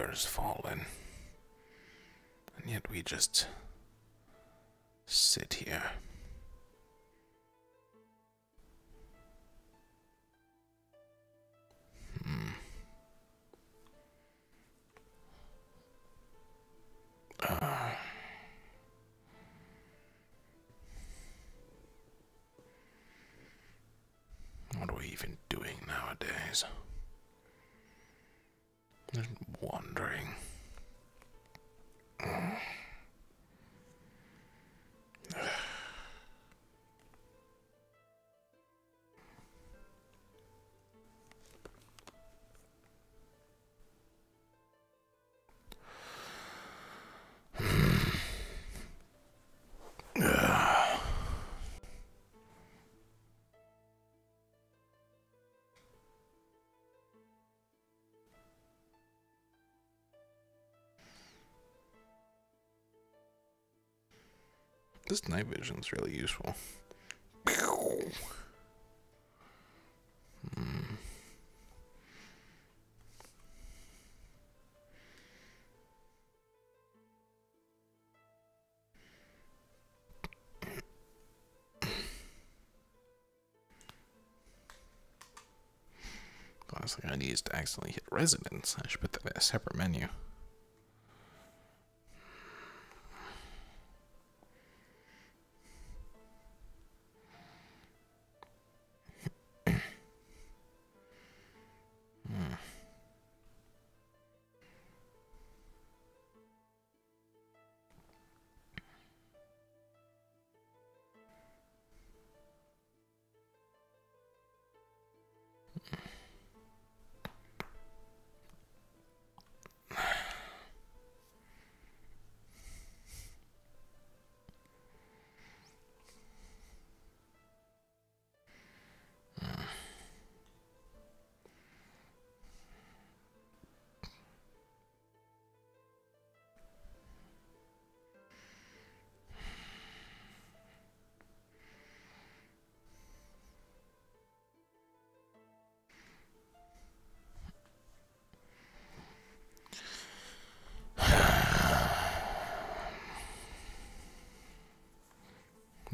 has fallen. And yet we just sit here. Hmm. What are we even doing nowadays? Just wandering. This night vision's really useful. Honestly, I need to accidentally hit residence. I should put that in a separate menu.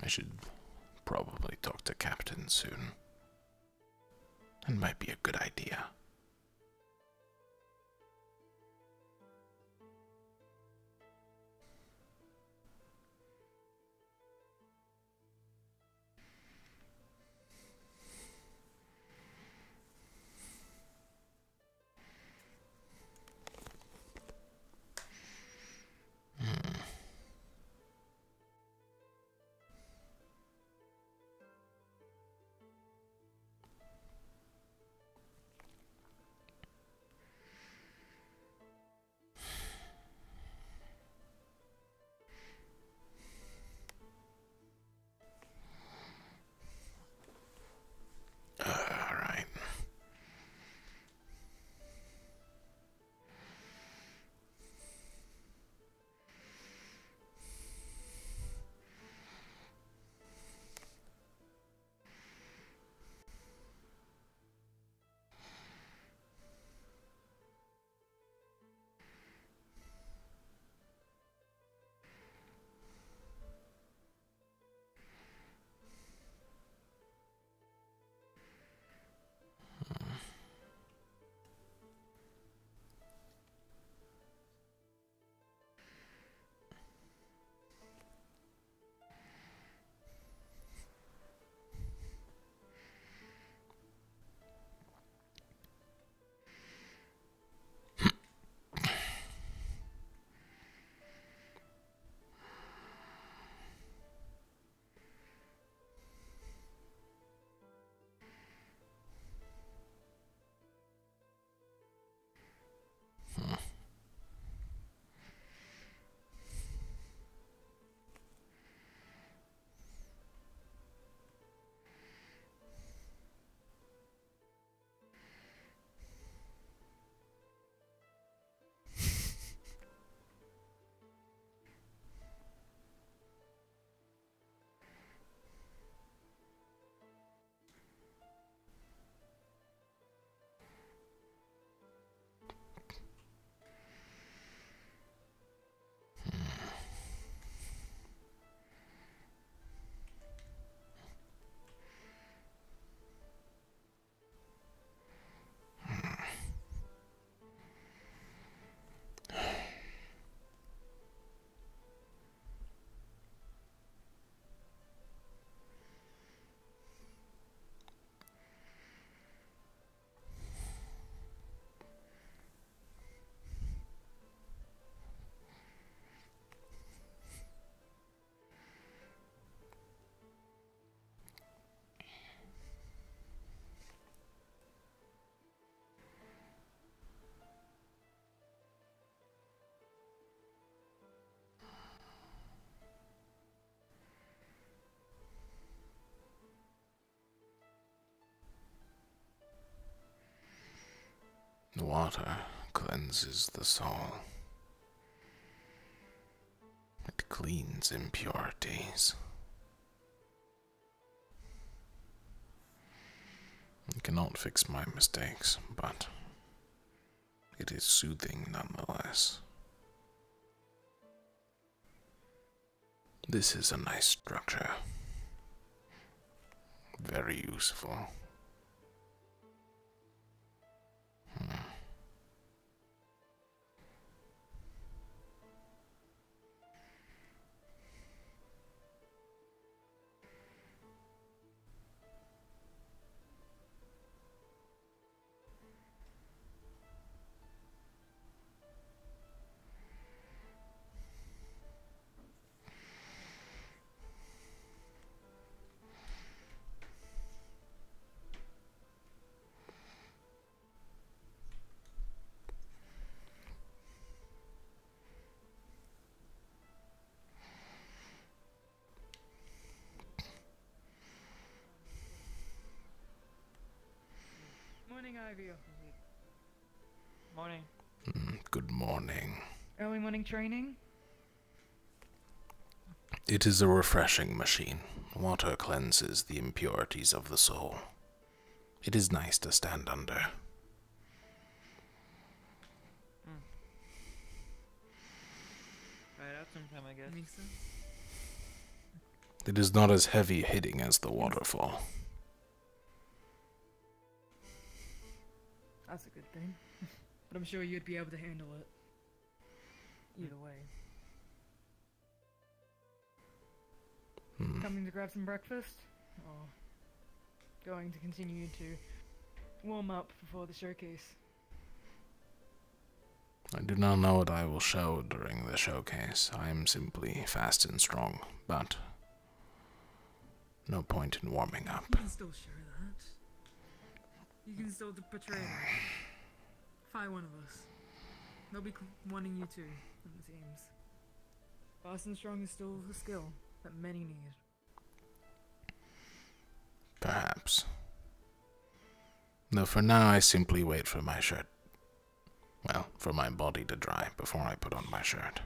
I should probably talk to Captain soon. That might be a good idea. Water cleanses the soul. It cleans impurities. It cannot fix my mistakes, but it is soothing nonetheless. This is a nice structure. Very useful. Morning, Ivy. Morning. Good morning. Early morning training? It is a refreshing machine. Water cleanses the impurities of the soul. It is nice to stand under. Try it out sometime, I guess. Makes sense. It is not as heavy hitting as the waterfall. That's a good thing. But I'm sure you'd be able to handle it. Either way. Coming to grab some breakfast? Or going to continue to warm up before the showcase? I do not know what I will show during the showcase. I am simply fast and strong, but no point in warming up. You can still show that. You can still portray that. Fight one of us. They'll be wanting you too, it seems. Fast and strong is still a skill that many need. Perhaps. Though for now I simply wait for my shirt. Well, for my body to dry before I put on my shirt.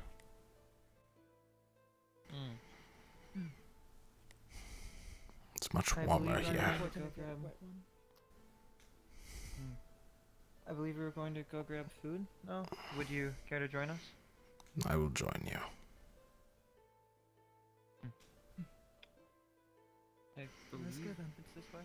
It's much warmer here. I believe we were going to go grab food. No? Would you care to join us? I will join you. I believe it's this way.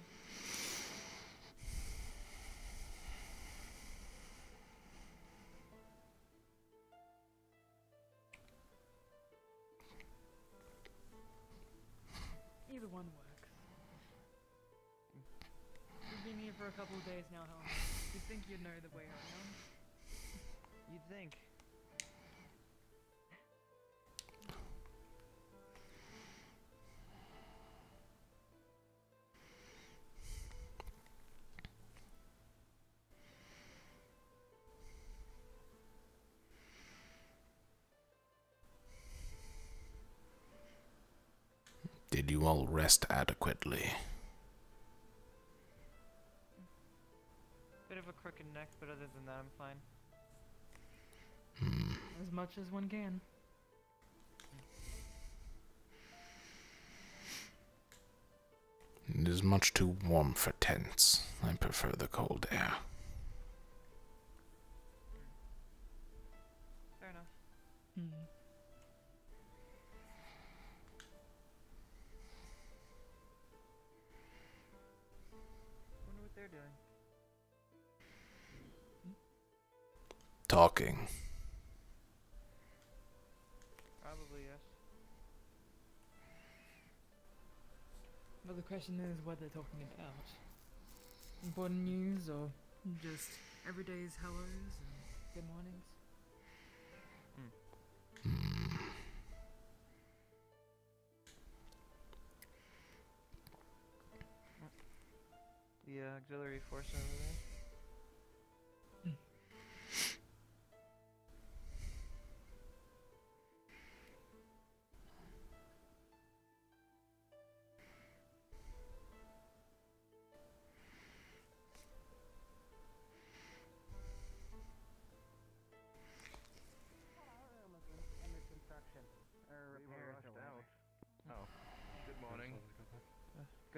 Either one works. We've been here for a couple of days now, Helen. You'd think you'd know the way around. You'd think. Did you all rest adequately? Bit of a crooked neck, but other than that, I'm fine. As much as one can. It is much too warm for tents. I prefer the cold air. Fair enough. Wonder what they're doing. Talking. Probably, yes. But the question is what they're talking about. Important news or just everyday's hellos and good mornings? The auxiliary force over there.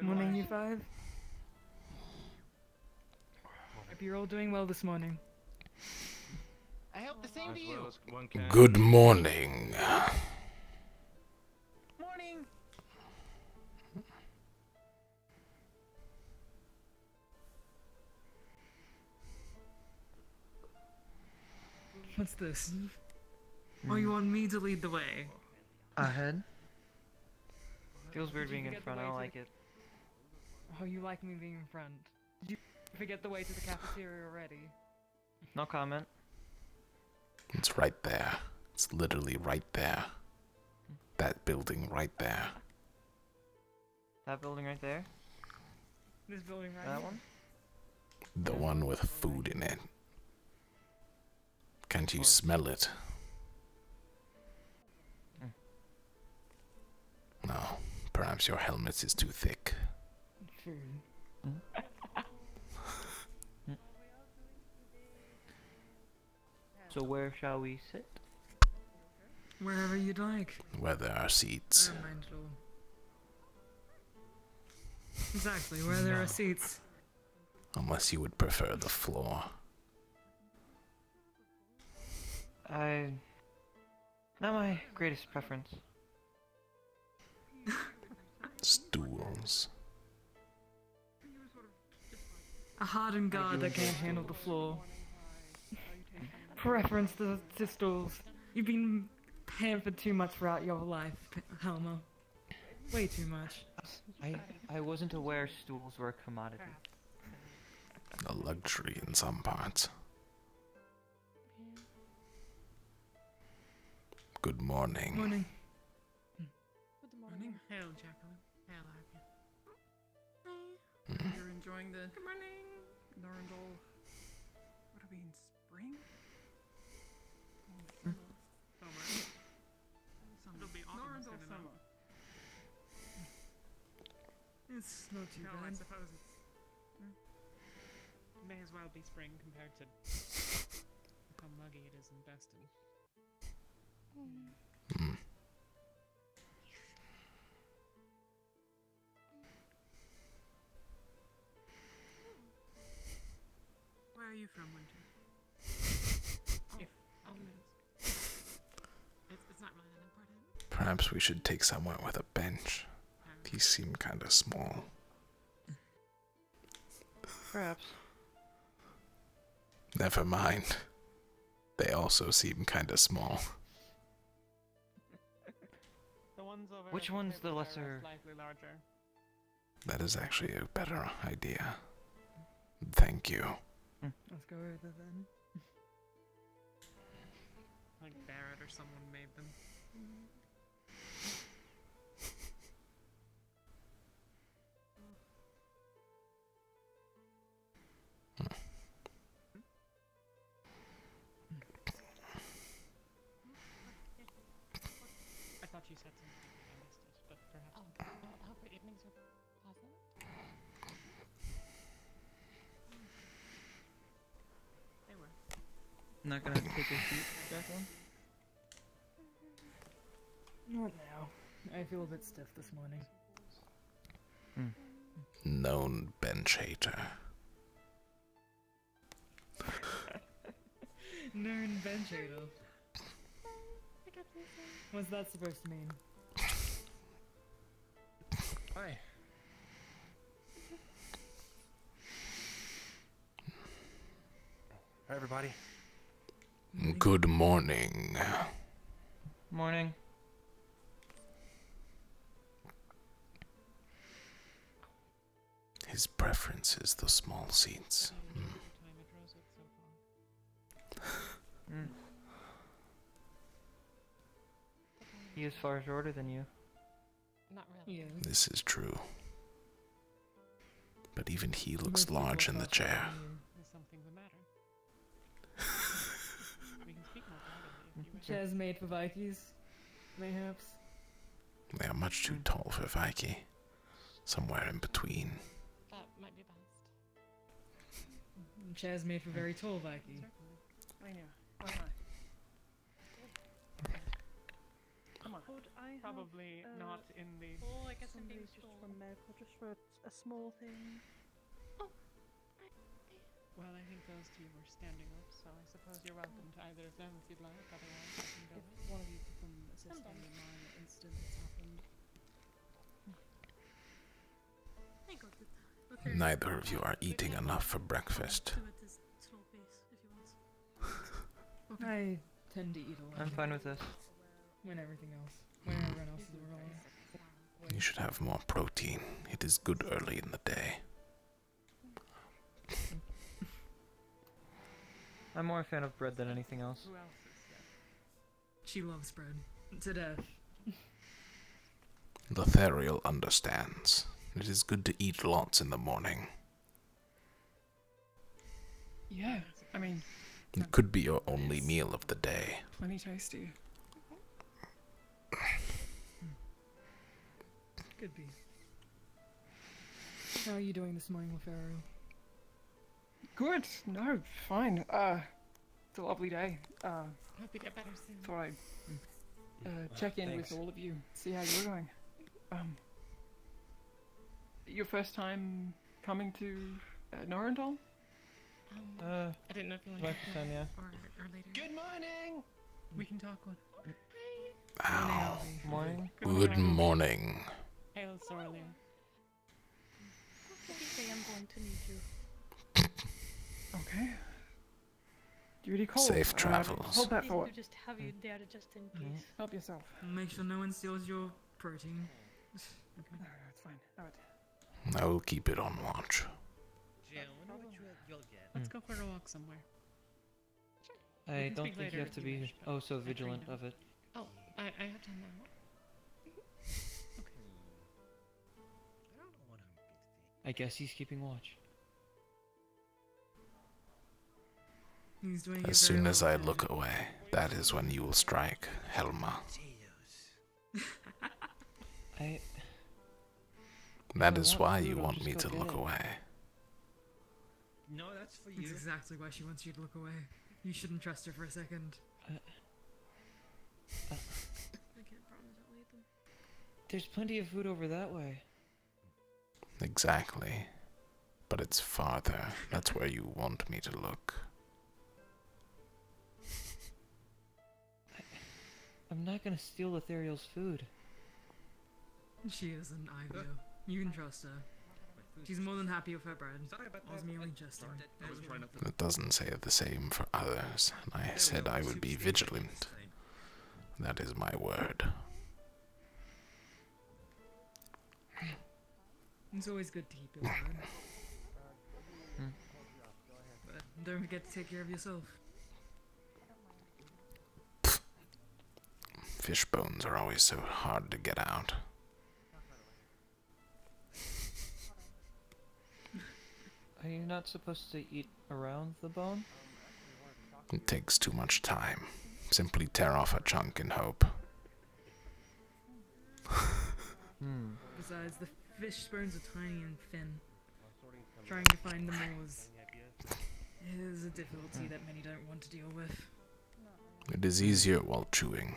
Morning, you five. Hope you're all doing well this morning. I hope the same to you. Well as one can. Good morning. Morning. What's this? Oh, you want me to lead the way? Ahead. Feels weird Did you being in forget the front. I way don't to like it. Oh, you like me being in front. Did you forget the way to the cafeteria already? No comment. It's right there. It's literally right there. That building right there. That building right there. This building right That here? one. The one with food in it. Can't you smell it? No, perhaps your helmet is too thick. Food. So where shall we sit? Wherever you'd like. Where there are seats. I don't mind at all. Exactly, where there are seats. Unless you would prefer the floor. Not my greatest preference. Stools. A hardened guard that can't handle the floor. Preference to stools. You've been pampered too much throughout your life, Helma. Way too much. I wasn't aware stools were a commodity. A luxury in some parts. Good morning. Morning. Morning. Hail, Jacqueline. Hail, Aggie. You're enjoying the Norandol. What are we in spring? Summer. It'll be autumn Norandol soon enough. summer. It's not too No, I bad. suppose it's may as well be spring compared to how muggy it is in Beston. Hmm. Where are you from, Winter? If it's not really that important. Perhaps we should take somewhere with a bench. These seem kind of small. Perhaps. Never mind. They also seem kind of small. The ones over Which at one's the table are lesser- slightly larger. That is actually a better idea. Thank you. Let's go with it then. Like Barrett or someone made them. I thought you said something. I missed it, but perhaps. I hope your evenings are pleasant. They were. Not gonna take a seat, Jacqueline? Not now. I feel a bit stiff this morning. Known bench hater. Nern Benchado. What's that supposed to mean? Hi. Hi, everybody. Good morning. Morning. His preference is the small seats. Time at Rosewood so far. He is far shorter than you. Not really. Yeah. This is true. But even he looks Most people large in the are faster chair. than you. Is something the matter? We can speak more privately if you wish. Chairs made for Vikings, mayhaps. They are much too tall for Vicky. Somewhere in between. That might be best. Chairs made for very tall Viking. Certainly. I know. Why not? Come summer. Could I have, Probably not in the. Oh, I guess I'm somebody being just stolen. from medical, just for a small thing? Well, I think those two were standing up, so I suppose you're welcome to either of them if you'd like. Otherwise, I can go. If one of you could come assist me in my incident that's happened. I got it. Okay. Neither of you are eating enough for breakfast. Do it as slow pace if you want. Okay. I tend to eat a lot. I'm fine with this. When everything else, when everyone else is around. You should have more protein. It is good early in the day. I'm more a fan of bread than anything else. Who else is there? She loves bread to death. Lothariel understands. It is good to eat lots in the morning. Yeah, I mean, It could be your only meal of the day. plenty tasty. Could be. How are you doing this morning, Lefaro? Good. No, fine. It's a lovely day. Hope you get better soon. Thought I'd check in with all of you, see how you're going. Your first time coming to Norrendal? I didn't know if you wanted my to first time, yeah. or later. Good morning! We can talk one. Ow. Morning. Good morning. Hail Sorlia. Okay, I'm going to need you. Okay. Duty call. Safe travels. Hold that Please for. do just have you there just in case. Help yourself. Make sure no one steals your protein. No, it's fine. Alright. I will keep it on watch. Jill, wonder what you'll get. Let's go for a walk somewhere. We I can don't speak think you later have to if you be wish, but so I agree vigilant now. of it. Oh, I have time now. I don't know what I'm going to think. I guess he's keeping watch. He's doing it As very soon as well. I look away, that is when you will strike, Helma. Potatoes. I That I is want why food, you I'll want just me go to get look it. away. No, that's for That's you. exactly why she wants you to look away. You shouldn't trust her for a second. I can't promise I'll eat them. There's plenty of food over that way. Exactly. But it's farther. That's where you want me to look. I'm not gonna steal Lothariel's food. She isn't either. You can trust her. She's more than happy with her bread. Sorry about I was that. merely jesting. I was trying not to. It doesn't say the same for others, and I said I would be vigilant. That is my word. It's always good to keep your word. Hmm. But don't forget to take care of yourself. Fish bones are always so hard to get out. Are you not supposed to eat around the bone? It takes too much time. Simply tear off a chunk and hope. Besides, the fish bones are tiny and thin. Trying to find them all is a difficulty that many don't want to deal with. It is easier while chewing.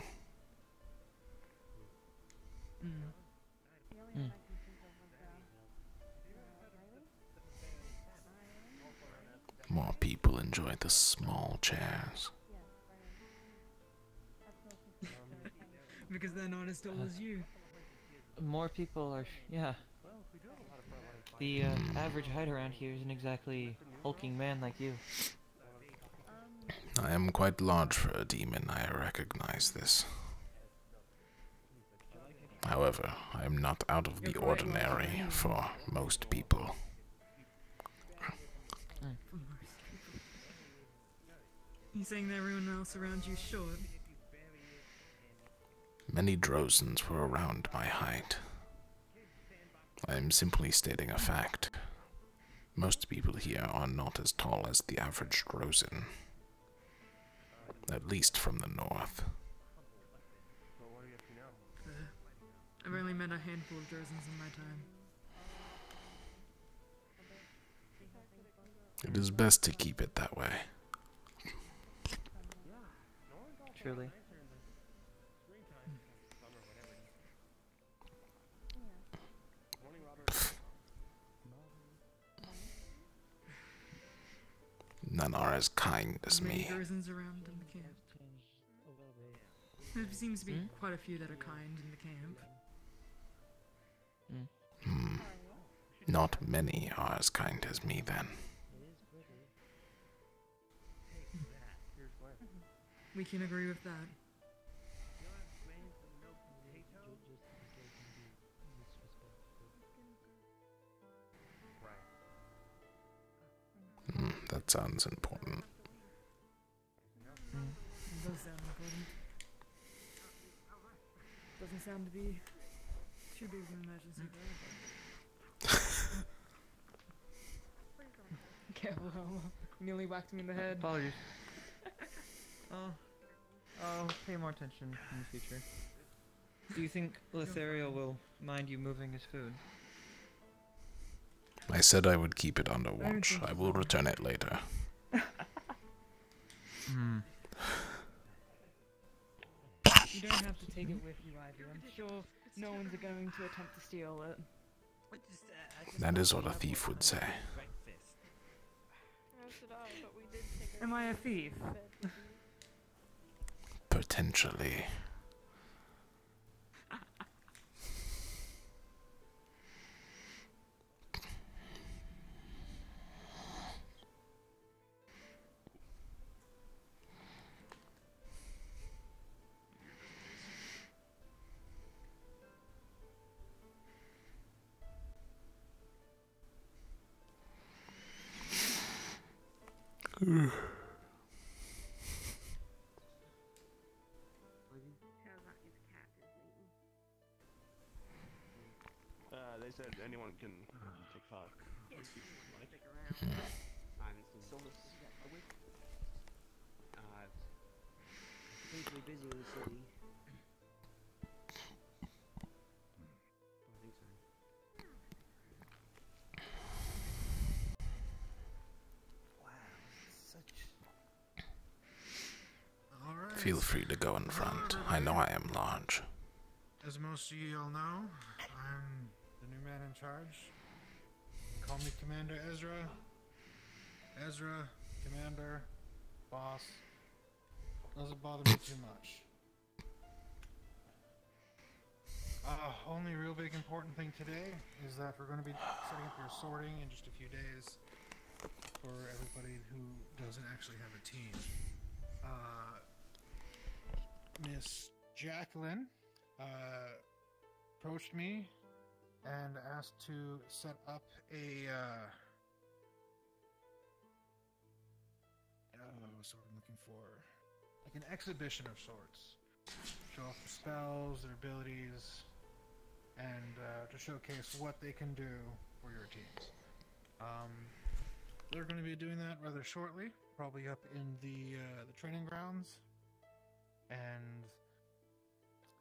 Hmm. More people enjoy the small chairs. Because they're not as tall as you. More people are, yeah. The average height around here isn't exactly hulking man like you. I am quite large for a demon, I recognize this. However, I am not out of the ordinary for most people. For most people. You saying that everyone else around you is short? Many Drozens were around my height. I am simply stating a fact. Most people here are not as tall as the average Drozen. At least from the north. I've only met a handful of Drozens in my time. It is best to keep it that way. Truly. none are as kind as Many me. persons around in the camp. There seems to be quite a few that are kind in the camp. Not many are as kind as me then. We can agree with that. That sounds important. It does sound important. Doesn't sound to be too big of an emergency though. Careful, Homer. Nearly whacked me in the head. Apologies. I'll pay more attention in the future. Do you think Lothario will mind you moving his food? I said I would keep it under don't watch. think I will return it later. You don't have to take it with you, Ivy. I'm sure no one's going to attempt to steal it. That is what a thief would say. Am I a thief? Potentially. They said anyone can take part. Hugely busy in the city. Alright. Feel free to go in front. I know I am large. As most of you all know, I'm the new man in charge. Call me Commander Ezra. Ezra, Commander, Boss. Doesn't bother me too much. Only real big important thing today is that we're going to be setting up your sorting in just a few days for everybody who doesn't actually have a team. Miss Jacqueline approached me and asked to set up a what's what I'm looking for? Like an exhibition of sorts. Show off the spells, their abilities, and to showcase what they can do for your teams. They're going to be doing that rather shortly, probably up in the training grounds. And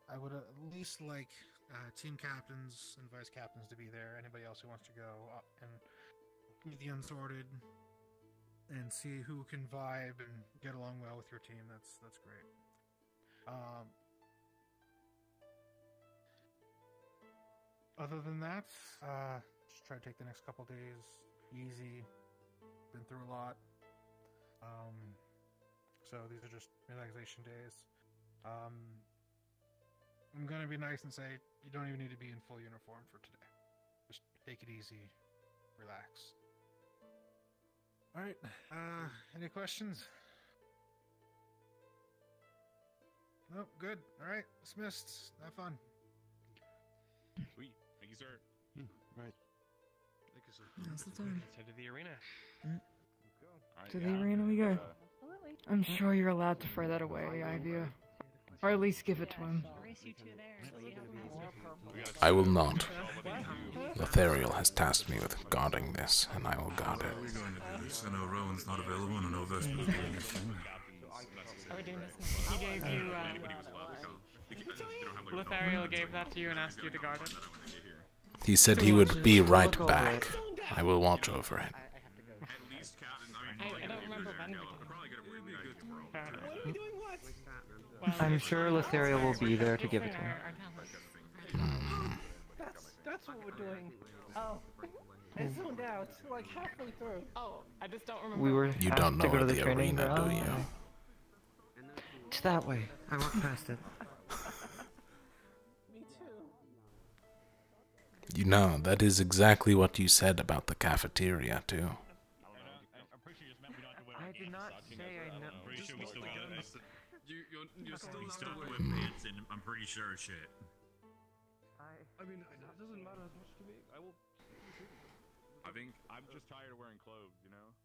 I would at least like team captains and vice captains to be there. Anybody else who wants to go and meet the unsorted and see who can vibe and get along well with your team. That's great. Other than that, just try to take the next couple days easy. Been through a lot. So these are just relaxation days. I'm gonna be nice and say you don't even need to be in full uniform for today. Just take it easy, relax. Alright, any questions? Nope, good. Alright, dismissed. Have fun. Sweet. Thank you, sir. Right. Thank you, sir. Now's the time. Let's head to the arena. Alright, To the arena we go. I'm sure you're allowed to throw that away, Ivy. Or at least give it to him. I will not. Lothario has tasked me with guarding this, and I will guard How are we it. going to do this? I know Rowan's not available and I know Vesper's doing this thing. Are we doing this now? He gave you, Lothario gave that to you and asked you to guard it. He said he would be right back. I will watch over it. I don't remember when we did it. Fair enough. Well, I'm sure Lothario will be there to give it to him. our talent. That's what we're doing. Oh. I zoned out, like halfway through. Oh, I just don't remember. We were You asked don't to know go to of the the training arena, do ground. you? It's that way. I walked past it. Me too. You know, that is exactly what you said about the cafeteria, too. I'm pretty sure you just meant we don't have to wear I did not say I know. Pretty sure we still got it. You're still We have still to have to wear wear pants, and I'm pretty sure it's shit. I mean, it doesn't matter as much to me. I will. I think I'm just tired of wearing clothes, you know?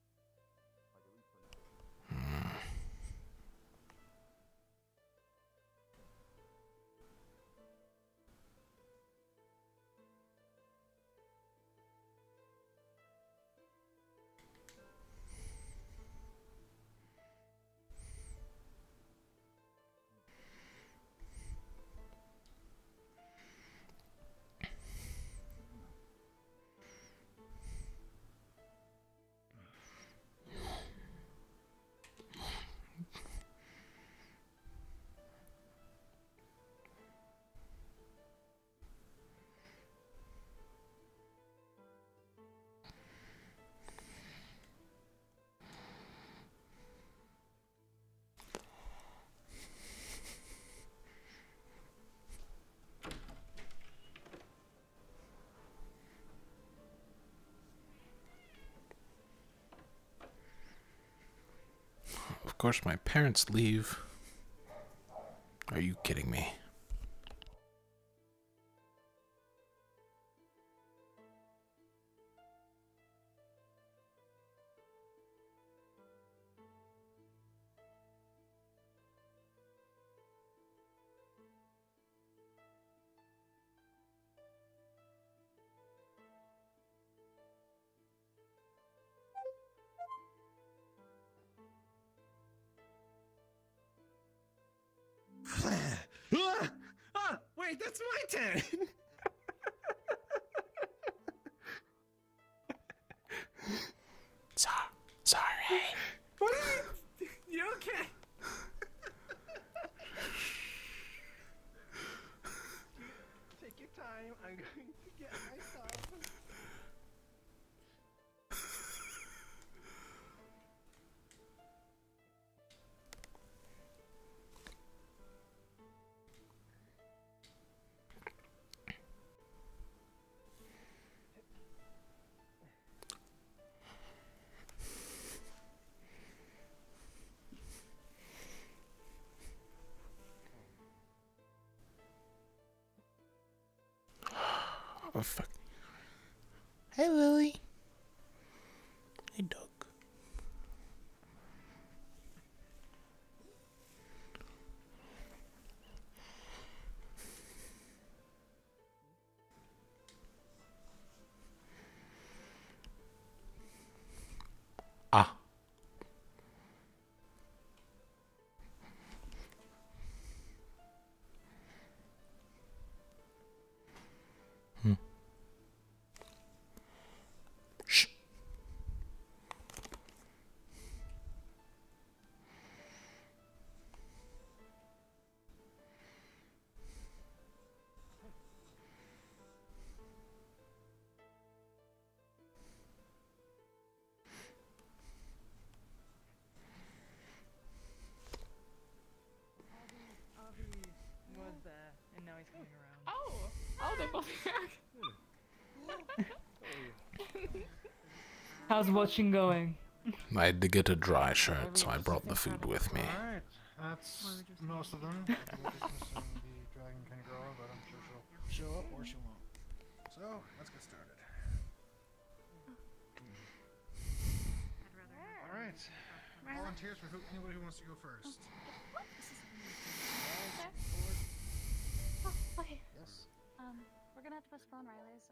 Of course, my parents leave. Are you kidding me? Wait, that's my turn! Sorry. What are you? You okay? Take your time, I'm going to get myself. Oh, fuck. Hey, Lily. Hey, Doug. Ah. Shh. Avi was there, and now he's coming around. Oh, they're both here. How's watching going? I had to get a dry shirt, so I brought the food with me. Alright, that's most of them. We're just missing the Dragon King girl, but I'm sure she'll show up or she won't. So, let's get started. Alright. Volunteers for anybody who wants to go first. Okay. Yes. We're gonna have to postpone Riley's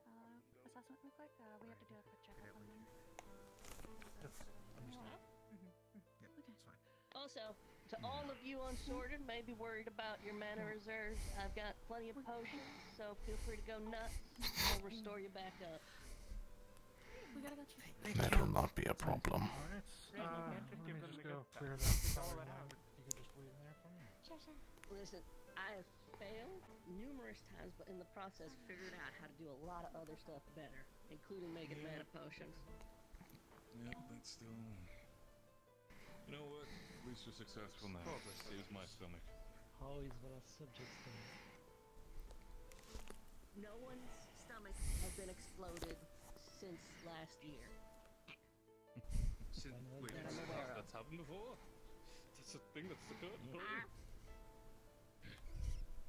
assessment real quick. We have to do a quick checkup on him. It's fine. Also, to all of you unsorted, maybe worried about your mana reserves, I've got plenty of potions, so feel free to go nuts. We'll restore you back up. We gotta go check. That will not be a problem. Alright. Let me just go clear that. You could just wait in there for me. Sure. Listen, I have failed numerous times, but in the process figured out how to do a lot of other stuff better, including making mana potions. Yeah, that's still... You know what? At least you're successful now. Saves my stomach. Always what our subjects do. No one's stomach has been exploded since last year. Wait, that I'm aware of. that's happened before? That's a thing that's occurred?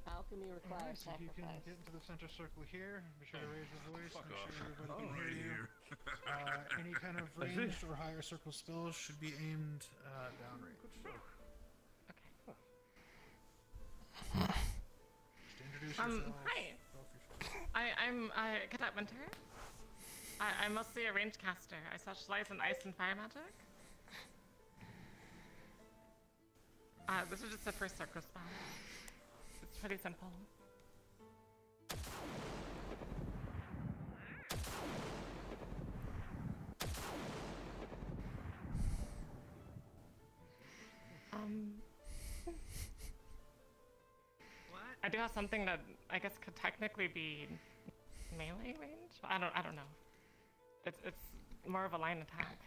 Alchemy requires Alright, so if you can sacrifice. get into the center circle here, be sure to raise your voice, Fuck make off. sure everybody can Right hear you. Any kind of ranged or higher circle spells should be aimed downrange. Just introduce yourself. Hi. Go for your I'm Cadet Winter. I'm mostly a range caster. I specialize in ice and fire magic. This is just the first circle spell. It's pretty simple. I do have something that I guess could technically be melee range. I don't know. It's more of a line attack.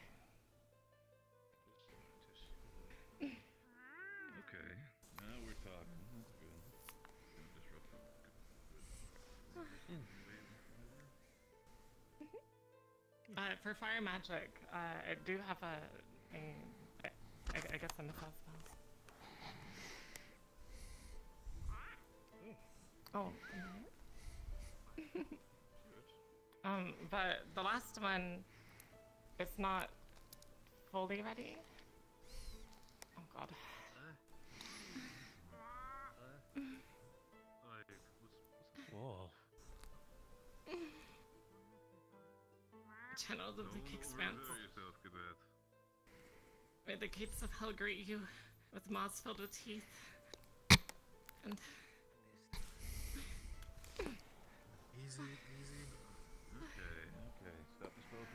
Okay, now we're talking. That's good. For fire magic, I do have I guess a missile spell. Oh. But the last one, it's not fully ready. Oh god. Whoa. Channels of the Expanse. Yourself, Cadet. May the gates of hell greet you with moths filled with teeth. And Easy, easy. Okay. Stop the spell.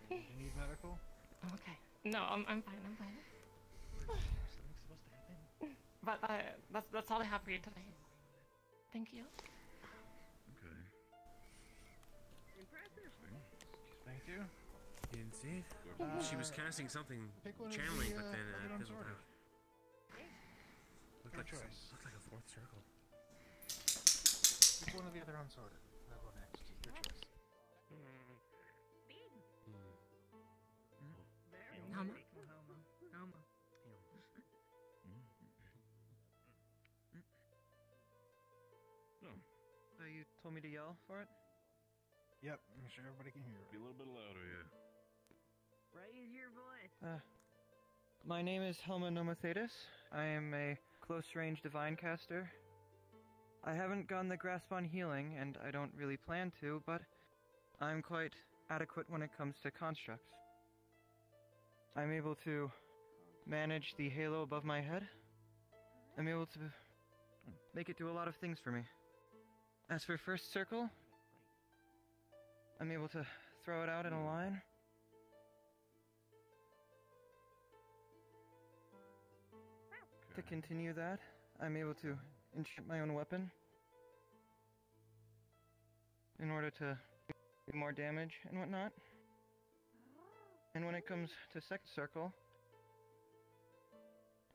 Do you need medical? okay. No, I'm fine. Something's supposed to happen. But that's all I have for you today. Thank you. Okay. Impressive. Thank you. You didn't see it? She was casting something, pick one of channeling, the, but then pick it one fizzled sorted. out. Your choice. Looked like a fourth circle. Pick one of the other unsorted. I'll go next. Your choice. Helma. You told me to yell for it? Yep, I'm sure everybody can hear Be it. a little bit louder, yeah. Raise your voice. My name is Helma Nomathetis. I am a close-range divine caster. I haven't gotten the grasp on healing, and I don't really plan to, but I'm quite adequate when it comes to constructs. I'm able to manage the halo above my head. I'm able to make it do a lot of things for me. As for first circle, I'm able to throw it out in a line. To continue that, I'm able to enchant my own weapon in order to do more damage and whatnot. And when it comes to second circle,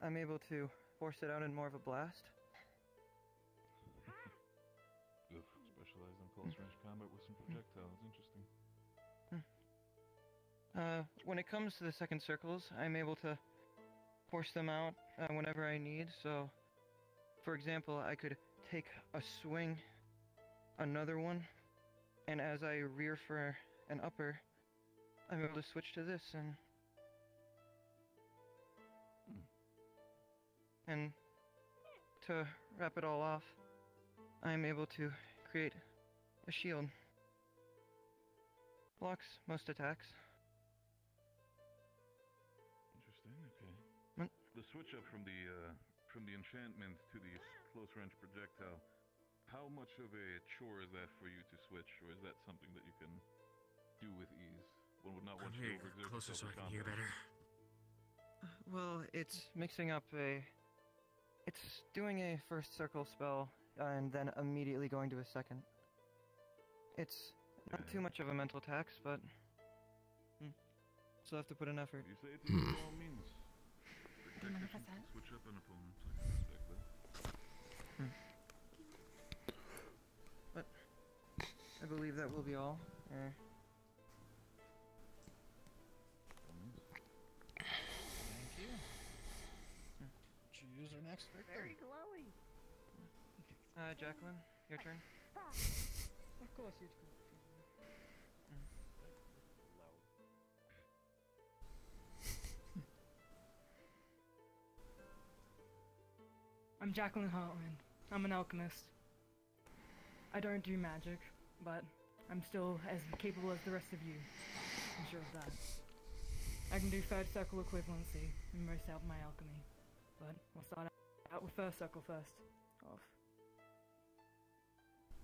I'm able to force it out in more of a blast. Oof, specialized in close range combat with some projectiles. Interesting. When it comes to the second circles, I'm able to force them out whenever I need. So, for example, I could take a swing, another one, and as I rear for an upper, I'm able to switch to this and to wrap it all off, I'm able to create a shield. Blocks most attacks. Interesting. Okay. What? The switch up from the enchantment to the close range projectile. How much of a chore is that for you to switch, or is that something that you can do with ease? One would not want you to overexert Closer so yourself I in can hear combat. better. Well, it's mixing up a It's doing a first circle spell, and then immediately going to a second. It's not too much of a mental tax, but still have to put in effort. You say it by all means. Protectors can switch up an opponent. I can respect that. But I believe that will be all. Thank you. Choose our next victim. Very glowy. Jacqueline, your turn. Of course you'd call it. I'm Jacqueline Hartman. I'm an alchemist. I don't do magic, but I'm still as capable as the rest of you. I'm sure of that. I can do third circle equivalency in most of my alchemy, but we'll start out with first circle first off.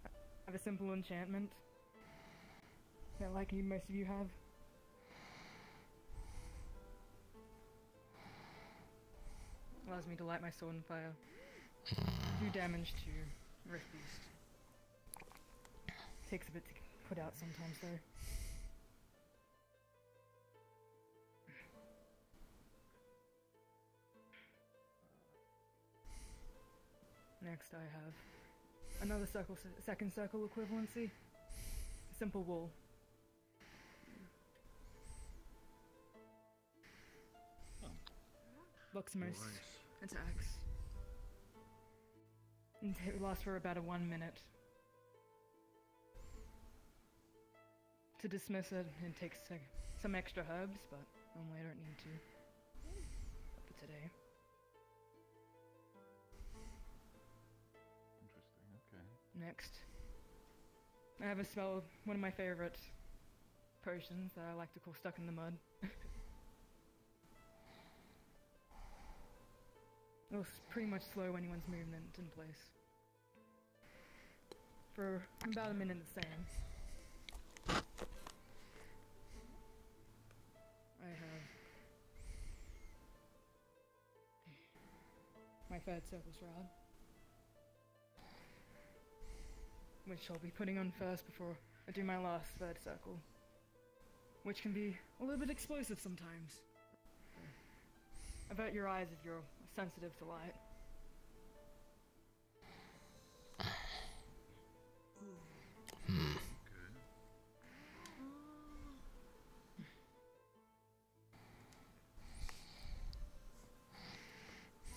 I have a simple enchantment that, like most of you have. Allows me to light my sword on fire. Do damage to Rift Beast. Takes a bit to put out sometimes though. Next I have another circle, second circle equivalency. Simple wall. Blocks most attacks. And it lasts for about 1 minute. To dismiss it, it takes some extra herbs, but normally I don't need to. But today. Interesting, okay. Next, I have a spell, one of my favorite potions that I like to call Stuck in the Mud. It'll pretty much slow anyone's movement in place. For about 1 minute the same. I have my third circle shroud, which I'll be putting on first before I do my last third circle, which can be a little bit explosive sometimes. Avert your eyes if you're sensitive to light.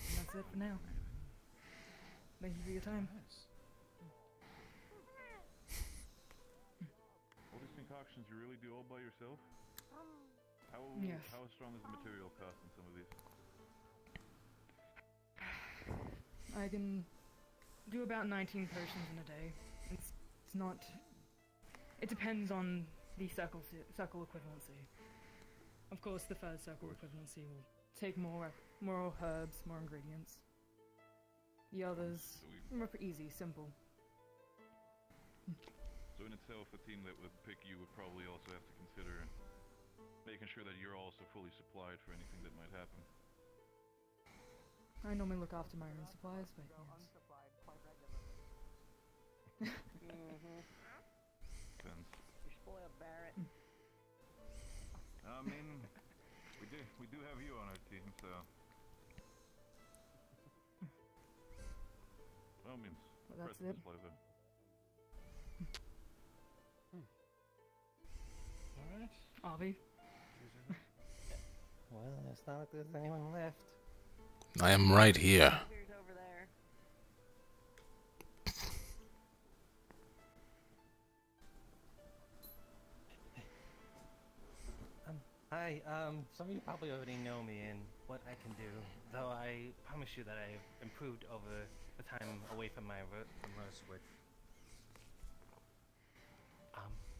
And that's it for now. Thank you for your time. All these concoctions you really do all by yourself? Yes. How strong is the material cost in some of these? I can do about 19 potions in a day. It's not... It depends on the circle equivalency. Of course, the third circle equivalency will take more herbs, more ingredients. The others are easy, simple. So in itself, a team that would pick you would probably also have to consider making sure that you're also fully supplied for anything that might happen. I normally look after my own supplies, but yes. Depends. You spoiled, Barrett. I mean, we do have you on our team, so. Well, I mean, Well, that's present it. pleasure. Alright. Avi? Well, it's not like there's anyone left. I am right here. Here's over there. Hi, some of you probably already know me and what I can do, though I promise you that I've improved over the time away from from Rosewood.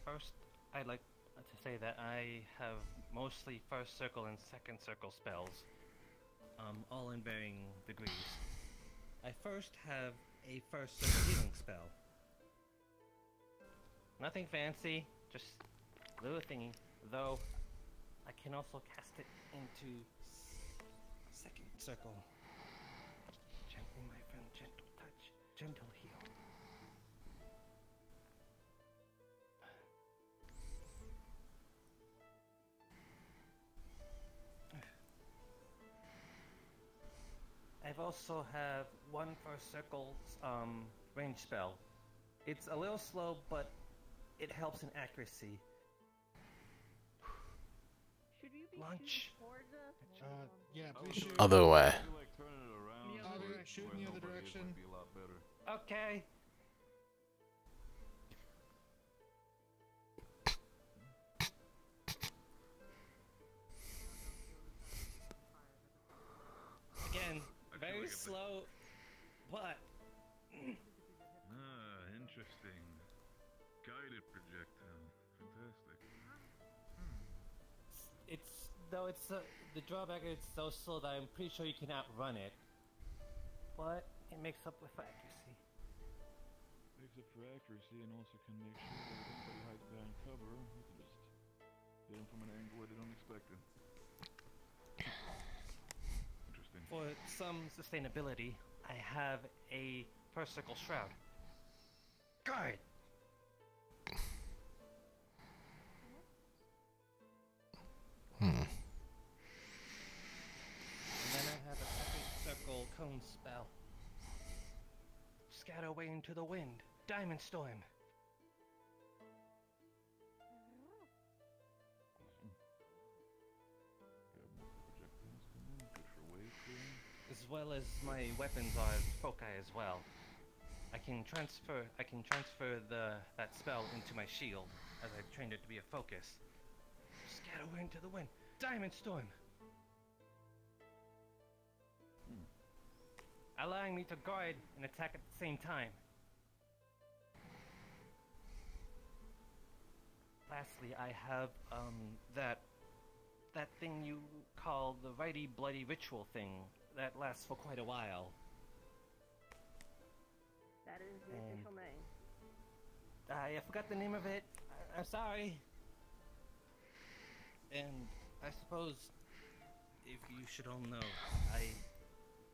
First, I'd like to say that I have mostly first circle and second circle spells, all in varying degrees. I first have a first circle healing spell. Nothing fancy, just a little thingy, though I can also cast it into second circle. Gently gentle heal. I've also have one first circle range spell. It's a little slow, but it helps in accuracy. Should you be Lunch. shooting towards us? Yeah, please shoot. Other way. Shoot in the other direction. Okay. Again, very slow, but... Interesting. Guided projectile. Fantastic. The drawback is so slow that I'm pretty sure you can outrun it. But it makes up with accuracy. Makes up for accuracy and also can make sure that if anybody hides behind cover, you can just hit them from an angle where they don't expect it. Interesting. For some sustainability, I have a first circle shroud. Guard! And then I have a second circle cone spell. Scatter away into the wind. Diamond storm. As well as my weapons are foci as well. I can transfer that spell into my shield as I've trained it to be a focus. Scatter away into the wind. Diamond storm. Allowing me to guard and attack at the same time. Lastly, I have that thing you call the righty bloody ritual thing that lasts for quite a while. That is the official name. I forgot the name of it. I'm sorry. And I suppose if you should all know,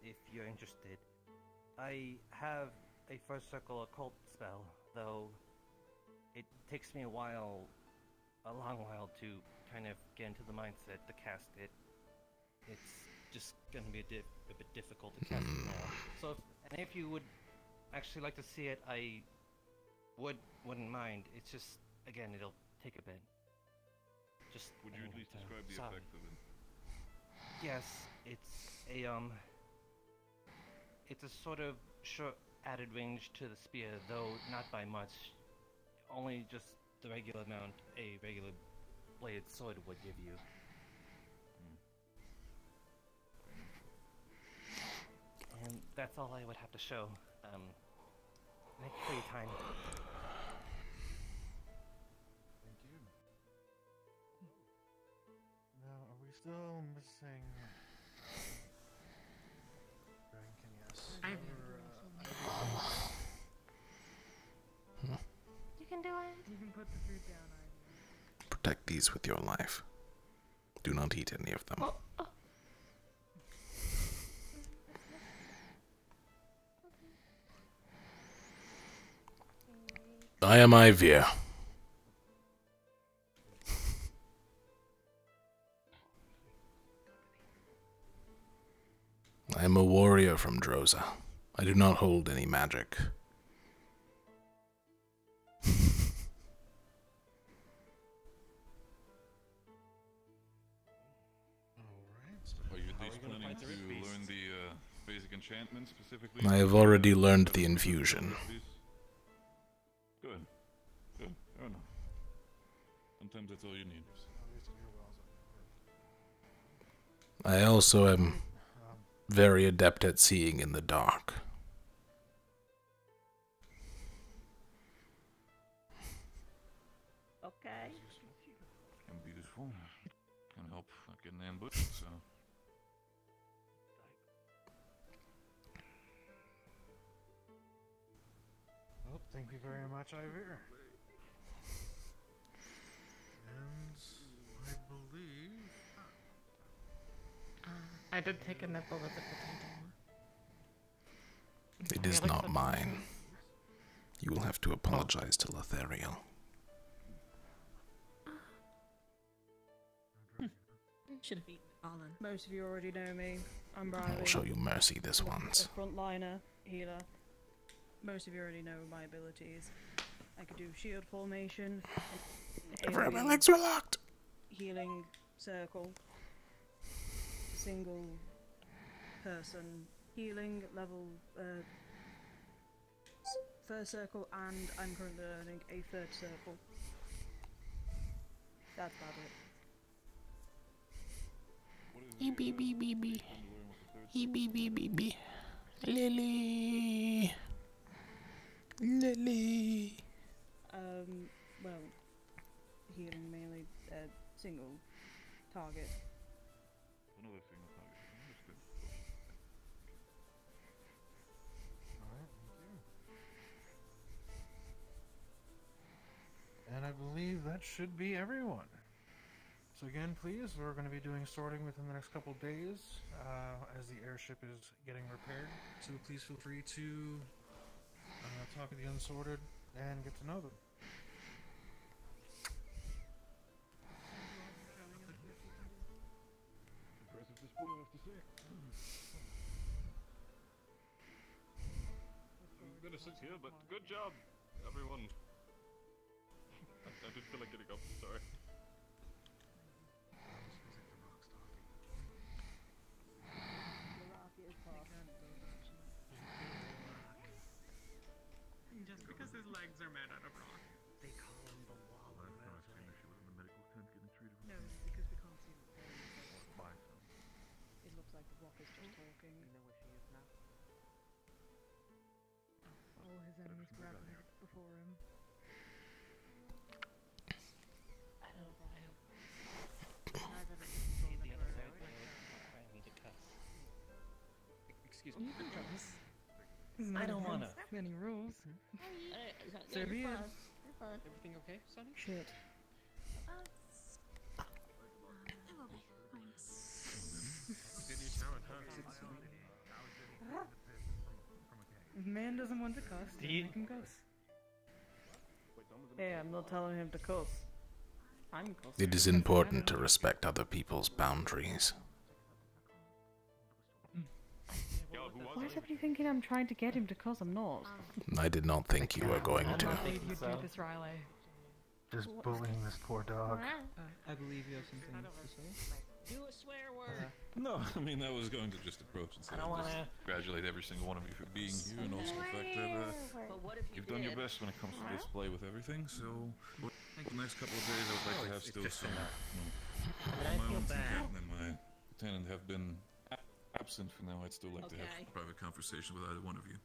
if you're interested, I have a first circle occult spell, though it takes me a long while to kind of get into the mindset to cast it. It's just gonna be a bit difficult to cast it now. So if you would actually like to see it, I wouldn't mind. It's just, again, it'll take a bit. Just would you at least describe the effect of it? Yes, it's a sort of short added range to the spear, though not by much. Only just the regular amount a regular bladed sword would give you. And that's all I would have to show. Thank you for your time. Thank you. Now, are we still missing... You can do it. You can put the food down, Ivy. Protect these with your life. Do not eat any of them. I am Ivy. I am a warrior from Droza. I do not hold any magic. Are you at least planning to learn the basic enchantments specifically? I have already learned the infusion. Good. Good. Fair enough. Sometimes that's all you need. I also am very adept at seeing in the dark. Okay. Can be useful. Can help not getting ambushed, so... Well, thank you very much, Ivy. And I believe... I did take a nibble with the potato. It is not mine. You will have to apologize to Lothariel. Should have eaten Arlen. Most of you already know me. I'm Riley. I will show you mercy this once. A frontliner, healer. Most of you already know my abilities. I could do shield formation. My legs were locked. Healing circle. Single person healing level first circle, and I'm currently learning a third circle. That's about it. E-B-B-B-B. E-B-B-B-B. Lily. Lily. Well, healing mainly single target. Another single target. Understood. Alright, thank you. And I believe that should be everyone. So again, please, we're going to be doing sorting within the next couple days as the airship is getting repaired. So please feel free to talk to the unsorted and get to know them. Impressive display, I have to say. I'm gonna sit here, but good job, everyone. I did feel like getting up, sorry. Just because his legs are made out of rock. They call him the wall of Last time I seen her, she was in the medical tent getting treated with No, it's because we can't see the by some. It looks like the rock is just talking. You know where she is now? All his enemies grabbing it before him. Excuse me. I don't wanna. Many rules. You're Serbian. fine. You're fine. Everything okay, Sonny? Shit. If man doesn't want to cuss, then he can cuss. Hey, I'm not telling him to cuss. I'm cussing. It is important to respect other people's boundaries. Why is everybody thinking I'm trying to get him to cuss? I'm not. I did not think you were going to. You'd do this, Riley. Just bullying this poor dog. I believe you have something to say? Do a swear word. No, I mean, I was going to just approach and say, I don't wanna- congratulate every single one of you for being here, and also the fact that But what if you you've done your did? best when it comes to display with everything, so the next couple of days I would like to have still some, I my feel own bad. and my lieutenant have been absent for now. I'd still like to have Okay. a private conversation with either one of you.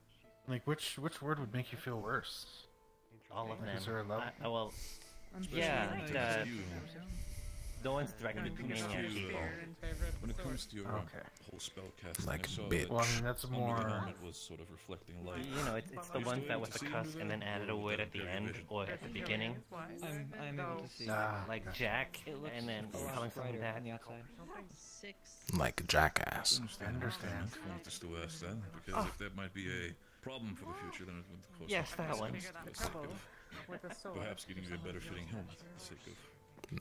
Like, which word would make you feel worse? All of them. Is there a level? Well, Especially yeah, when it the, comes to you. the ones directly When it coming comes at to, people. when it comes to your Okay. whole spell casting, Like I saw bitch. that Well, I mean, that's under more- the helmet was sort of reflecting light. You know, it's the ones that with the cuss and then added a word at the end or at the beginning. I'm able to see. Like Jack, and then calling something brighter that. on the outside. Like a jackass. Understand. I wanted to still ask that, because if that might be a problem for the future, then it would cause Yes, some that one. consequences for the sake of perhaps getting you a better fitting helmet for the sake of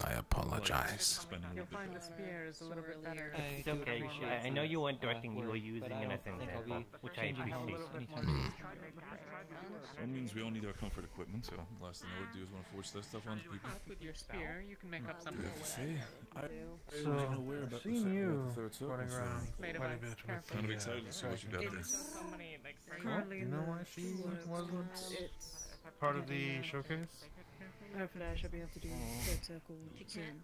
I apologize. spending a You'll little find bit the spear is a little bit better. It's okay. I know you weren't directing, you were using it as an example, which I appreciate. So it means we all need our comfort equipment, so the last thing I would do is want to force that stuff onto people. With your spear, you can make up I something. have to say, I So, wasn't aware about I've seen the you third circle, running around so Made of quite a ice, bit with careful. kind of the, excited to see what you got there. So many, like, Currently you in know the why she wasn't It's part of the showcase? hopefully I should be able to do third circle soon.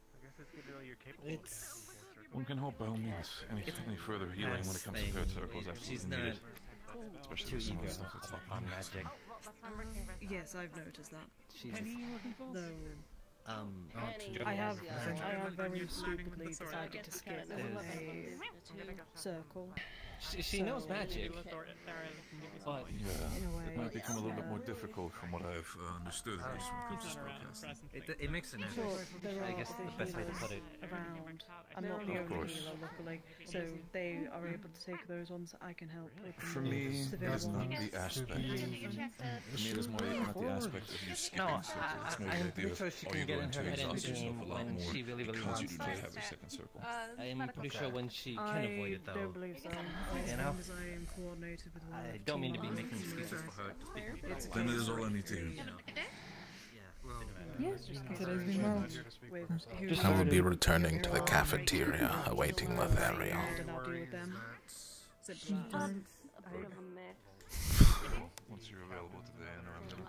It's One can hope by all means any further healing when it comes to third circle is she's absolutely needed. not Especially Too with some of eager the stuff that's like on magic. Yes, I've noticed that. she's Though Penny, I have yes, very Learning with stupidly the sword. decided to skip a circle She knows magic. But yeah, it might become a little bit more difficult from what I've understood. At least when it comes to spellcasting. It makes an So effort. there I are guess the best way to put it. around. I'm not the Of only course. healer, luckily, so they are able to take those ones. I can help with For the me, severe that's not ones. the aspect. For me, it is more not the aspect of you skipping No, circles. It's more the I'm idea pretty of sure she are can you get going in her to head exhaust into yourself a lot when more she really because wants you do to. not have your second circle. I'm pretty sure when she can I avoid it though. don't believe so. As You long know? as I am coordinated with one I of don't mean to be team making members. excuses for her. To speak with It's Then it is case all I need to hear. Yes, just today's been well. With who I will be returning to the cafeteria, awaiting Lothario. and I'll deal with them. Simple as that. A bit of a mix. Once you're available today,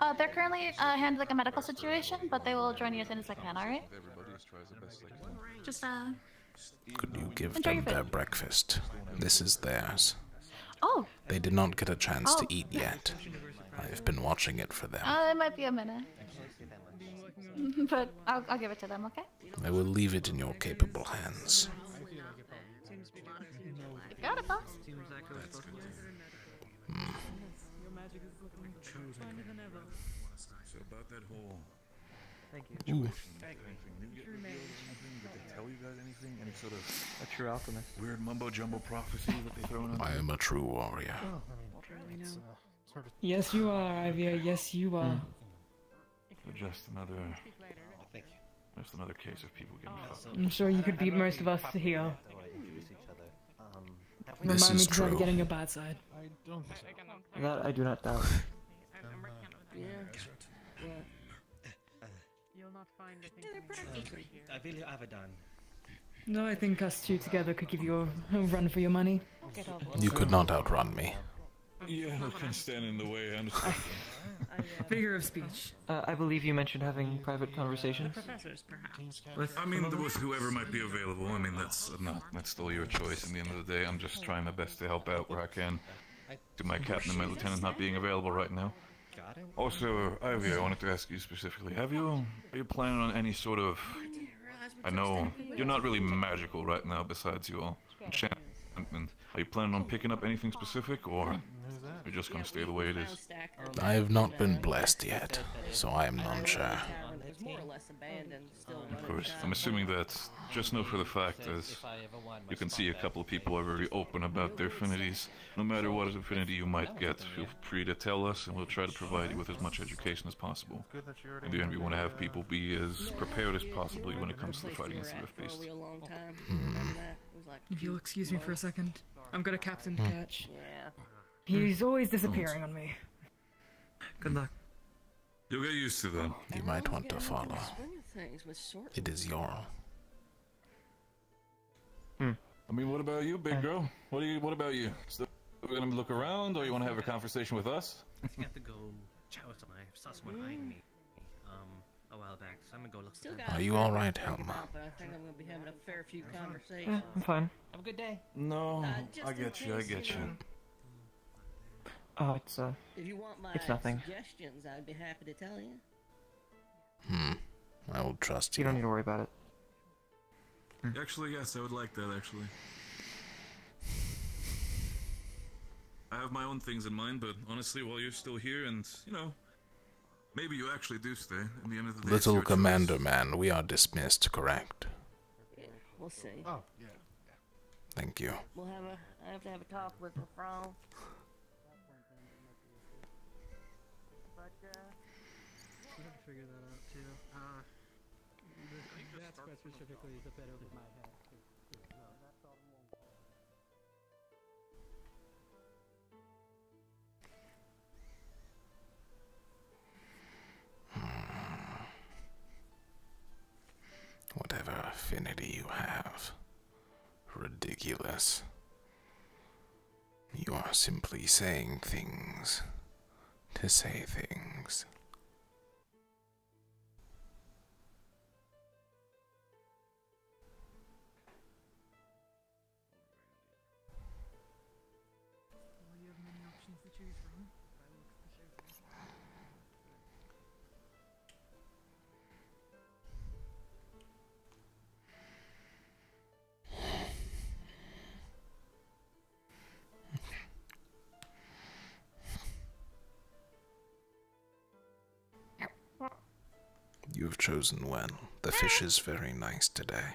and They're currently handling a medical situation, but they will join you as soon as they can, alright? everybody just tries the best they can. Just, Could you give Enjoy them your food. their breakfast? This is theirs. Oh! They did not get a chance to Oh. eat yet. I've been watching it for them. It might be a minute. But I'll give it to them, okay? I will leave it in your capable hands. Got it, boss. Your magic is looking stronger than ever. So about that whole Thank you. situation, anything, did you get revealed anything? Did they tell you guys anything? Any sort of A true alchemist. weird mumbo jumbo prophecy that they throw in? I am a true warrior. Yes, you are, Ivia. Yes, you are. So just another case of people getting fucked. I'm sure you could beat most of us here. This Remind me is to try to true. get on your bad side. I don't think so. That I do not doubt. You'll not find I really Abaddon. No, I think us two together could give you a run for your money. You could not outrun me. Yeah, I can stand in the way. I understand. Figure of speech. I believe you mentioned having private conversations. professors, perhaps. With I mean, with whoever might be available. I mean, that's still your choice. In the end of the day, I'm just trying my best to help out where I can. To my captain and my lieutenant not being available right now. Also, Ivy, I wanted to ask you specifically: are you planning on any sort of? I know you're not really magical right now, besides your enchantment. Are you planning on picking up anything specific, or you're just gonna stay the way it is? I have not been blessed yet, so I am not sure. It's more or less abandoned, still Of course, I'm assuming that. Just know for the fact, as you can see, a couple of people are very open about their affinities. No matter what affinity you might get, feel free to tell us, and we'll try to provide you with as much education as possible. In the end, we want to have people be as prepared as possible when it comes to the fight against the Rift Beast. If you'll excuse me for a second, I'm gonna Captain Catch. Yeah. He's always disappearing on me. Good luck. You'll get used to that. You might want to follow. It is your. I mean, what about you, big girl? What about you? Still gonna look around, or you want to have a conversation with us? I got to go chat with someone. I saw someone eyeing me a while back, so I'm gonna go look for them. Are you all right, Helma? But I think I'm gonna be having a fair few conversations. I'm fine. Have a good day. No, just I in get you. I case, get you you. know. Oh, it's If you want my it's nothing. suggestions, I'd be happy to tell you. I will trust You you. don't need to worry about it. Actually, yes, I would like that. Actually, I have my own things in mind, but honestly, while you're still here, and maybe you actually do stay. In the end of the day, it's Little your Commander choice. Man, we are dismissed, correct? Yeah, we'll see. Oh, yeah. Thank you. I have to have a talk with the Frog. But, We have to figure that out too. That spread specifically is a bit over my head. Whatever affinity you have. Ridiculous. You are simply saying things to say things. Well, you have many options to choose from. By the looks of the showcase. You've chosen well. The fish is very nice today.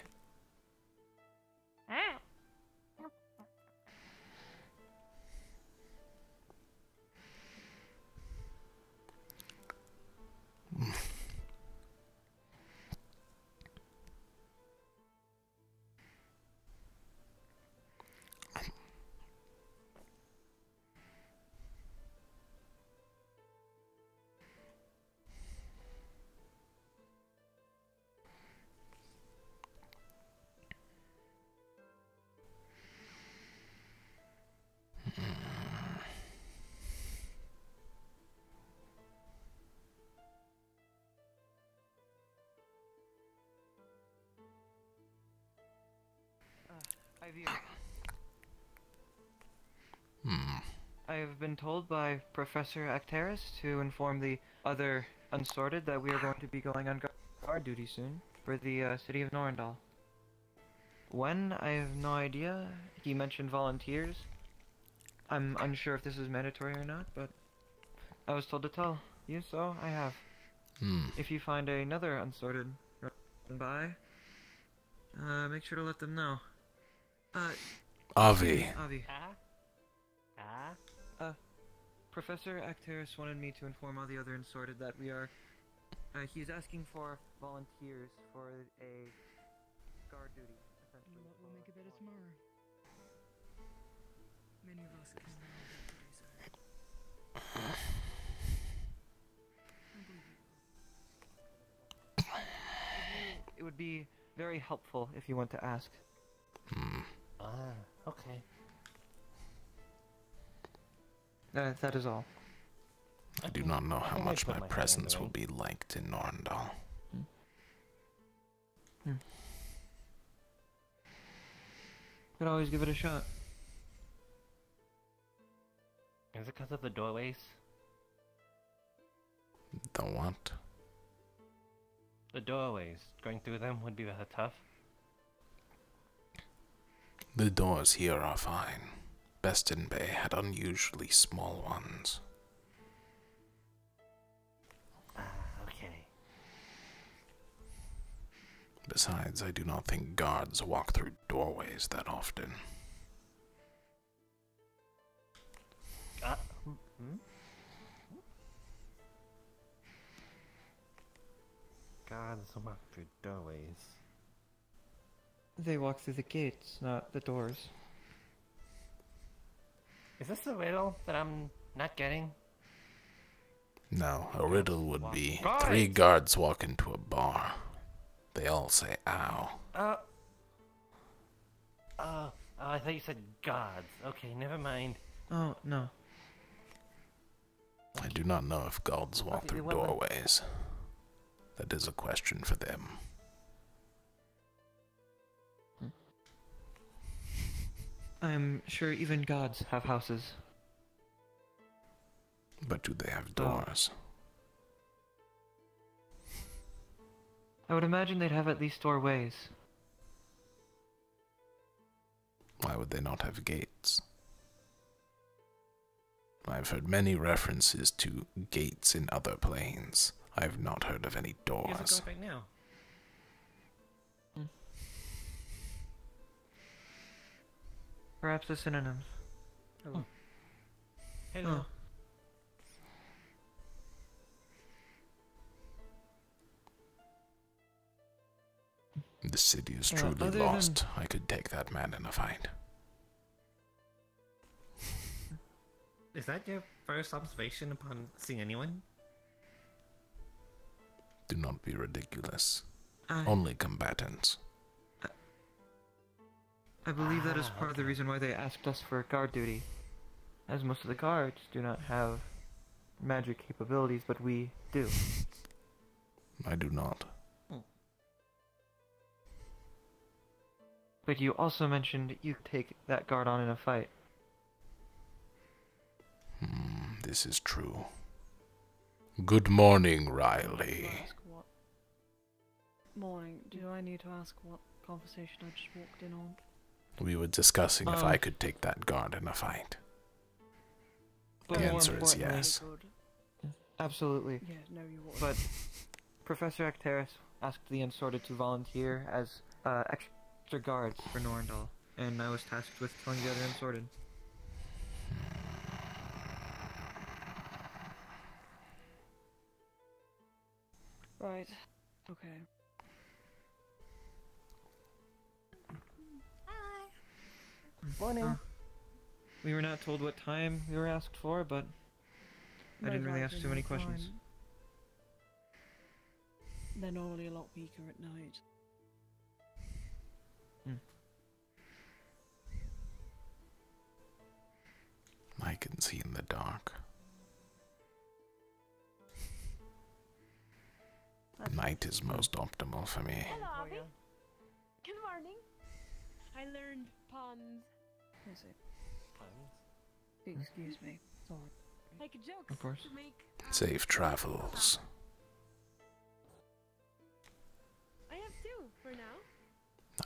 I have been told by Professor Acteris to inform the other Unsorted that we are going to be going on guard duty soon for the city of Norendal. When? I have no idea. He mentioned volunteers. I'm unsure if this is mandatory or not, but I was told to tell you, so I have. If you find another Unsorted run by, make sure to let them know. Avi. Avi. Professor Acteris wanted me to inform all the other Unsorted that we are... he's asking for volunteers for a guard duty, essentially. We'll make it better tomorrow. Many of us can now today, It would be very helpful if you want to ask. Okay. That is all. I do not know how much my presence will be liked in Norendal. Could always give it a shot. Is it because of the doorways? The what? The doorways. Going through them would be rather tough. The doors here are fine. Beston Bay had unusually small ones. Okay. Besides, I do not think guards walk through doorways that often. Guards walk through doorways. They walk through the gates, not the doors. Is this a riddle that I'm not getting? No, a riddle would be Guards! 3 guards walk into a bar. They all say ow. I thought you said gods. Okay, never mind. Oh, no. I do not know if gods walk through doorways. That is a question for them. I'm sure even gods have houses. But do they have doors? I would imagine they'd have at least doorways. Why would they not have gates? I've heard many references to gates in other planes. I've not heard of any doors. Here's a guard right now. Perhaps the synonyms. Hello. Hello. The city is truly lost. I could take that man in a fight. Is that your first observation upon seeing anyone? Do not be ridiculous. Only combatants. I believe that is part of the reason why they asked us for guard duty. As most of the guards do not have magic capabilities, but we do. I do not. But you also mentioned you take that guard on in a fight. This is true. Good morning, Riley. Morning. Do I need to ask what conversation I just walked in on? We were discussing if I could take that guard in a fight. The answer is yes. Absolutely. Yeah, no, you would. But Professor Acteris asked the Unsorted to volunteer as extra guards for Norndal, and I was tasked with killing the other Unsorted. Right. Okay. Morning. We were not told what time we were asked for, but I didn't really ask too many questions. They're normally a lot weaker at night. I can see in the dark. Night is most optimal for me. Hello, Abby. Good morning. I learned puns. Is it? Excuse me. Sorry. Like jokes Of course. to make. Safe travels. I have two for now.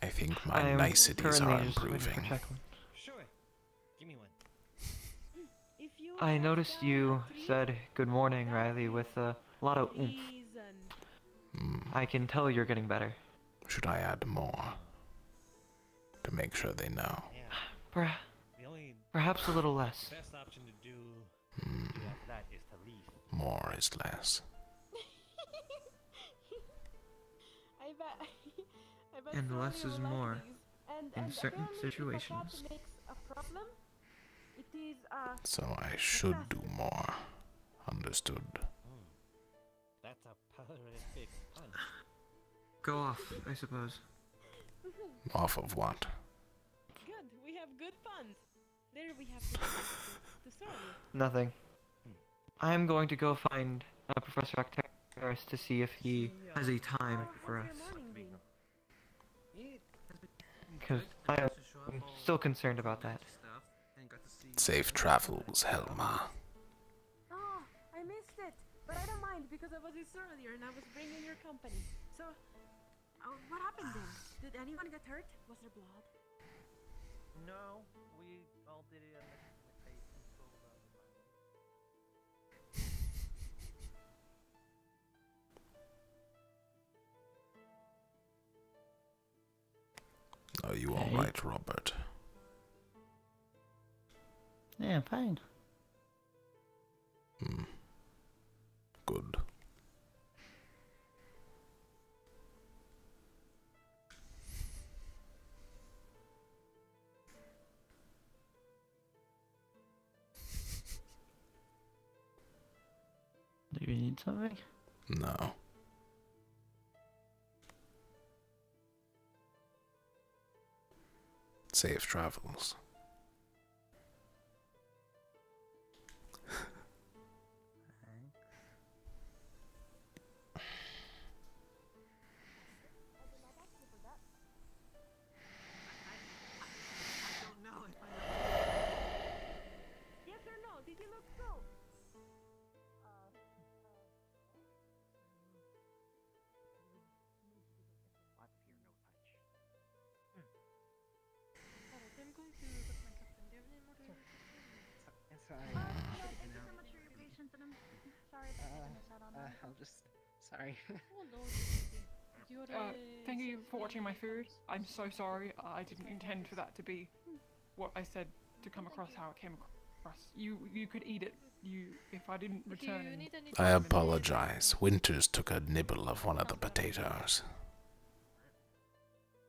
I think my I'm niceties are currently just waiting for improving. Jacqueline. Sure. Give me one. I noticed you said good morning, Riley, with a lot of oomph. I can tell you're getting better. Should I add more? To make sure they know. Perhaps a little less. The best option to do after that is to leave. More is less. I bet. And so less you is like more these. in certain apparently situations. If a cat makes a problem, it is So I should do more. Understood. That's a perfect pun. Go off, I suppose. Off of what? Good. We have good puns. Later we have to start with. Nothing. I'm going to go find Professor Acteris to see if he has a time for us. Because I'm still concerned about that. Safe travels, Helma. Oh, I missed it. But I don't mind because I was this earlier and I was bringing your company. So, what happened then? Did anyone get hurt? Was there blood? No, we all did it on the face and pulled out the Are you alright, Robert? Yeah, I'm fine. Good. Do you need something? No. Safe travels. Yes or no? Did you look through? What fear no touch? Alright, I'm going to look my captain. Do you have any more to Sorry. Thank you so much for your patience, and I'm sorry that I missed out on that. I'll just. Sorry. Thank you for watching my food. I'm so sorry. I didn't intend for that to be what I said to come across how it came across. You could eat it. If I didn't return. I apologize. Winters took a nibble of one of the potatoes.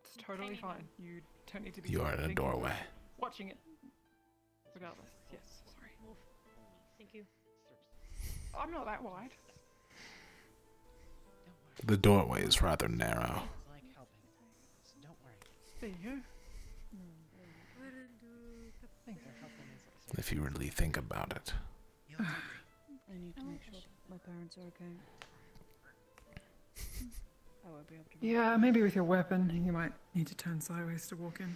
It's totally fine. You don't need to be. You're in a thinking- doorway. Watching it. Regardless. Yes. Sorry. Thank you. I'm not that wide. The doorway is rather narrow. It's like helping. So don't worry. There you go. Thanks. They're helping us. If you really think about it. I need to make sure my parents are okay. I won't be able to. Yeah, maybe with your weapon, you might need to turn sideways to walk in.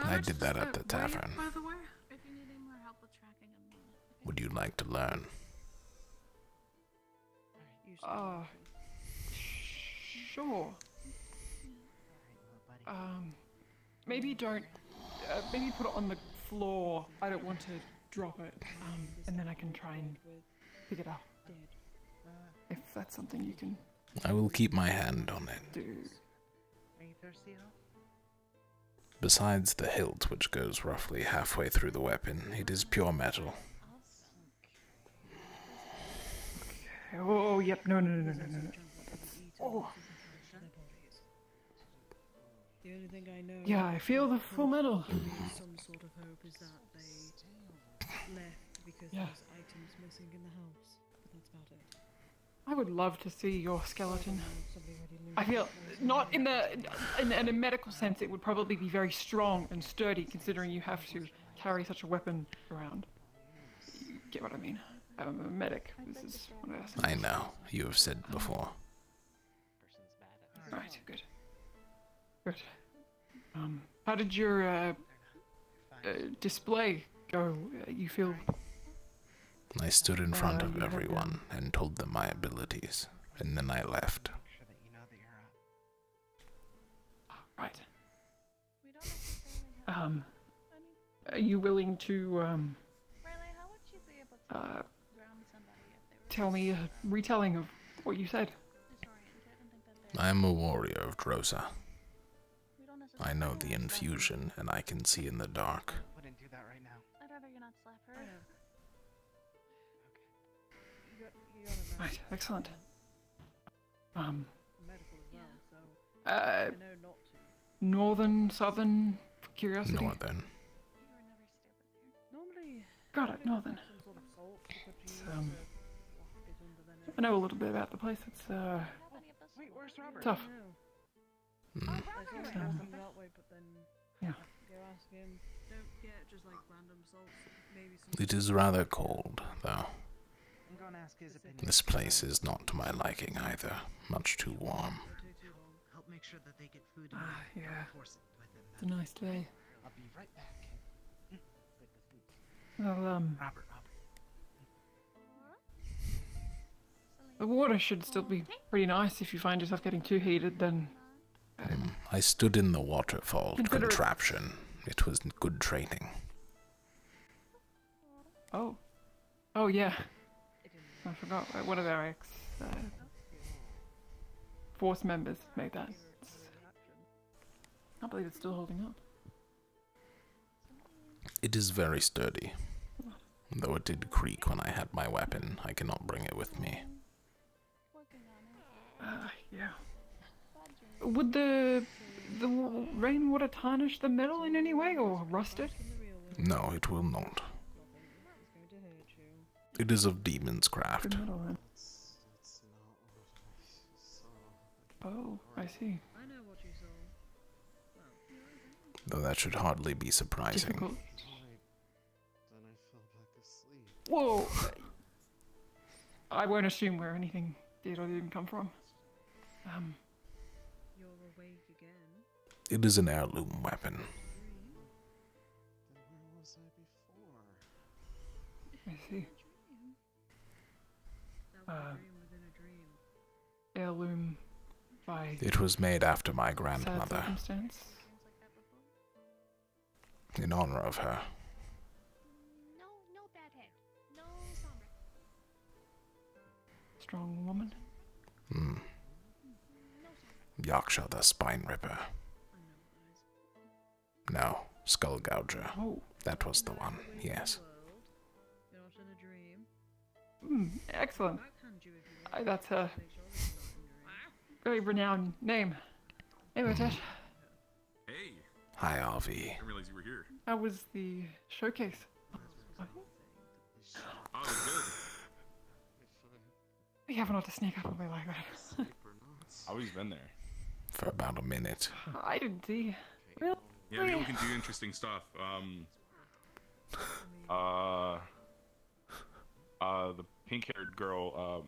I did that at the tavern. By the way, If you need any more help with tracking, I'm on it. Would you like to learn? Sure. Maybe don't. Maybe put it on the floor. I don't want to drop it. And then I can try and pick it up. if that's something you can I will keep my hand on it. do. Are you thirsty at all? Besides the hilt, which goes roughly halfway through the weapon, it is pure metal. Oh, yep, no. Oh. The only thing I know. Yeah, I feel the full metal. Some sort of hope is that they left because there's items missing in the house. But that's about it. I would love to see your skeleton. I feel not in a medical sense. It would probably be very strong and sturdy, considering you have to carry such a weapon around. You get what I mean? I'm a medic. This is one of those things. I know, you have said before. Right, good. Good. How did your display go? You feel? I stood in front of everyone and told them my abilities, and then I left. Right. Are you willing to tell me a retelling of what you said? I am a warrior of Drosa. I know the infusion, and I can see in the dark. Wouldn't do that right now. I'd rather you not slap her. Right, excellent. Northern, southern, for curiosity? Northern. Got it, northern. It's, I know a little bit about the place. It's Wait, where's Robert? tough. Mm. Yeah. Go ask him. Don't get just like random salts. Maybe some. It is rather cold, though. I'm gonna ask his opinion. This place is not to my liking either. Much too warm. Help make sure that they get food. Yeah. Force it within It's a nice day. I'll be right back. Well, Robert. the water should still be pretty nice. If you find yourself getting too heated, then I stood in the waterfall Consider it- contraption. It was good training. Oh yeah. I forgot. One of our force members made that. I can't believe it's still holding up. It is very sturdy. Though it did creak when I had my weapon, I cannot bring it with me. Yeah. Would the rainwater tarnish the metal in any way or rust it? No, it will not. It is of demon's craft. Good metal, then. Oh, I see. I know what you saw. Though that should hardly be surprising. Difficult. Then I fell back asleep. Whoa! I won't assume where anything did or didn't come from. You're awake again. It is an heirloom weapon. Then where was I before? I see. That was a dream within a dream. Heirloom by It was made after my sad grandmother, circumstance. in honor of her. No bad hair. No somber. Strong woman. Hmm. Yaksha the Spine Ripper. No, Skull Gouger. Oh. That was the one, yes. You're not in a dream. Excellent. That's a very renowned name. Hey, Mitesh. Hey. Hi, Avi. I didn't realize you were here. How was the showcase? Oh, it was good. You have not to sneak up on me like that. I've always been there. For about a minute. I didn't see. Really? Yeah, people can do interesting stuff. The pink-haired girl,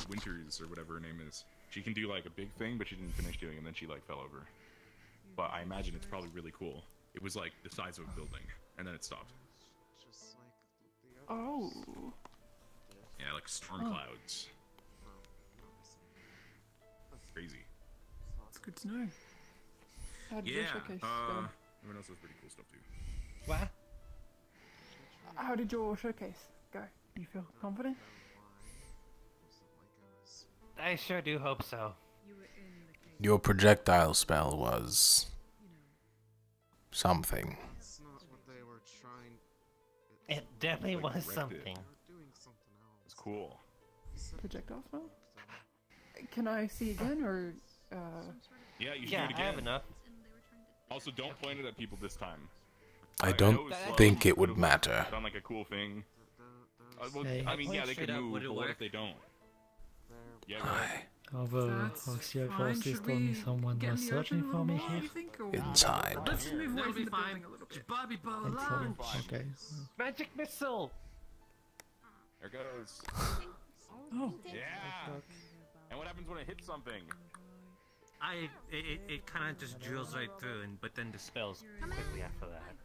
Winters or whatever her name is. She can do like a big thing, but she didn't finish doing it, and then she like fell over. But I imagine it's probably really cool. It was like the size of a building, and then it stopped. Just like the Oh. Yeah, like storm clouds. Crazy. It's good to know. How did your showcase go? Everyone else has pretty cool stuff too. What? How did your showcase go? You feel confident? I sure do hope so. Your projectile spell was something. That's not what they were trying. It definitely Like was directed. something. They were doing something else. It's cool. Projectile spell? Can I see again, or Yeah, you should Yeah, do it I have again. enough. Also, don't point it at people this time. I know don't it was slow, think you it would could've, like, matter. Done like a cool thing. Well, Hey. I mean, yeah, they could Straight up, move, would it but what work? if they don't? Yeah, go ahead. Although That's Oxio fine. Forces Should told me we someone get was in the searching open for a me little more, here. you think, or- Inside. Let's move away That'll from be the fine. building a little bit. Bobby Excellent. Okay. Magic missile! There goes. oh, Yeah. And what happens when it hits something? It kind of just drills right through, but then dispels quickly after that.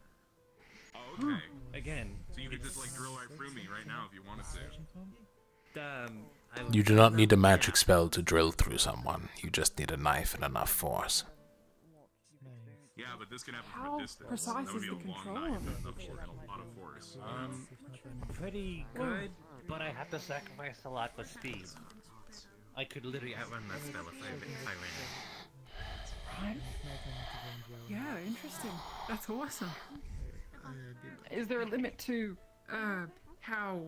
Oh, okay. Again, So you could just like drill right through me right now if you wanted to. You do not need a magic spell to drill through someone. You just need a knife and enough force. Yeah, but this can happen How from a distance. precise That would is be the a long control knife on and it? a lot of force. Pretty good, but I have to sacrifice a lot for speed. I could literally outrun that spell if I ran it. right. Yeah, interesting. That's awesome. Is there a limit to how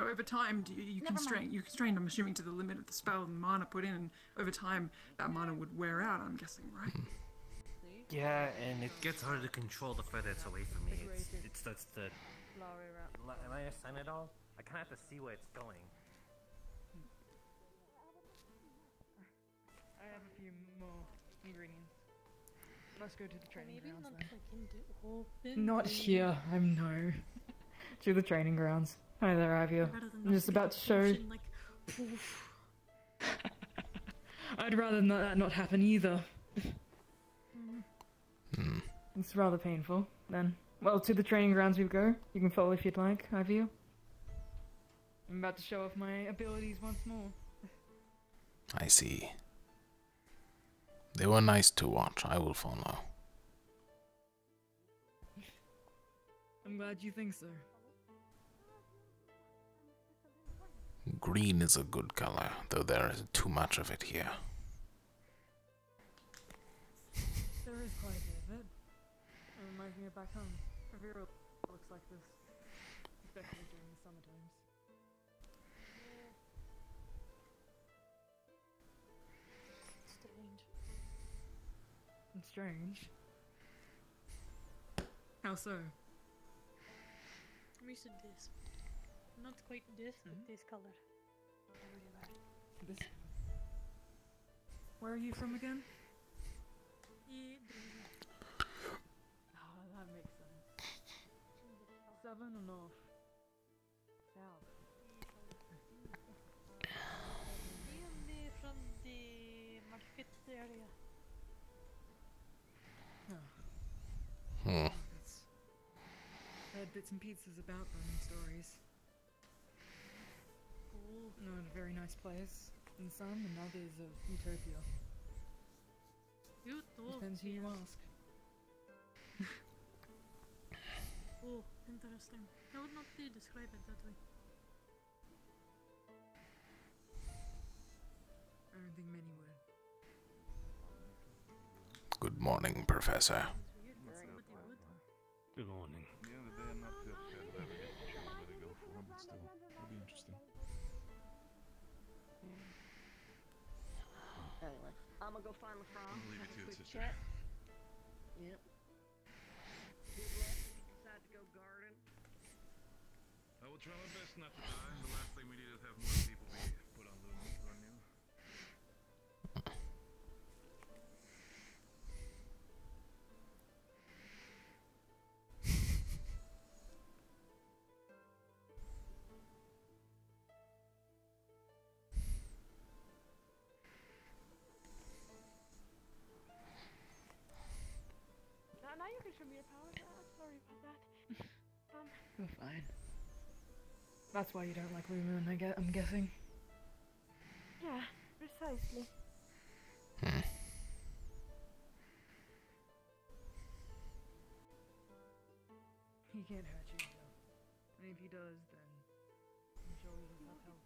over time do you constrain? You constrain, I'm assuming, to the limit of the spell and mana put in, and over time that mana would wear out. I'm guessing, right? Yeah, and it gets harder to control the further it's away from me. It starts to. Am I assign it all? I kind of have to see where it's going. I have a few more ingredients. Let's go to the training grounds then. Not here. I'm no. To the training grounds. Hi there, Avia. I'm just about to show. I'd rather that not happen either. It's rather painful. Then, well, to the training grounds we go. You can follow if you'd like, Avia. I'm about to show off my abilities once more. I see. They were nice to watch. I will follow. I'm glad you think so. Green is a good color, though there is too much of it here. There is quite a bit of it. It reminds me of back home. Rivera looks like this, especially during the summer times. Strange. How so? I'm used to this. Not quite this, but this color. I really like it. This. Where are you from again? Oh, that makes sense. Southern or north? South. Really from the market area. Hmm. I heard bits and pieces about them and stories. Cool. Not a very nice place in some, and others of utopia. Depends who you ask. Oh, interesting. I would not describe it that way. I don't think many would. Good morning, Professor. Good morning. The other day I'm not too upset if I ever get the chance to go for him, but still, it'll be interesting. Anyway, I'm gonna go find LaFranc. I'm gonna leave it to you, Quick sister. chat. Yep. Good luck if you decide to go garden. I will try my best not to die. The last thing we need is have more people be put on loom on you. Now you can show me your powers. Sorry about that. You're fine. That's why you don't like Blue Moon, I'm guessing. Yeah, precisely. He can't hurt you, though. And if he does, then sure we can have help.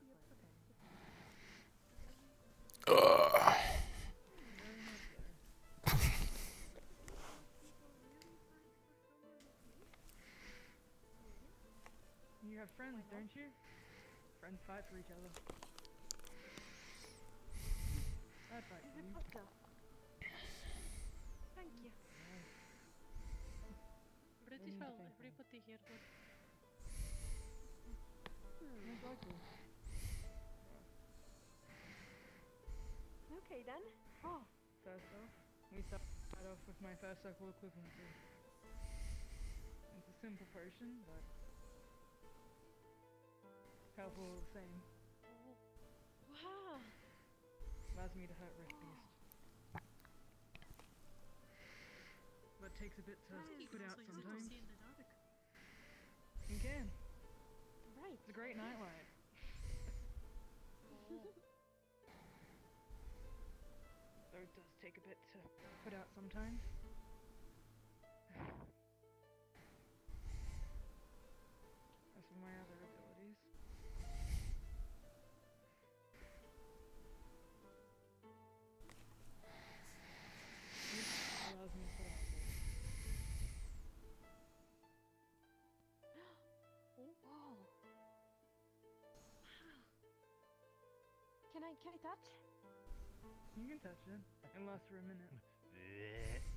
You have friends, don't you? Friends fight for each other. I'd fight for you. Thank you. British well, everybody here good. Okay then. Oh, first off, we start off with my first circle equivalency. It's a simple potion, but powerful all the same. Wow. Allows me to hurt Red Beast. But takes a bit to put out sometimes. See in the dark. You can. Right. It's a great nightlight. Though it does take a bit to put out sometimes. As for my other abilities. It allows me to put out Wow. Can I touch? You can touch it. It lasts for a minute.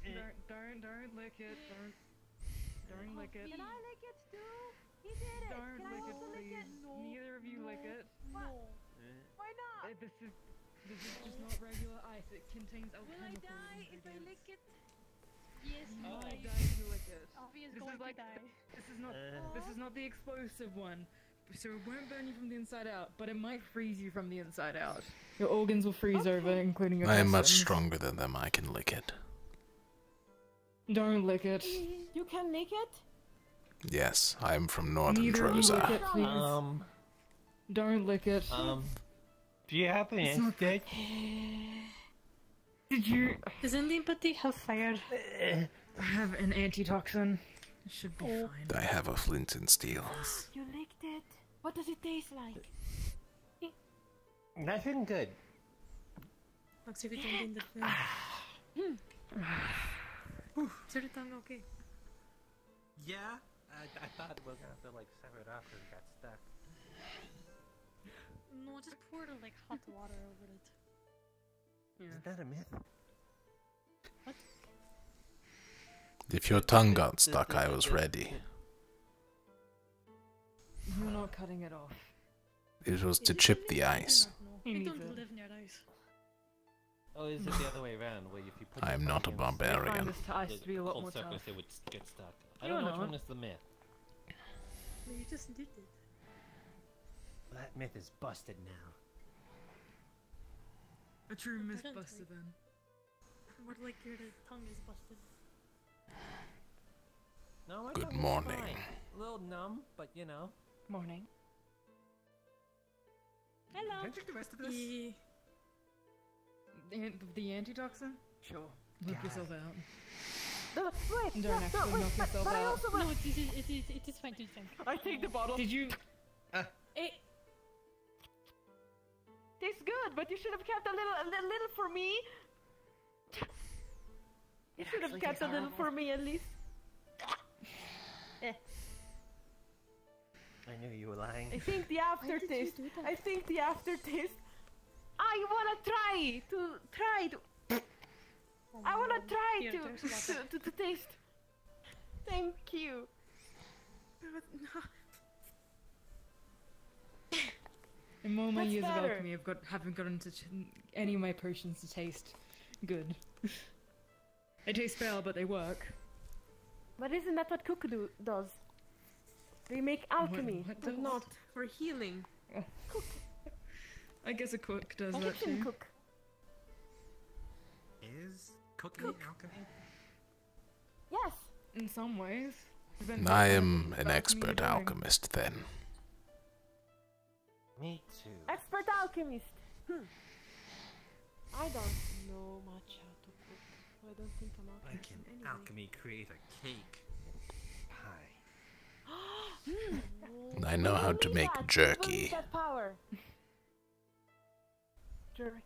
Don't lick it. Don't lick it. Can I lick it too? He did it. Don't Can lick I it, also lick please. it? Neither of you lick it. What? Why not? This is just not regular ice. It contains Will I alchemical die if I ingredients. lick it? Yes, You you will die. die if you lick it. Obvious This going is like to die. this is not the explosive one. So it won't burn you from the inside out, but it might freeze you from the inside out. Your organs will freeze over, including your I am much intestines. stronger than them. I can lick it. Don't lick it. You can lick it? Yes, I am from Northern Neither of you lick Drosa. it, please. Don't lick it. Do you have an instinct? Did you... Does anybody have fire? I have an antitoxin. It should be fine. I have a flint and steel. You licked it. What does it taste like? Nothing good. Looks like we don't in the film. Is your tongue okay? Yeah, I thought we were gonna have to like sever it off because it got stuck. No, just pour like hot water over it. Is that a myth? What? If your tongue got stuck, I was ready. You're not cutting it off. It was to chip the ice. We don't live near ice. Oh, is it the other way around, where if you put I am not a I barbarian. find this ice to be a lot cold more surface, tough. it would get stuck. I You're don't know which not. one is the myth. No, you just did it. Well, that myth is busted now. A true Apparently. mythbuster then. What like your tongue is busted? No, my Good tongue is morning. fine. A little numb, but you know. Morning. Hello. Can I drink the rest of this? The antitoxin? Sure. Knock God. yourself out. Wait, Don't actually wait, knock yourself but I out. also No, it is fine, it is fine. I take the bottle. Did you... It tastes good, but you should have kept a little for me. You should have kept a little for me at least. I knew you were lying. I think the aftertaste. I think the aftertaste. I wanna try to. I wanna try Here, there's water. to taste. Thank you. In all my That's years better. of alchemy, haven't gotten to any of my potions to taste good. They taste stale, but they work. But isn't that what cook does? We make alchemy, what but does? not for healing. I guess a cook does that Kitchen too. cook. Is cooking alchemy? Yes. In some ways. I am an expert alchemist then. Me too. Expert alchemist. I don't know much how to cook. I don't think I'm I alchemist can anyway. alchemy create a cake. Pie. I know how to make jerky. That power.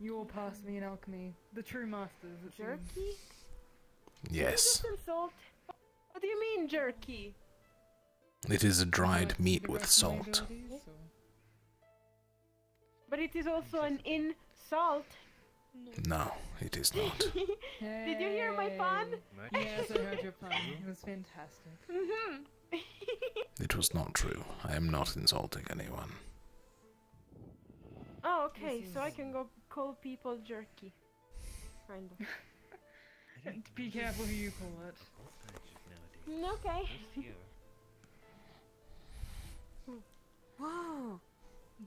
You're past me in alchemy. The true masters. it seems. Jerky? Yes. Just insult. What do you mean, jerky? It is a dried meat with salt. But it is also an insult. No, it is not. Did you hear my pun? Yes, I heard your pun. It was fantastic. It was not true. I am not insulting anyone. Oh, okay, so I can go call people jerky. Kind of. Be careful who you call it. Okay. Whoa!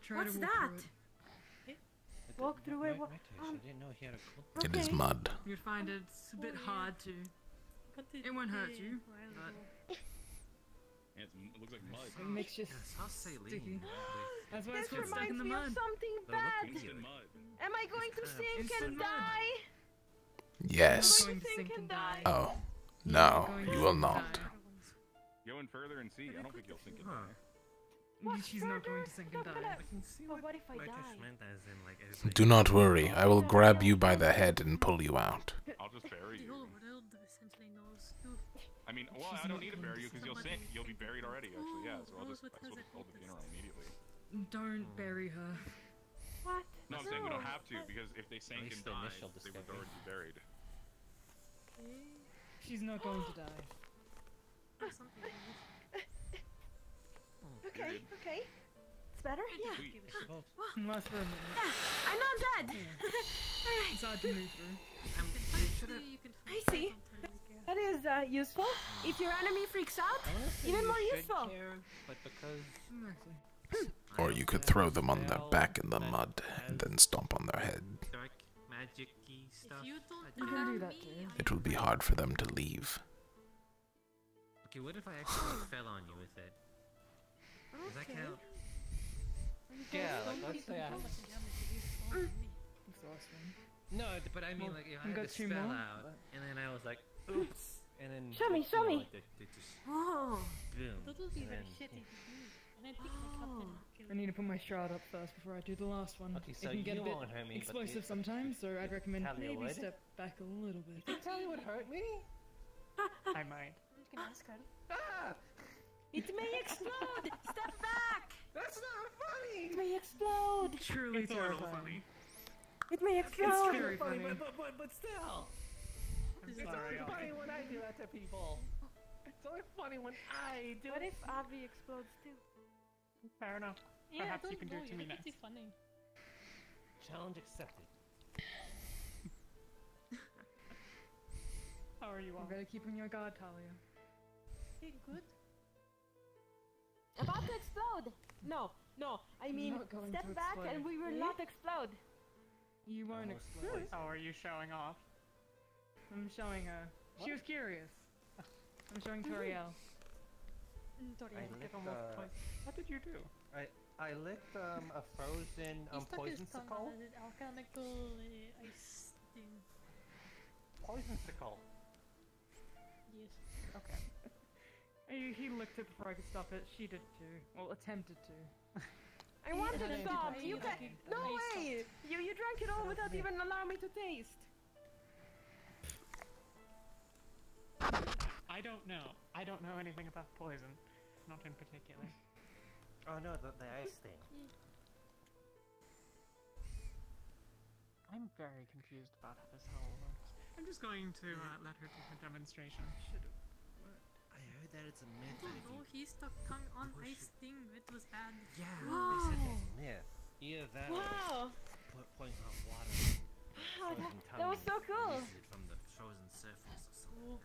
Try What's to walk that? through it. Walk through it. It is mud. You'd find it's a bit hard to. It won't hurt you. Yeah, it looks like mud. It makes you sticky. That's why it's This called stuck in reminds the me of mud. something bad. Am I going to sink instant and mud. die? Yes. I'm going to sink and die. Oh. No, you will not. Go in further and see. I don't think you'll sink it. She's not going to sink and die. But what if I die? Do not worry. I will grab you by the head and pull you out. I'll just bury The you. whole world essentially knows who. I mean, well, I don't need to bury you because you'll sink. You'll be buried already, actually. Yeah, so I'll just hold the funeral immediately. Don't bury her. What? No, I'm saying we don't have to because if they sank and died, they would already be buried. She's not going to die. Okay, okay. It's better? Yeah. Unless for a minute. I'm not dead! It's hard to move through. I see. That is useful. If your enemy freaks out, even more useful. But because Or you could throw them on their back in the mud and then stomp on their head. Dark magic-y stuff. You can do that too. It will be hard for them to leave. Okay, what if I actually fell on you with it? Does that count? Yeah, like let's say I No, but I mean like if I had the spell out and then I was like, oops, and then Show me, show me. Oh. Boom. That would be and very then- shitty to do. And I think the captain would kill I need to put my shroud up first before I do the last one. Okay, so it can get you a bit won't hurt me, but explosive the- sometimes, so I'd recommend Talia maybe would? step back a little bit. You think Talia would hurt me? I might. You can ask her. Ah! It may explode! Step back! That's not funny! It may explode! Truly terrifying. It may It's explode! very funny. But still! I'm It's sorry, only funny when I do that to people. It's only funny when I do What it. if Avi explodes too? Fair enough. Yeah, Perhaps don't you can do go, it to you're me pretty next. funny. Challenge accepted. How are you all? You better keep on your guard, Talia. Okay, good. About to explode! No, no, I mean, not going step to back explode. and we will not explode. You won't explode. Oh, are you showing off? I'm showing her. She was curious. I'm showing Toriel. I licked, What did you do? I licked a frozen He stuck his poison tongue sickle. on an alchemical ice thing. Poison sickle. Yes. Okay. He licked it before I could stop it. She did too. Well, attempted to. I wanted Yeah, to stop. I- You I- can No way! You drank it all without even allowing me to taste. I don't know. I don't know anything about poison. Not in particular. Oh no, the ice thing. I'm very confused about how this all works. I'm just going to let her do her demonstration. I heard that it's a myth. I don't know, he stuck tongue on ice thing. It was bad. Yeah, Wow. Yeah. Either that Wow. or pouring hot water. Wow, that was so cool. It from the frozen surface or something.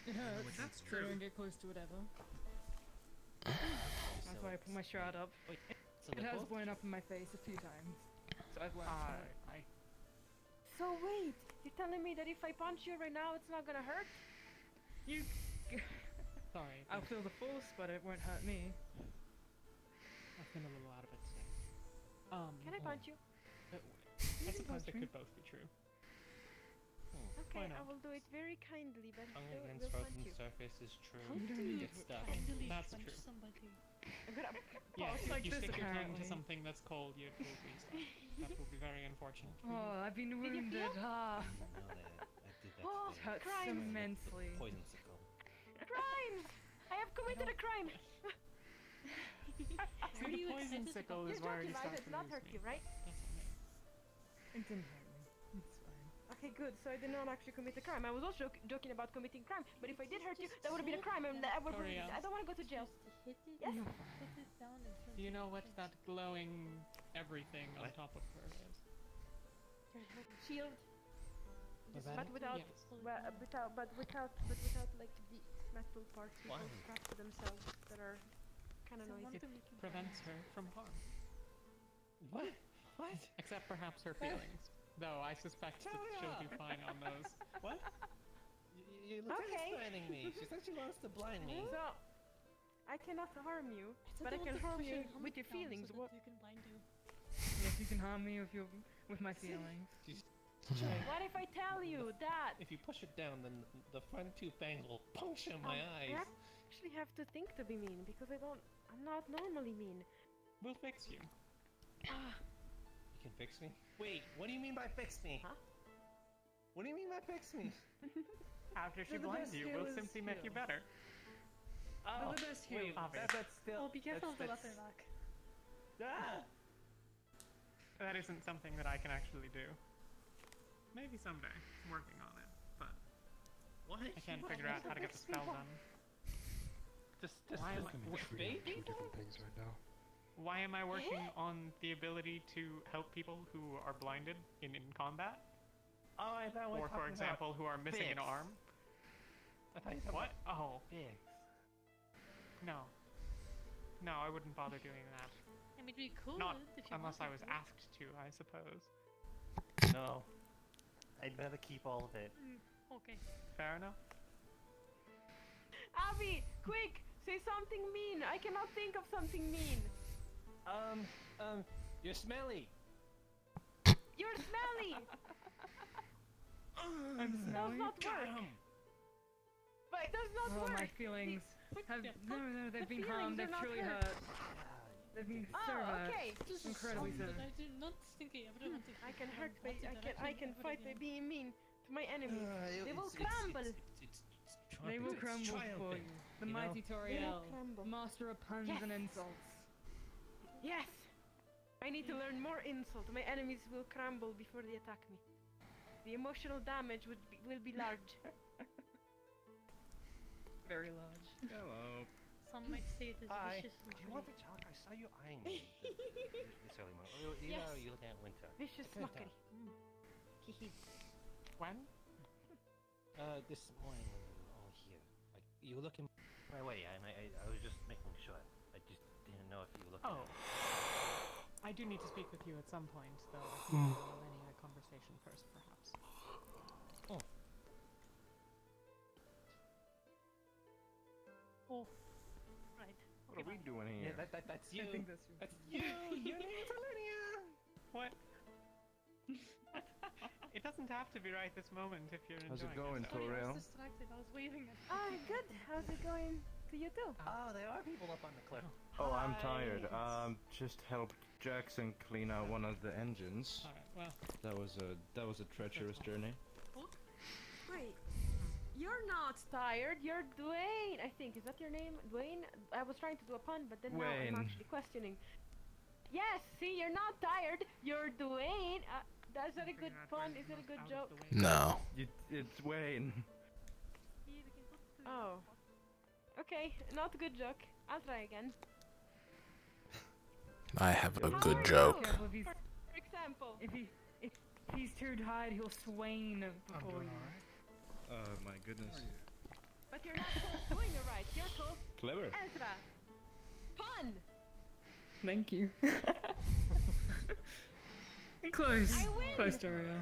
It hurts. That's So don't get close to it ever. That's why I put my shroud up. Wait, so It they're has both- blown up in my face a few times. So I've learned from it. So wait, you're telling me that if I punch you right now, it's not gonna hurt? You. Sorry. I'll feel the force, but it won't hurt me. I've been a little out of it today. Can I punch you? I suppose they could both be true. Okay, Why I not? will do it very kindly, but Tongue still against will hunt frozen you. surface is true. How do you Get stuck. kindly That's punch true. somebody? I'm gonna Yeah, pause if like you this stick your tongue to apparently. something that's cold, you will be stuck. That will be very unfortunate. for you. Oh, I've been Did you wounded. feel? Ah, No, I did that Oh, today. hurts crimes. immensely. Poison sickle. Crimes! I have committed a crime! See, Are the you poison excited sickle about is You're where joking, you right? start It's to not lose hurt me. you, right? That's okay. It didn't hurt me. It's fine. Okay, good. So I did not actually commit a crime. I was also joking about committing crime, but if I did hurt you, that would have been a crime, and I would. Toriel. I don't want to go to jail. Hit it, Yes. hit it down in front Do you of know your what chest. that glowing everything on top of her is? Shield. Was that But it? without, Yes. but without like the metal parts people Why? strap to themselves that are kind of So one noisy. thing we can Prevents her from harm. What? What? Except perhaps her feelings. Though I suspect that she'll do fine on those. What? You Okay. threatening me. She said she wants to blind me. So I cannot harm you, I but I don't can want to harm push you your with your down feelings. so What? that you can blind you. Yes, you can harm me with my feelings. What if I tell you that? If you push it down, then the front two fangs will puncture my I eyes. actually have to think to be mean because I'm not normally mean. We'll fix you. You can fix me? Wait, what do you mean by fix me? Huh? What do you mean by fix me? After she The blinds best you, heal we'll is simply make you heal. better. Oh, the best wait, heal. that's still... Oh, be careful of the that's- weapon lock. Ah! That isn't something that I can actually do. Maybe someday. I'm working on it, but What? I can't figure out how to get the spell done. Just Why am I- baby? different things right now. Why am I working on the ability to help people who are blinded in combat? Oh, I thought we were Or, for talking example, about who are missing an figs. arm? I thought you said What? Oh, figs. no. No, I wouldn't bother doing that. I mean, we could Not if you unless I wanted was to. asked to, I suppose. No. I'd rather keep all of it. Okay. Fair enough. Abby, quick, say something mean. I cannot think of something mean. You're smelly. You're smelly. I'm Does smelly. not work. But it does not Oh, work. my feelings have no, they've been feelings harmed. are They've not truly hurt. hurt. They've been so Oh, hurt. okay. This is Incredibly something so. that I do not think I ever wanted to I can become hurt by wanted I can ever fight by again. being mean to my enemies. They will crumble. They will crumble for you. The you know? mighty They will Toriel, crumble. master of puns Yes. and insults. Yes. I need to learn more insult. My enemies will crumble before they attack me. The emotional damage will be large. Very large. Hello. Some might say it is Hi. vicious. Do you want to talk? I saw you eyeing me this early morning. Oh, you Yes. are you looking at Winter? Vicious Good mockery. Hehe. When? This morning when we were all here. Like, you were looking my way, and I was just making sure. I just didn't know if you were looking Oh. at me. I do need to speak with you at some point, though. I think we'll any conversation first, perhaps. Oh. Oh. Right. What are we doing here? Yeah, that's you. I think that's you. That's you. Your name's Olivia. What? It doesn't have to be right this moment if you're How's it enjoying going, yourself. Sorry, I Toriel? was distracted. I was waving at Ah, good. How's it going to you too? Oh, there are people up on the cliff. Oh, I'm tired. Hi. Just helped Jackson clean out one of the engines. Alright, well, That was a treacherous journey. Wait. You're not tired. You're Dwayne. I think is that your name, Dwayne? I was trying to do a pun, but then now Dwayne. I'm actually questioning. Yes. See, you're not tired. You're Dwayne. Is that a good pun? Is it a good joke? No. It's Wayne. Oh. Okay, not a good joke. I'll try again. I have a How good are joke. you? Careful if he's, For example. if he's too tired, he'll swain before you. Oh my goodness. But you're not close doing it right. You're close. Clever. Ezra. Pun. Thank you. Close. I win. Close, Toriel.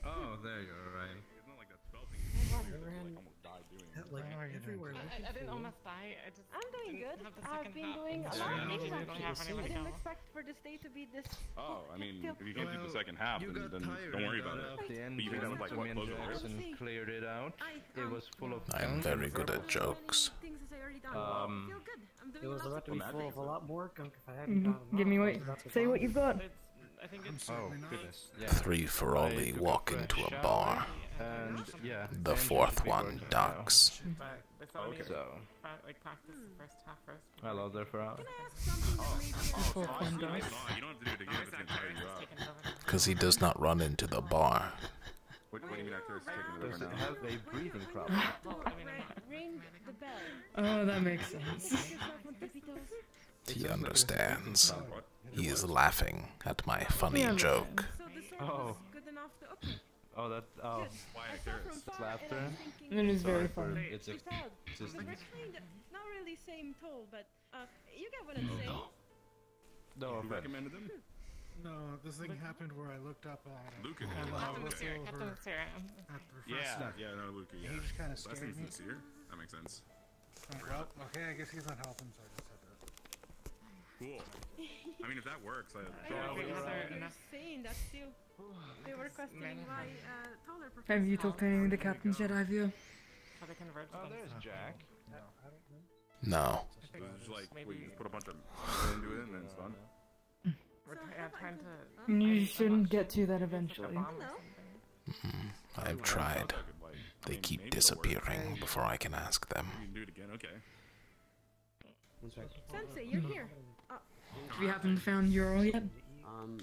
Oh, there you're right. It's not like that spell thing. die doing Yeah, it. like everywhere. I didn't almost die. I just I'm doing didn't good. have the I've second been half. doing a Yeah, lot of yeah, things yeah, actually. have I anywhere to didn't go. expect for this day to be this. Oh, I mean, Still- if you can't do the second half, then don't worry about it. The end But you did that with like what, and close quarters? Jackson cleared it out. It was full of. I am very good at jokes. Things that I already done. Um, I feel good. I'm doing It was a lot about to of be things. full of a lot more gunk if I hadn't done Give me what. Say what you've got. I think it's Oh goodness! Yeah. 3 for only walk into a bar. And yeah. The fourth one ducks. Okay. So like practice the first half first. I lost there for hours. You don't have to do it again. It's gonna tire you out. Because he does not run into the bar. What do you mean actor is taking it Does over it now? have a breathing problem? Ring the bell. Oh, that makes sense. He understands. He is laughing at my funny joke. Oh. Good enough to open. Oh, that. Oh. Why actor? It's laughter. It is very Sorry for funny. its Because existence. we're kind of not really same toll, but you get what I'm saying. No Who offense. recommended them? No, this thing happened where I looked up at Luca. and I Captain looked Seer. over Captain Seer. at the Yeah, professor. yeah, no, Luca. Yeah. He just kind of Last scared me. name's Seer. That makes sense. Well, okay, I guess he's not helping, so I just said that. Cool. I mean, if that works, I. You're saying that still. They were questioning why taller professor. Have you talked to any of the captains yet, have you? How they converge Oh, them. there's Jack. No. It's like, we just put a bunch of into it and then it's done. We're trying to. You shouldn't get to that eventually. I've tried. They keep disappearing before I can ask them. You can do it again, okay. Sensei, you're here. Have you happened to found Euro yet?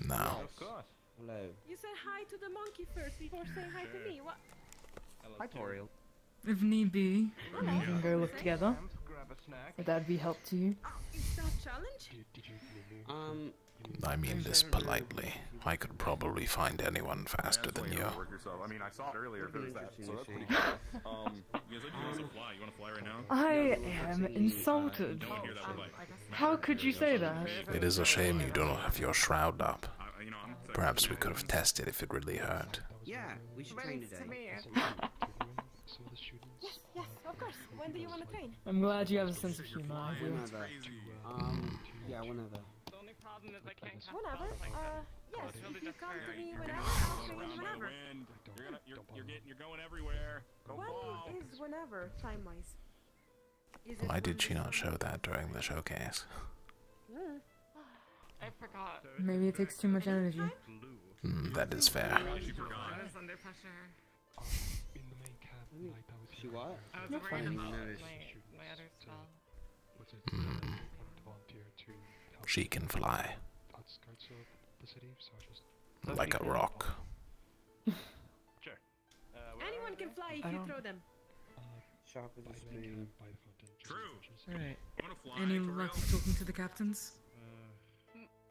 No. Of course. Hello. You said hi to the monkey first before saying hi to me. What? Hi, Toriel. If need be, we can go look together. Grab a snack. Would that be help to you? Is that challenge? I mean this politely. I could probably find anyone faster than you. Work yourself. I mean, I saw it earlier if it was that, so that's pretty cool. You guys like you want to fly? You want to fly right now? I am insulted. No one here that would like. How could you say that? It is a shame you don't have your shroud up. Perhaps we could have tested if it really hurt. Yeah, we should train today. Yes, yes, of course. When do you want to train? I'm glad you have a sense of humor, I do. Whenever. Yeah, whenever. The only problem is I can't cast Whenever. spells like that. Yes, if you come to me You're whenever, gonna I'll go train around by the whenever. wind. You're going everywhere. Go When fall. is whenever, time-wise? Why did she not show that during the showcase? I forgot. Maybe it takes too much energy. That is fair. I was under pressure. She what? I was You're worried fine. about my other spell. She can fly. Like a rock. Sure. Anyone can fly if you throw them. Sharp as a spoon. True. Alright. You want to fly? Any Toriel? luck talking to the captains?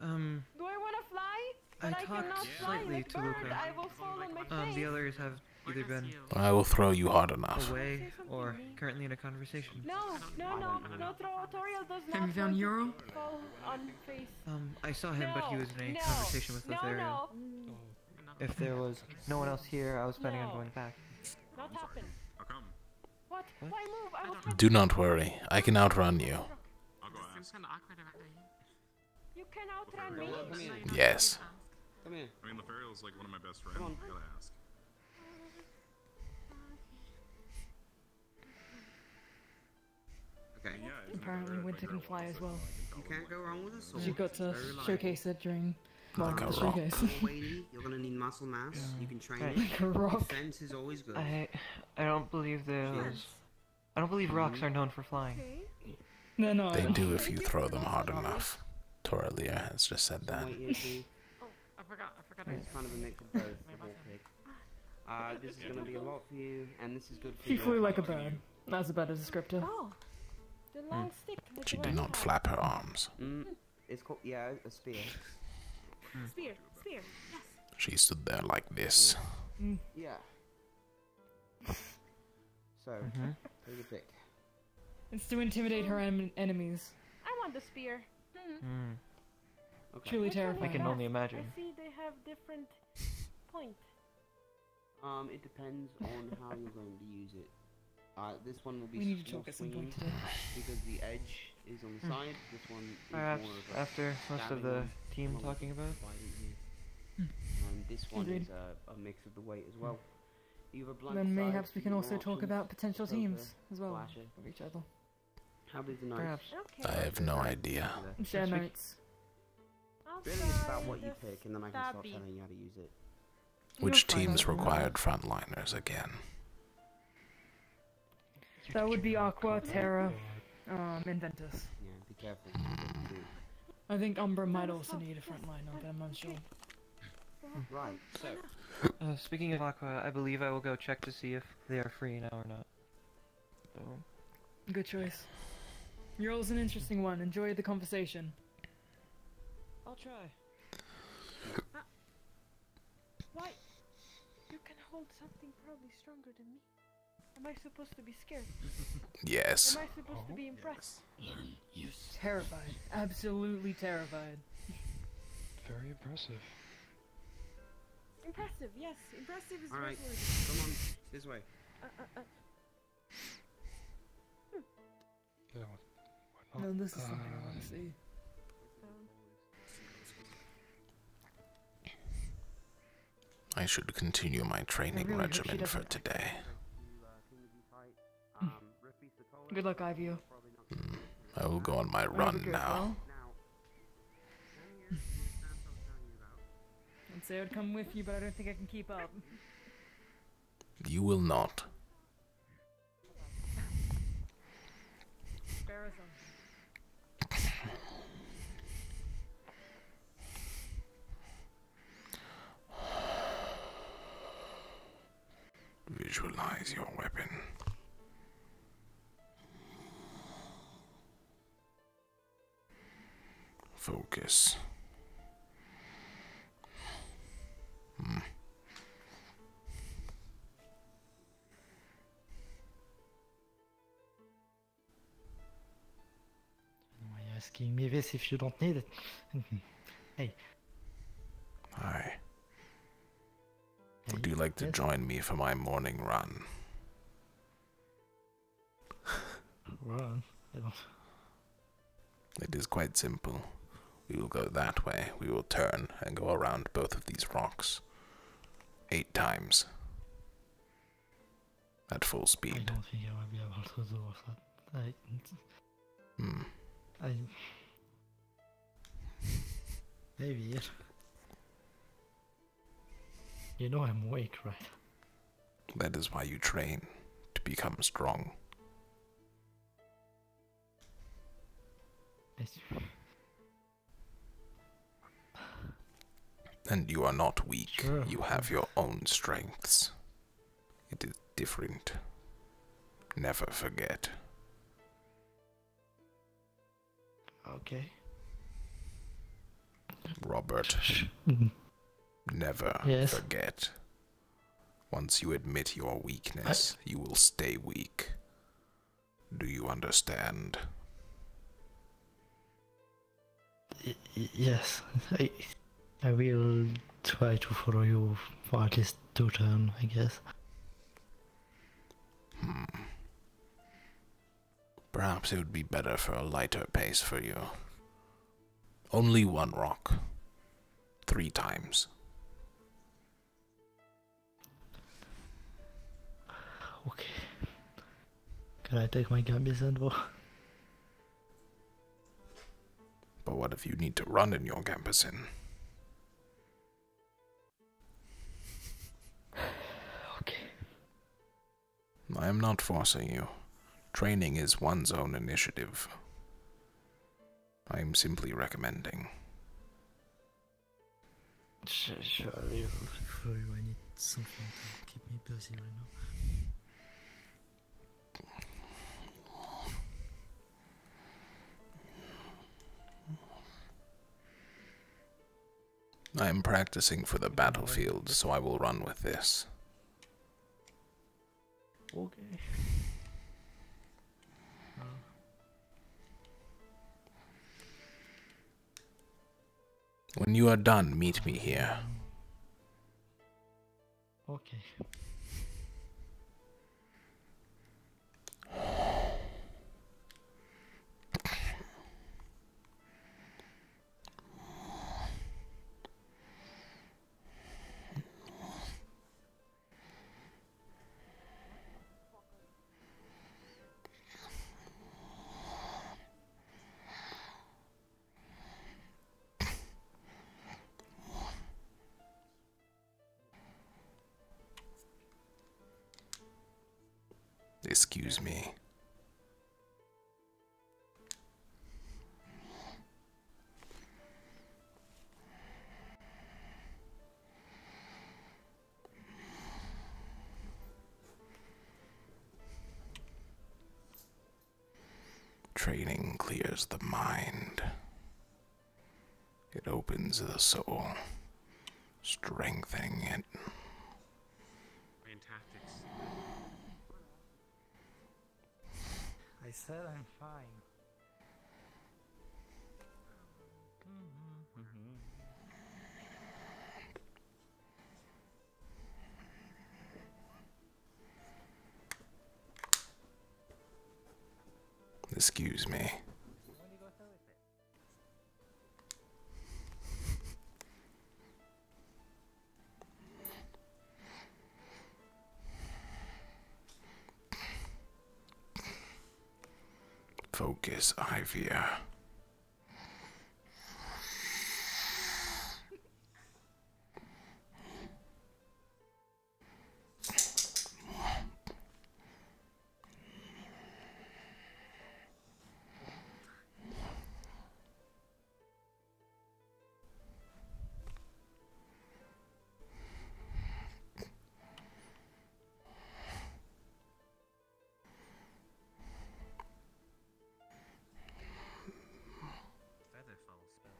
Do I want to fly? But I cannot talked fly slightly like to bird. Luca. I will fall on my face. The others have either been I will throw you hard enough. away or currently in a conversation. No, Toriel does not Have you found want Euro? to fall on face. I saw him, but he was in a No, conversation with no, Lothario. no. If there was no one else here, I was planning on going back. Not happen. How come? What? Why move? I will try Do not worry. I can outrun you. I'll go ask. Kind of awkward about it. You can outrun me? Come here. Yes. Come here. I mean, Lothario's like one of my best friends. Come on. Gotta ask. Okay. Yeah, isn't it Apparently rare if Winter my can girl fly wants as to, well. You can't go wrong with a sword. She got to Very reliable. showcase it during Like a the rock. showcase. Weighty, you're gonna need muscle mass. You can train Right. it. Like a rock. Defense is always good. I don't believe those. I don't believe rocks are known for flying. No, no. They do if you throw them hard enough. Toralia has just said that. Weight here too. I forgot. It's kind of a mix of both. The whole pig. This is gonna be a lot for you, and this is good for She you. flew like a bird. That's a better descriptor. Oh, the long stick. with She the did one not hand. flap her arms. It's called, yeah, a spear. Spear, spear. Yes. She stood there like this. Yeah. So, take a pick. It's to intimidate her enemies. I want the spear. Okay. Truly I terrifying. can only I imagine. see they have different points. It depends on how you're going to use it. This one will be We need to more talk at some swinging point today. because the edge is on the side. This one is Perhaps more of a after most of stabbing the one, team along with talking about. And this one Agreed. is a mix of the weight as well. Either blunt Then sides, mayhaps we can either also talk options, about potential opposed to teams as well slasher. with each other. How did the notes? Perhaps. I have no idea. Share notes. Really, it's about what you pick, and then I can start telling you how to use it. Which teams required frontliners again? That would be Aqua, Terra, Inventus. Yeah, be careful what you do. I think Umbra might also need a frontliner, but I'm not sure. Right, so. Speaking of Aqua, I believe I will go check to see if they are free now or not. So. Good choice. Your role's an interesting one. Enjoy the conversation. I'll try. Why? You can hold something probably stronger than me. Am I supposed to be scared? Yes. Am I supposed to be impressed? Terrified. Absolutely terrified. Very impressive. Impressive, yes. Impressive is Alright, right word. come on, this way. Yeah, why No, not? this is something I want to see. I should continue my training really hope she regimen for doesn't. today. Good luck, Ivio. I will go on my run now. I'd say I'd come with you, but I don't think I can keep up. You will not. Spare us Visualize your weapon. Focus. Why are you asking me this if you don't need it? Hey. Hi. Would you like to join me for my morning run? Run? I don't... It is quite simple. We will go that way, we will turn and go around both of these rocks 8 times. At full I speed. don't think I will be able to do that. Maybe. You know I'm weak, right? That is why you train, to become strong. And you are not weak. Sure. You have your own strengths. It is different. Never forget. Okay. Robert. Never Yes. forget. Once you admit your weakness, you will stay weak. Do you understand? Yes. I will try to follow you for at least 2 turns, I guess. Perhaps it would be better for a lighter pace for you. Only 1 rock. 3 times. Okay. Can I take my Gambison though? But what if you need to run in your Gambeson? Okay. I am not forcing you. Training is one's own initiative. I am simply recommending. Sure, for you, I need something to keep me busy right now. I am practicing for the battlefield, so I will run with this. Okay. When you are done, meet me here. Okay. Excuse me. Training clears the mind. It opens the soul, strengthening it. Brain tactics. I said I'm fine. Excuse me. Focus, Ivia. Featherfall spell.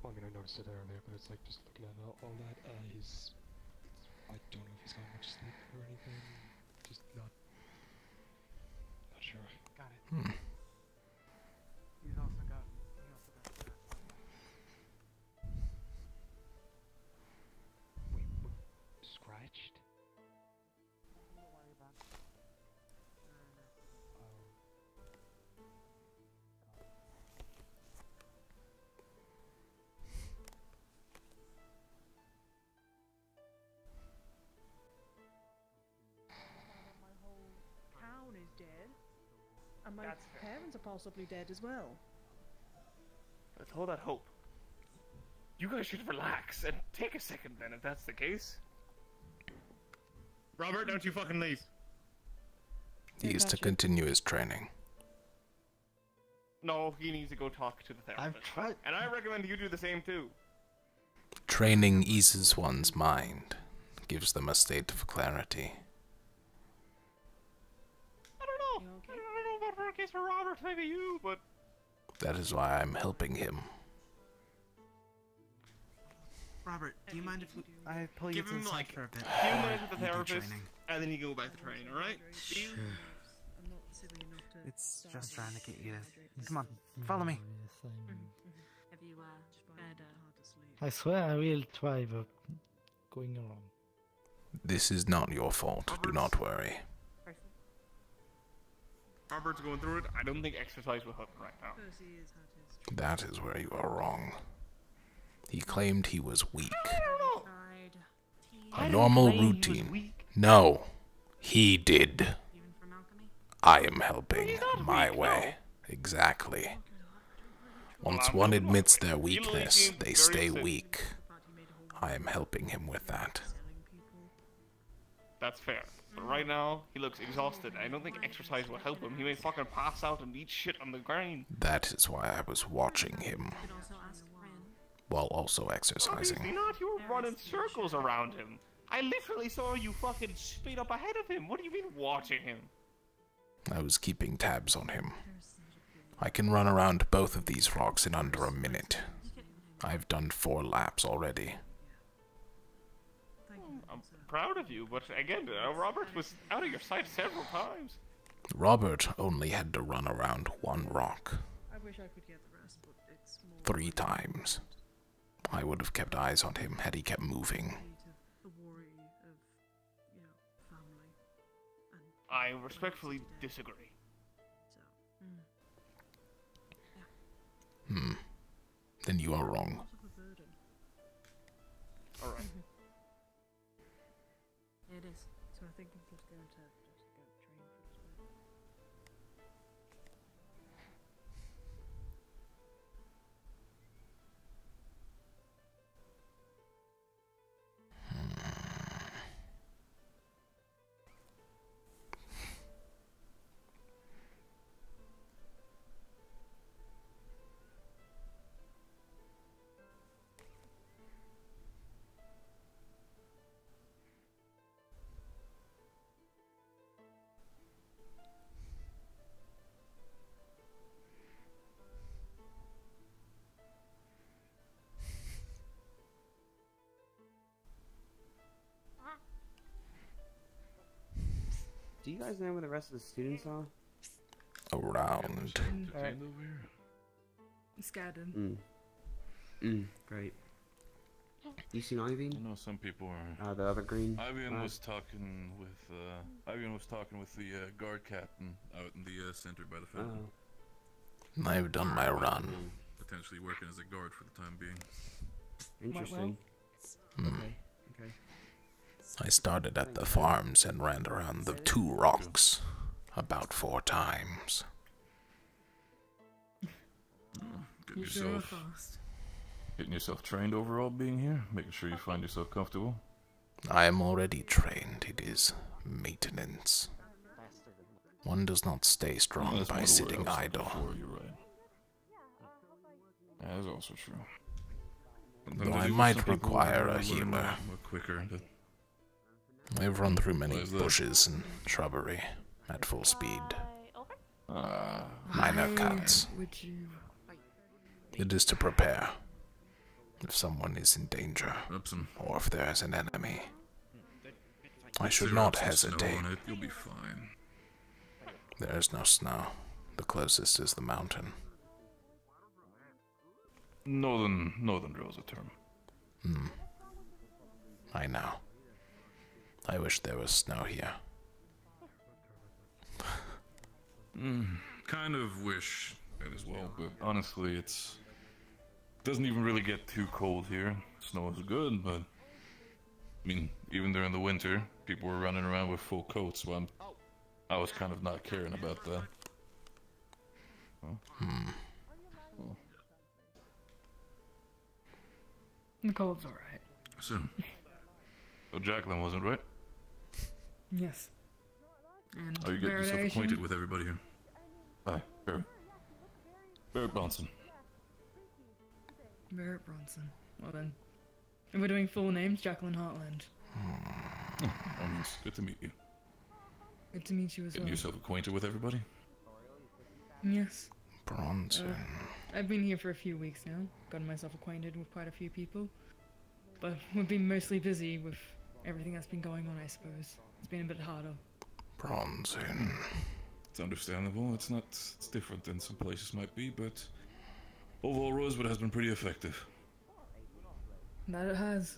Well, I mean, I noticed it earlier, but it's like just looking at all that, I don't know if he's got much sleep or anything. Just not sure. Got it. Hmm. He's also got Wait, scratched? Don't worry about it. My whole town is dead. And my That's fair. parents are possibly dead as well. Let's hold out hope. You guys should relax and take a second then, if that's the case. Robert, don't you fucking leave. He is to continue his training. No, he needs to go talk to the therapist. And I recommend you do the same too. Training eases one's mind, gives them a state of clarity. I don't know about her case for Robert, maybe you, but... That is why I'm helping him. Robert, do you mind if I pull you Give to him the side like for a bit? a few minutes with the You do therapist, training. and then you go back to training, alright? Sure. I'm not silly enough to. It's just trying to get you to... Come on, follow me. Have you had I swear I will try, but going wrong. This is not your fault, do not worry. Robert's going through it. I don't think exercise will help him right now. That is where you are wrong. He claimed he was weak. A normal routine. No, he did. I am helping my way. Exactly. Once one admits their weakness, they stay weak. I am helping him with that. That's fair. But right now, he looks exhausted. I don't think exercise will help him. He may fucking pass out and eat shit on the ground. That is why I was watching him, while also exercising. Obviously not. You were running circles around him. I literally saw you fucking speed up ahead of him. What do you mean watching him? I was keeping tabs on him. I can run around both of these rocks in under a minute. I've done 4 laps already. I'm proud of you, but again, Robert was out of your sight several times. Robert only had to run around 1 rock. I wish I could get the rest, but it's more 3 times. I would have kept eyes on him had he kept moving. the worry of, family. I respectfully disagree. then you are wrong. Alright. It is. So I think I'm just going to go train for this one. Do you guys know where the rest of the students are? Around. Scattered. Great. You seen Ivy? I know some people are. The other green. Ivan was talking with the guard captain out in the center by the fountain. I've done my run. Potentially working as a guard for the time being. Interesting. Okay. I started at the farms and ran around the 2 rocks about 4 times. Getting yourself trained overall being here, making sure you find yourself comfortable. I am already trained. It is maintenance. One does not stay strong by sitting idle. You're right. That is also true. Though I might require a healer. Quicker, but I've run through many bushes and shrubbery at full speed. Minor cuts. It is to prepare. If someone is in danger, or if there is an enemy, I should not hesitate. You'll be fine. There is no snow. The closest is the mountain. Northern Rosa term. I know. I wish there was snow here. Kind of wish that as well, but honestly, it doesn't even really get too cold here. Snow is good, but I mean, even during the winter, people were running around with full coats, so I was kind of not caring about that. The cold's alright. So Jacqueline wasn't right? Yes. And you getting yourself acquainted with everybody here? Hi, Barrett Bronson. Barrett Bronson. Well then. And we're doing full names, Jacqueline Heartland. It's good to meet you. Good to meet you as well. Getting yourself acquainted with everybody? Yes. Bronson. I've been here for a few weeks now. Gotten myself acquainted with quite a few people. But we've been mostly busy with everything that's been going on, I suppose. It's been a bit harder. Bronson. It's understandable. It's different than some places might be, but overall Rosewood has been pretty effective. That it has.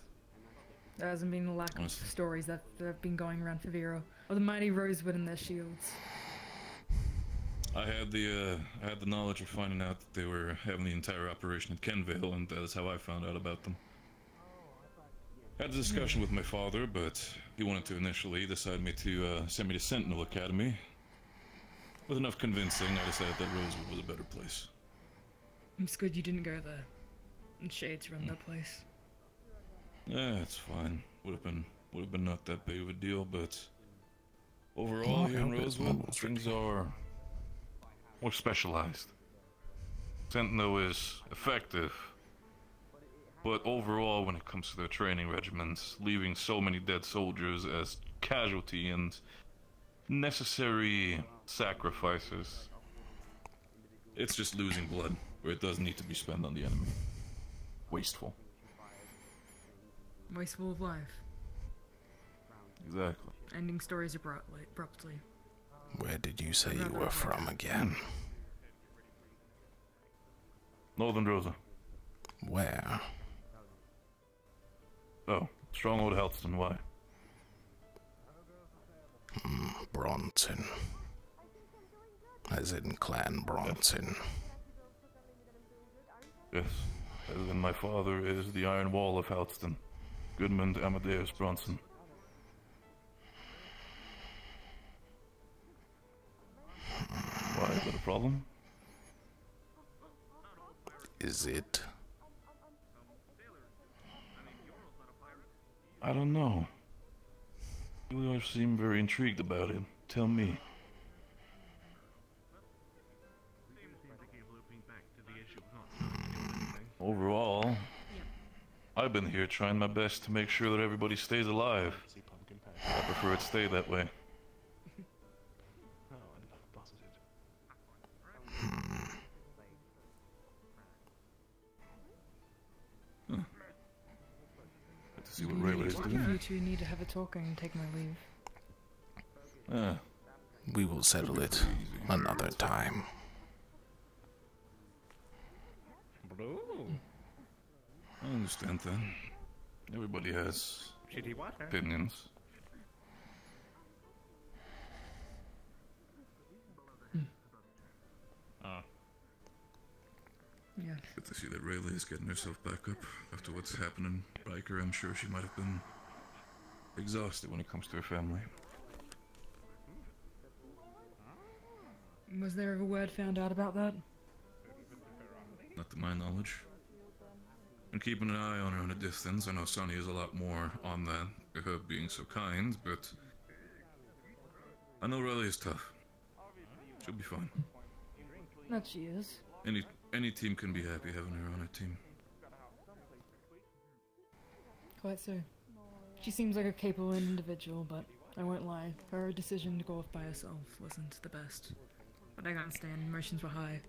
There hasn't been a lack of stories that have been going around for Vero. Or the mighty Rosewood and their shields. I had the knowledge of finding out that they were having the entire operation at Kenvale, and that's how I found out about them. Had a discussion with my father, but he wanted to initially decide to send me to Sentinel Academy. With enough convincing, I decided that Rosewood was a better place. It's good you didn't go there. And Shades run that place. Yeah, it's fine. Would have been not that big of a deal, but overall here in Rosewood, things are more specialized. Sentinel is effective, but overall, when it comes to their training regimens, leaving so many dead soldiers as casualty and necessary sacrifices, it's just losing blood where it doesn't need to be spent on the enemy. Wasteful. Wasteful of life. Exactly. Ending stories abruptly. Where did you say you were from again? Northern Rosa. Where? Oh, Stronghold Helston, why? Bronson. As in Clan Bronson. Yes. And my father is the Iron Wall of Halston, Goodmund Amadeus Bronson. Why, is that a problem? Is it? I don't know. You all seem very intrigued about it. Tell me. Overall, I've been here trying my best to make sure that everybody stays alive. I prefer it stay that way. Huh. Good to see what Rayleigh's You doing. two need to have a talk and take my leave. Ah. We will settle it another time. I understand that. Everybody has opinions. Yeah. Good to see that Rayleigh is getting herself back up after what's happened in Riker. I'm sure she might have been exhausted when it comes to her family. Was there ever word found out about that? Not to my knowledge. I'm keeping an eye on her in a distance. I know Sonny is a lot more on that, her being so kind, but I know Rayleigh is tough. She'll be fine. That she is. Any team can be happy having her on a team. Quite so. She seems like a capable individual, but I won't lie. Her decision to go off by herself wasn't the best. But I can't stand. Emotions were high.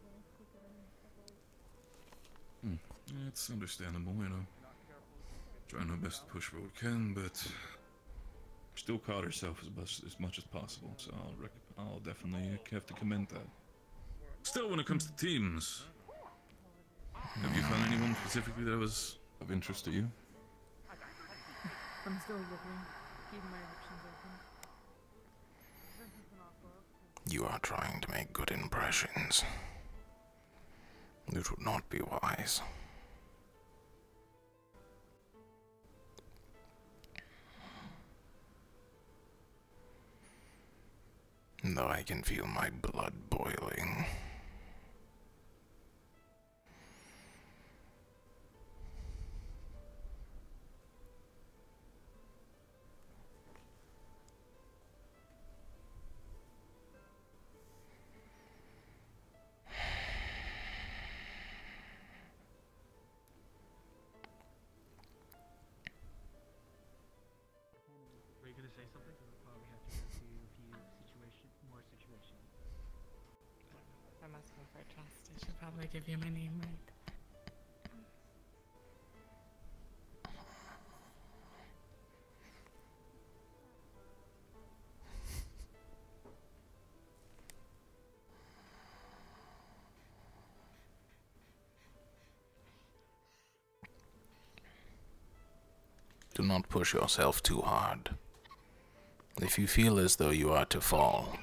Yeah, it's understandable, you know. Trying our best to push what we can, but still caught herself as much as possible. So I'll definitely have to commend that. Still, when it comes to teams, have you found anyone specifically that was of interest to you? I'm still looking, keeping my options open. You are trying to make good impressions. It would not be wise. Though I can feel my blood boiling. Were you gonna say something? We'll probably have to go to more situations. I'm asking for a trust. I should probably give you my name right. Do not push yourself too hard. If you feel as though you are to fall,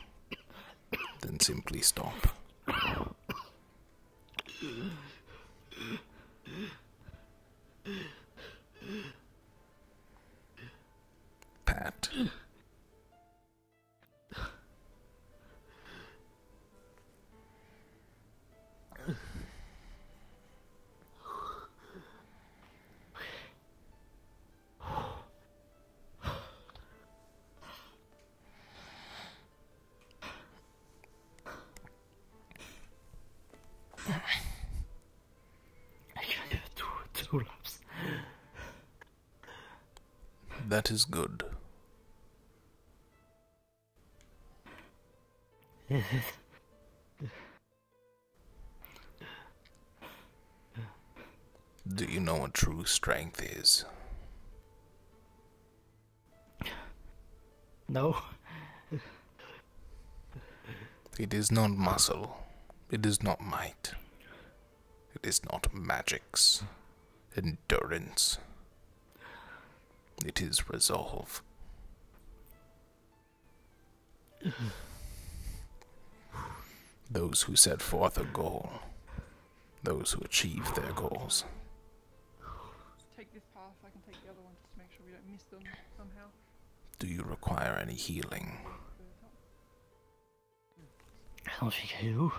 then simply stop. Pat. Two laps. That is good. Do you know what true strength is? No. It is not muscle. It is not might. It is not magics. Endurance. It is resolve. Those who set forth a goal, those who achieve their goals, somehow. Do you require any healing? I don't think I do.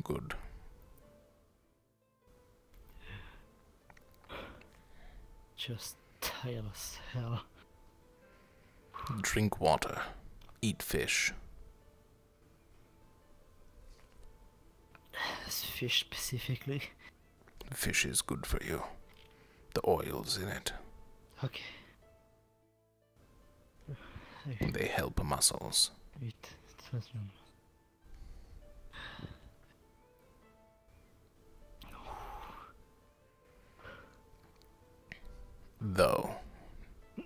Good. Just tired as hell. Drink water. Eat fish. Fish specifically. Fish is good for you. The oil's in it. Okay. They help muscles. Though,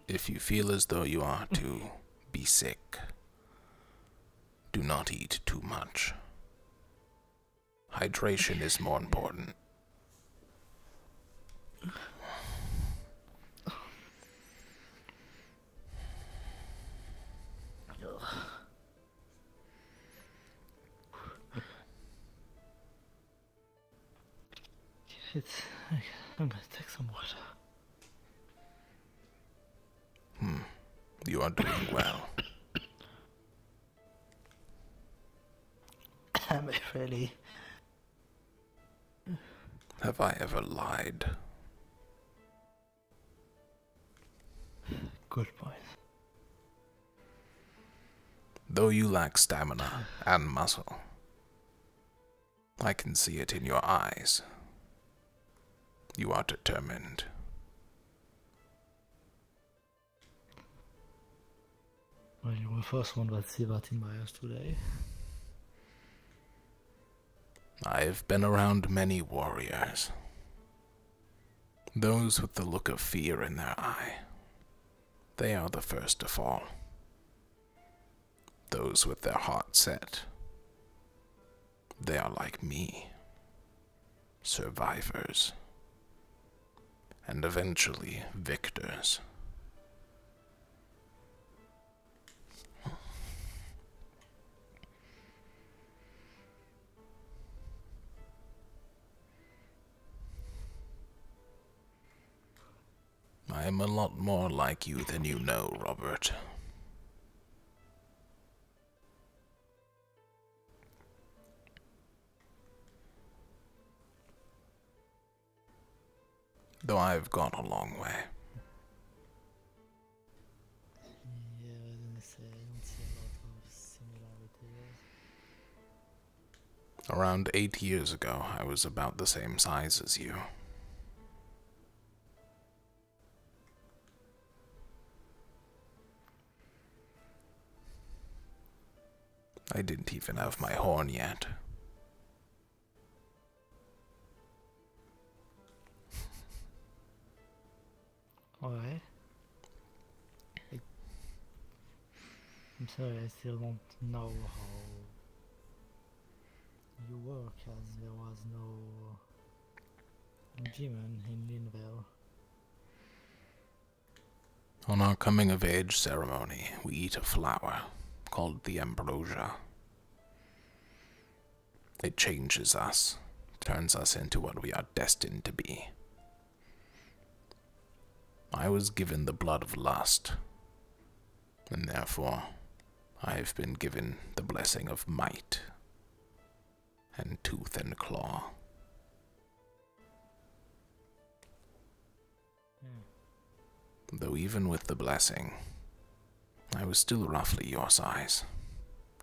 if you feel as though you are to be sick, do not eat too much. Hydration is more important. I'm gonna take some water. You are doing well. Am I really? Have I ever lied? Good point. Though you lack stamina and muscle, I can see it in your eyes. You are determined. Well, you were the first one that see that in my eyes today. I've been around many warriors. Those with the look of fear in their eye. They are the first to fall. Those with their heart set. They are like me. Survivors. And eventually victors. I am a lot more like you than you know, Robert. Though I've gone a long way. Yeah, I don't see a lot of similarities. Around 8 years ago, I was about the same size as you. I didn't even have my horn yet. Alright. I'm sorry, I still don't know how you work, as there was no G-Man in Linville. On our coming-of-age ceremony, we eat a flower called the ambrosia. It changes us, turns us into what we are destined to be. I was given the blood of lust, and therefore I have been given the blessing of might and tooth and claw. Though even with the blessing, I was still roughly your size,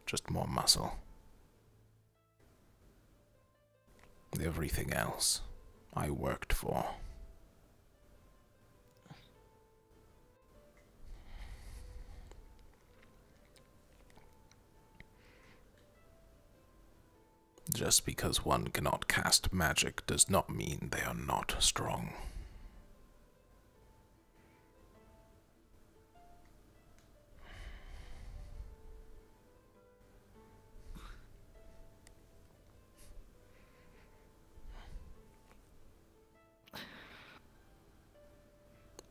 just more muscle. Everything else I worked for. Just because one cannot cast magic does not mean they are not strong.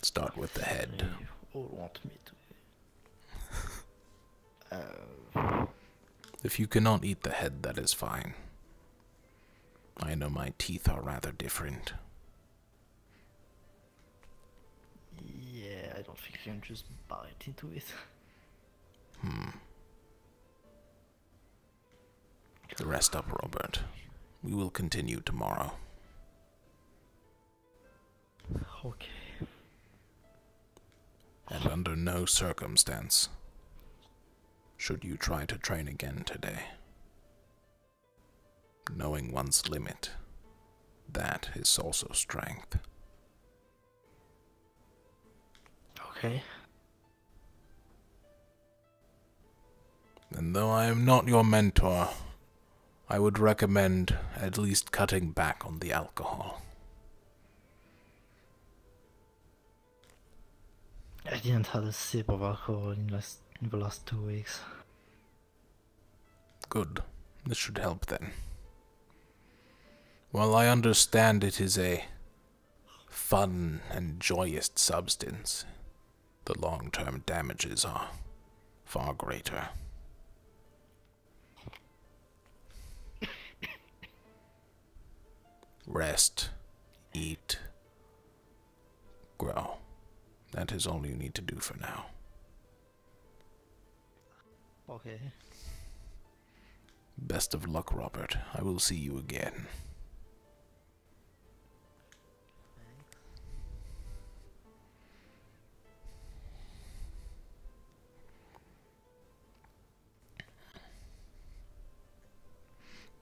Start with the head. You all want me to. If you cannot eat the head, that is fine. I know my teeth are rather different. don't think you can just bite into it. Rest up, Robert. We will continue tomorrow. Okay. And under no circumstance should you try to train again today. Knowing one's limit, that is also strength. Okay. And though I am not your mentor, I would recommend at least cutting back on the alcohol. I didn't have a sip of alcohol in the last 2 weeks. Good. This should help then. While I understand it is a fun and joyous substance, the long-term damages are far greater. Rest, eat, grow. That is all you need to do for now. Okay. Best of luck, Robert. I will see you again.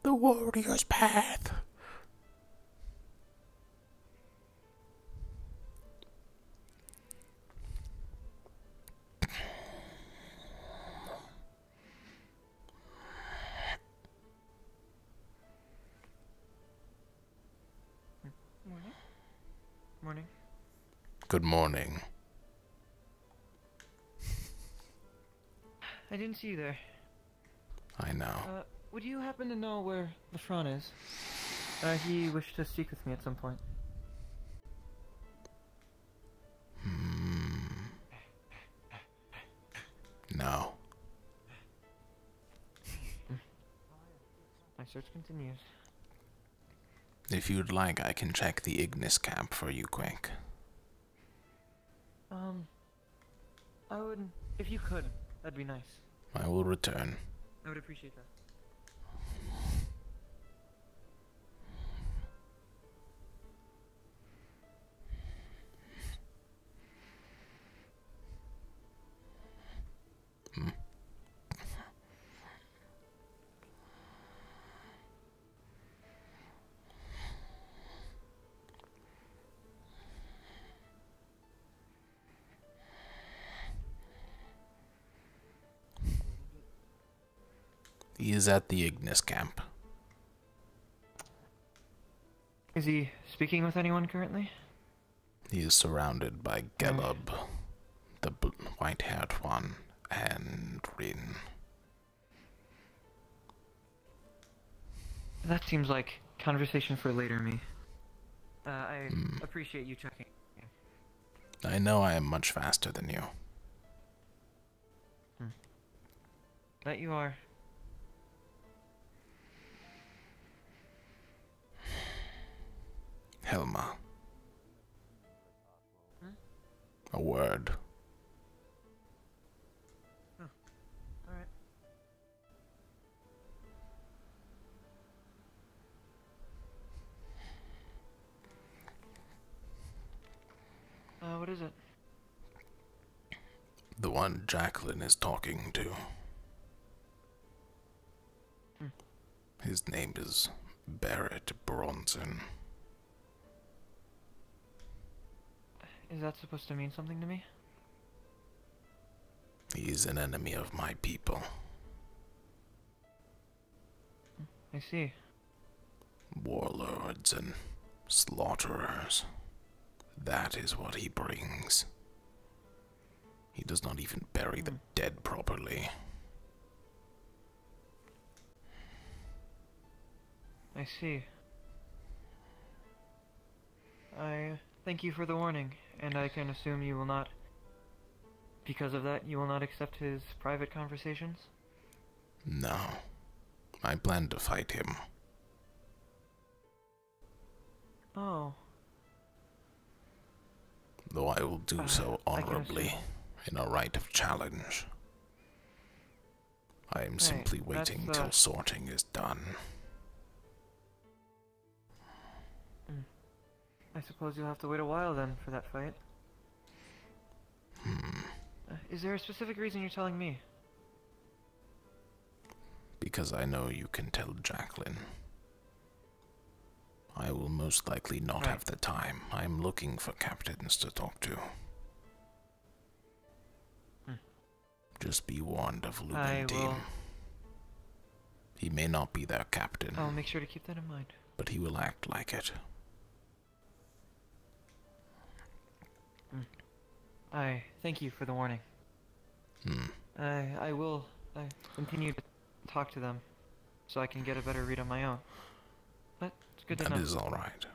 The warrior's path. Morning. Morning. Good morning. I didn't see you there. I know. Would you happen to know where Lefron is? He wished to speak with me at some point. No. My search continues. If you'd like, I can check the Ignis camp for you quick. I would, if you could, that'd be nice. I will return. I would appreciate that. He is at the Ignis camp. Is he speaking with anyone currently? He is surrounded by Gelub, the white-haired one, and Rin. That seems like conversation for later me. I appreciate you checking. I know I am much faster than you. That you are. Helma. A word. Oh, alright. What is it? The one Jacqueline is talking to. His name is Barrett Bronson. Is that supposed to mean something to me? He is an enemy of my people. I see. Warlords and slaughterers. That is what he brings. He does not even bury the dead properly. I see. I thank you for the warning, and I can assume you will not, because of that, you will not accept his private conversations? No. I plan to fight him. Oh. though I will do so I can honorably assume. in a rite of challenge. I am simply waiting that's, till sorting is done. I suppose you'll have to wait a while then for that fight. Is there a specific reason you're telling me? Because I know you can tell Jacqueline. I will most likely not have the time. I am looking for captains to talk to. Just be warned of Lumen Team. He may not be their captain. I'll make sure to keep that in mind. But he will act like it. I thank you for the warning. I will continue to talk to them so I can get a better read on my own. But it's good to know. That is all right.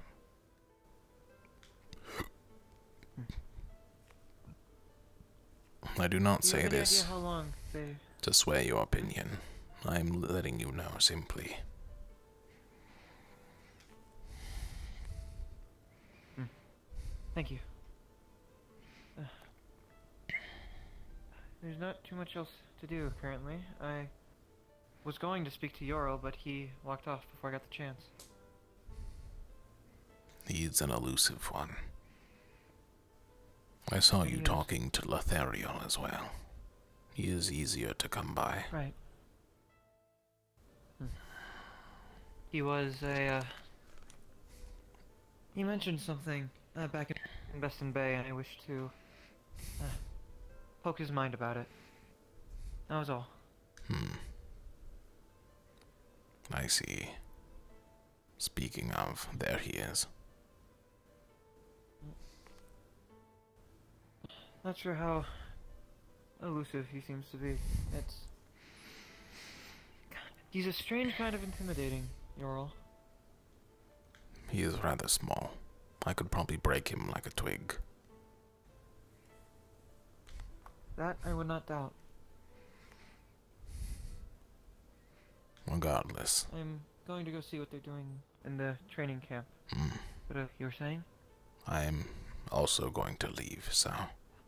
I do not say this how long they... to sway your opinion. I am letting you know simply. Thank you. There's not too much else to do currently. I was going to speak to Yorl, but he walked off before I got the chance. He's an elusive one. I saw you talking to Lothariel as well. He is easier to come by. Right. He was he mentioned something back in Beston Bay, and I wished to poke his mind about it. That was all. I see. Speaking of, there he is. Not sure how elusive he seems to be. He's a strange kind of intimidating, Yorl. He is rather small. I could probably break him like a twig. That I would not doubt. Regardless. I'm going to go see what they're doing in the training camp. But you were saying? I am also going to leave, so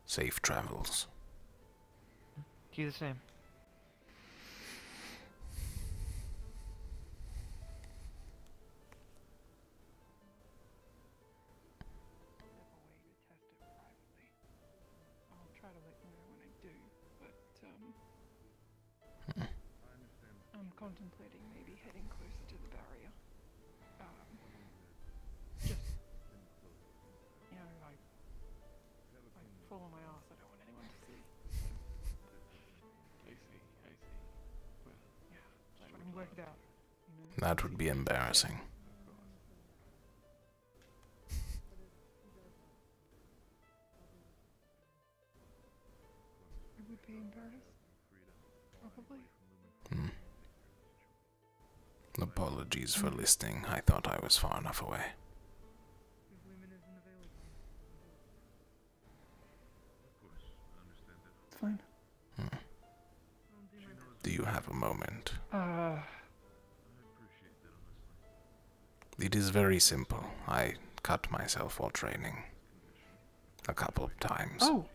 safe travels. To you the same. I'll try to let you know when I do, but I'm contemplating maybe heading closer to the barrier. Just, you know, like fall on my ass. I don't want anyone to see. I see. Well, yeah, just trying to work it out. You know? That would be embarrassing. It would be embarrassed. Probably. Apologies for listening. I thought I was far enough away. It's fine. Do you have a moment? It is very simple. I cut myself while training. A couple of times. Oh!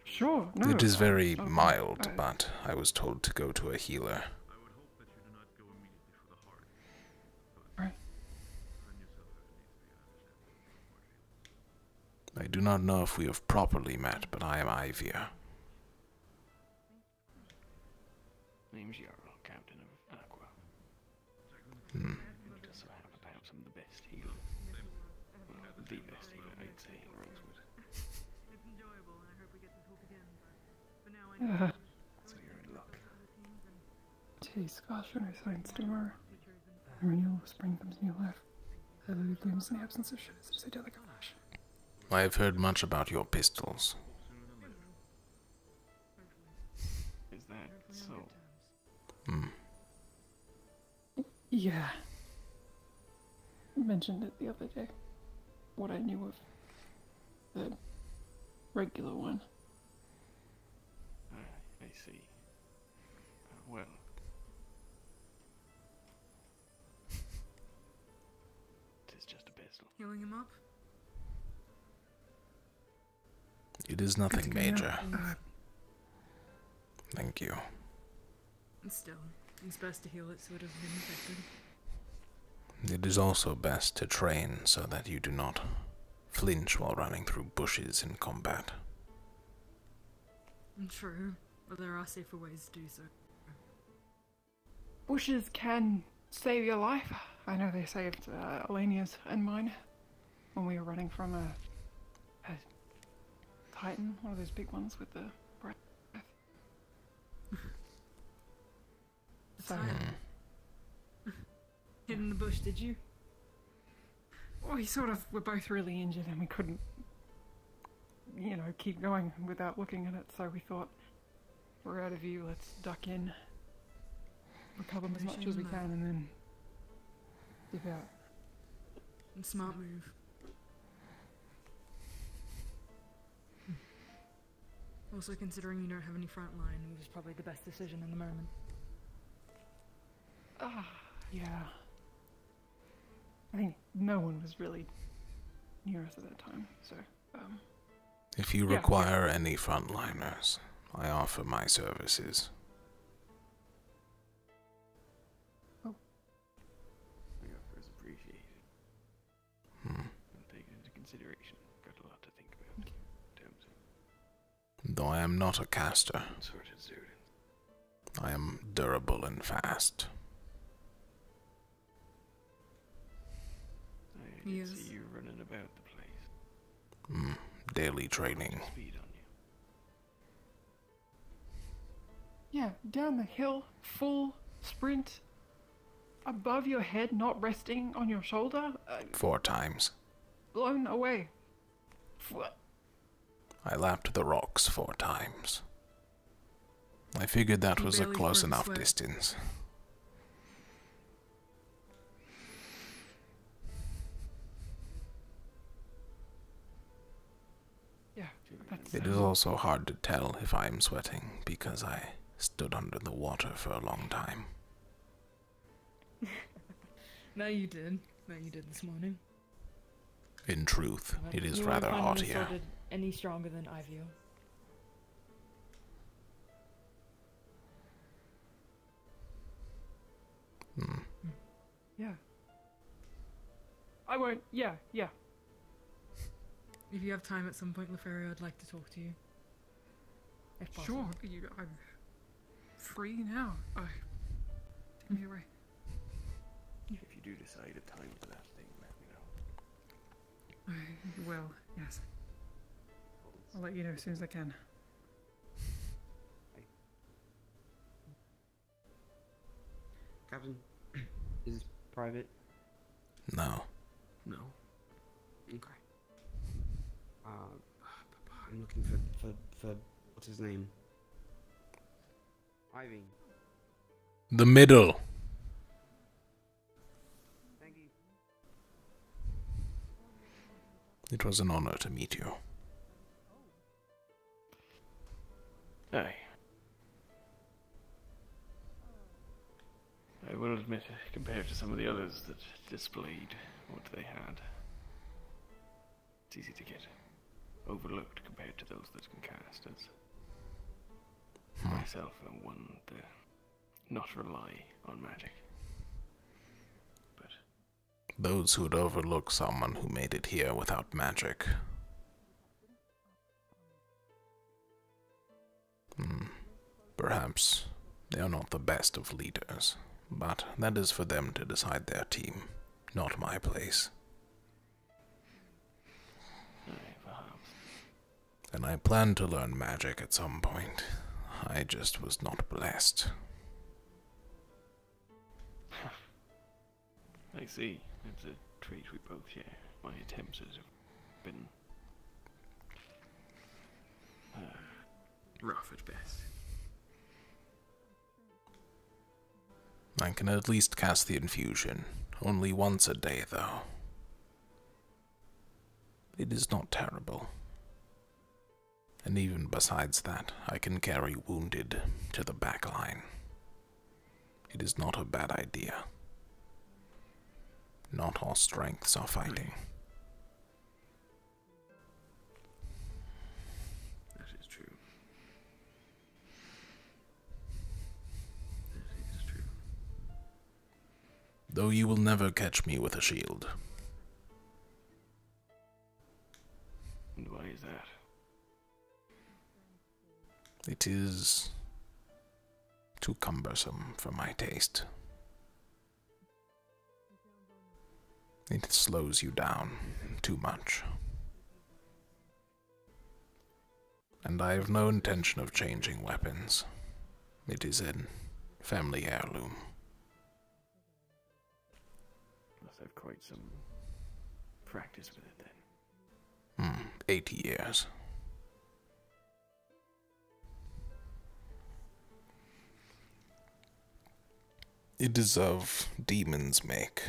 Sure, no. It is very mild, but I was told to go to a healer. Right. I do not know if we have properly met, but I am Ivia. Name's Jarl, Captain of Aqua. Just so happen to have some of the best healers. Well, the best healer, I'd say, in Rosewood. It's enjoyable, and I hope we get to talk again, but for now I know. So you're in luck. Jeez, gosh, when I science tomorrow. The renewal of spring comes new life. Heavily blooms in the absence of shadows as they delicate flash. I have heard much about your pistols. Is that so? Yeah. I mentioned it the other day. What I knew of the regular one. I see. Well. Tis just a pistol. Healing him up? It is nothing Good to know. major. Thank you. Still, it's best to heal it so it doesn't get infected. It is also best to train so that you do not flinch while running through bushes in combat. True, but there are safer ways to do so. Bushes can save your life. I know they saved Elenia's and mine when we were running from a titan, one of those big ones with the breath. So, hid in the bush, did you? well, we sort of were both really injured and we couldn't, you know, keep going without looking at it. So we thought, we're out of view, let's duck in, recover as much as we can, and then dip out. Smart move. Also, considering you don't have any front line, it was probably the best decision in the moment. Yeah. I think no one was really near us at that time, so, If you require any frontliners, I offer my services. The offer is appreciated. I'll take it into consideration. Got a lot to think about in terms of Though I am not a caster, sorted students. I am durable and fast. I can see you running about the place. Daily training. Speed on you. yeah, down the hill, full sprint, above your head, not resting on your shoulder, 4 times. blown away. I lapped the rocks 4 times. I figured that You was a barely close broke a enough sweat. distance. Yeah, that's, It is also hard to tell if I am sweating because I stood under the water for a long time. No, you did. No, you did this morning. In truth, it is You rather weren't hot finding here. the sword any stronger than I feel. yeah. I won't, yeah. If you have time at some point, Lefario, I'd like to talk to you. If possible. Sure, I'm free now. Take me away. If you do decide a time for that thing, let me know. I will, yes. I'll let you know as soon as I can. Captain, is this private? No. No. Okay. I'm looking for what's his name? Ivy. The middle. Thank you. It was an honor to meet you. Aye. I will admit, compared to some of the others that displayed what they had, it's easy to get overlooked compared to those that can cast as myself and one that not rely on magic. But Those who'd overlook someone who made it here without magic. Perhaps they are not the best of leaders, but that is for them to decide their team, not my place. And I plan to learn magic at some point. I just was not blessed. I see. It's a trait we both share. My attempts have been rough at best. I can at least cast the infusion, only once a day though. It is not terrible. And even besides that, I can carry wounded to the back line. It is not a bad idea. Not all strengths are fighting. Though you will never catch me with a shield. And why is that? It is too cumbersome for my taste. It slows you down too much. And I have no intention of changing weapons. It is a family heirloom. Must have quite some practice with it then. 80 years. It is of demon's make.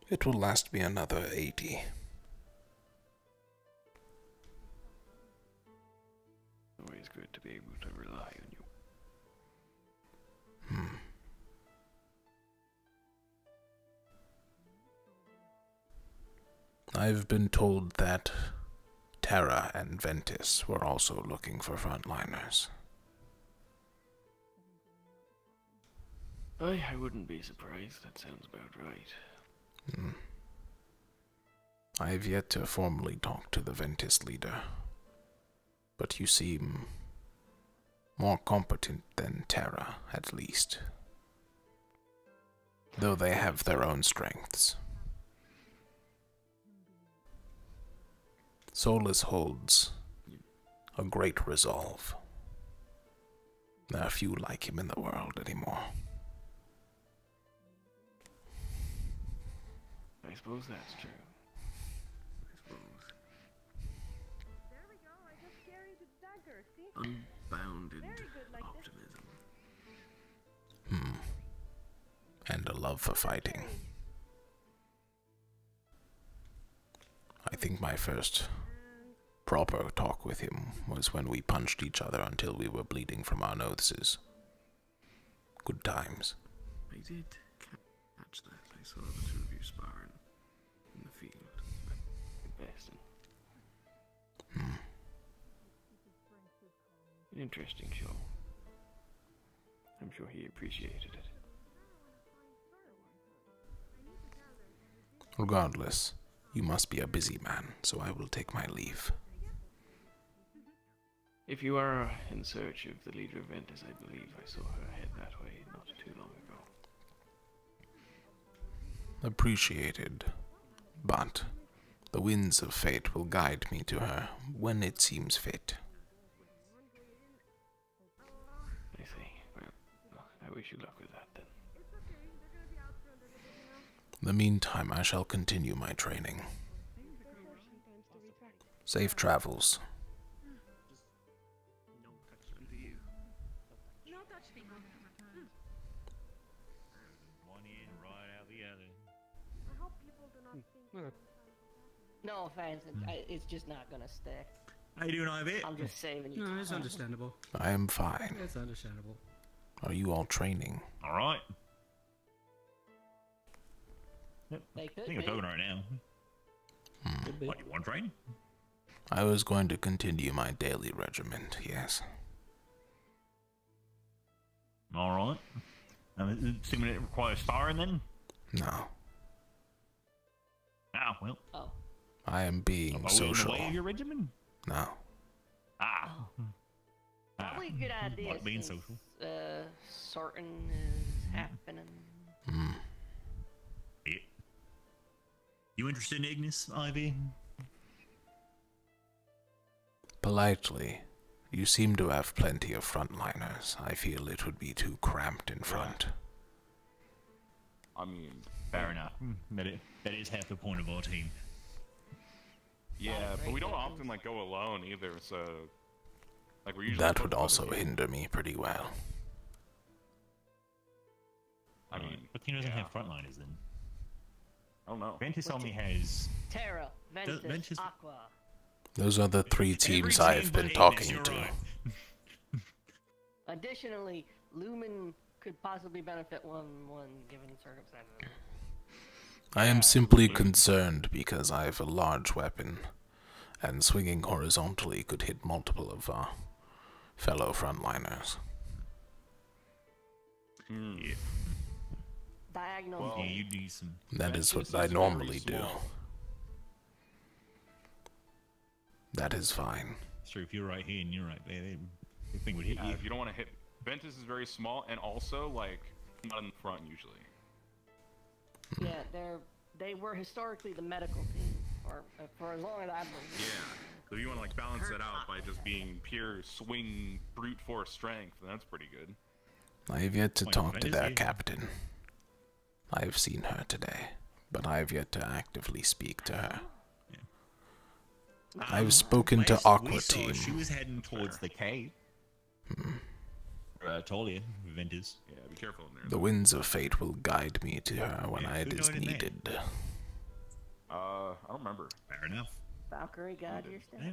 It will last me another 80. Always good to be able to rely on you. I've been told that Terra and Ventus were also looking for frontliners. I wouldn't be surprised. That sounds about right. I have yet to formally talk to the Ventus leader, but you seem more competent than Terra, at least. Though they have their own strengths. Solus holds a great resolve. There are few like him in the world anymore. I suppose that's true. I suppose. There we go, I just carried the dagger, see? Unbounded Very good like optimism. And a love for fighting. I think my first proper talk with him was when we punched each other until we were bleeding from our noses. Good times. I did catch that. I saw the two of you sparring in the field. Investing. An interesting show. I'm sure he appreciated it. Regardless, you must be a busy man, so I will take my leave. If you are in search of the leader of Ventus, I believe I saw her head that way not too long ago. Appreciated, but the winds of fate will guide me to her when it seems fit. I see. Well, I wish you luck with that then. In the meantime, I shall continue my training. Safe travels. One in, right out the other. I hope people do not think. No offense, it's just not gonna stick. How you doing, Ivy? I'm just saving you. No, it's understandable. I am fine. It's understandable. Are you all training? All right. Yep. They I could think I'm be. talking right now. What, you want training? I was going to continue my daily regiment, yes. All right. Assuming it requires sparring then? No. Ah, well. Oh. I am being In the social. way of your regiment? No. Ah. Probably a good idea. Like being since, social. Sorting is happening. Yeah. You interested in Ignis, Ivy? Politely, you seem to have plenty of frontliners. I feel it would be too cramped in front. I mean, fair enough. That is half the point of our team. Yeah, but we don't often like go alone either. So, like we're usually. That would also hinder me pretty well. I mean, but team doesn't have frontliners then. I don't know. Ventus only has. Terra, Ventus, Ventus- Aqua. Those are the three teams team I've but been Ignis, talking you're to. right. Additionally, Lumen could possibly benefit one given circumstances. I am simply concerned because I have a large weapon, and swinging horizontally could hit multiple of our fellow frontliners. Yeah. diagonal. Well, Yeah, you do some. That is what Ventus I is normally very do. small. That is fine. So if you're right here and you're right there, the thing would hit you. If you don't want to hit, Ventus is very small and also like not in the front usually. Yeah, they were historically the medical team, or for as long as I've been. Yeah. So if you want to like balance it out by just being pure swing brute force strength, then that's pretty good. I have yet to Wait, talk to Ventus their is- captain. I have seen her today, but I have yet to actively speak to her. I've spoken to Last Aqua we saw, Team. She was heading towards the cave. I told you, Ventus. Yeah, be careful in there. The winds of fate will guide me to her when Yeah, it who is died in there? needed. I don't remember. Fair enough. Valkyrie, God, your step. Yeah.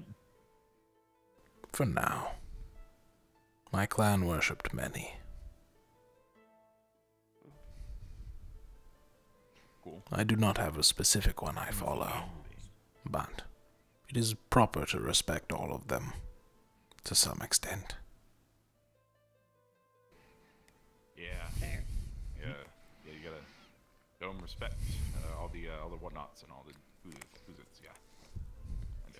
For now. My clan worshipped many. Cool. I do not have a specific one I follow, but it is proper to respect all of them, to some extent. Yeah. Yeah. Yeah, you gotta show them respect. All the whatnots and all the who's it's, yeah.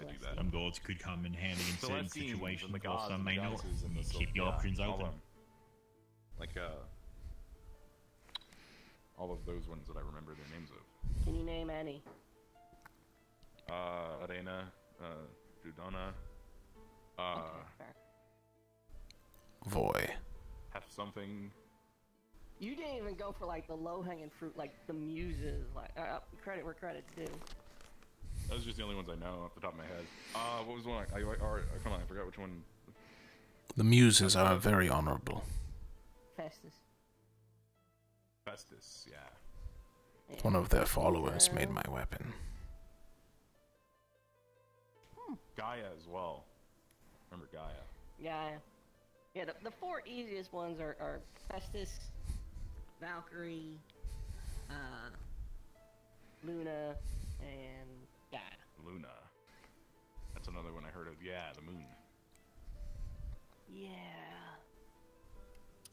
I do that. Some gods could come in handy in certain Celestines situations, and the while gods some and the may not. goddesses and You the keep your options all open. them. Like all of those ones that I remember their names of. Can you name any? Arena, Judona, Fair. Voy. have something. You didn't even go for like the low-hanging fruit, like the muses. Like credit where credit's due. Those are just the only ones I know off the top of my head. What was the one? Come on, I forgot which one. The muses are very honorable. Festus. Festus, yeah. One of their followers made my weapon. Gaia as well. Remember Gaia? Yeah, the four easiest ones are Festus, Valkyrie, Luna, and Gaia. Luna. That's another one I heard of. Yeah, the moon. Yeah.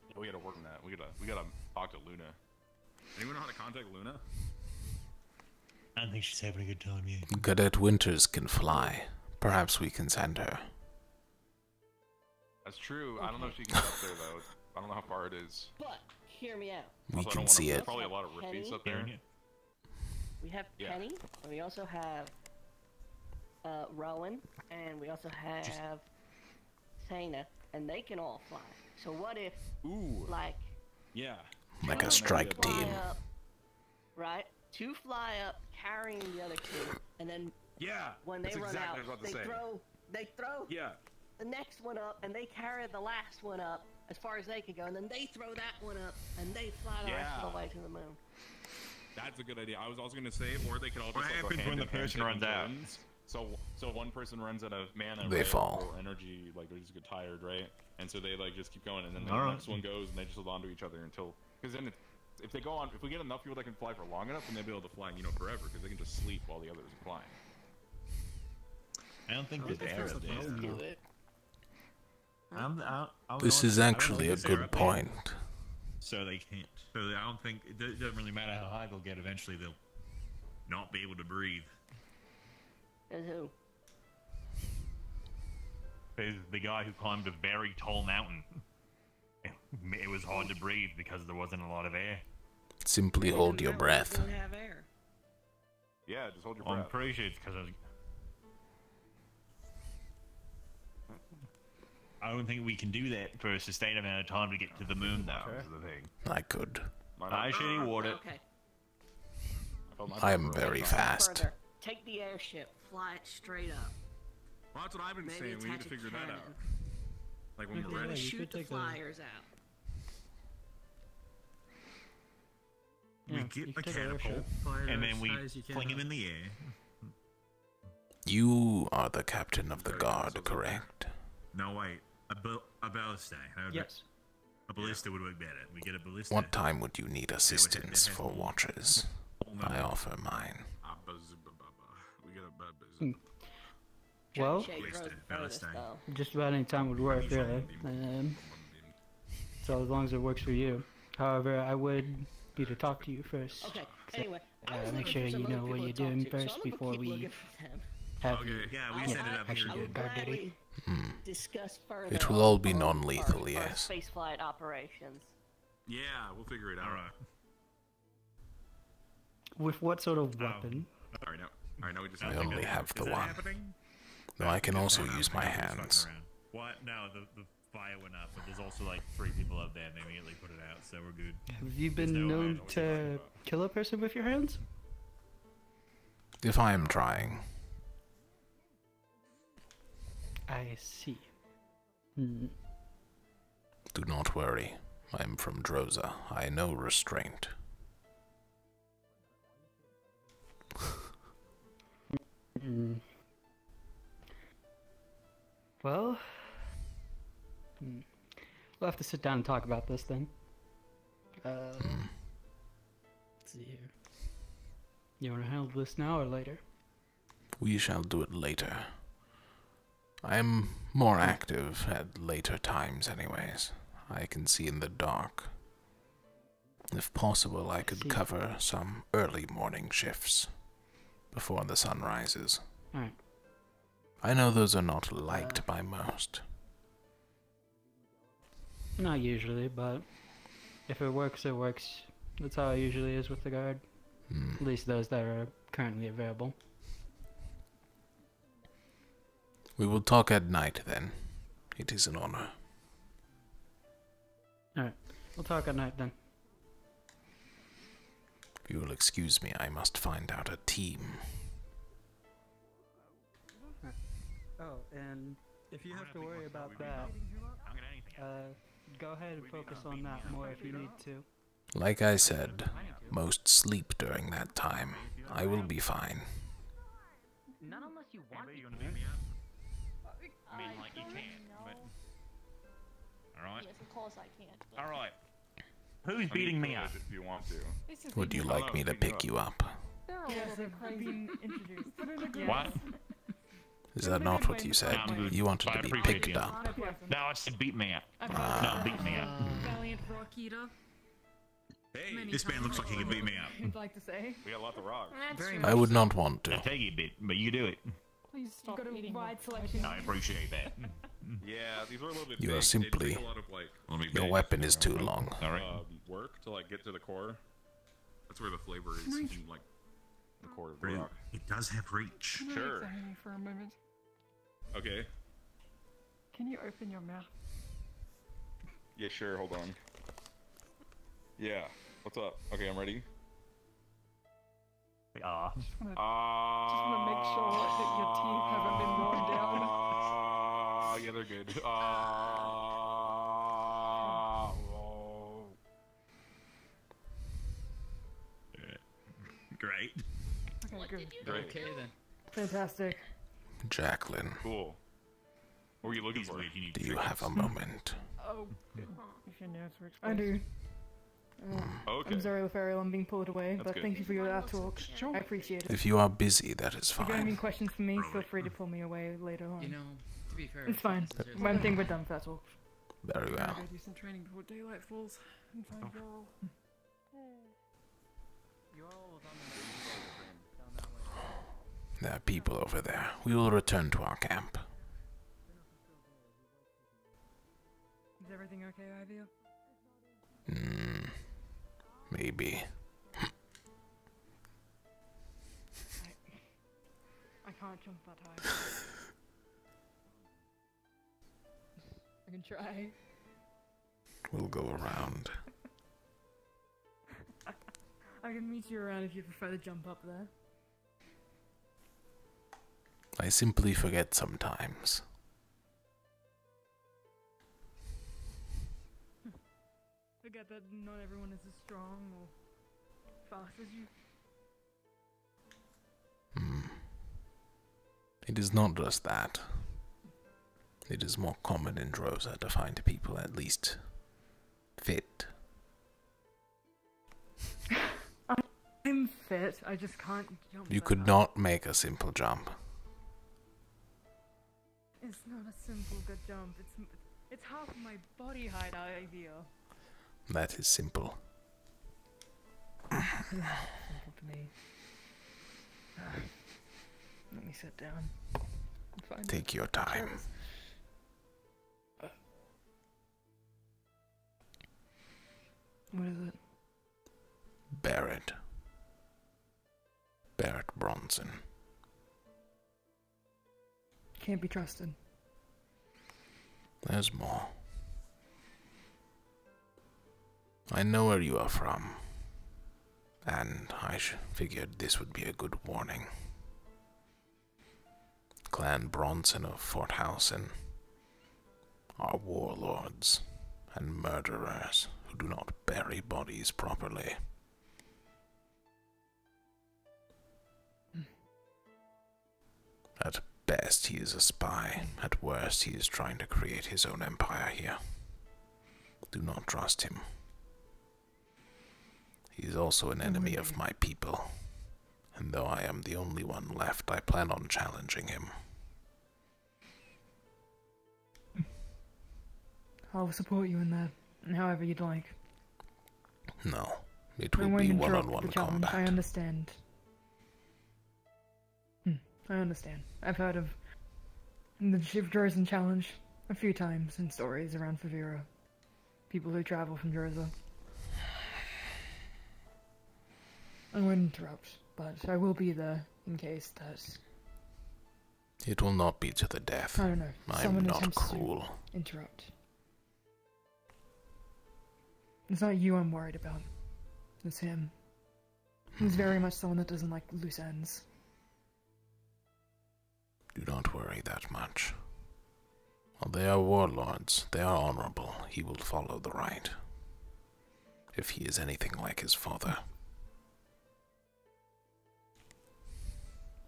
Yeah, we gotta work on that. We gotta talk to Luna. Anyone know how to contact Luna? I don't think she's having a good time yet. Cadet Winters can fly. Perhaps we can send her. That's true. I don't know if she can get up there though. I don't know how far it is. But hear me out. We Also, I can don't see wanna- it. Probably a lot of riffies up there. We have Yeah. Penny, and we also have Rowan, and we also have Sana, and they can all fly. So what if, like, Yeah. Like a two strike fly team. up, right? Two fly up, carrying the other two, and then when they that's run exactly out, what I was about to say. they throw Yeah. the next one up, and they carry the last one up as far as they can go, and then they throw that one up, and they fly the rest of the way to the moon. That's a good idea. I was also gonna say, or they could all just What like, go happens hand when in the hand person taking runs out? turns. So one person runs out of mana, They right, fall. or energy, like they just get tired, right? And so they like just keep going, and then the Alright. next one goes, and they just hold on to each other until, because then if they go on, if we get enough people that can fly for long enough, then they'll be able to fly, forever, because they can just sleep while the others are flying. I don't think there's air up there. Do it. This is actually a good point. So they can't. So I don't think it doesn't really matter how high they'll get. Eventually, they'll not be able to breathe. As who? There's the guy who climbed a very tall mountain. It was hard to breathe because there wasn't a lot of air. Simply hold your breath. Didn't have air. Yeah, just hold your I'm breath. pretty sure it's because I don't think we can do that for a sustained amount of time to get to the moon, though. Is the thing. I could. I shitty water. Okay. I am very fast. Further. Take the airship, fly it straight up. Well, that's what I've been Maybe saying. We need to attach a figure that cannon. out. Like when we're Then ready. shoot the flyers out. We you get the can take an catapult, airship, fly it and as then we high as you can fling him up. in the air. You are the captain of the guard, correct? No, wait. A ballista. Yes. A ballista would work better. We get a ballista. What time would you need assistance for watches? I offer mine. We get a Well, Ballista. just about any time would work, really. So as long as it works for you. However, I would be to talk to you first. Okay, anyway, I was make looking sure for some you other know what people you're to talk doing to, so first I'm gonna before keep we looking for them. have you. Yeah, we just ended up here I will again. gladly discuss further. It will all on be our non-lethal, yes. spaceflight operations. Yeah, we'll figure it out. All right. With what sort of weapon? All right, now we just. I only have the Is that one. happening? Though I can also use my hands. What? No, the fire went up, but there's also like 3 people up there, and they immediately put it out, so we're good. Have you been known to kill a person with your hands? If I am trying. I see. Do not worry. I am from Droza. I know restraint. Well, we'll have to sit down and talk about this then. Let's see here. You want to handle this now or later? We shall do it later. I am more active at later times anyways. I can see in the dark. If possible, I could cover some early morning shifts before the sun rises. Alright. I know those are not liked by most. Not usually, but if it works, it works. That's how it usually is with the guard. At least those that are currently available. We will talk at night then. It is an honor. Alright, we'll talk at night then. If you will excuse me, I must find out a team. Oh, and if you have to worry about that, go ahead and focus on that more if you need to. Like I said, most sleep during that time. I will be fine. Not unless you want to. You want to beat me up? I mean, like, you can, but... Alright. Yes, of course I can't. Alright. Who's beating me up? If you want to. Would you like me to pick you up? Yes, I've been introduced. What? Is that not what you said? You wanted to be picked up. No, I said beat me up. No, beat me up. Valiant Rockita. Hey, this man looks like he can beat me up. You'd like to say? We got a lot of rocks. I would not want to. I'll take you a bit, but you do it. Please stop eating wide selection. I appreciate that. Yeah, these were a little bit You big. are simply... They take a lot of, like, Your weapon is too long. work to like get to the core. That's where the flavor is in, like the core of the rock. It does have reach. Can I Sure. examine you for a moment? Okay. Can you open your mouth? Yeah, sure. Hold on. Yeah. What's up? Okay, I'm ready. Just wanna make sure that your teeth haven't been worn down. Yeah, they're good. Great. Okay, good. Great. Okay then. Fantastic. Jacqueline, Cool. What were you looking for? do you have a moment? Oh, if your nerves were I do. Okay. I'm sorry, Lothario, I'm being pulled away, That's but good. thank you for your talk. I appreciate it. If you are busy, that is If you have any fine. questions for me, feel free to pull me away later on. You know, to be fair, It's fine. I think we're done, that's all. Very well. Go do some training before daylight falls and find Jarl. There are people over there. We will return to our camp. Is everything okay, Ivy? Maybe. I can't jump that high. I can try. We'll go around. I can meet you around if you prefer to jump up there. I simply forget sometimes. Forget that not everyone is as strong or fast as you. It is not just that. It is more common in Droza to find people at least fit. I'm fit, I just can't jump. You that could high. not make a simple jump. It's not a simple good jump. It's half my body height, Ivy. That is simple. Simple to me. Let me sit down. And find Take your time. What is it? Barrett. Barrett Bronson. Can't be trusted. There's more. I know where you are from, and I figured this would be a good warning. Clan Bronson of Fort Howson are warlords and murderers who do not bury bodies properly. At best, he is a spy. At worst, he is trying to create his own empire here. Do not trust him. He is also an enemy of my people, and though I am the only one left, I plan on challenging him. I'll support you in that, however you'd like. No, it will be one-on-one combat. I understand. I understand. I've heard of the Drozen Challenge a few times in stories around Favira. People who travel from Droza. I won't interrupt, but I will be there in case that... It will not be to the death. I don't know. I'm not cruel. To interrupt. It's not you I'm worried about. It's him. He's very much someone that doesn't like loose ends. Do not worry that much. While they are warlords, they are honorable. He will follow the right. If he is anything like his father.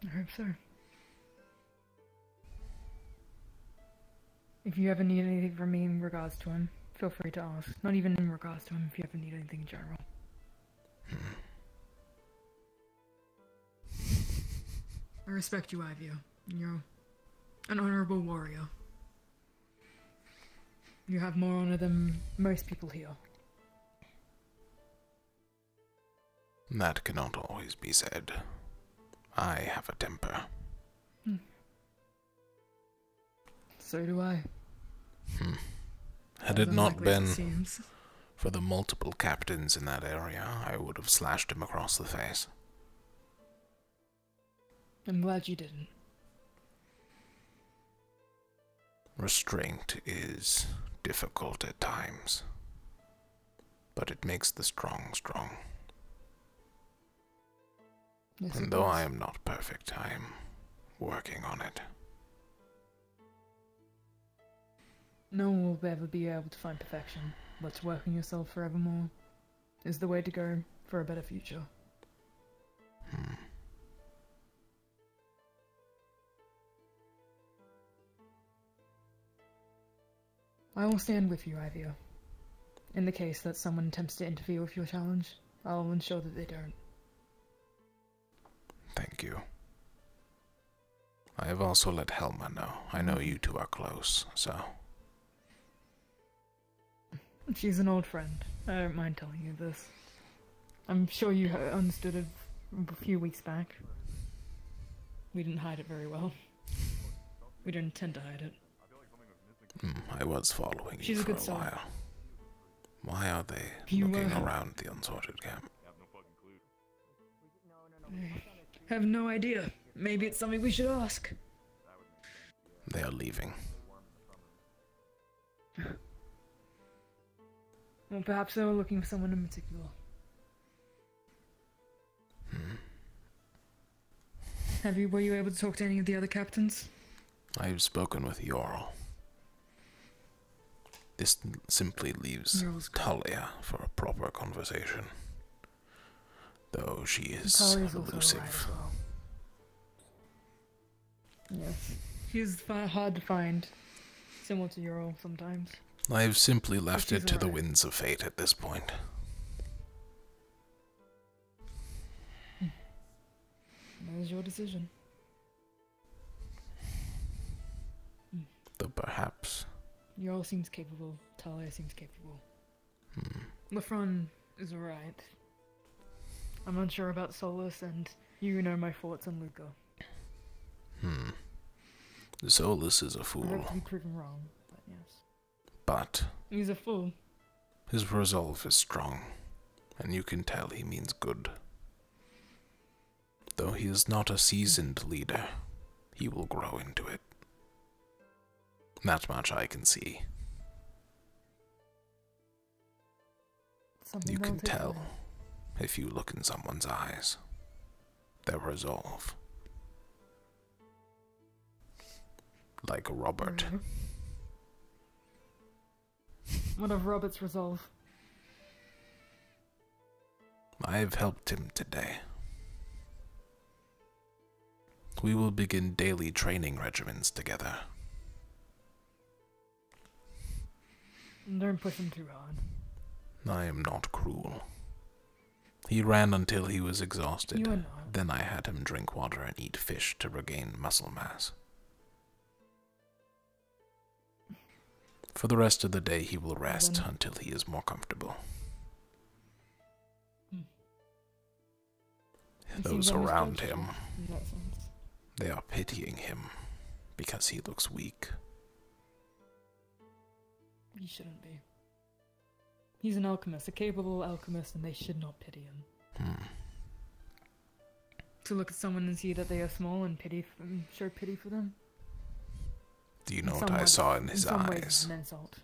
I hope so. If you ever need anything from me in regards to him, feel free to ask. Not even in regards to him, if you ever need anything in general. I respect you, Ivy. You're an honorable warrior. You have more honor than most people here. That cannot always be said. I have a temper. So do I. Had it not been for the multiple captains in that area, I would have slashed him across the face. I'm glad you didn't. Restraint is difficult at times, but it makes the strong strong. Yes, and though I am not perfect, I am working on it. No one will ever be able to find perfection, but working yourself forevermore is the way to go for a better future. I will stand with you, Ivy. In the case that someone attempts to interfere with your challenge, I'll ensure that they don't. Thank you. I have also let Helma know. I know you two are close, so... She's an old friend. I don't mind telling you this. I'm sure you understood it a few weeks back. We didn't hide it very well. We don't intend to hide it. I was following She's you a for good a soul. while. Why are they You, looking around the unsorted camp? I have no idea. Maybe it's something we should ask. They are leaving. Well, perhaps they were looking for someone in particular. Were you able to talk to any of the other captains? I have spoken with Yorl. This simply leaves Talia for a proper conversation. Though she is Talia's also elusive. alright as well. Yes. She's hard to find. Similar to Ural sometimes. I have simply left she's it to the alright. winds of fate at this point. That was your decision. Though perhaps... Ural seems capable. Talia seems capable. Lefron is alright. I'm unsure about Solus, and you know my thoughts on Luca. Solus is a I fool, hope to be proven wrong, but yes. but He's a fool. his resolve is strong, and you can tell he means good. Though he is not a seasoned leader, he will grow into it. That much I can see. You can tell if you look in someone's eyes, their resolve. Like Robert. What of Robert's resolve? I've helped him today. We will begin daily training regimens together. Don't push him too hard. I am not cruel. He ran until he was exhausted. You are not. Then I had him drink water and eat fish to regain muscle mass. For the rest of the day, he will rest until he is more comfortable. Those around him, they are pitying him because he looks weak. He shouldn't be. He's an alchemist, a capable alchemist, and they should not pity him. To look at someone and see that they are small and show pity for them. Do you know what I saw in his eyes? An insult.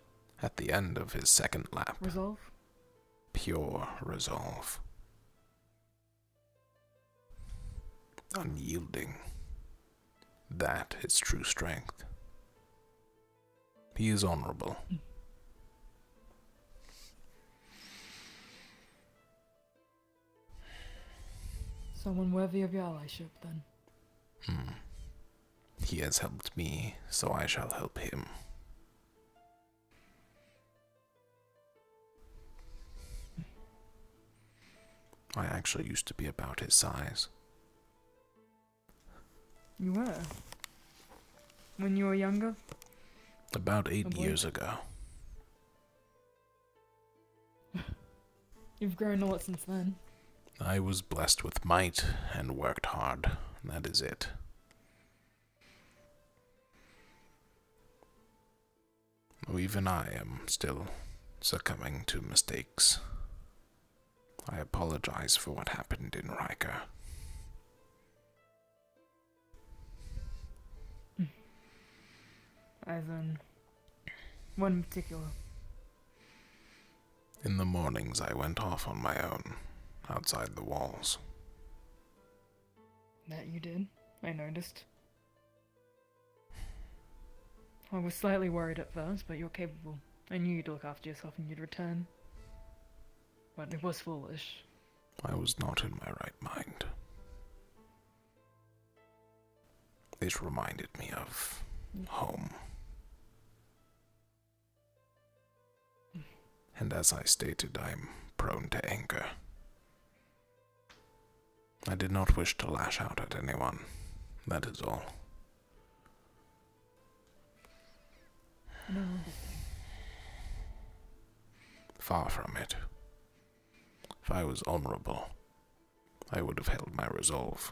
At the end of his second lap. Resolve? Pure resolve. Unyielding. That is true strength. He is honorable. Someone worthy of your allyship, then. He has helped me, so I shall help him. I actually used to be about his size. You were? When you were younger? About 8 years ago. You've grown a lot since then. I was blessed with might and worked hard. That is it. Even I am still succumbing to mistakes. I apologize for what happened in Riker. As in, one in particular. In the mornings I went off on my own, outside the walls. That you did? I noticed. I was slightly worried at first, but you're capable. I knew you'd look after yourself and you'd return. But it was foolish. I was not in my right mind. It reminded me of home. And as I stated, I'm prone to anger. I did not wish to lash out at anyone. That is all. No. Far from it. If I was honorable, I would have held my resolve.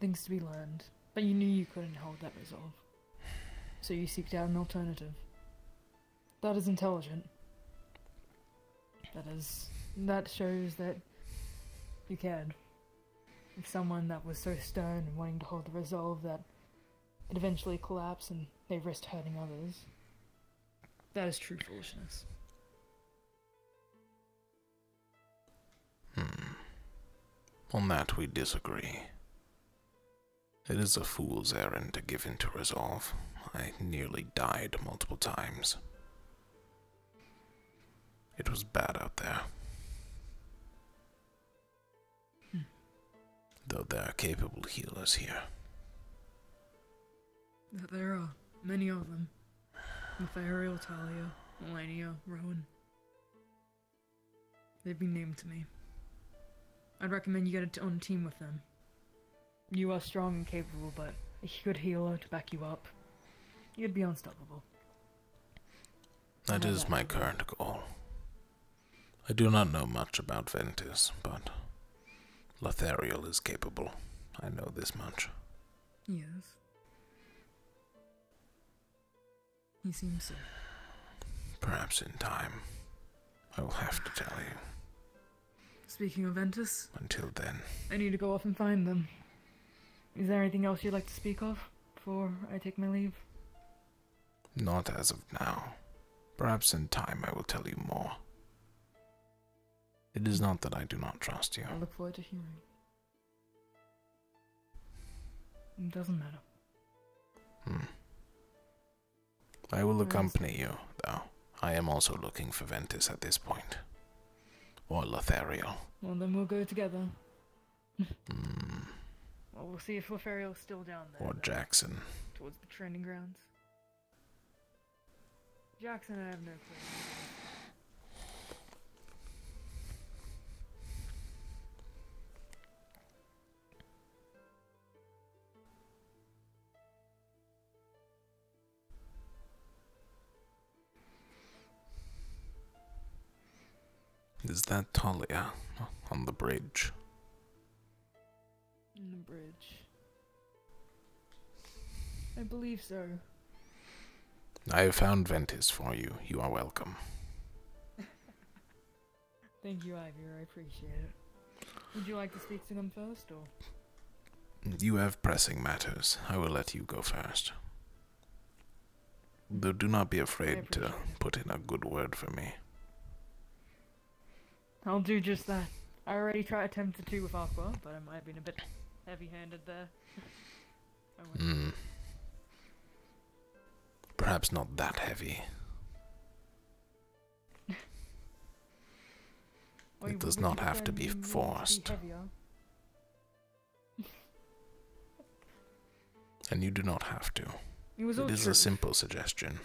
Things to be learned, but you knew you couldn't hold that resolve. So you seeked out an alternative. That is intelligent. That shows that you cared. If someone that was so stern and wanting to hold the resolve that it eventually collapsed and they risked hurting others, that is true foolishness. On that we disagree. It is a fool's errand to give in to resolve. I nearly died multiple times. It was bad out there. Though there are capable healers here. There are many of them. Nefarial, Talia, Melania, Rowan. They've been named to me. I'd recommend you get on a team with them. You are strong and capable, but a good healer to back you up, you'd be unstoppable. That is my current goal. I do not know much about Ventus, but Lothariel is capable. I know this much. Yes. He seems so. Perhaps in time, I will have to tell you. Speaking of Ventus, Until then, I need to go off and find them. Is there anything else you'd like to speak of before I take my leave? not as of now. Perhaps in time I will tell you more. It is not that I do not trust you. I look forward to hearing. It doesn't matter. I will accompany you, though. I am also looking for Ventus at this point. Or Lothariel. Well, then we'll go together. Well, we'll see if Lothariel's still down there. Or Jackson. Towards the training grounds. Jackson, I have no clue. Is that Talia on the bridge? On the bridge. I believe so. I have found Ventus for you. You are welcome. Thank you, Ivy. I appreciate it. Would you like to speak to them first, or? You have pressing matters. I will let you go first. Though do not be afraid to put in a good word for me. I'll do just that. I already attempted to with Aqua, but I might have been a bit heavy-handed there. Perhaps not that heavy. It does not have to be forced. And you do not have to. It is a simple suggestion.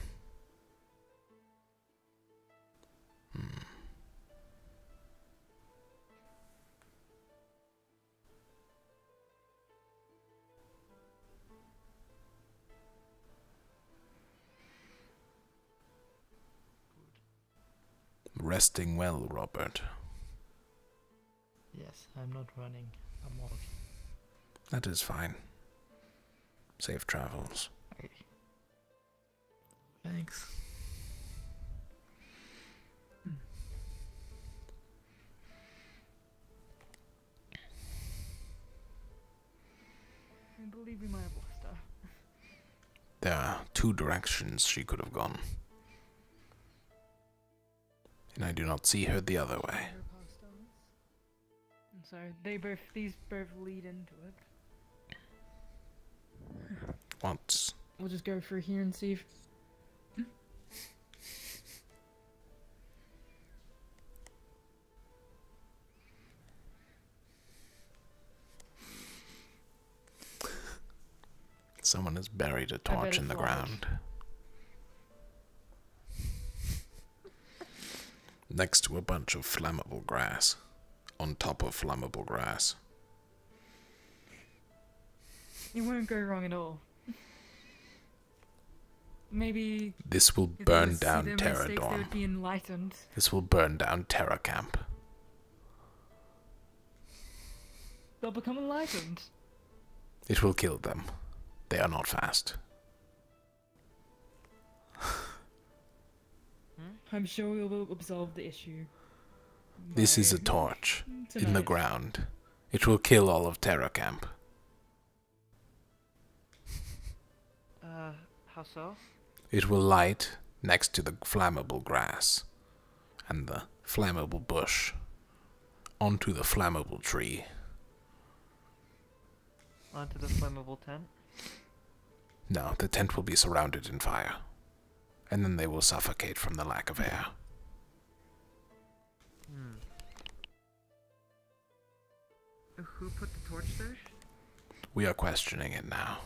Resting well, Robert. Yes, I'm not running. I'm walking. That is fine. Safe travels. Thanks. I believe we might have lost her. There are two directions she could have gone. And I do not see her the other way. And so these both lead into it. What? We'll just go through here and see if... Someone has buried a torch in the ground. Next to a bunch of flammable grass. On top of flammable grass. You won't go wrong at all. Maybe... This will burn down Terra They Dorm. would be enlightened. This will burn down Terra Camp. They'll become enlightened. It will kill them. They are not fast. I'm sure we will absolve the issue. This is a torch in the ground. It will kill all of Terra Camp. How so? It will light next to the flammable grass and the flammable bush onto the flammable tree. Onto the flammable tent? No, the tent will be surrounded in fire. And then they will suffocate from the lack of air. Who put the torch there? We are questioning it now.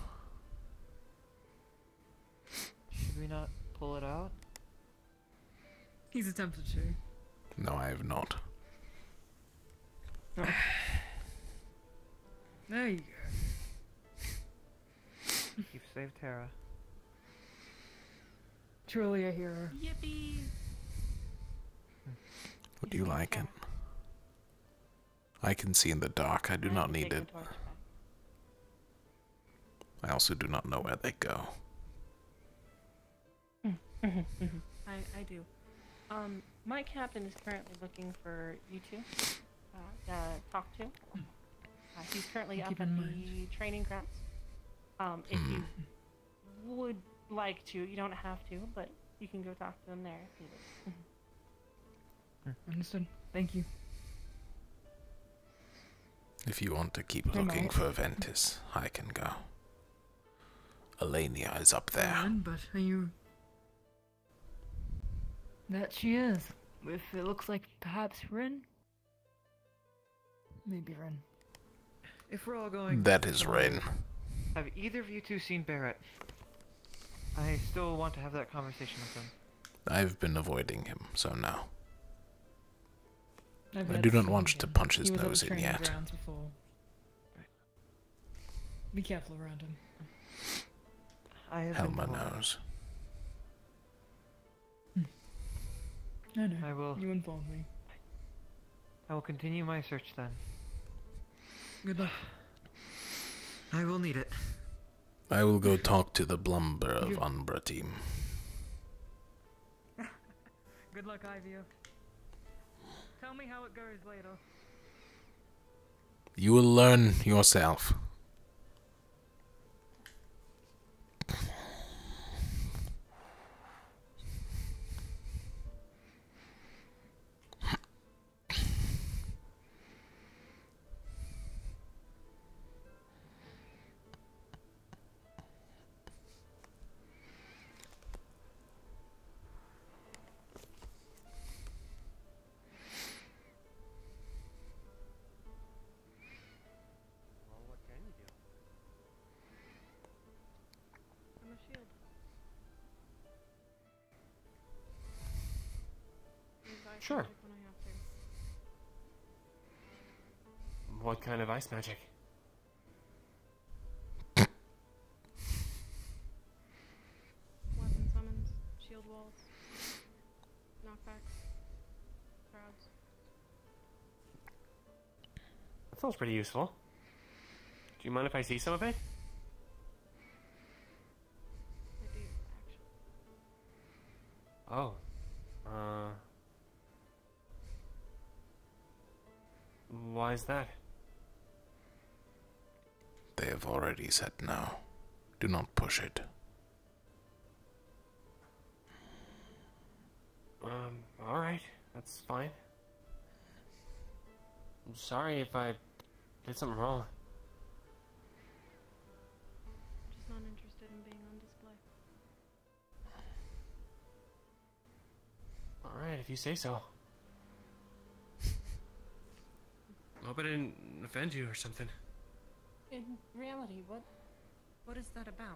Should we not pull it out? He's attempted to. No, I have not. Oh. There you go. You've saved Terra. Truly a hero. Yippee! Would you like it? I can see in the dark. I do not need it. I also do not know where they go. I do. My captain is currently looking for you two to talk to. He's currently up at the training grounds. If you would like to, you don't have to, but you can go talk to them there if needed. Understood. Thank you. If you want to keep looking for Ventus, I can go. Elenia is up there. But are you... That she is. If it looks like perhaps Rin? Maybe Rin. If we're all going... That is Rin. Have either of you two seen Barrett? I still want to have that conversation with him. I've been avoiding him, so no. I I've do not want to punch his He was at nose the in training yet. grounds before. Be careful around him. Helma knows. I know. I will. You informed me. I will continue my search then. Good luck. I will need it. I will go talk to the Blumber of Umbra team. Good luck, Ivy. Tell me how it goes later. You will learn yourself. Sure. What kind of ice magic? Weapon summons, shield walls, knockbacks, crowds. That sounds pretty useful. Do you mind if I see some of it? I do, actually. Oh. Why is that? They have already said no. Do not push it. Alright. That's fine. I'm sorry if I did something wrong. I'm just not interested in being on display. Alright, if you say so. Hope I didn't offend you or something. In reality, what is that about?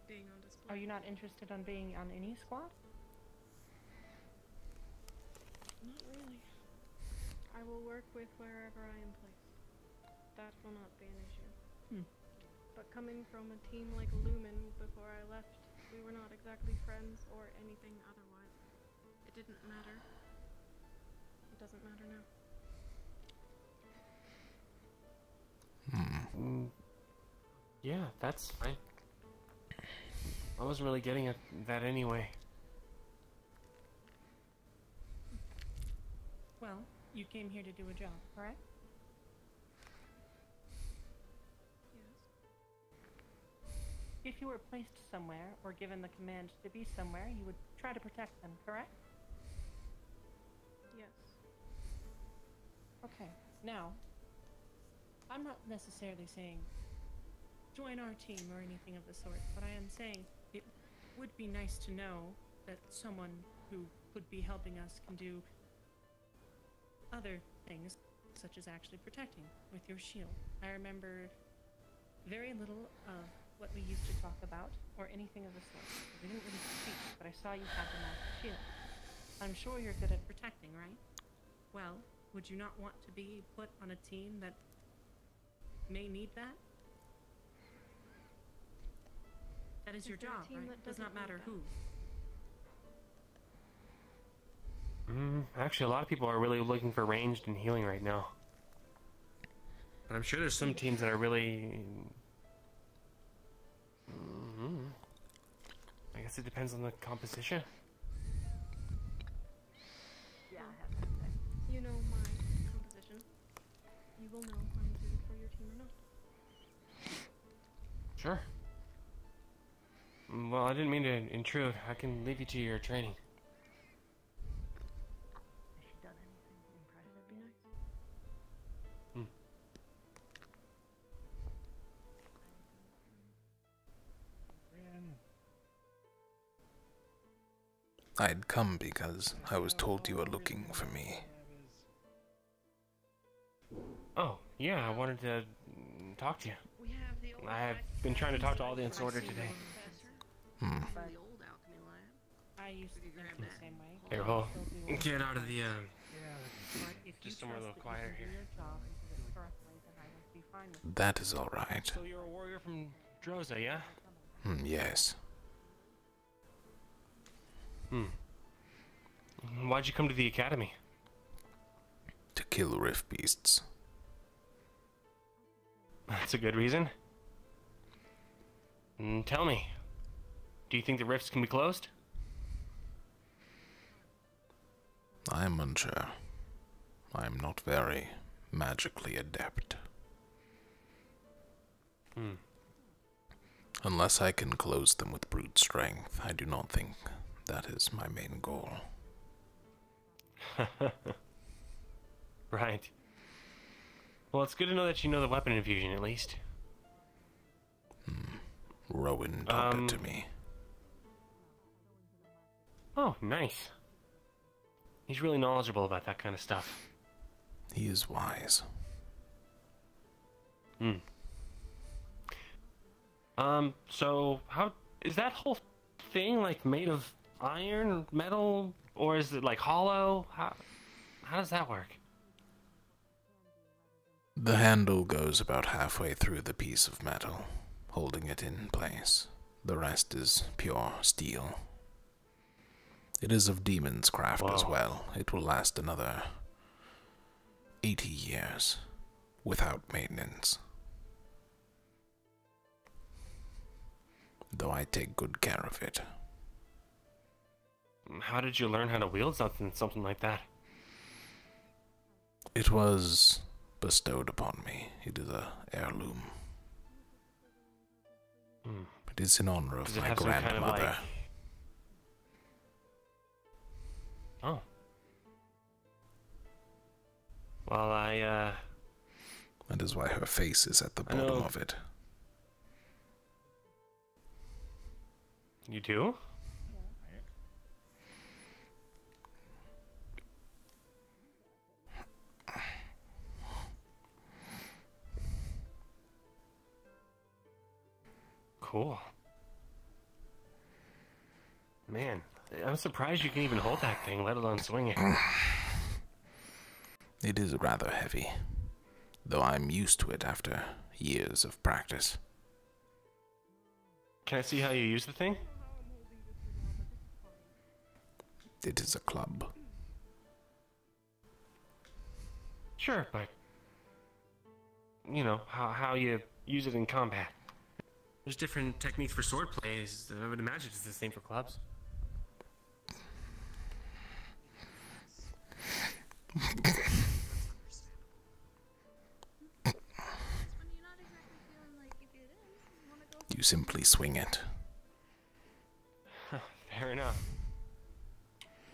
Being on display. Are you not interested in being on any squad? Not really. I will work with wherever I am placed. That will not be an issue. But coming from a team like Lumen before I left, we were not exactly friends or anything otherwise. It didn't matter. It doesn't matter now. Yeah, that's fine. I wasn't really getting at that anyway. Well, you came here to do a job, correct? Yes. If you were placed somewhere or given the command to be somewhere, you would try to protect them, correct? Yes. Okay, now, I'm not necessarily saying join our team or anything of the sort, but I am saying it would be nice to know that someone who could be helping us can do other things, such as actually protecting with your shield. I remember very little of what we used to talk about, or anything of the sort. We didn't really speak, but I saw you have the master shield. I'm sure you're good at protecting, right? Well, would you not want to be put on a team that may need that? That is your there a job, team right? that Does not doesn't need matter that? who. Actually, a lot of people are really looking for ranged and healing right now. But I'm sure there's some teams that are really... I guess it depends on the composition. Yeah, I have that thing. You know my composition. You will know if I'm suited for your team or not. Sure. Well, I didn't mean to intrude. I can leave you to your training. Has she done anything impressive? That'd be nice. I'd come because I was told you were looking for me. Oh, yeah, I wanted to talk to you. I have been trying to talk to all the Order today. I used to think the same way. Here, we'll get out of the, just somewhere a little quieter here. That is alright. So you're a warrior from Droza, yeah? Yes. Why'd you come to the academy? To kill rift beasts. That's a good reason. Tell me, do you think the rifts can be closed? I am unsure. I am not very magically adept. Unless I can close them with brute strength, I do not think that is my main goal. Right. Well, it's good to know that you know the weapon infusion, at least. Rowan taught it to me. Oh, nice. He's really knowledgeable about that kind of stuff. He is wise. So how is that whole thing like made of iron, metal, or is it like hollow? How does that work? The handle goes about halfway through the piece of metal, holding it in place. The rest is pure steel. It is of demon's craft as well. It will last another 80 years without maintenance. Though I take good care of it. How did you learn how to wield something like that? It was bestowed upon me. It is a heirloom. It is in honor of my grandmother. Oh. Well, That is why her face is at the bottom of it. You do? Cool. Man, I'm surprised you can even hold that thing, let alone swing it. It is rather heavy, though I'm used to it after years of practice. Can I see how you use the thing? It is a club. Sure, but you know how you use it in combat. There's different techniques for sword plays. I would imagine it's the same for clubs. You simply swing it. Fair enough.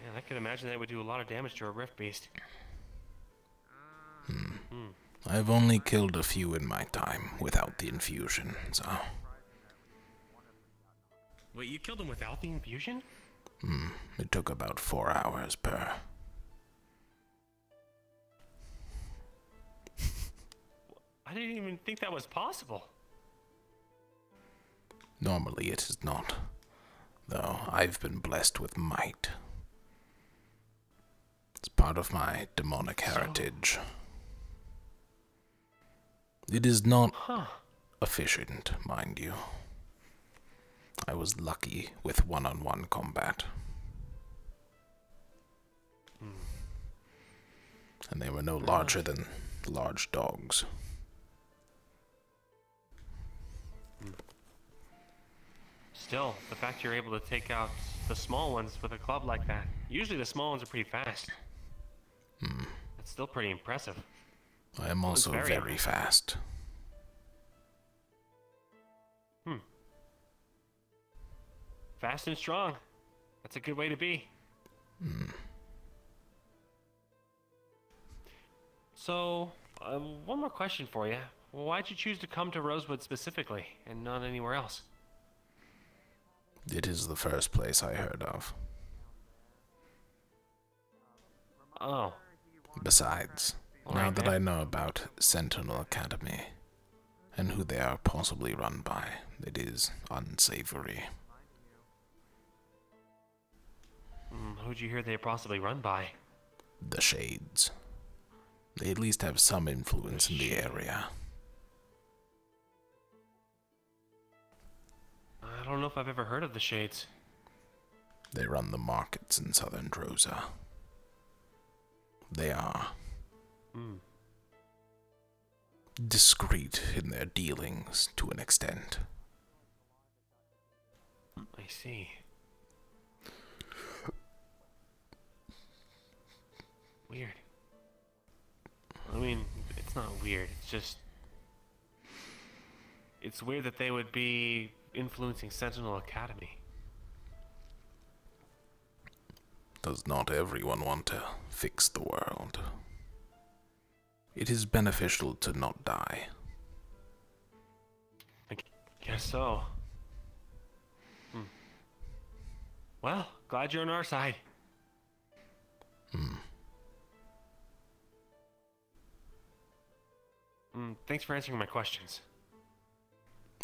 Man, I could imagine that would do a lot of damage to a rift beast. I've only killed a few in my time without the infusion, so... Wait, you killed him without the infusion? It took about 4 hours per. I didn't even think that was possible. Normally it is not, though I've been blessed with might. It's part of my demonic heritage. It is not efficient, mind you. I was lucky with one-on-one combat. no larger than large dogs. Still, the fact you're able to take out the small ones with a club like that. Usually the small ones are pretty fast. That's still pretty impressive. I am also very fast. Fast and strong. That's a good way to be. So, one more question for you. Why'd you choose to come to Rosewood specifically, and not anywhere else? It is the first place I heard of. Oh. Besides, now that I know about Sentinel Academy, and who they are possibly run by, it is unsavory. Who'd you hear they're possibly run by? The Shades. They at least have some influence in the area. I don't know if I've ever heard of the Shades. They run the markets in southern Droza. They are discreet in their dealings to an extent. I see. Weird. I mean, it's not weird, it's just... It's weird that they would be influencing Sentinel Academy. Does not everyone want to fix the world? It is beneficial to not die. I guess so. Well, glad you're on our side. Thanks for answering my questions.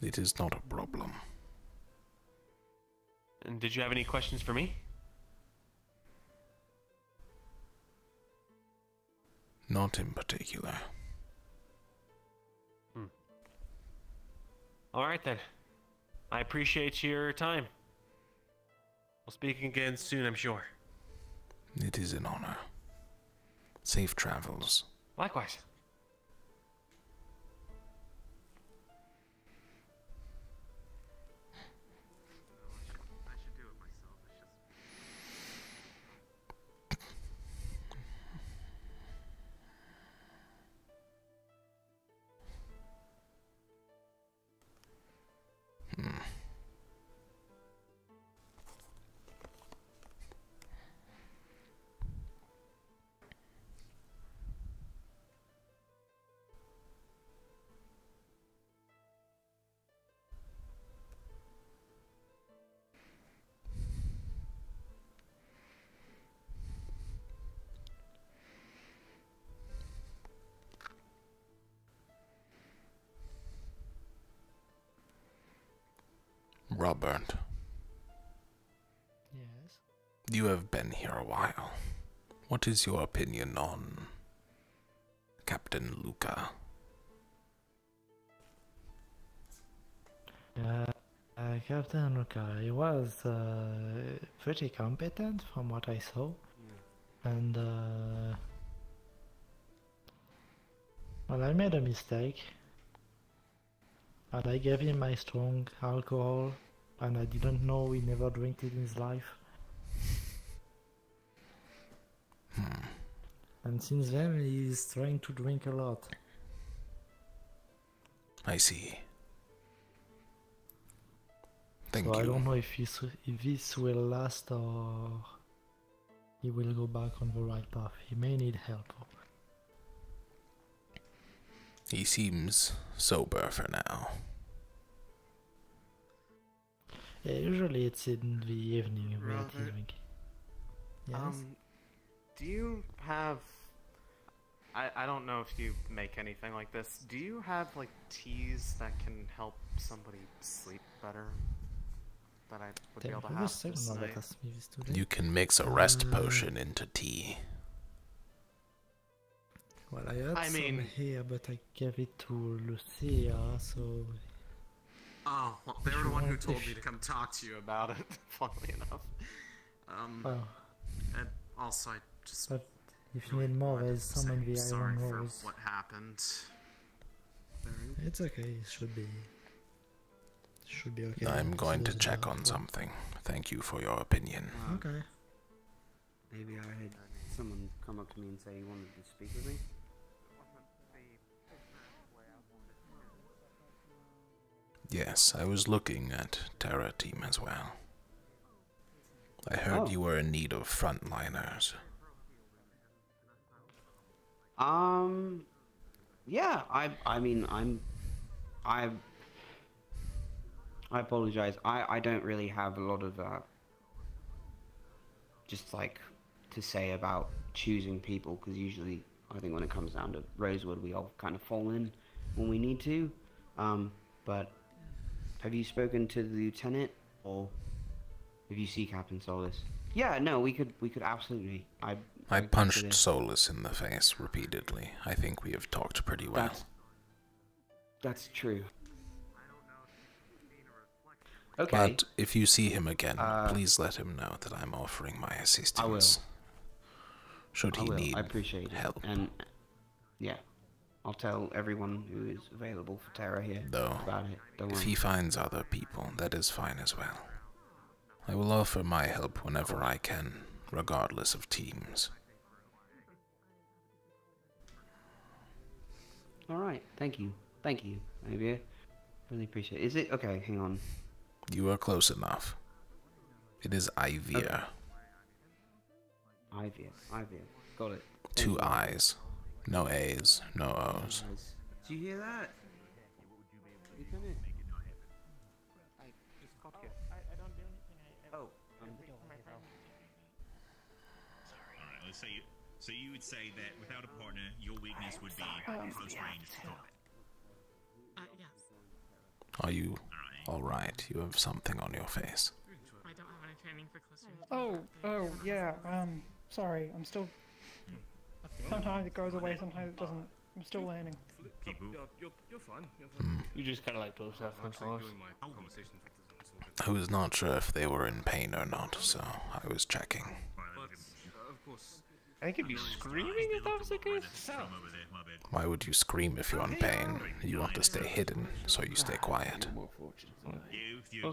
It is not a problem. And did you have any questions for me? Not in particular. Alright then. I appreciate your time. We'll speak again soon, I'm sure. It is an honor. Safe travels. Likewise. Robert. Yes? You have been here a while. What is your opinion on Captain Luca? Captain Luca, he was pretty competent from what I saw. And, well, I made a mistake. And I gave him my strong alcohol, and I didn't know he never drank it in his life. And since then, he's trying to drink a lot. I see. Thank so you. I don't know if this will last or he will go back on the right path. He may need help. He seems sober for now. Yeah, usually it's in the evening where Robert, he's drinking. Yes? Do you have... I don't know if you make anything like this. Do you have, like, teas that can help somebody sleep better? That I would be able to have this night? You can mix a rest potion into tea. Well, I had some here, but I gave it to Lucia, so... Oh, well, they were the one who told me to come talk to you about it, funnily enough. Oh. And also, I just... But If you need more, there's some in the Sorry Iron for Rose. what happened. It's okay, it should be okay. I'm She going to does a check job on well. something. Thank you for your opinion. Okay. Maybe I had someone come up to me and say he wanted to speak with me. Yes, I was looking at Terra Team as well. I heard Oh. you were in need of frontliners. Yeah, I mean, I apologize. I don't really have a lot of, just like, to say about choosing people, because usually, I think when it comes down to Rosewood, we all kind of fall in when we need to. But have you spoken to the lieutenant, or have you see Captain Solus? Yeah, no, we could absolutely. I punched Solus in the face repeatedly. I think we have talked pretty well. That's true. Okay. But if you see him again, please let him know that I'm offering my assistance. I will. Should he need I appreciate help. it. And yeah, I'll tell everyone who is available for Terra here Though, about it. Don't if worry. he finds other people, that is fine as well. I will offer my help whenever I can, regardless of teams. All right. Thank you. Thank you, Avia. Really appreciate it. Is it okay? Hang on. You are close enough. It is Ivia. Ivia. Got it. Thank Two you. I's. No A's, no O's. Do you hear that? Lieutenant? I just got here. I don't do anything. Oh, Alright, let's say so you would say that without a partner, your weakness would be close range combat. Yes. Are you alright? You have something on your face. I don't have any training for close range. Oh, yeah, sorry, I'm still... Sometimes it goes away, sometimes it doesn't. I'm still learning. You're fine. You're fine. You just kind of like post that from Solus. I was not sure if they were in pain or not, so I was checking. Of course. I think you'd be screaming if that was the case. Why would you scream if you're in pain? You want to stay hidden, so you stay quiet. Well,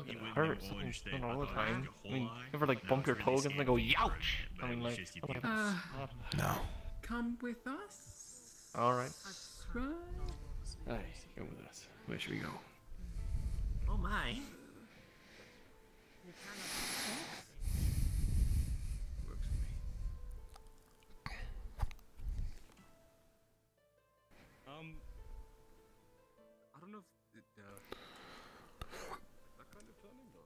it hurts not all the time. I mean, you ever like bump your toe against and go youch? I mean, like, No. Come with us. Alright. Right. Aye, come with us. Where should we go? Oh my. Works for me. I don't know if it, that kind of turning or...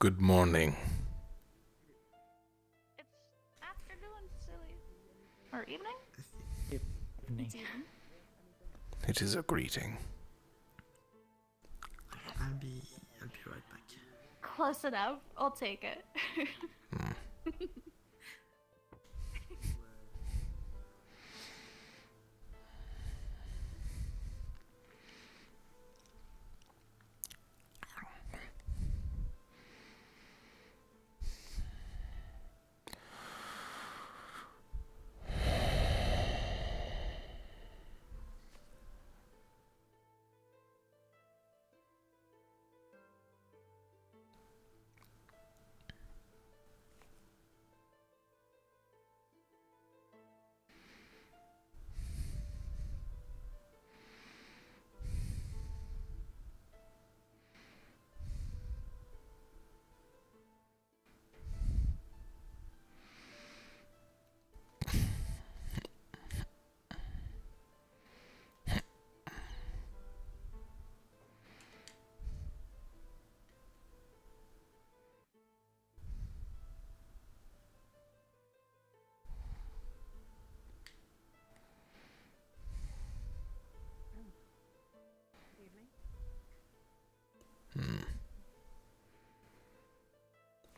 Good morning. Afternoon, silly. Or evening? It's evening. It is a greeting. I'll be right back. Close enough. I'll take it.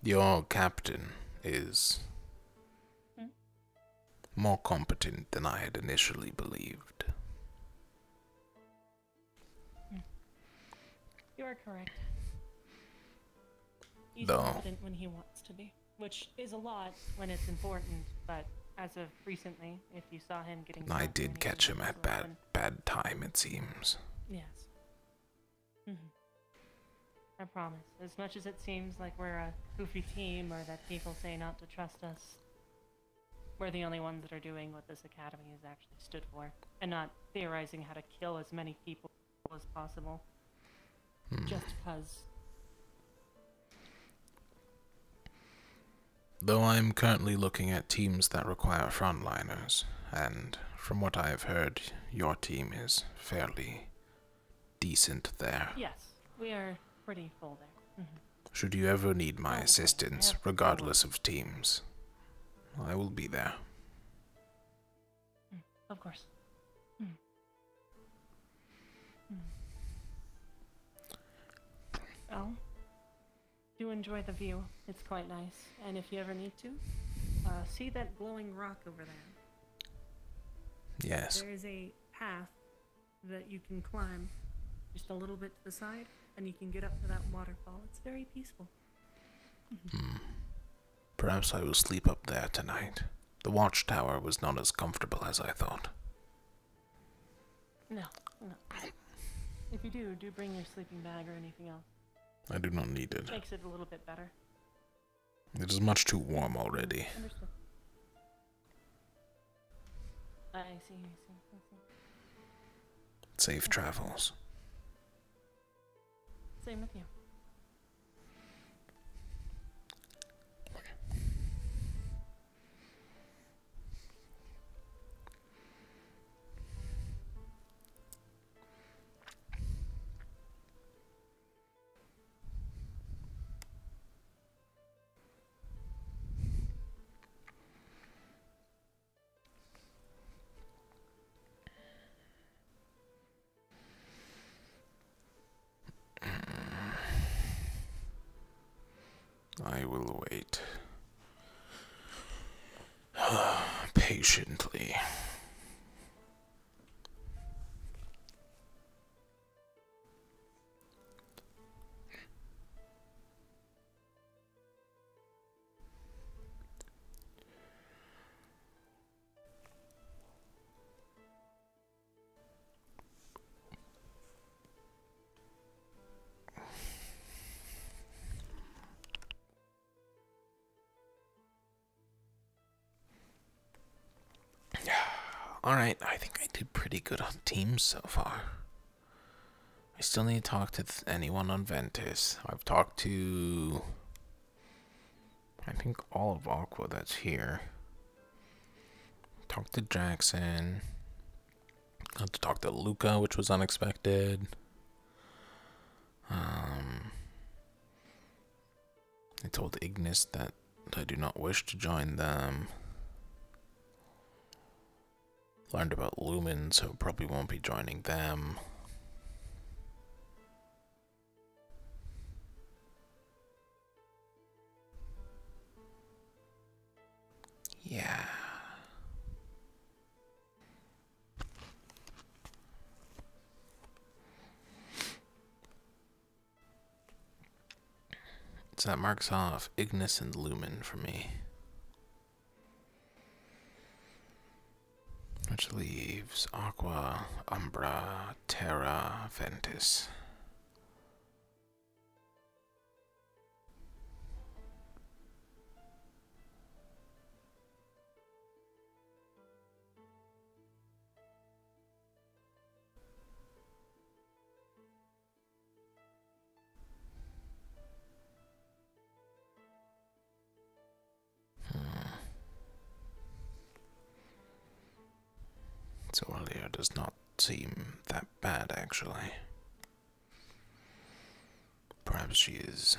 Your captain is more competent than I had initially believed. You are correct. He's Though- confident when he wants to be, which is a lot when it's important, but as of recently, if you saw him getting I drunk or did anything, catch him it was at less than- bad time, it seems. Yes. I promise. As much as it seems like we're a goofy team or that people say not to trust us, we're the only ones that are doing what this academy has actually stood for, and not theorizing how to kill as many people as possible. Just because. Though I'm currently looking at teams that require frontliners, and from what I've heard, your team is fairly decent there. Yes, we are pretty full there. Should you ever need my assistance, regardless of teams, I will be there. Of course. Well, do enjoy the view. It's quite nice. And if you ever need to, see that glowing rock over there? Yes. There is a path that you can climb just a little bit to the side, and you can get up to that waterfall. It's very peaceful. Perhaps I will sleep up there tonight. The watchtower was not as comfortable as I thought. No. If you do bring your sleeping bag or anything else. I do not need it. Makes it a little bit better. It is much too warm already. Understood. I see. Safe travels. Same with you. I will wait. Patiently. Alright, I think I did pretty good on teams so far. I still need to talk to anyone on Ventus. I've talked to, I think, all of Aqua that's here. Talked to Jackson. Got to talk to Luca, which was unexpected. I told Ignis that I do not wish to join them. Learned about Lumen, so probably won't be joining them. Yeah. So that marks off Ignis and Lumen for me. Which leaves Aqua, Umbra, Terra, Ventus. So earlier does not seem that bad, actually. Perhaps she is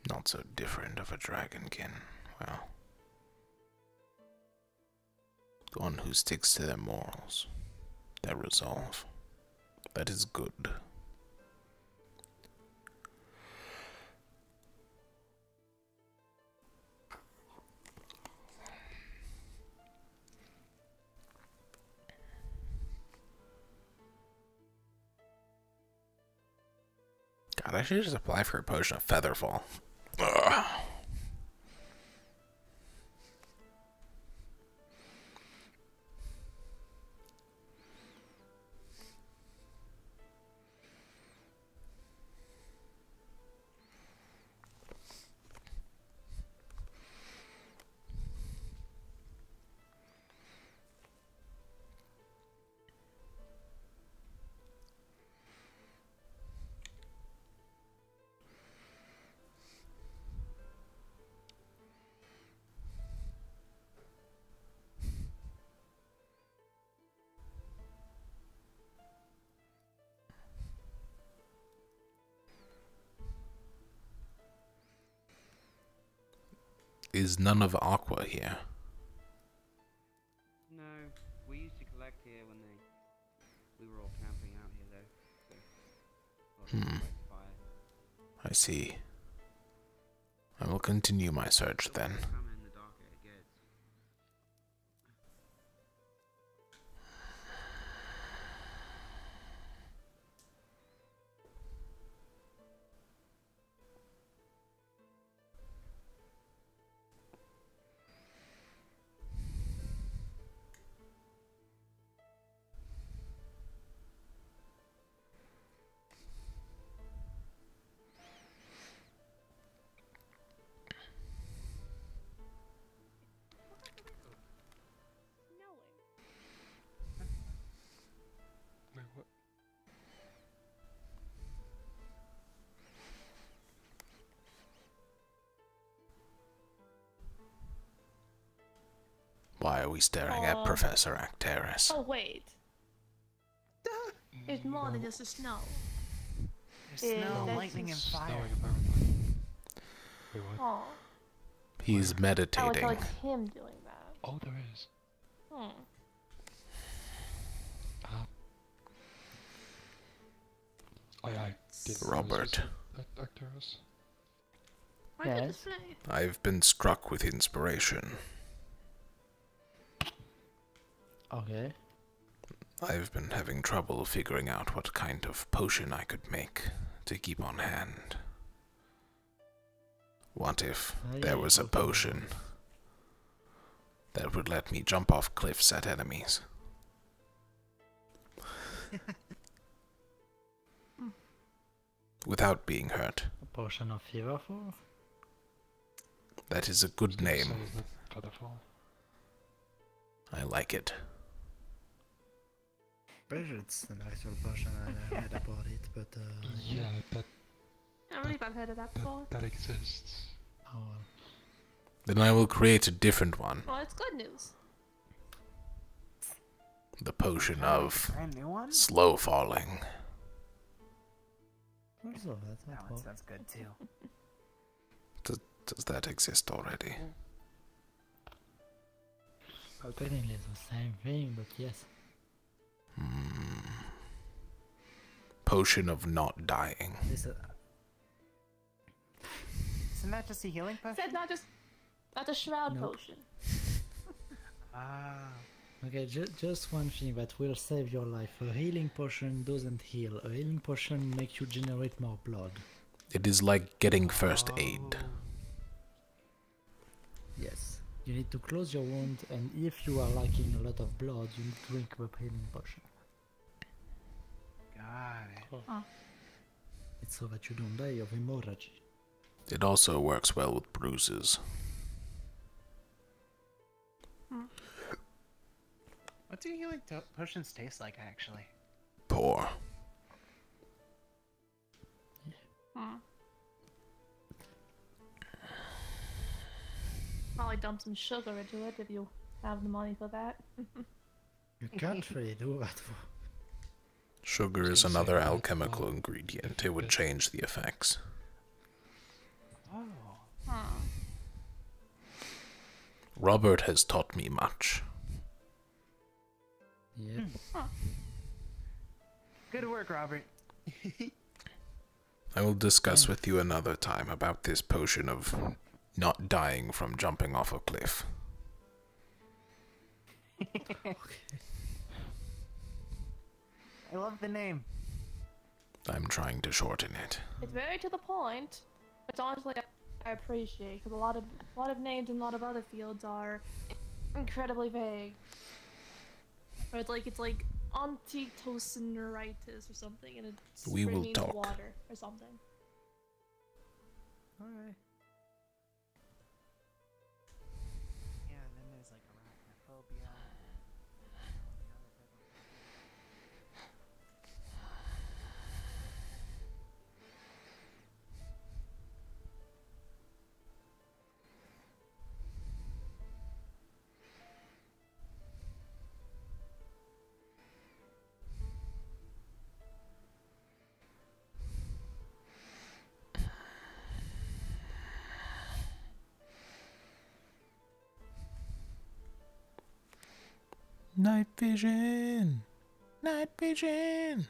not so different of a dragonkin. Well, the one who sticks to their morals, their resolve. That is good. God, I should just apply for a potion of Featherfall. Ugh. Is none of Aqua here? No, we used to collect here when we were all camping out here though. So, I see. I will continue my search then. Wait, what? Why are we staring at Professor Acteris? Oh, wait. It's more than just the snow. There's snow, that's lightning, and just- fire. Wait, what? Oh. He's Oh, meditating. it's him doing that. Oh, there is. Hmm. I didn't Robert. Actors. Why did it say? I've been struck with inspiration. Okay. I've been having trouble figuring out what kind of potion I could make to keep on hand. What if there was a potion that would let me jump off cliffs at enemies? Without being hurt. A potion of Feverfall? That is a good name. Featherfall. I like it. Pretty it's an actual potion, I read about it, but Yeah, that I believe I've heard of that before. that exists. Oh well. Then I will create a different one. Well, it's good news. The potion of Brand new one? slow falling. Also, that's That one sounds good too. Does that exist already? Well, technically it's the same thing, but yes. Potion of not dying. Isn't that just a healing potion? Said not a shroud Nope. potion. Ah. Okay, just one thing that will save your life. A healing potion doesn't heal. A healing potion makes you generate more blood. It is like getting first aid. Yes. You need to close your wound, and if you are lacking a lot of blood, you need to drink the healing potion. Got it. Oh. It's so that you don't die of hemorrhage. It also works well with bruises. What do healing potions taste like, actually? Poor. Probably dump some sugar into it if you have the money for that. You can't really do that for... Sugar is another alchemical ingredient. It would change the effects. Oh. Robert has taught me much. Yeah. Good work, Robert. I will discuss with you another time about this potion of not dying from jumping off a cliff. I love the name. I'm trying to shorten it. It's very to the point. It's honestly I appreciate because a lot of names in a lot of other fields are incredibly vague. Or it's like antitocinuritis or something, and it's We will means talk. water or something. Alright. Yeah, and then there's like arachnophobia. Night vision! Night vision!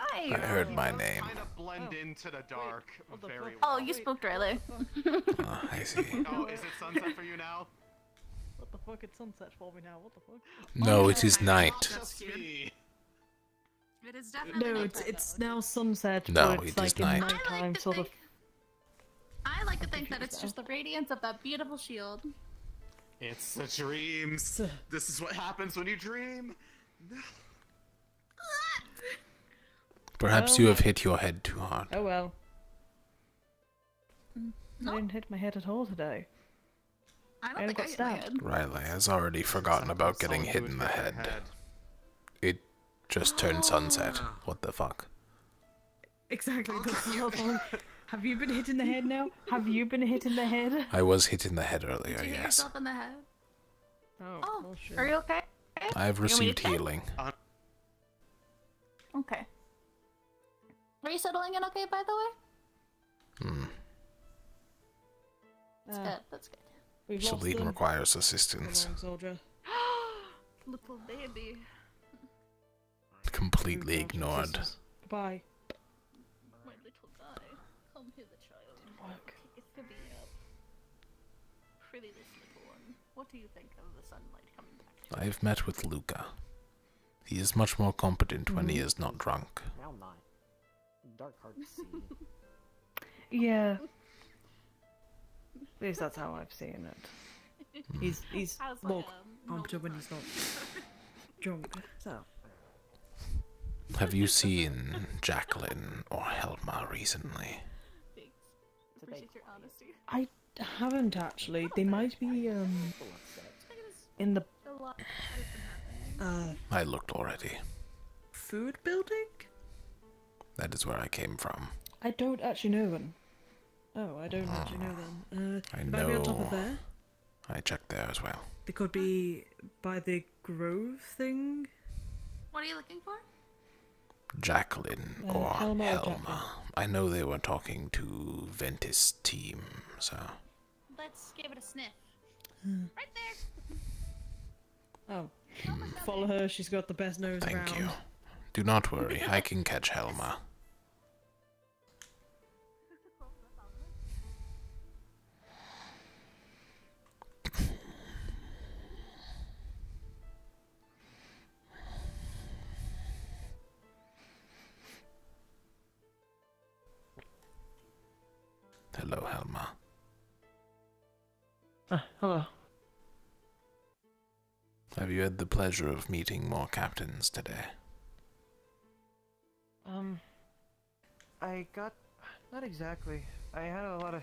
I heard my name. Kind of blend into the dark very Oh, well. you spooked Riley. I see. Oh, is it sunset for you now? What the fuck? It's sunset for me now. What the fuck? No, it is night. Just me. It is definitely. No, it's now sunset. No, but it's it like is in night. nighttime, sort of. I like to think that it's just the radiance of that beautiful shield. It's the dreams. This is what happens when you dream. Perhaps you have hit your head too hard. Oh well. I didn't hit my head at all today. I only got stabbed. Riley has already forgotten about getting hit in the head. It just turned sunset. What the fuck? Exactly. That's the whole thing. Have you been hit in the head now? Have you been hit in the head? I was hit in the head earlier, Did you hit yes. yourself in the head? Oh, Are you okay? I've You want me to received check? healing. Okay. Are you settling in okay, by the way? Hmm. That's good. That's good. We've lost Celine them. requires assistance. Long soldier. Little baby. Completely ignored. Bye. My little guy. Come here, the child. Work. It's to be up. Pretty this little one. What do you think of the sunlight coming back? I've met with Luca. He is much more competent when he is not drunk. Now not. Dark hard to see. Yeah. At least that's how I've seen it. He's How's more my, competent when he's not drunk. So. Have you seen Jacqueline or Helma recently? Appreciate your honesty. I haven't actually. They might be in the I looked already. food building? That is where I came from. I don't actually know them. Oh, I don't actually know them. I They might be on top know. of there. I checked there as well. They could be by the Grove thing. What are you looking for? Jacqueline Uh, or Helma or Helma. Jacqueline? I know they were talking to Ventus' team, so... Let's give it a sniff. Hmm. Right there. Oh. Follow her, she's got the best nose around. Thank you. Do not worry, I can catch Helma. Hello, Helma. Hello. Have you had the pleasure of meeting more captains today? I got... not exactly. I had a lot of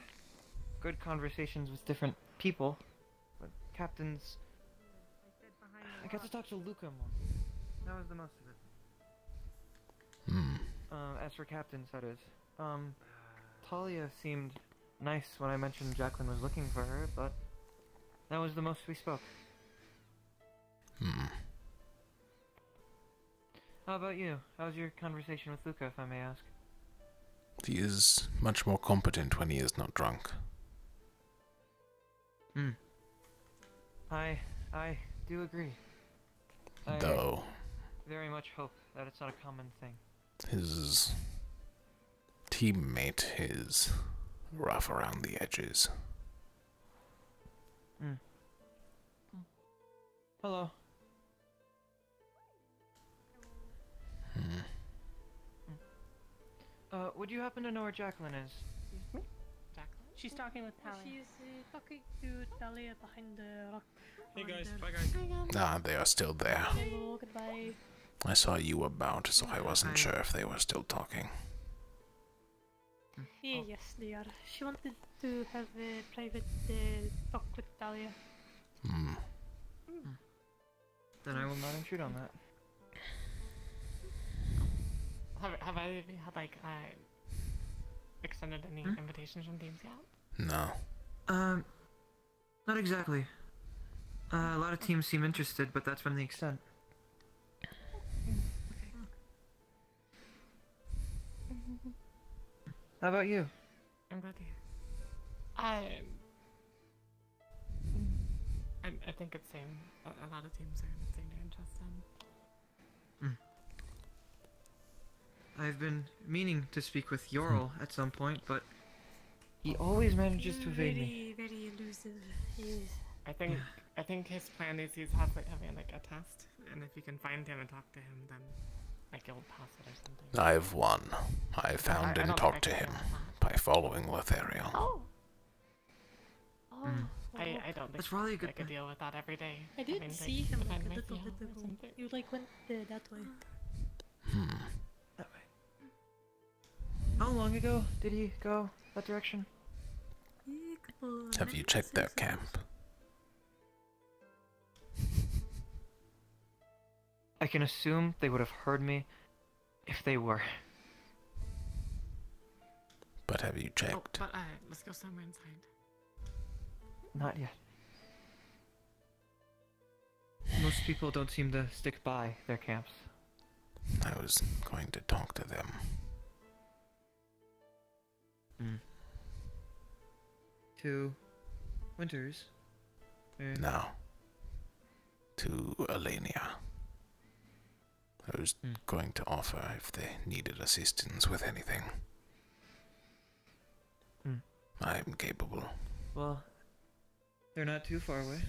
good conversations with different people, but captains... I got to talk to Luca more. That was the most of it. As for captains, that is. Talia seemed nice when I mentioned Jacqueline was looking for her, but that was the most we spoke. How about you? How's your conversation with Luca, if I may ask? He is much more competent when he is not drunk. I do agree. I Though very much hope that it's not a common thing. his teammate is rough around the edges. Hello. Would you happen to know where Jacqueline is? She's talking with Talia. She's talking to Talia behind the rock. Hey guys, bye guys. Ah, they are still there. Hello, goodbye. I saw you about, so I wasn't sure if they were still talking. Yeah, yes, they are. She wanted to have a private talk with Talia. Then I will not intrude on that. Have I had like extended any invitations from teams yet? No. Not exactly. A lot of teams seem interested, but that's been the extent. How about you? I'm glad to hear. I think it's same. A lot of teams are saying they're interested. I've been meaning to speak with Yorl at some point, but he always manages to evade me. Very elusive. Yes. I think his plan is he's having like a test, and if you can find him and talk to him, then like you'll pass it or something. I've won. I found and talked to him by following Lothariel. Oh. I don't think That's probably a good I could deal with that every day. I did see him like a little bit ago. You like went that way. That way. How long ago did he go that direction? Have you checked their camp? I can assume they would have heard me if they were. But have you checked? But let's go somewhere inside. Not yet. Most people don't seem to stick by their camps. I was going to talk to them. To Winters? No. To Alania. I was going to offer if they needed assistance with anything. I'm capable. Well, they're not too far away.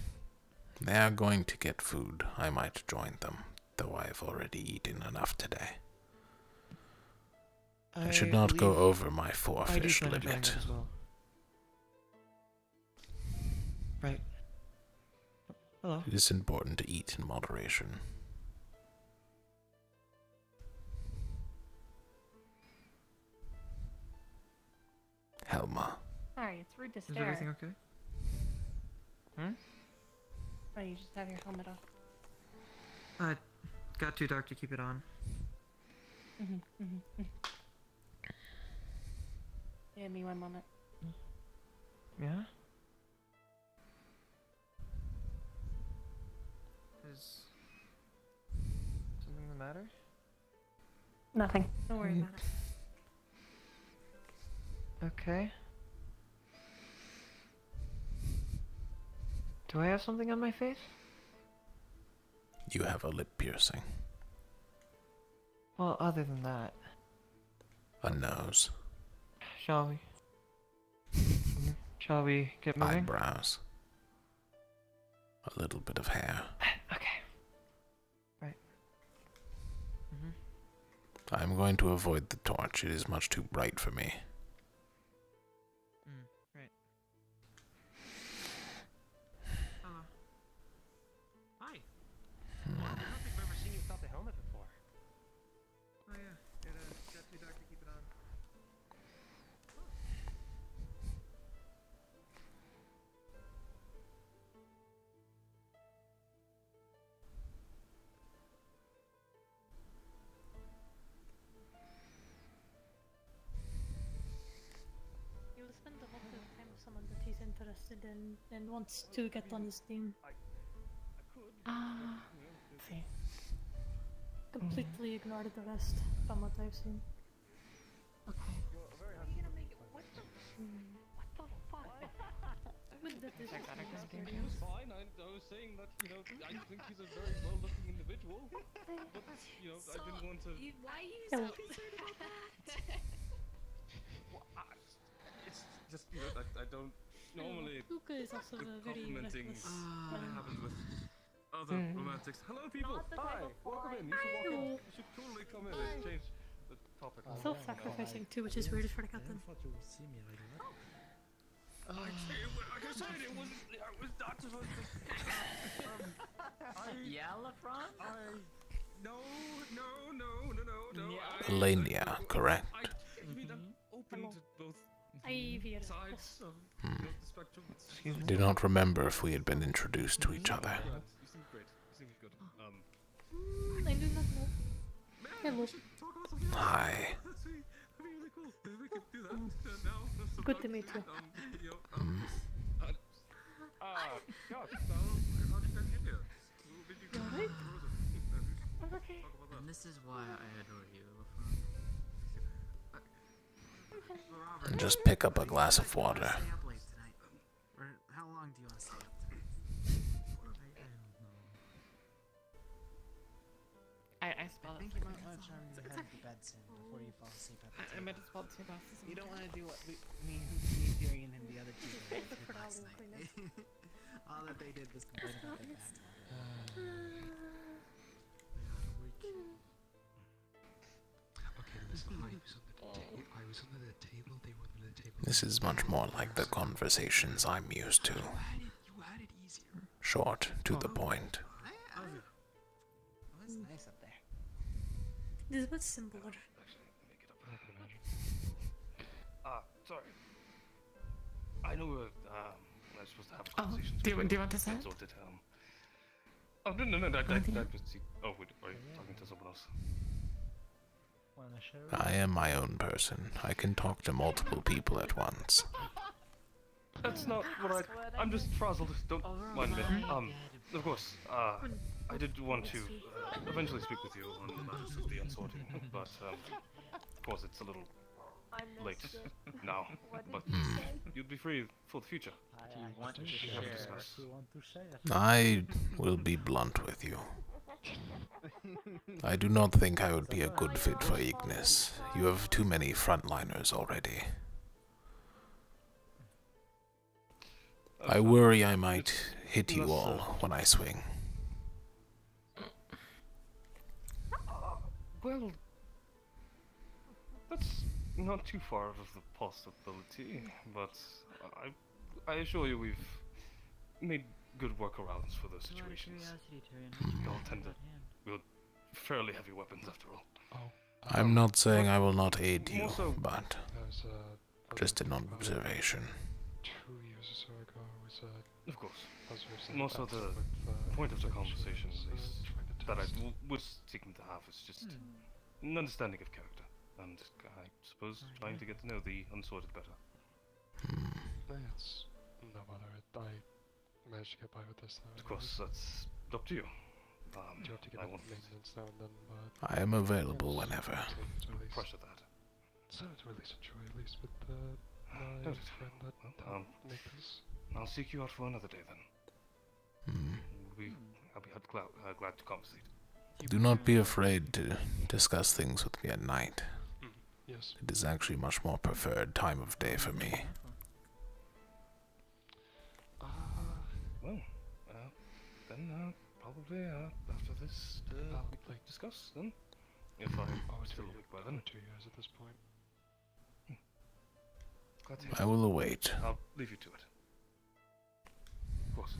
They are going to get food. I might join them, though I've already eaten enough today. I should not go over my 4-fish limit. As well. Right. Hello. It is important to eat in moderation. Helma. Sorry, it's rude to stare. Is everything okay? Oh, you just have your helmet off. Got too dark to keep it on. Give me 1 moment. Yeah? Is something the matter? Nothing. Don't worry about it. Okay. Do I have something on my face? You have a lip piercing. Well, other than that. A nose. Shall we? Shall we get moving? Eyebrows. A little bit of hair. Okay. Right. I'm going to avoid the torch. It is much too bright for me. Right. Hello. Hi. I don't think I've ever seen you without the helmet before. Oh yeah, it got too dark to keep it on. He will spend a lot of time with someone that he's interested in and wants to get on his team. See. Completely ignored the rest from what I've seen. Okay. What the fuck? With the He's fine. I was saying that, you know, I think he's a very well-looking individual. But, you know, I didn't want to... Why are you so concerned about that? Well, it's just, you know, I don't normally... Luca is also the a very complimenting reckless that happens with other romantics. Hello, people! Hi! Welcome in. You should walk in. You should totally come in and change the topic. Self-sacrificing too, which is weird for the captain. Like I said, it was not supposed to... Yeah, LeBron? No. Elenia, correct? I mean, I'm open to both sides of the spectrum. Do not remember if we had been introduced to each other. You seem great. You seem good. I do not know. Hello. Hi. That'd be really cool. We could do that now. Good to meet you. God, how did that get here? Alright. Okay. And this is why I adore you, And just pick up a glass of water. Stay up late tonight. Or how long do you want to stay up tonight? I spelled think it. you might want to turn your head to bed soon before you fall asleep at the I table. meant to spell two glasses. You don't want to do what me, Tyrion, and the other two did last night. All that they did was complain about their back. Okay, listen, I was under the table, they were under the table. This is much more like the conversations I'm used to. You had it easier. Short, to the point. Oh, it's nice up there. This is much simpler. Sorry. I know we're supposed to have a Oh, conversation. do you want to say it? Sorted, oh, no, that was oh, wait, are you talking to someone else? I am my own person. I can talk to multiple people at once. That's not what I'm just frazzled, don't mind me. Of course, I did want to eventually speak with you on the matters of the unsorting, but, of course, it's a little late now, but you'd be free for the future. Do you want to share? I will be blunt with you. I do not think I would be a good fit for Ignis. You have too many frontliners already. I worry I might hit you all when I swing. Well, that's not too far out of the possibility, but I assure you we've made good workarounds for those situations. We all tend to wield fairly heavy weapons after all. I'm not saying I will not aid you, Also, but just an observation. 2 years or so ago was of course. Most of the point of the conversation is that I was seeking to have is just an understanding of character, and I suppose trying to get to know the unsorted better. It's no matter. I managed to get by with this. Of course, that's up to you. You have to get maintenance now and then, but I am available whenever. Pressure that. So to release enjoy at least with my friend that Nicholas. I'll seek you out for another day then. I'll be glad to conversate. Do not be afraid to discuss things with me at night. Yes. It is actually much more preferred time of day for me. Well, then probably after this we discuss then. If I'm still awake by then. 2 years at this point. Glad to hear I will await. I'll leave you to it. Of course.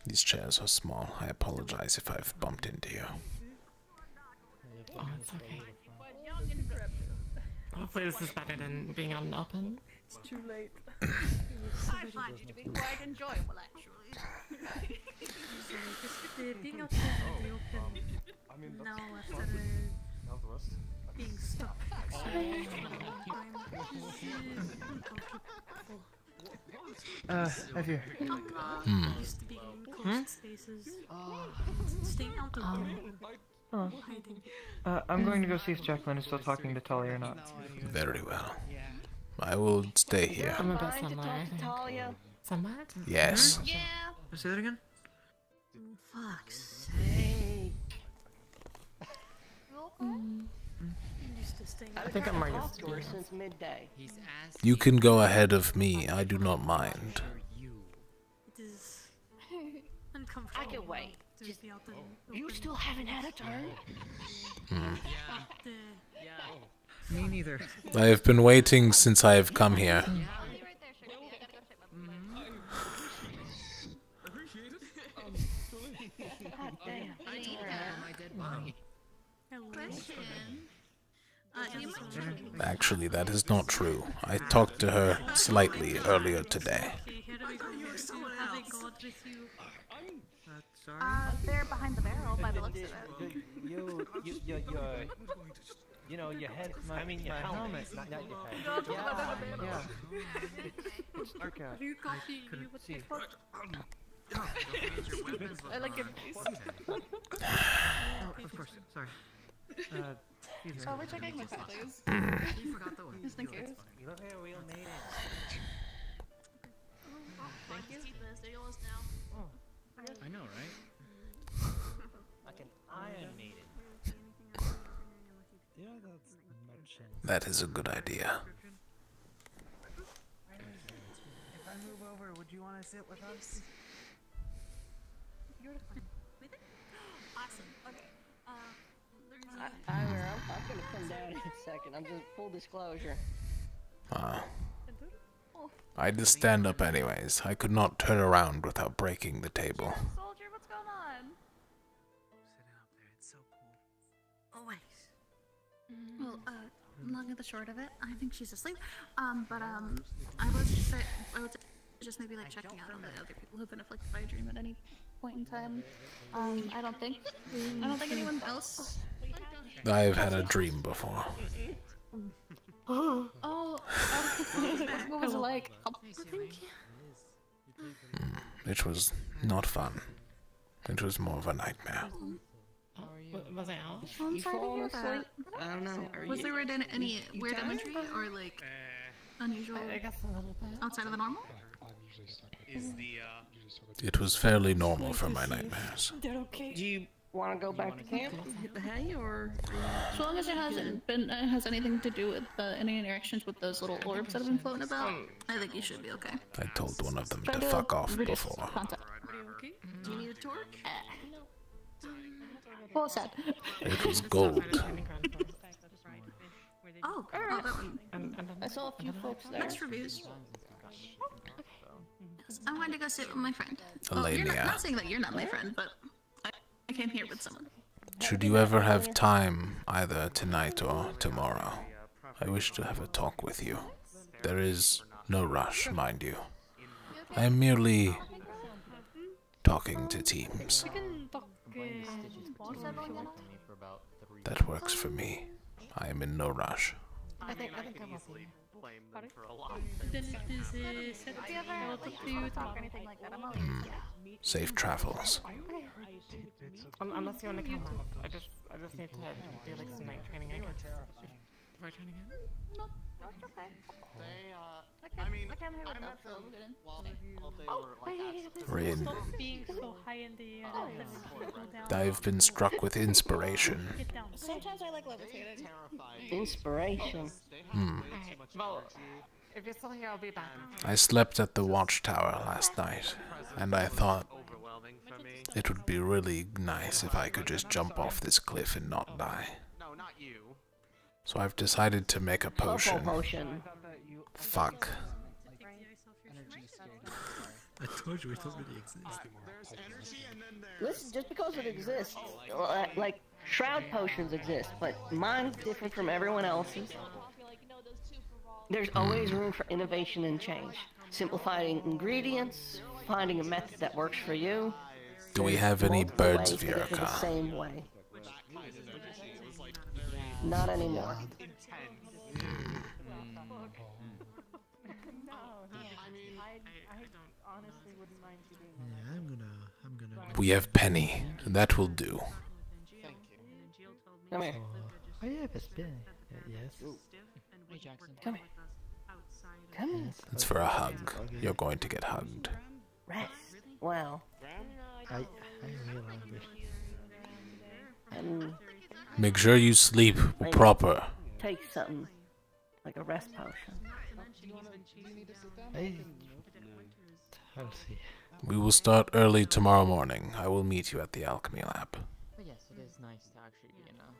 These chairs are small. I apologize if I've bumped into you. Oh, it's okay. Hopefully this is better than being out in the open. It's too late. I find it to be quite enjoyable, actually. Being outside in the open I mean, now that's after now the rest. being stuck actually for a long time is uncomfortable. Have you? I'm used to being closed spaces. Staying out of Oh. I'm going to go see if Jacqueline is still talking to Talia or not. Very well. I will stay here. I'm about to talk to Talia. Somewhat? Yes. Yeah. Say that again? Fuck's sake. I think I'm ready. Talked to her since midday. You can go ahead of me. I do not mind. It is I uncomfortable. can wait. To be out in the You open. still haven't had a turn? Me neither. I have been waiting since I have come here. God damn. I told you about my dead body. Question. Actually, that is not true. I talked to her slightly earlier today. They're behind the barrel by the looks of it. You know, your head, I mean, your helmet, not your head. Yeah. It's dark out. Are you copying you? What the fuck? I like your face. Oh, of course. Sorry. Oh, we're checking with that, please. You forgot the one. Yes, thank you. You look like a real maiden. Thank you. They're yours now. I know, right? Like an iron maiden. That is a good idea. If I move over, would you want to sit with us? You're fine. Awesome. Okay. I'm gonna come down in a second. I'm just full disclosure. I had to stand up anyways. I could not turn around without breaking the table. Soldier, what's going on? Sitting up there, it's so cool. Always. Well, long and the short of it, I think she's asleep. But I was just maybe like checking out on the other people who've been afflicted by a dream at any point in time. I don't think anyone else. I've had a dream before. Oh, what was it like? It was not fun. It was more of a nightmare. Was I out? I'm sorry to hear that. I don't know. Was there any weird imagery or like unusual? I guess a little bit. Outside of the normal? Is the It was fairly normal for my nightmares. They're okay. Do you want to go back to camp, hit the hay, or? As long as it hasn't been has anything to do with any interactions with those little orbs that have been floating about, I think you should be okay. I told one of them Try to fuck off reduce before. contact. Are you okay? Do you need a torch? What was that? It was gold. Oh, that one. I saw a few folks there. Next reviews. I'm going to go sit with my friend. Elenia. You're not saying that you're not my friend, but I came here with someone. Should you ever have time, either tonight or tomorrow, I wish to have a talk with you. There is no rush, mind you. I am merely talking to teams. We can talk. That works for me. I am in no rush. I think I'm okay. blame them for a lot. Then it is set If you ever to talk or anything like that, I'm always Safe travels. Unless you want to come out. I just need to do like some night training, I guess. Night training again? No, it's okay. I mean, I met them while they were Rain. Stop being so high in the air. Let me go down. I've been struck with inspiration. Get down. Sometimes I like levitating. Inspiration. Well, if you're still here, I'll be back. I slept at the watchtower last night, and I thought it would be really nice if I could just jump off this cliff and not die. No, not you. So I've decided to make a potion. Potion. Fuck. I told you it doesn't really exist. Listen, just because it exists, like shroud potions exist, but mine's different from everyone else's. There's always room for innovation and change. Simplifying ingredients, finding a method that works for you. Do we have any Multiple birds ways of to get to the Yurika? same way. Not anymore. I honestly wouldn't mind you doing Yeah, I'm We have Penny. That will do. Come here. Oh yeah, it's been. Yes. Hey, Jackson. Come here. Come here. It's for a hug. You're going to get hugged. Rest. Well. I realize Make sure you sleep proper. Take something. Like a rest potion. I'll see. We will start early tomorrow morning. I will meet you at the alchemy lab. But yes, it is nice to actually be in a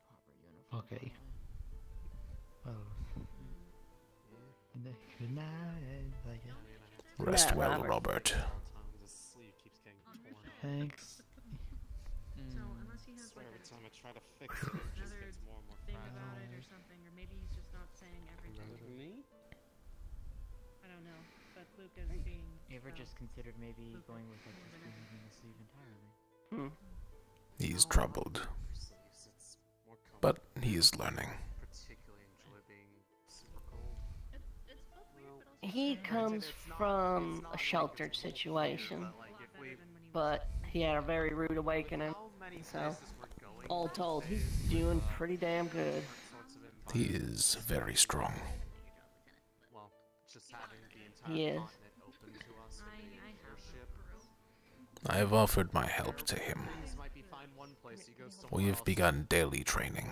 proper uniform. Okay. Well. Good night, I guess. Rest well, Robert. Thanks. So unless he has like every time I try to fix it, it just gets more and more thing about it or something, or maybe he's just not saying everything. Me? I don't know, but Luke is being. You ever just considered maybe going with like just removing the sleeve entirely? He's troubled. But he is learning. Particularly enjoy being super cold. He comes from a sheltered situation, but he had a very rude awakening, so all told, he's doing pretty damn good. He is very strong. Well, just having the He entire is. continent open to us for ship. I have offered my help to him. We have begun daily training.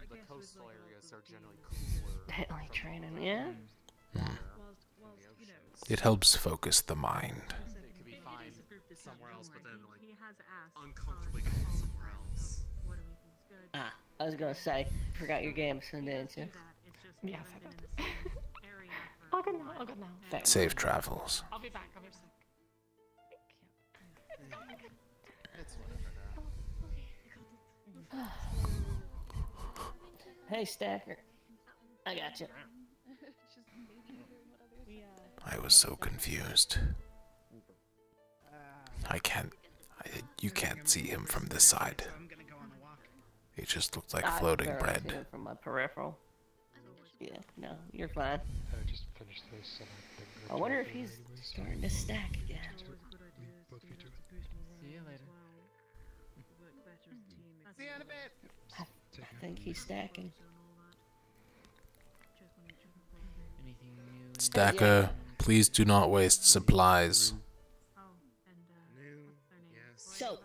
The coastal areas are generally cooler. Daily training, yeah? It helps focus the mind. It could be fine somewhere else, but then like uncomfortably cold somewhere else. Ah, I was gonna say, forgot your game soon, didn't you? Yes, I did. I'll go now. I'll go now. Safe travels. I'll be back. I'll be back. Hey, Stacker. I got you. I was so confused. You can't see him from this side. He just looked like floating I can bread. see him from my peripheral. Yeah, no, you're fine. I just finished this and I wonder if he's starting to stack again. See you later. See you in a bit. I think he's stacking. Anything new? Stacker, please do not waste supplies. So,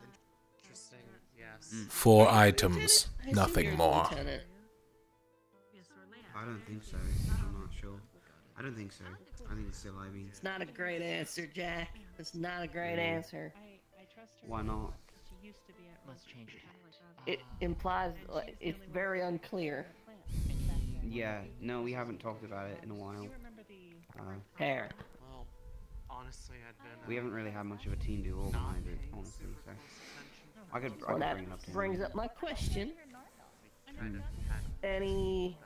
Interesting, yes. 4 items, I see nothing yours, more. Lieutenant. I don't think so. I'm not sure. I don't think so. I think it's still IV. It's not a great answer, Jack. It's not a great answer. I trust her. Why not? She used to be at Let's change it. It implies it's very unclear. Yeah, no, we haven't talked about it in a while. Hair. Well, honestly, I'd been. We haven't really had much of a team to organize it, honestly. So I could Well, that bring it up to him. brings up my question. Hmm. Any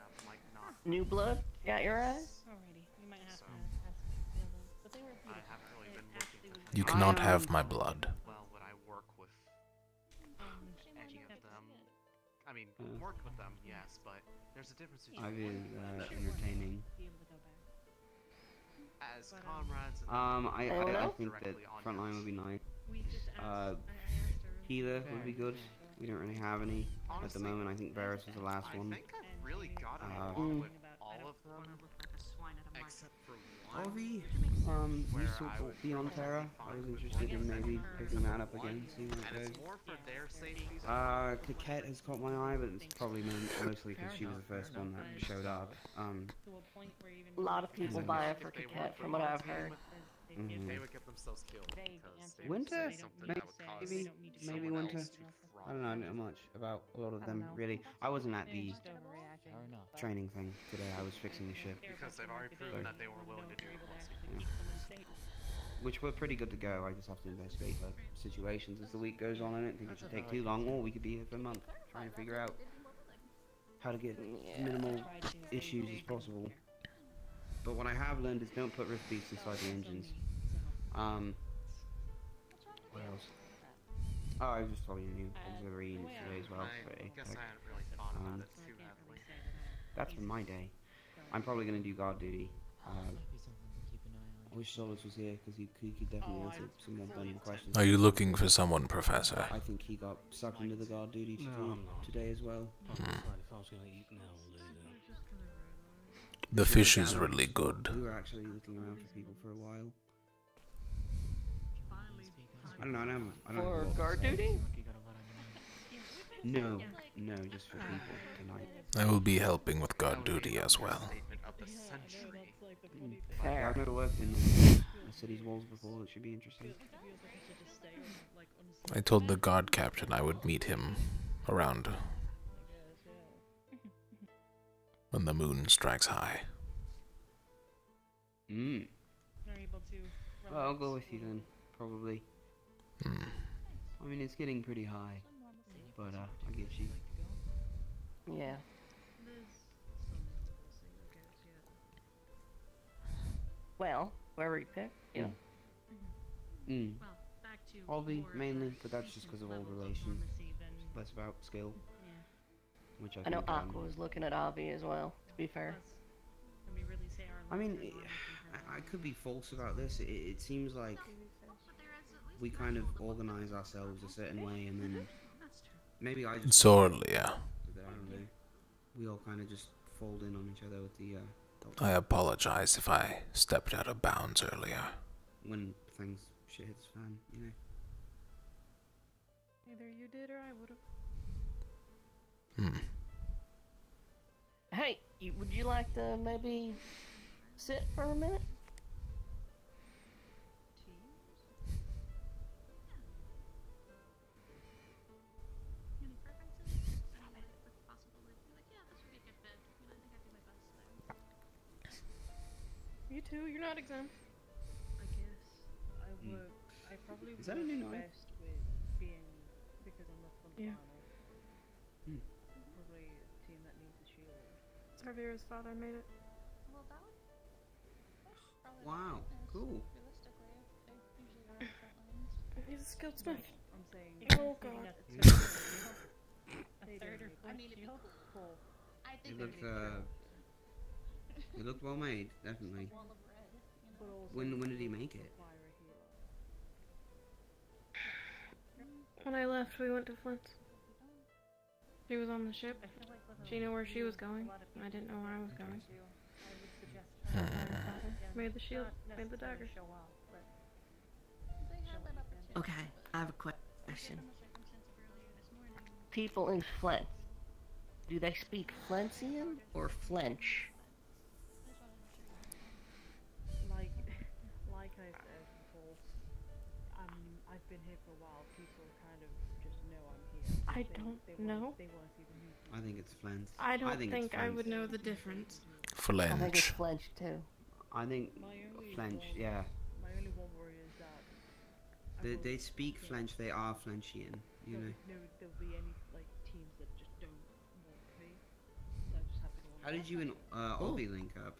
new blood got your eyes? Alrighty, we might have to ask but they were I haven't really been looking for You cannot have my blood. Well, would I work with any of them? I mean, work with them, yes, but there's a difference between I was entertaining. as comrades. I think that frontline would be nice. Healer would be good. We don't really have any at the moment. I think Varus was the last one. I think I've really got along with all of them, except for one. You saw Beyond Terra. I was interested in maybe picking that up again, seeing how it goes. More for their safety. Coquette has caught my eye, but it's probably mostly because she was the first one that showed up. A lot of people buy it for Coquette, from what I've heard. They would get themselves killed because they would Winter? say something that would cause Maybe someone Winter. else to I don't know much about a lot of them, really. I wasn't at the training thing today. I was fixing the ship. Because they've already proven that they were willing to do it once. Which were pretty good to go. I just have to investigate the situations as the week goes on. I don't think it should take too long, or we could be here for a month trying to figure out how to get minimal issues as possible. But what I have learned is don't put rift beasts inside the engines. What else? Oh, I was just following a new auxiliary unit today as well. I guess I hadn't really thought about it too heavily. That's been my day. I'm probably going to do guard duty. I wish Solus was here because he could definitely answer some more burning questions. Are you looking for someone, Professor? I think he got sucked into the guard duty today as well. The fish is really good. We were actually looking around for people for a while. I don't know. I don't For know guard duty? No, just for people tonight. I will be helping with guard duty as well. I've never worked in a city's walls before. It should be interesting. I told the guard captain I would meet him around when the moon strikes high. Well, I'll go with you then, probably. I mean, it's getting pretty high, but I get you. Yeah. Well, wherever you pick, you know. I'll be mainly, but that's just because of old relations. Less about skill. Which I know think, Aqua was looking at Avi as well, to be fair. I mean, I could be false about this. It seems like we kind of organize ourselves a certain way, and then maybe I just... Sorely, yeah. I don't know. We all kind of just fold in on each other with the... I apologize if I stepped out of bounds earlier. When things shit hits the fan, you know. Either you did or I would've. Hey, would you like to maybe sit for a minute? You too, you're not exempt. I guess I would. I probably would Is that a new work knife? best with being, because I'm not from Yeah. Toronto. Probably a team that needs a shield. Sarvira's father made it. Well, that would probably Wow, cool. realistically, they usually are on the front lines. He's a skilled smith. I'm saying. Oh maybe god. not a third or I mean, it'd be cool. I think It looked well made, definitely. When did he make it? When I left, we went to Flint. She was on the ship. She knew where she was going. I didn't know where I was going. Made the shield, made the dagger. Okay, I have a question. People in Flint, do they speak Flentian or Flench? Like I said before, I've been here for a while. People kind of just know I'm here. I don't know. They want to see the new people. I think it's Flint. I don't it's think I Flint. would know the difference. I think it's Flench. Flench too. I think Flench, yeah. My only one worry is that They speak Flench, they are Flenchian, you know. there'll be any like teams that just don't want me. So I just have to go on. How did you and Obi link up?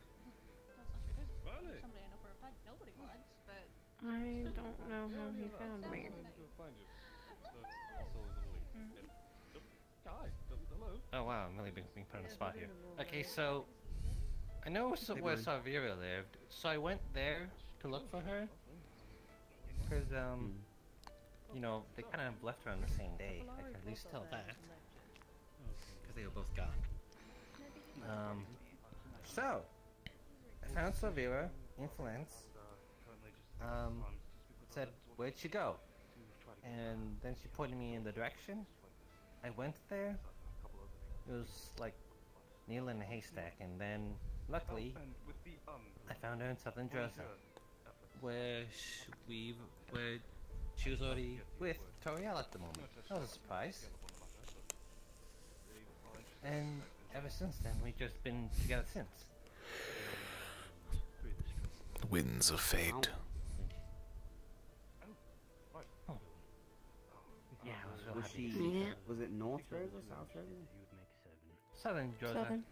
Somebody I know for a fact nobody wants, but I don't know how he found me. Oh wow, I'm really being put on the spot here. Okay, so I know where Sarvira lived, so I went there to look for her. Cause you know, they kind of left her on the same day. I can at least tell that. Cause they were both gone. So I found Sarvira in Flint. Said, where'd she go? And then she pointed me in the direction. I went there. It was like needle in a haystack, and then luckily I found her in southern Jersey, where she was already with Toriel at the moment. That was a surprise. And ever since then, we've just been together since. Winds of fate. Yeah, I was real Was happy. she? Was it North Road or South Road? Southern Jersey. Southern.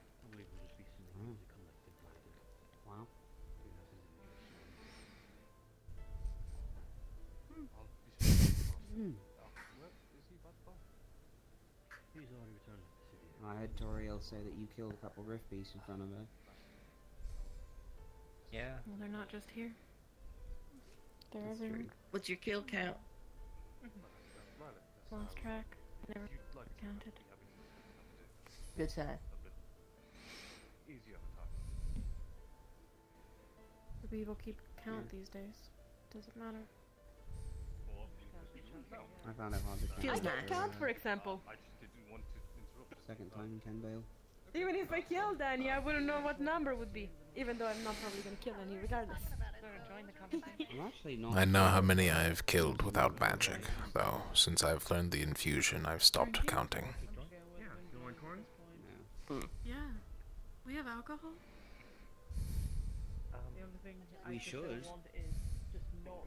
Wow. I heard Toriel say that you killed a couple rift beasts in front of her. Yeah. Well, they're not just here. They're everywhere. What's your kill count? Lost track. Never counted. Good sign. The people keep count these days. Doesn't matter. I found it hard to count. I can't count, for example. Second time in Ken Bale. Even if I killed Danny, I wouldn't know what number would be. Even though I'm not probably gonna kill any regardless. I'm actually not. I know how many I've killed without magic, though. Since I've learned the infusion, I've stopped counting. Yeah. We have alcohol? We should.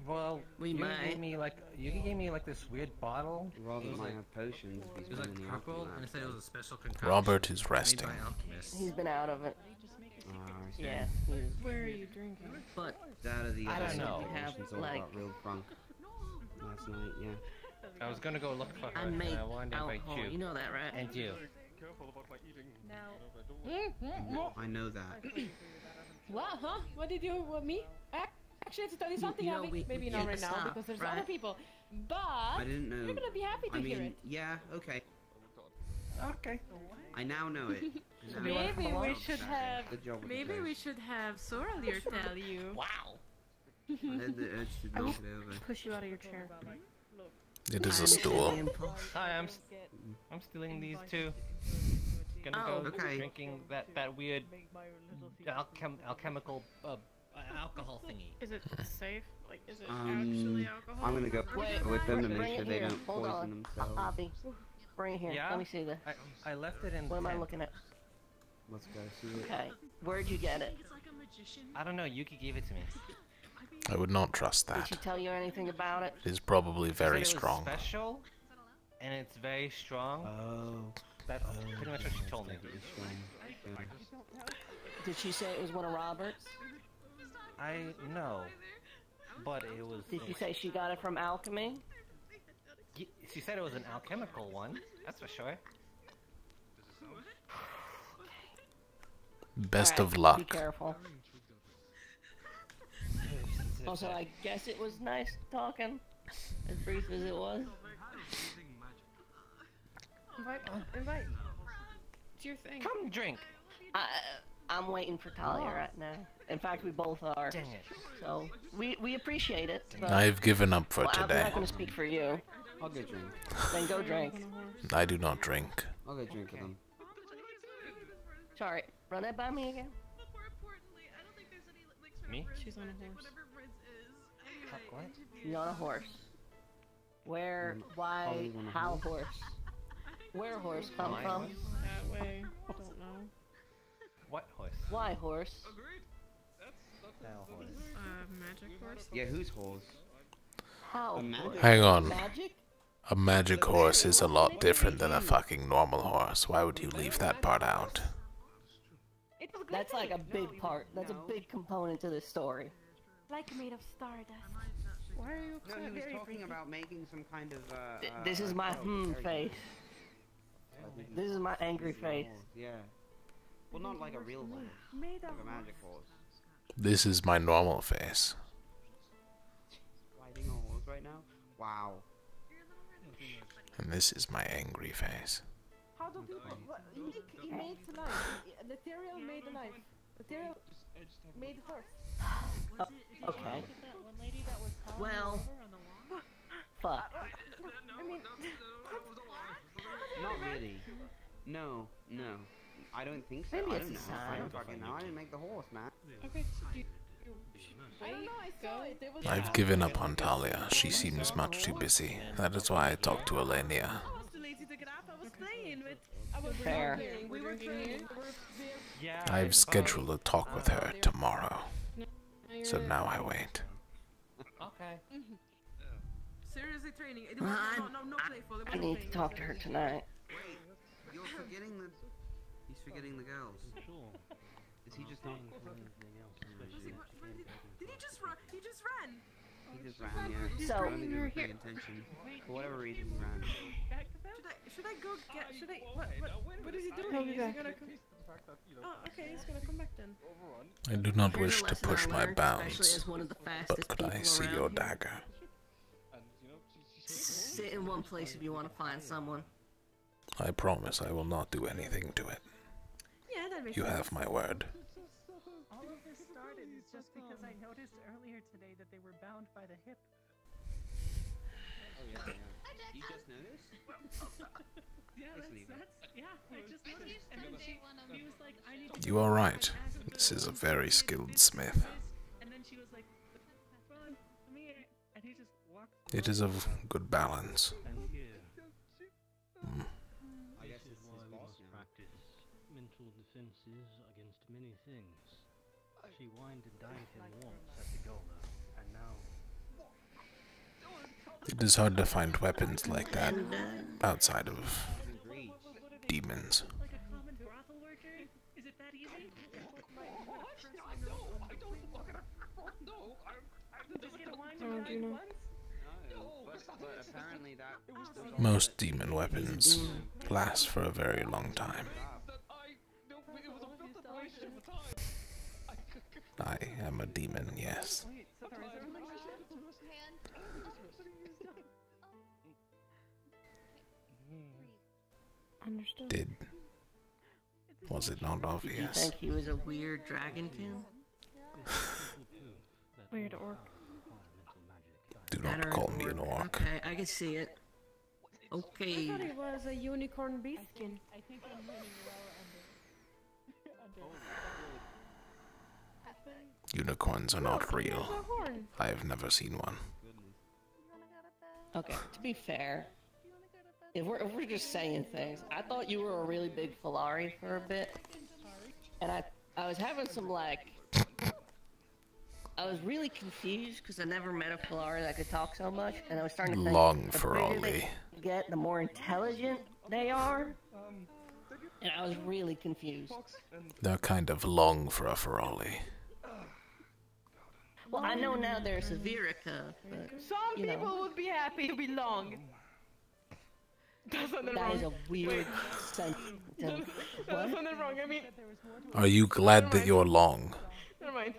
Well, We you might. gave me like this weird bottle. Robert might have potions. If It he's was been like in the purple, alchemy and lab. it said it was a special concoction. Robert is made resting. by alchemists. He's been out of it. I see. Yeah. he's- Where are you drinking? But Out of the I other don't know. potions all like- got real drunk last night. Yeah. I was gonna go look for her, I and make I wanted to invite alcohol. You know that, right? and you. I know that. What? Huh? What did you? What me? Actually, to tell you something, you know, Abby. we Maybe not can't right now stop, because there's right? other people. But I didn't know. you're gonna be happy to I hear mean, it. yeah, okay. Okay. I now know it. Maybe we should have. Good job with the Maybe place. we should have Soralier tell you. Wow. I had the urge to I will knock it over. push you out of your chair. It is a stool. Hi, I'm stealing these too. Gonna Oh, go okay. drinking that weird alchemical Alcohol thingy. Is it safe? Like, is it Um, actually alcohol? I'm gonna go Wait, with them to bring make it sure they here. don't Hold poison on. themselves. Abby, bring it here. Yeah? Let me see this. I left it in. What am I tent. looking at? Let's go see it. Okay. Where'd you get it? I don't know. Yuki gave it to me. I would not trust Did that. she tell you anything about it? It is probably She said very it was strong. Special, and it's very strong. Oh. That's pretty much what she told me. Did she say it was one of Robert's? I know, but it was. Did she say she got it from alchemy? She said it was an alchemical one. That's for sure. Best Alright, of luck. Be careful. Also, I guess it was nice talking, as brief as it was. Invite. It's your thing. Come drink. I'm waiting for Talia right now. In fact, we both are. Dang it. So we appreciate it. But, I've given up for well, I'm today. not going to speak for you. I'll go drink. Then go drink. I do not drink. I'll go drink with them. Sorry, run that by me again. Me? She's on a horse. What? You're on a horse. Where? Why? Probably on a How horse. horse? Where horse come My from? horse? That way. Don't know. What horse? Why horse? Now horse. Magic horse. Yeah, whose horse? How? A magic horse? Hang on. Magic? A magic horse is a lot different than a fucking normal horse. Why would you leave that part out? That's like a big part. That's a big component to this story. Like made of stardust. Why are you No, he was very talking freaky? about making some kind of. This is my face. This is my angry face. Yeah. Well, not like a real horse. Made Like of a magic horse. This is my normal face. Riding a horse right now? Wow. And this is my angry face. How do people? He made the knife. The Ethereal made the knife. Ethereal made the horse. Okay. Well, fuck. I mean, Not really. No, no. I don't think so. Maybe I it's don't a know. I sign. don't fucking know. I didn't make the horse, man. okay. I don't know. I saw it. There was. I've given up on Talia. She seems much too busy. That is why I talked to Elenia. I was too lazy to get up. I was playing with. I was Fair. playing. We were playing. Yeah. I've scheduled a talk with her tomorrow. So now I wait. Okay. Seriously training. No playful. I need to talk to her tonight. Wait, you're forgetting the. He's forgetting the girls. Is he just not including anything else? Did he just run? He just ran. He just ran, yeah. So- I don't think he was paying attention. For whatever reason, he ran. Should I go get? Should I? What is he doing? He'll be Is he back. gonna Oh, okay, he's gonna come back then. I do not Here's a wish to lesson push I my learned, especially bounds, as one of the but fastest could I people see around your here. dagger? Sit in one place if you want to find someone. I promise I will not do anything to it. Yeah, that makes You sense. have my word. All of this started just because I noticed earlier today that they were bound by the hip. Oh yeah. You just noticed? Yeah, I just noticed. And then he was like, I need to You go are and right. ask the This is a woman very who did skilled this, smith. And then she was like, Ron, come here. And he just walked. It is of good balance. And here, Hmm. I guess this is it's why his we boss must now. practice mental defenses against many things. She wined and dined him once at the gala, and now It is hard to find weapons like that outside of demons. Like a common brothel worker? Is it that easy? Just get a wine and dine once? But apparently that Most demon weapons last for a very long time. I am a demon, yes. Understood. Was it not Did you obvious? think he was a weird dragon king? Weird orc. Do not call me an orc. Okay, I can see it. I Okay. thought he was a unicorn beastskin. I think I'm learning well under. Unicorns are not There's real. a horn. I have never seen one. Okay, to be fair, if we're just saying things, I thought you were a really big Filari for a bit, and I was having some like, I was really confused because I never met a Filari that could talk so much, and I was starting to think Long the for bigger Ollie. they get, the more intelligent they are, and I was really confused. They're kind of long for a Ferrari. Well, I know now there's a Virica, but Some you know. people would be happy to be long. That's not That is a wrong. weird sentence. That's What? not wrong. I mean, Are you glad that you're long? never mind.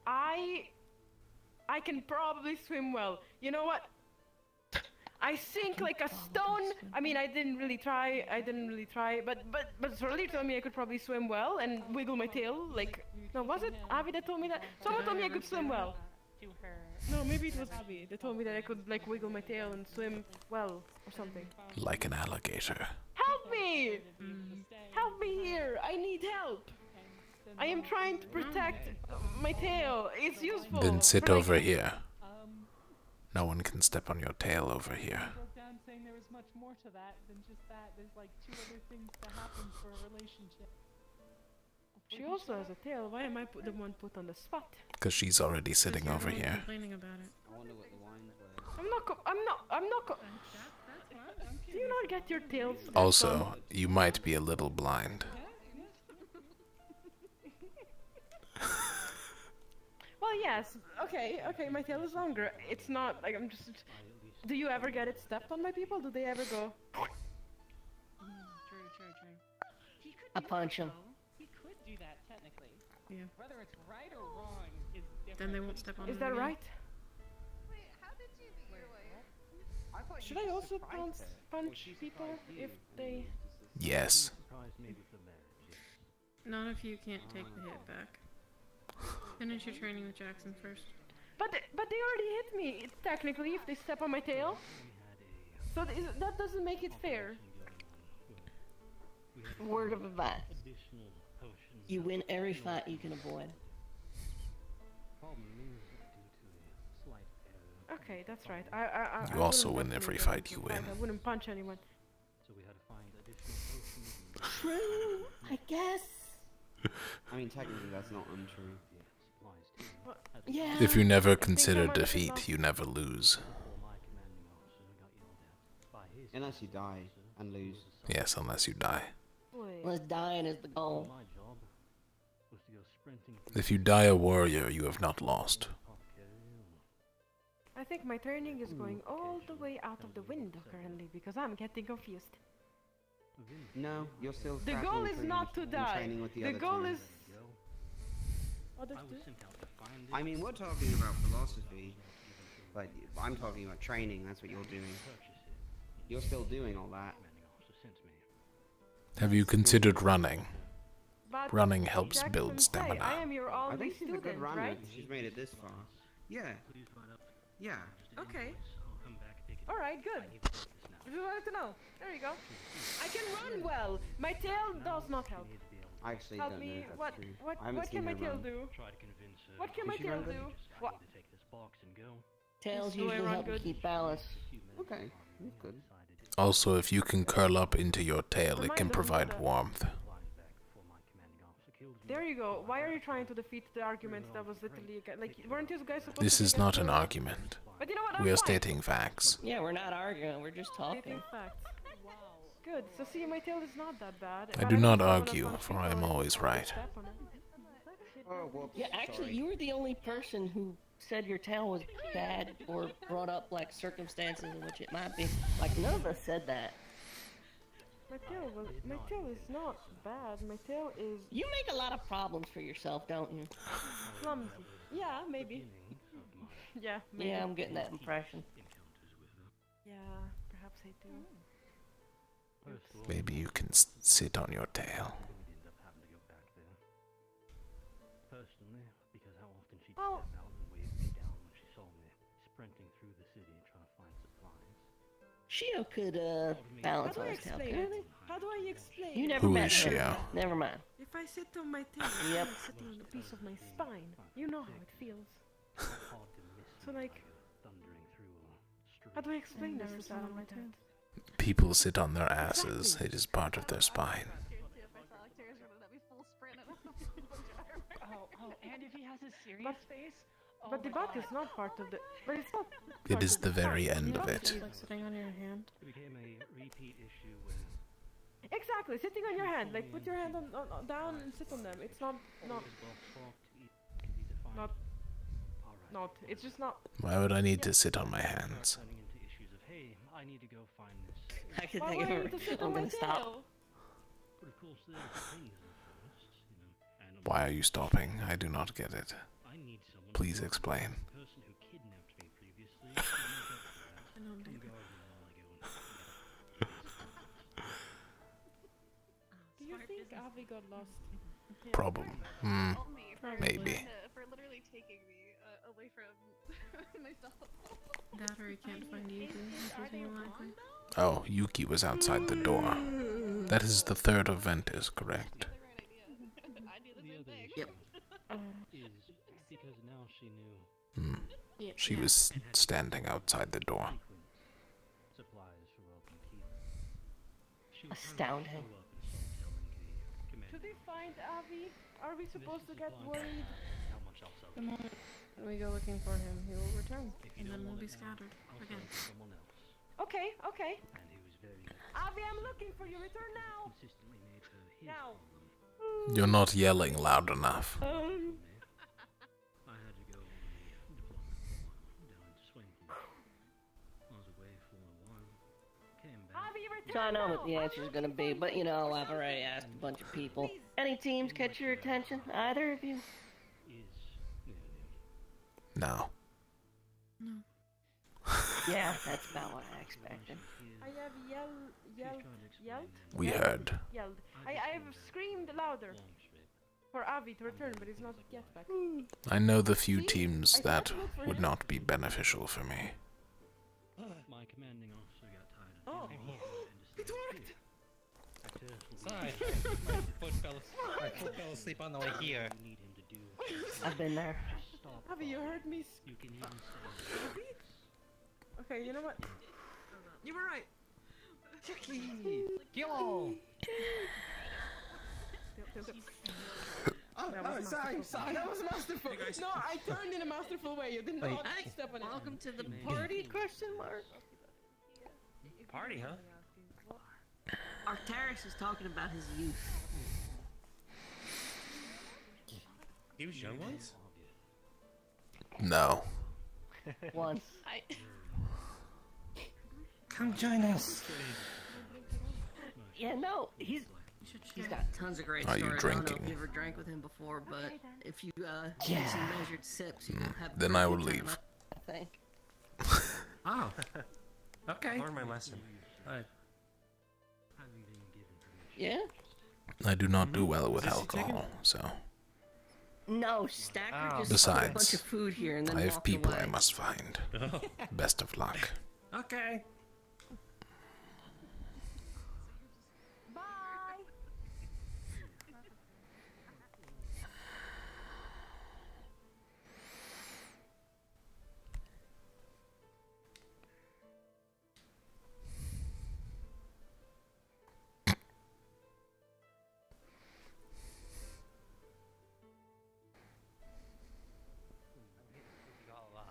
I can probably swim well. You know what? I sink like a stone. I mean, I didn't really try. But Sorli told me I could probably swim well and wiggle my tail. Like, no, was it Avi that told me that? Someone told me I could swim well. To her. No, maybe it was Avi. They told me that I could like wiggle my tail and swim well or something. Like an alligator. Help me! Help me here! I need help. I am trying to protect my tail. It's useful. Then sit for, like- over here. No one can step on your tail over here. Broke down saying there was much more to that than just that. There's like two other things to happen for a relationship. She also has a tail. Why am I the one put on the spot? Because she's already sitting over here. Complaining about it. I wonder what the wines were. I'm not. Do you not get your tails? Also, you might be a little blind. Well, yes. Okay. My tail is longer. It's not like I'm just. Do you ever get it stepped on by people? Do they ever go? True. I punch him. He could do that technically. Yeah. Whether it's right or wrong is different. Then they won't step on Is him that again. right? Should I also punch people if they? Yes. Not if you can't take the hit back. Finish your training with Jackson first. But they already hit me. Technically, if they step on my tail. So that doesn't make it fair. Word of advice. You win every fight you can avoid. Okay, that's right. I You also wouldn't win every definitely fight you fight. win. I wouldn't punch anyone. True, I guess. I mean, technically that's not untrue. Yeah. If you never consider defeat, you never lose. Unless you die and lose. Yes, unless you die. Unless dying is the goal. If you die a warrior, you have not lost. I think my turning is going all the way out of the window currently because I'm getting confused. No, you're still. The goal is not to die. Training with the The other goal two. is. Others do? I mean, we're talking about philosophy, but I'm talking about training. That's what you're doing. You're still doing all that. Have you considered running? But Running helps Jackson, build hey, stamina. I am your I only think she's a good student, runner. right? She's made it this far. Yeah. Yeah. Okay. Alright, good. If you wanted to know. There you go. I can run well. My tail does not help. I actually Help don't know me. if that's What true. what I haven't what seen can my her tail run. do? What can my Does she tail run good? do? What? Tails Do I usually run help you good? keep balance. Okay, that's good. Also, if you can curl up into your tail, it Mine can doesn't do provide that. warmth. There you go. Why are you trying to defeat the argument that was literally like weren't you guys supposed This to be is not against an the- argument. But you know what? We are I'm fine. stating facts. Yeah, we're not arguing, we're just talking. Stating facts. Good. So see, my tail is not that bad. I but do not just have enough argue, function for I am to always right. step on it. Oh, whoops. Yeah, actually, sorry. you were the only person who said your tail was bad or brought up like circumstances in which it might be. Like none of us said that. My tail is not bad. My tail is You make a lot of problems for yourself, don't you? clumsy. Yeah, maybe. Yeah, maybe. Yeah, I'm getting that impression. Yeah, perhaps I do. Maybe you can sit on your tail. Personally, because how often she'd Well- step out and wave me down when she saw me sprinting through the city trying to find supplies. Shio could How balance do on I his tail, explain couldn't it? How do I explain he? You it? never Who met is her. Shio? Never mind. If I sit on my tail, Yep. I'm sitting on a piece of my spine. You know how it feels. So like, how do I explain this without on my tail? People sit on their asses. It is part of their spine. Oh, and if he has a serious face. But the butt is not part of the. But it's not. It is the very end of it. Like sitting on your hand. It became a repeat issue when Exactly, sitting on your hand. Like put your hand on down and sit on them. It's not. It's just not. Why would I need to sit on my hands? turning into issues of hey, I need to go find this. I can Why think would I of need to sit I'm on my gonna stop. tail? But of course there are things first, you know. And Why are you stopping? I do not get it. I need someone Please to explain. the person who kidnapped me previously to make up for that. And guard me while I go and Do you think Avi got lost? Problem. Maybe. For literally taking me away from myself. That or he can't find you. Which is more likely. Oh, Yuki was outside the door. That is the third of Ventus, correct? Yep. is because now she knew She was standing outside the door. supplies for welcome people. She was Astounding. show up and start telling the Should we find Avi? Are we supposed to get worried? how much else The moment we go looking for him, he will return. And then we'll be scattered again. someone else. Okay, okay. And he was very Avi, I'm looking for you. Return now. consistently made her his Now. You're not yelling loud enough. I had to go on a deployment down to Swinton. I was away for a while. Came back. Avi, return So I know now. what the answer is going to be, but you know, I've already asked a bunch of people. Any teams catch your attention? Either of you? No. No. Yeah, that's about what I expected. I have yelled. We heard. Yelled. I have screamed louder for Avi to return, but he's not yet back. I know the few teams that would not be beneficial for me. My commanding officer got tired of Oh, it worked! Sorry, my foot fell asleep on the way here. Need him to do. I've been there. Avi, you heard me. You can even say Okay, you know what? You were right. Yo! Sorry. That was masterful. No, I turned in a masterful way. You did not step on it. Welcome to the party? Question mark. Party, huh? Arcturus is talking about his youth. He was young once? No. Once. Come join us. Yeah, no, he's got tons of great Are stories. you I don't know drinking? if you ever drank with him before, but if you take Yeah. some measured sips, you'll have a Then pretty I will good time, leave. I think. Oh. Okay. I learned my lesson. Yeah? I do not do well with alcohol, so. No, Stacker just Besides, took a bunch of food here and then I have walked people away. I must find. Best of luck. Okay.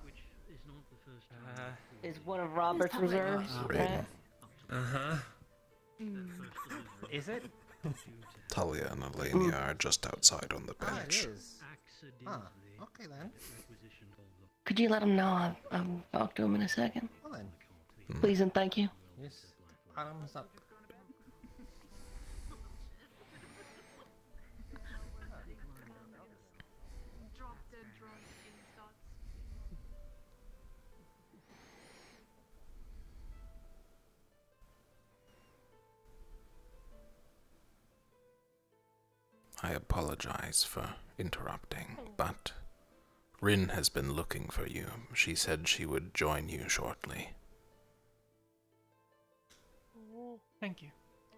Which is not the first time. Is one of Robert's reserves, right? Uh-huh. Is it? Talia and Elenia are just outside on the bench. is. Huh. Okay then. Could you let him know I'll talk to him in a second? Well then. Please and thank you. Yes. Bottoms up. Drop dead drunk in thoughts. I apologize for interrupting, but Rin has been looking for you. She said she would join you shortly. Oh, thank you.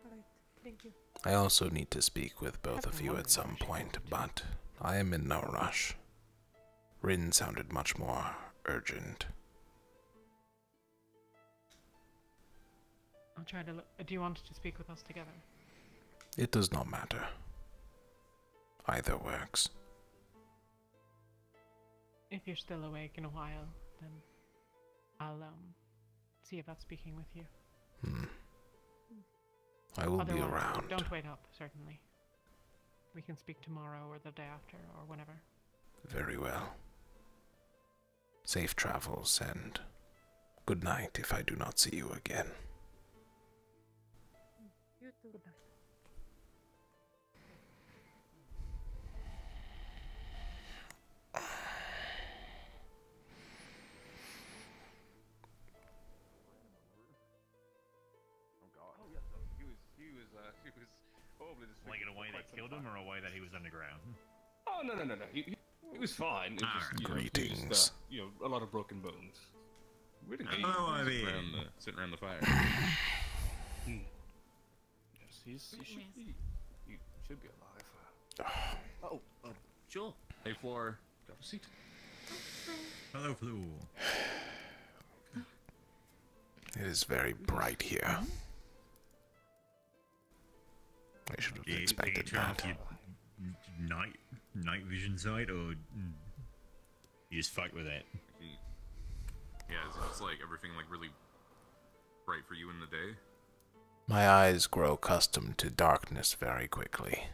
Alright, thank you. I also need to speak with both of you at some point, but I am in no rush. Rin sounded much more urgent. I'll try to look. Do you want to speak with us together? It does not matter. Either works. If you're still awake in a while, then I'll see about speaking with you. I will be Otherwise, around. Don't wait up, certainly. We can speak tomorrow or the day after or whenever. Very well. Safe travels and good night if I do not see you again. You too. Good night. Like in a way that killed him, or a way that he was underground? Oh no. He was fine. It just, Greetings. he just, a lot of broken bones. Where did he Sitting around the fire. Yes, he should be alive. Sure. Hey, Floor. Grab a seat. Hello, Flu. It is very bright here. I should have expected Turn that. off your night vision sight, or you just fuck with it? Yeah, is it just like everything like really bright for you in the day? My eyes grow accustomed to darkness very quickly.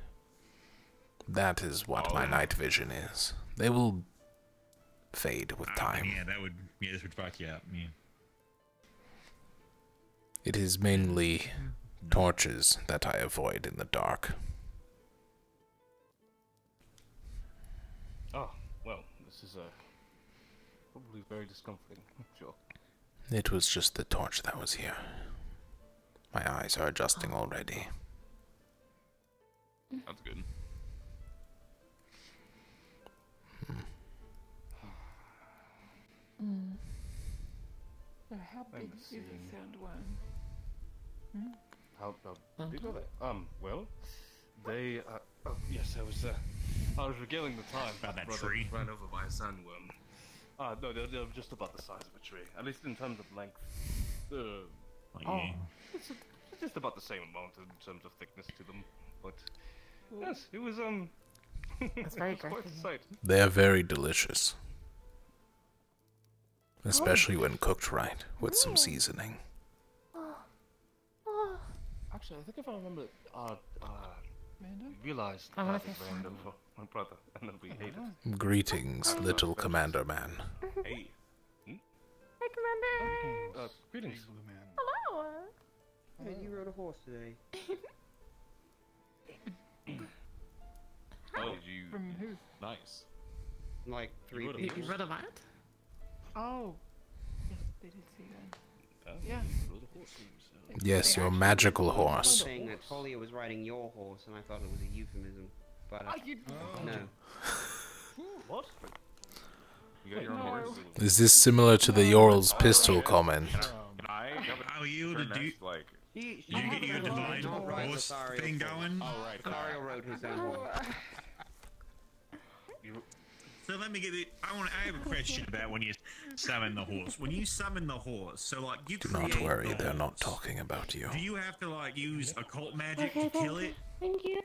That is what my night vision is. They will fade with time. Yeah, this would fuck you up. Yeah. It is mainly torches that I avoid in the dark. Oh, well, this is probably very discomforting. Sure. It was just the torch that was here. My eyes are adjusting already. That's good. How big is the sandworm? How big are they? Well, they, yes, I was regaling the time. About that Brother tree? ran over by a sandworm. No, they're just about the size of a tree. At least in terms of length. It's just about the same amount in terms of thickness to them. But, yes, it was, That's very it was quite a sight. They are very delicious. Especially when cooked right, with some seasoning. Actually, I think if I remember, Amanda? we realized I wanna that it kiss ran you. over my brother, and then we ate it. Greetings, little Commander Man. Hey. Hey, Commander! Greetings. Hello! Hey, you rode a horse today. Oh, did you? From who? Nice. Like 3 rode a people. horse? You read about? Oh. Yes, they did see that. Yeah. Yes, your magical I'm horse. saying that Talia was riding your horse, and I thought it was a euphemism. But no. What? You got your own No. horse? Is this similar to the Yorl's pistol comment? Can I? How are you to turn do? next, like. Did you get your divine horse thing going? Oh right. Dario rode his own horse. So let me get it. I have a question about when you summon the horse. When you summon the horse, so like you Do create not worry, the they're not horse. talking about you. Do you have to like use occult magic to kill it? Thank you.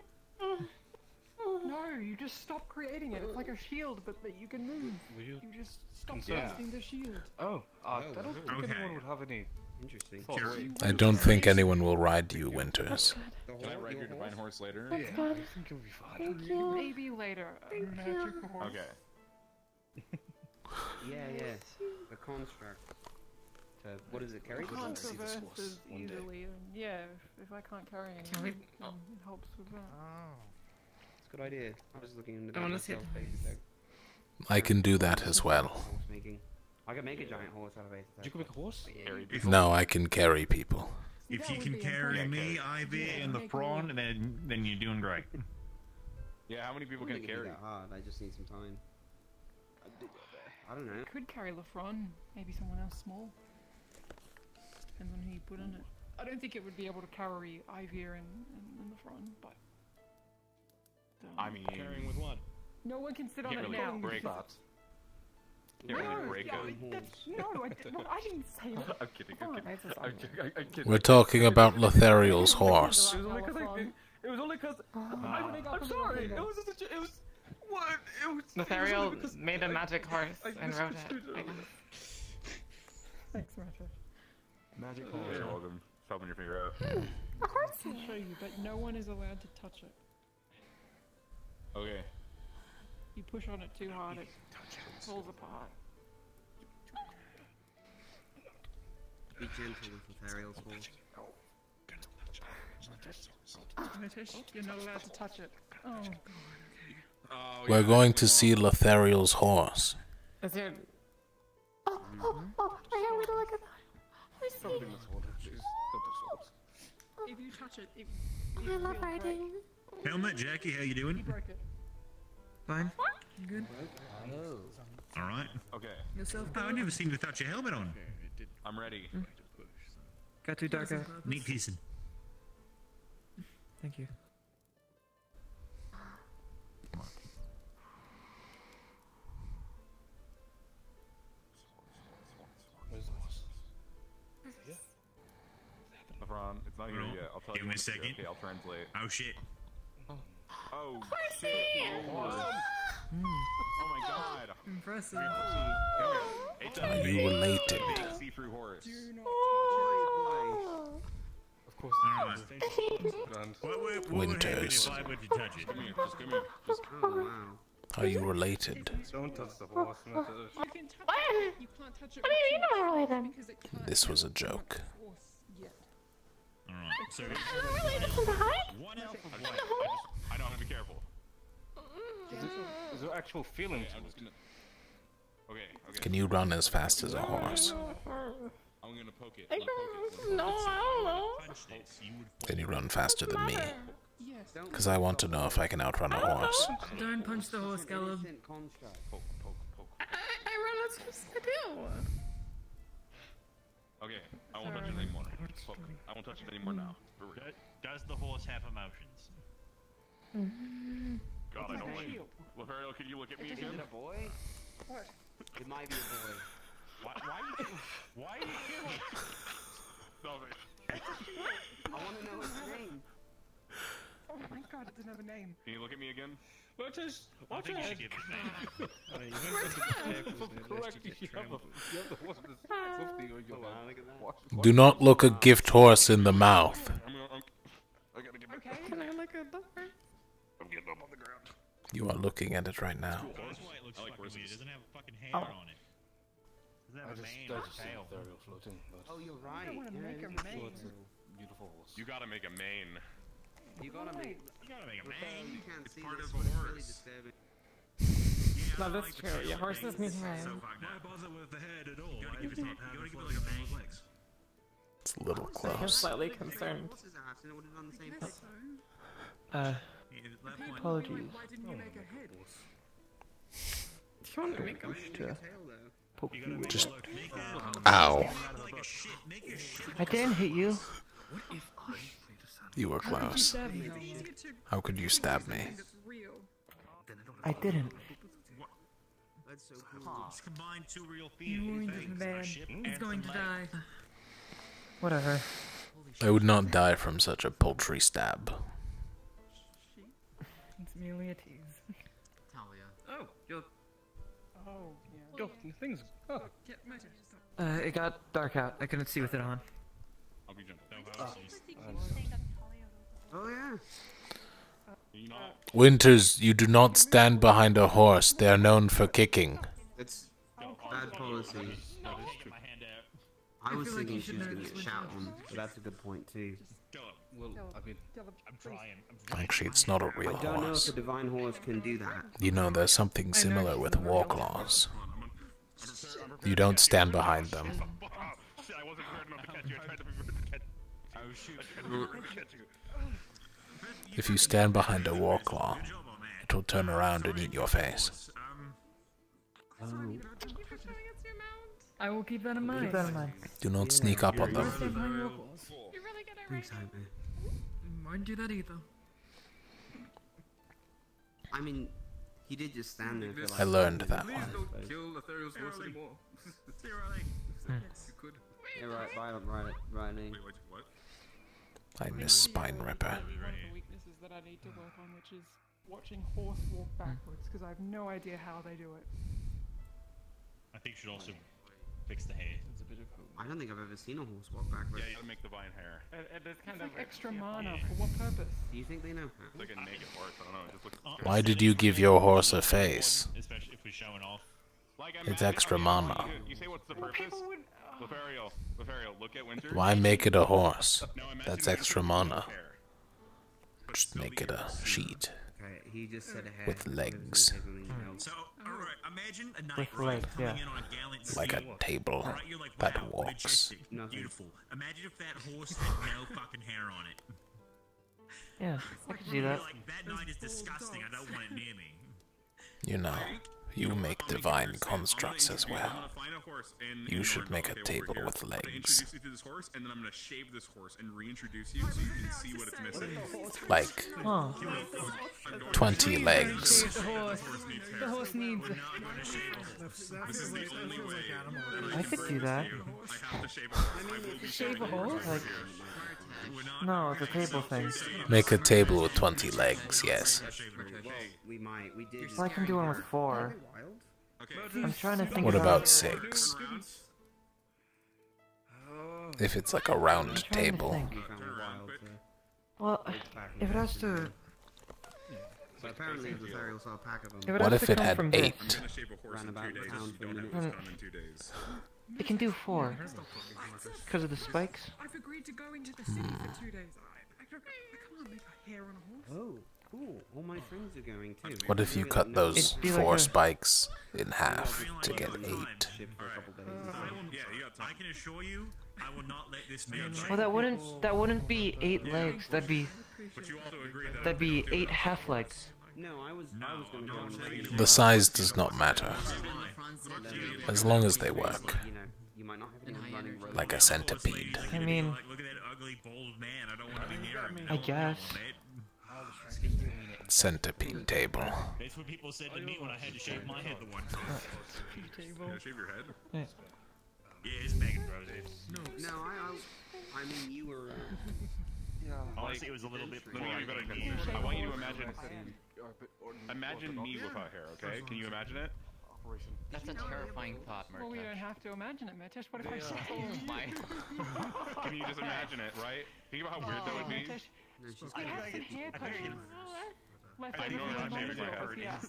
No, you just stop creating it. It's like a shield, but that you can move. You just stop Yeah. casting the shield. Oh, I don't think Okay. anyone would have any. Interesting. I don't think anyone will ride you, Winters. Can I ride your divine horse later? That's good. I think it'll be fine. Thank you. Maybe later. Thank Magic horse. Okay. Yeah. The construct. What is it, carry? I can't traverse as easily, and yeah, if I can't carry anything, it helps with that. It's a good idea. I was looking into I wanna that see it. myself, basic I can do that as well. horse making. I could make a giant horse out of basic. You can make a horse? No, I can carry people. If you can carry me, Ivy, in the front, then you're doing great. Yeah, how many people I can think it'd be carry? that hard. I just need some time. I don't know. Could carry Lafron, maybe someone else small. Depends on who you put in it. I don't think it would be able to carry Ivy and Lafron, but. I mean, Carrying with what? No one can sit on can't it really now. break because it. Can't really break yeah, it. I didn't say that. I'm kidding. I'm kidding. I'm kidding. We're talking about Lothariel's horse. It was only because it was only because I'm sorry. It was just it was what it was. Lothario made a magic horse and rode it. Thanks, Roger. Magic horse. You're welcome. Helping your finger out. Of course. I can show you, but no one is allowed to touch it. Okay. You push on it too hard, it falls apart. Be gentle with Lothario's horse. You're not allowed to touch it. Oh, God. Okay. We're going to see Lothariel's horse. Is there... I can't wait to look at that. I see. If you touch it, I love riding. Helmet, Jackie, how you doing? Fine. You good? All right. Okay. Yourself? Oh, I never seem to touch your helmet on. I'm ready. Got too dark out. Neat kissing. Thank you. Where's the horse? LeBron, it's not here yet. I'll tell you. Give me a second. Okay, I'll translate. Oh shit. Oh shit! Oh my god! Impressive. Are you related? See-through horse. Of course. What would happen Winters. if I were to touch it? Come here, just come here. Just Are you related? Don't touch the horse. You can touch it. You can't touch it. What do you mean am I related? Because it can't This was a joke. Alright, so Am I related to the high? one elf of I know how to be careful. Is there actual feeling to I'm just gonna. Okay. Okay. Can you run as fast as a horse? I'm gonna poke it. I'm gonna poke it. No, I don't know. Then you run faster than me. Because I want to know if I can outrun a horse. Don't punch the horse, Caleb. Poke, poke, poke. I run as fast as I do. Okay, I won't touch it anymore. Poke. I won't touch it anymore now. For real. Does the horse have emotions? God, I don't like it. Lothario, can you look at me Is again? it a boy? What? It might be a boy. Why are you killing? Stop it. I want to know his name. Oh my God, it didn't have a name. Can you look at me again? Watch this. I think you should give it a name. Do not look a gift horse in the mouth. I gotta get back. Can I look at that? I'm getting up on the ground. You are looking at it right now. That's why it looks fucking weird. It doesn't have a fucking hair on it. Doesn't have a mane or a tail. Floating, but Oh, you're right. I want to make a mane. beautiful horse. You gotta make a mane. You gotta make. You gotta make a mane. You can't It's see part this, of but a it's really horse. disturbing. No, that's true. Yeah, horses need Why mane. bother with the head at all? You gotta Why give if it it's not you having gotta give it fun like a with mane. legs? It's a little I'm close. slightly concerned. Horses are actually ordered on the same place. Apologies. Why didn't you make a head? Do you want to make a Wish to poke you with Just. it? Ow. I didn't hit you. You were close. How could you stab me? I didn't. That's so cool. Just combine two real You wounded man. He's going to die. Whatever. I would not die from such a paltry stab. It's merely a tease. Talia. Oh, you're. Oh, yeah. Yo, things. Oh. It got dark out. I couldn't see with it on. I'll be jumping. Oh yeah. Winters, you do not stand behind a horse. They are known for kicking. It's bad policy. That is true. I was thinking she was gonna get shot on, but that's a good point too. Well, I mean, I'm trying. Actually, it's not a real I don't know if horse. the divine horse can do that. You know, there's something similar with war claws. You don't stand behind them. I wasn't prepared enough to catch you. I tried to be prepared to catch you. Oh shoot. If you stand behind a war claw, it will turn around and eat your face. I will keep that in mind. Keep that in mind. Do not sneak up on them. Stand behind war claws. You really get it Thanks, right. Hyper. Won't do that either. I mean, he did just stand there for like. I learned that please one. don't kill Ethereal's horse anymore. You could. Yeah, right name. Wait, what? I miss Spine Ripper. One of the weaknesses that I need to work on, which is watching horse walk backwards, because I have no idea how they do it. I think you should also fix the hair. It's a bit of hope. I don't think I've ever seen a horse walk backwards. Yeah, you gotta make divine hair. It is kind It's of like extra mana. For what purpose? Do you think they know how? It's like a naked horse. I don't know. It just looks. Why did you give your horse a face? Especially if we're showing off. Like, It's extra mana. You say what's the purpose? Lothario, look at Winter. Why make it a horse? No, imagine That's Winter extra with mana. hair. Just make it a sheet Okay, he just said a hair. with legs, So, alright, imagine a knight With right, legs, coming yeah. in on a gallant like a steed. table Alright, you're like, that wow, walks. majestic, Nothing. beautiful. Imagine if that horse had no fucking hair on it. Yeah, I can see that. You're like, that knight is disgusting. I don't want it near me. You know, you make divine constructs as well. I'm gonna find a horse in You should North make a America table over here. with I'm gonna legs. introduce you to this horse, and then I'm gonna shave this horse and reintroduce you so you can see what it's missing. Like Oh. 20 legs. The horse. The horse needs. This is the only way. I could do that. I have to shave a horse. I will be Shave a horse? Like, no, the table thing. Make a table with 20 legs, yes. We might. We did. Well, I can do one with 4. I'm trying to think What about about 6? If it's like a round trying to table. think. Well, if it has to... So apparently Lothario saw a pack of them. If it What has if to it come had from 8? this, gonna shave a horse Ran in about 2 days. town If you for a don't have minute. this done in 2 days. it can do 4. Because of the spikes. I've agreed to go into the city for 2 days. I can't leave a hair on a horse. Oh, cool. All my friends are going too. What if you cut those It'd be like 4 a- spikes in half to get 8? Ship for a couple days. Yeah, you got time. I can assure you, I will not let this man. Well, that wouldn't be 8 legs. That'd be But you also agree that that'd be 8 half legs. No, I was gonna go and raid. The size does not matter, as long as they work, You know, you might not have anyone running road. like a centipede. I mean, Like, look at that ugly, bald man. I don't want to be near him. I guess. Centipede table. That's what people said to me when I had to shave my head the one time. Can I shave your head? Yeah. Yeah, it's Megan Rose. No, I mean you were. Honestly, it was a little bit. Let me give you a better example. I want you to imagine me without hair, okay? Can you imagine it? That's a terrifying thought, Well, we don't Murtash. have to imagine it, Matish. What if I Oh shave my. Can you just imagine it, right? Think about how weird that would be. Matish, No, she's I have some hair cuts. My I know I'm not shaving my head. yeah.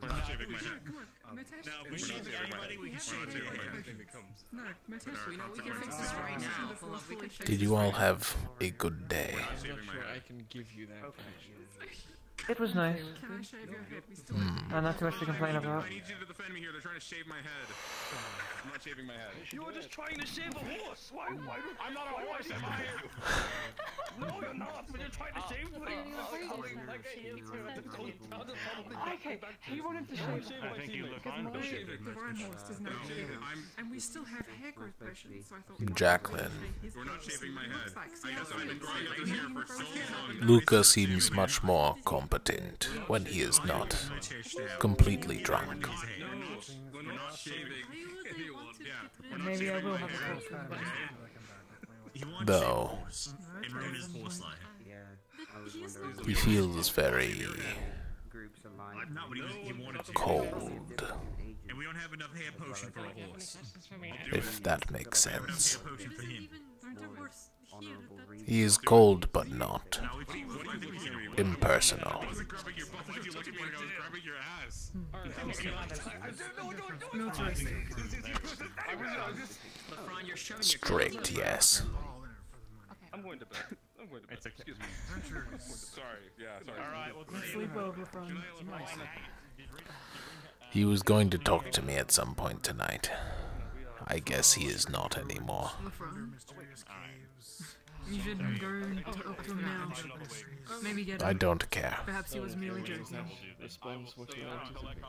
We're not shaving my head. Come on, Mitesh. Now, if we shave anybody, we can shave everybody. No, Mitesh, we can fix this right now. Did you all have a good day? I'm not sure I can give you that. It was nice. Can I shave your head? We still Not too much to complain about. I need you to defend me here. They're trying to shave my head. I'm not shaving my head. You were just trying to shave a horse. Why? I'm not a horse, am I? No, you're not. But you're trying to shave me. Okay, he wanted to shave. I think you look on the divine horse does not shave. And we still have hair growth potions, so I thought. Jacqueline. We're not shaving my head. I guess I've been growing out this hair for so long. Luca seems much more competent when he is not completely drunk. We're not shaving anyone. Yeah. Maybe I will have a horse. Though And ruin his horse line. Yeah, I was wondering. he feels very Groups aligned. I'm not what he wanted to. cold, And we don't have enough hair potion for a horse. if that makes sense. Hair potion for him. Honorable reason. He is cold but not impersonal. I wasn't grabbing your butt. Why'd you look at me like I was grabbing your ass? Strict, yes. I'm going to bed. I'm going to bed. Excuse me. Sorry. Yeah, sorry. All right, well, Sleep over, friend. He was going to talk to me at some point tonight. I guess he is not anymore. You should go up to him now. Maybe get him. I don't care. Perhaps he was merely joking. Response what you anticipate.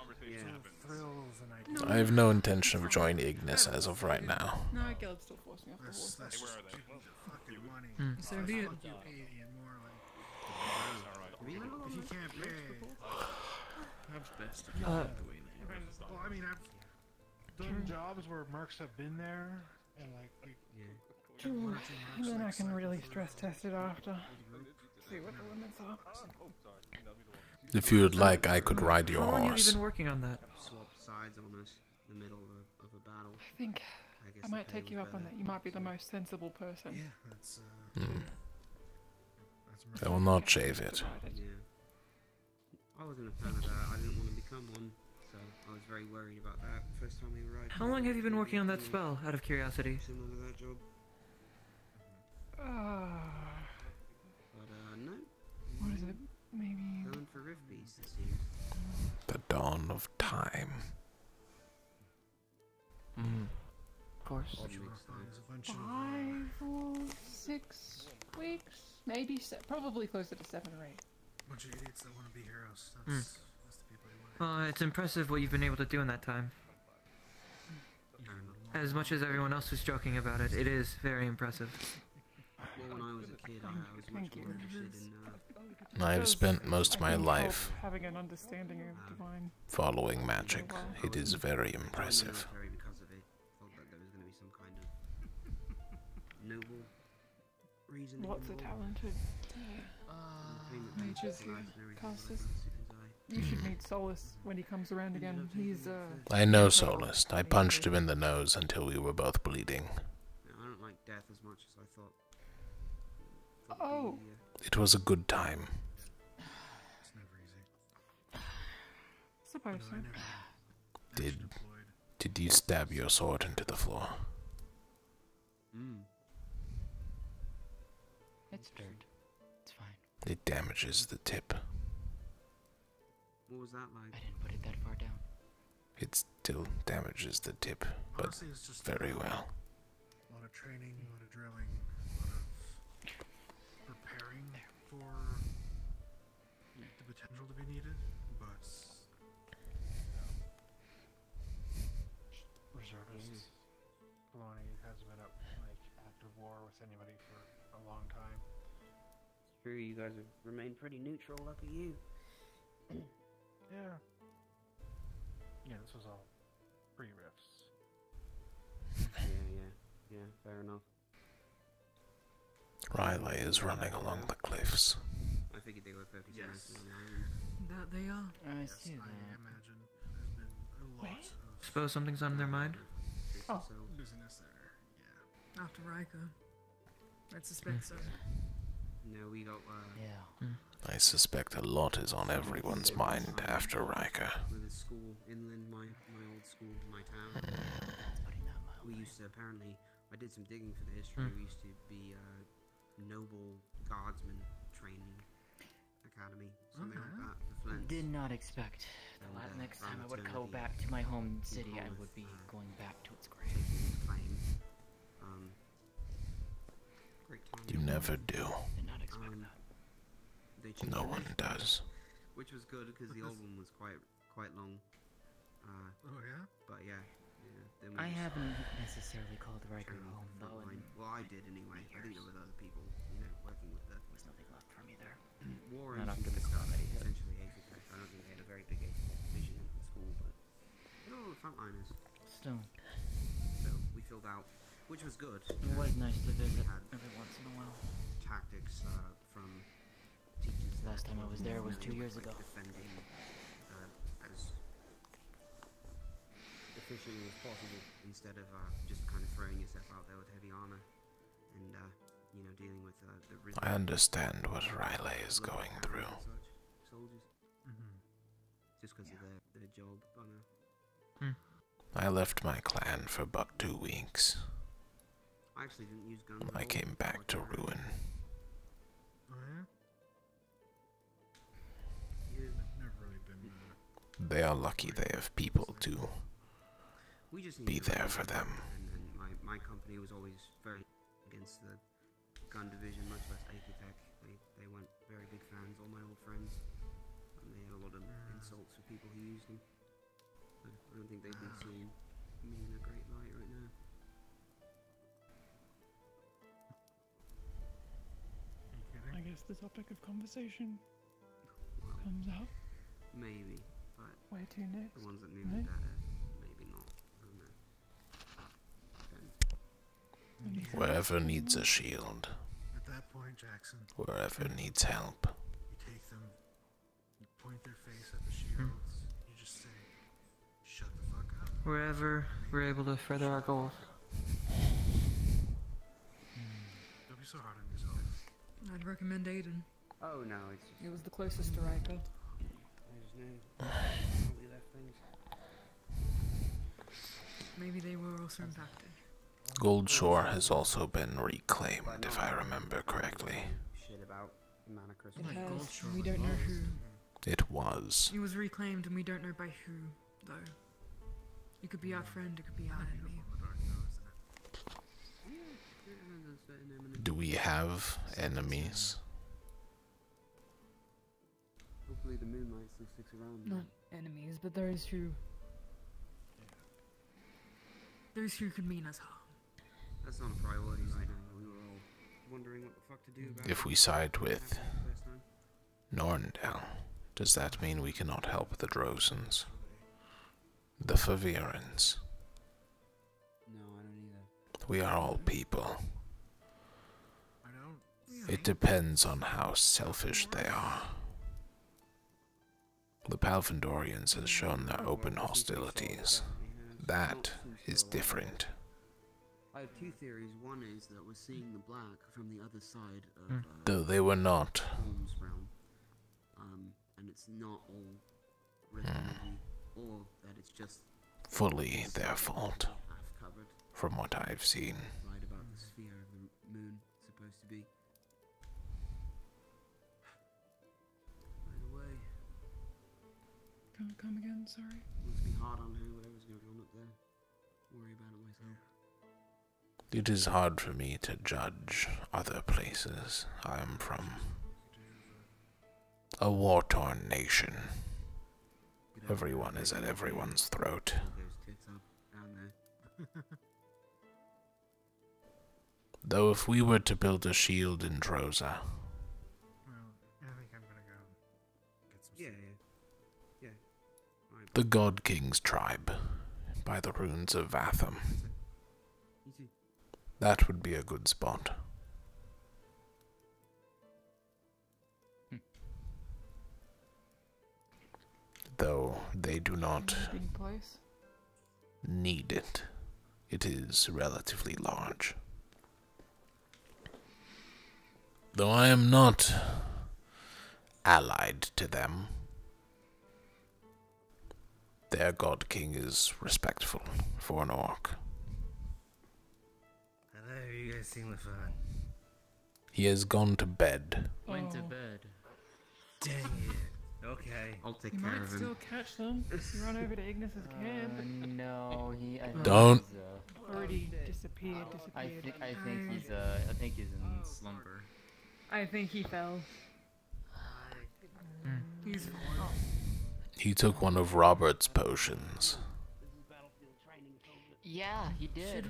I have no intention of joining Ignis as of right now. No, Caleb's still forcing off the horse. So be it. If you can't pay, That's best. well, I mean, I've done jobs where mercs have been there, and like, True. And then I can really stress test it after. See what the limits are. If you would like, I could ride your How long have you horse. been working on that? Swap sides on us in the middle of a battle. I think I might take you up on that. You might be the most sensible person. yeah, that's I will not shave it. Yeah. I wasn't a fan of that. I didn't want to become one, so I was very worried about that. First time we arrived. How long have you been working on that spell, out of curiosity? Similar to that job. But no. What is it? Maybe. Going for Rift Beast, it seems. The dawn of time. Of course. 5 or 6 weeks? Maybe, probably closer to 7 or 8. bunch of idiots that want to be heroes. That's the people you want. It's impressive what you've been able to do in that time. As much as everyone else was joking about it, it is very impressive. Well, when I was a kid, I was much more interested in. I have spent most of my life having an understanding of divine following magic. It is very impressive. Because of it, thought that there was going to be some kind of noble reason. Lots of talented mages here, casters. You should meet Solus when he comes around again. He's I know Solus. I punched him in the nose until we were both bleeding. I don't like death as much as I thought. Oh. It was a good time. It's never easy. Suppose so. Did you stab your sword into the floor? It's dirt. It's fine. It damages the tip. What was that like? I didn't put it that far down. It still damages the tip, but Honestly, it's just very a well. lot of training, a lot of drilling, a lot of preparing for the potential to be needed, but reservists. Poloni hasn't been up like active war with anybody for a long time. It's true, you guys have remained pretty neutral, lucky you. Yeah. Yeah, this was all pre-riffs. Yeah, fair enough. Riley is running along the cliffs. I figured they were focusing on the That they are. I Yes, see I that. imagine there's been a lot of Suppose something's on their mind? business there. Yeah. After Riker. I suspect so. No, we got. Yeah. I suspect a lot is on everyone's mind after Riker. With a school inland, my old school, my town. We used to apparently. I did some digging for the history. We used to be noble guardsman training academy, something like that. For Flint. Did not expect that next time I would go back to my home city, I would be going back to its grave. Great time. You never do. Did not expect that. No one does. Which was good because the old one was quite long. Oh yeah. But yeah. Then I haven't necessarily called Riker home though. Well, I did anyway. I didn't know with other people, working with the. There's nothing left for me there. War Not engines after the and stuff. comedy hit. Essentially, AFK. I don't think they had a very big division in school, but frontliners. Still. So we filled out, which was good. It was nice to visit had every once in a while. Tactics from teachers. Last time I was there was 2 years ago. Defending as efficiently as possible instead of just kind of throwing yourself out there with heavy armor and dealing with the. I understand what Riley is going through. Soldiers. Just because of their job. I left my clan for but 2 weeks. I actually didn't use guns. I came back to ruin. Oh yeah. Yeah, never really been. They are lucky they have people to We just be there for them. And my company was always very against the gun division, much less Aphitech. They weren't very big fans, all my old friends. And they had a lot of insults for people who used them. I don't think they've been seeing me in a great light right now. I guess the topic of conversation comes up. Maybe, but Where to next? the ones that knew me better, maybe not. I don't know. Wherever needs a shield. At that point, Jackson. Wherever needs help. You take them. You point their face at the shields. You just say, "Shut the fuck up." Wherever we're able to further our goals. Don't be so hard on yourself. I'd recommend Aiden. Oh no, it's just, It was the closest to Riker. I just knew. Probably left things. Maybe they were also impacted. Goldshore has also been reclaimed, if I remember correctly. Shit about Manicrus. It has. We don't know who. It was. He was reclaimed, and we don't know by who, though. It could be our friend. It could be our enemy. Do we have enemies? Hopefully the Moonlight still sticks around. Not enemies, but those who could mean us harm. That's not a priority right now. We were all wondering what the fuck to do about If we side with Norndale, does that mean we cannot help the Drosens? The Favirans? No, I don't either. We are all people. I don't. It depends on how selfish they are. The Palfandorians has shown their open hostilities. That is different. I have two theories. One is that we're seeing the black from the other side of Though they were not. Holmes' realm, and it's not all refugee, or that it's just Fully their fault, half covered. from what I've seen. Right about the sphere of the moon supposed to be. By the way, Come again, sorry. must be hard on her, whatever's going on up there. Worry about it myself. It is hard for me to judge other places I am from. A war-torn nation. Everyone is at everyone's throat. Those tits up down there. Though if we were to build a shield in Droza, Well, I think I'm gonna go get some. Yeah. Right. the God King's tribe, by the ruins of Vatham, You too. that would be a good spot. Though they do not Big place. need it. It is relatively large. Though I am not allied to them, their God King is respectful for an orc. Hello, you guys seem like fun. He has gone to bed. Went to bed. Dang it. Okay. I'll take You care might of him. still catch them. You run over to Ignis's camp. No, he. I think Don't. He's, already disappeared. I think he's in slumber. I think he fell. He's. He took one of Robert's potions. Yeah, he did.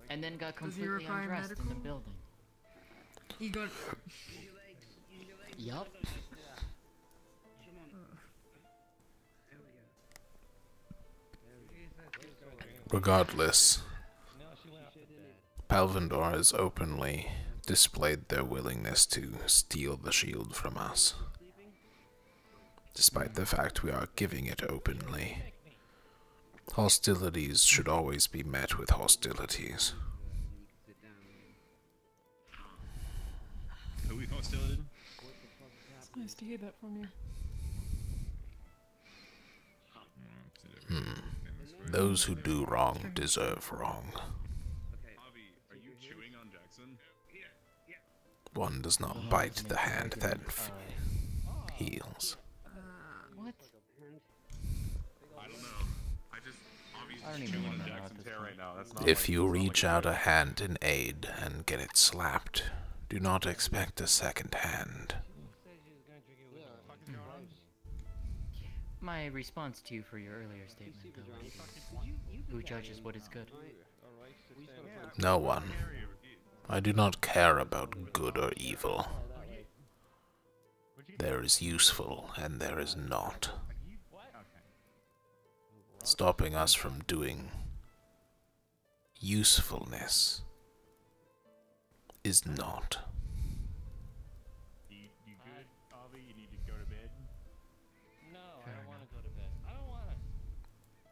And then got Does he completely require undressed in the medical? building. He got. Yup. Regardless, Palvindor has openly displayed their willingness to steal the shield from us. Despite the fact we are giving it openly. Hostilities should always be met with hostilities. Are we hostility? It's nice to hear that from you. Those who do wrong deserve wrong. Avi, are you chewing on Jackson? One does not bite the hand that heals. What? I don't know. Avi's chewing on Jackson's hair right now. That's not If like, you it's not reach like out a hand in aid and get it slapped, do not expect a second hand. My response to you for your earlier statement, though, is who judges what is good? No one. I do not care about good or evil. There is useful and there is not. Stopping us from doing usefulness is not. You good, Avi? You need to go to bed? No, I don't want to go to bed. I don't want to.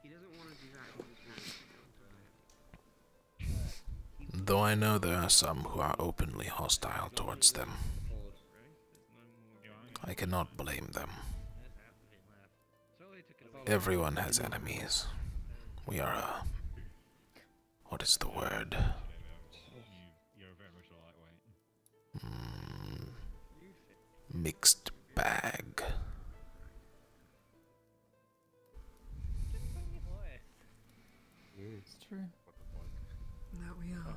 He doesn't want to do that. Though I know there are some who are openly hostile towards them. I cannot blame them. Everyone has enemies. We are a... what is the word? You're very much a lightweight. Mixed bag. It's true. That we are. Well,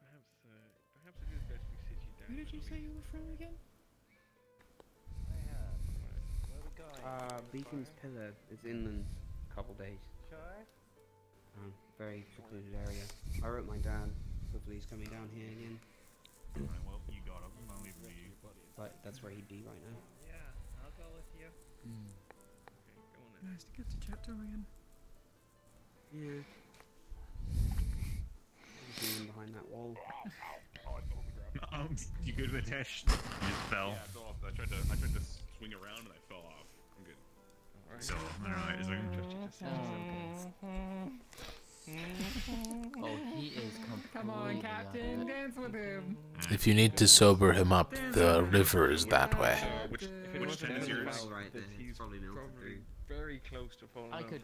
perhaps it is best we sit you down. Where did you say you were from again? Beacon's Pillar is inland a couple days. Very secluded area. I wrote my dad. Hopefully he's coming down here again. Alright, well, you got him. I'll leave it to you. But that's where he'd be right now. Yeah, I'll go with you. Okay, go on then. Nice to get to chat to him again. Yeah. He's behind that wall. You good with Tesh? You just fell. Yeah, I fell off. I tried to swing around and I fell off. I'm good. So, alright, is there Oh, he is completely Come on, Captain, dance with him. If you need to sober him up, the river is that way. Which tent is yours? Right there. He's probably melted through. Very close to falling I off. could,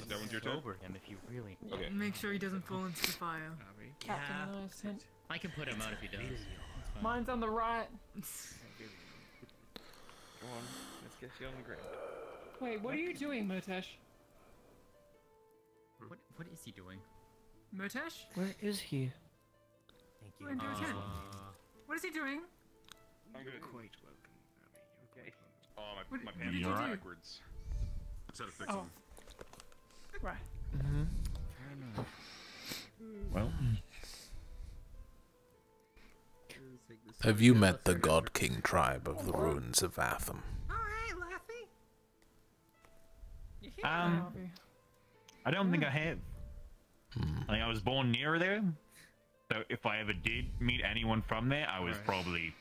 that one's your turn? sober him if you really. Okay. Make sure he doesn't fall into the fire. Captain and I's tent. I can put him out if he does. It's fine. Mine's on the right. Go on, let's get you on the ground. Wait, what are you doing, Murtesh? What is he doing? Murtesh? Where is he? Thank We're into a tent. What is he doing? I'm good. Quite welcome, Abby. You're Okay. quite welcome. Oh, What my did pants you are do? backwards. Instead of fixing Oh. them. Right. Fair enough. Well. Have you met the God King tribe of the ruins of Atham? Oh, hey, Laffy. I don't think I have. Like, I was born near there, so if I ever did meet anyone from there, I was probably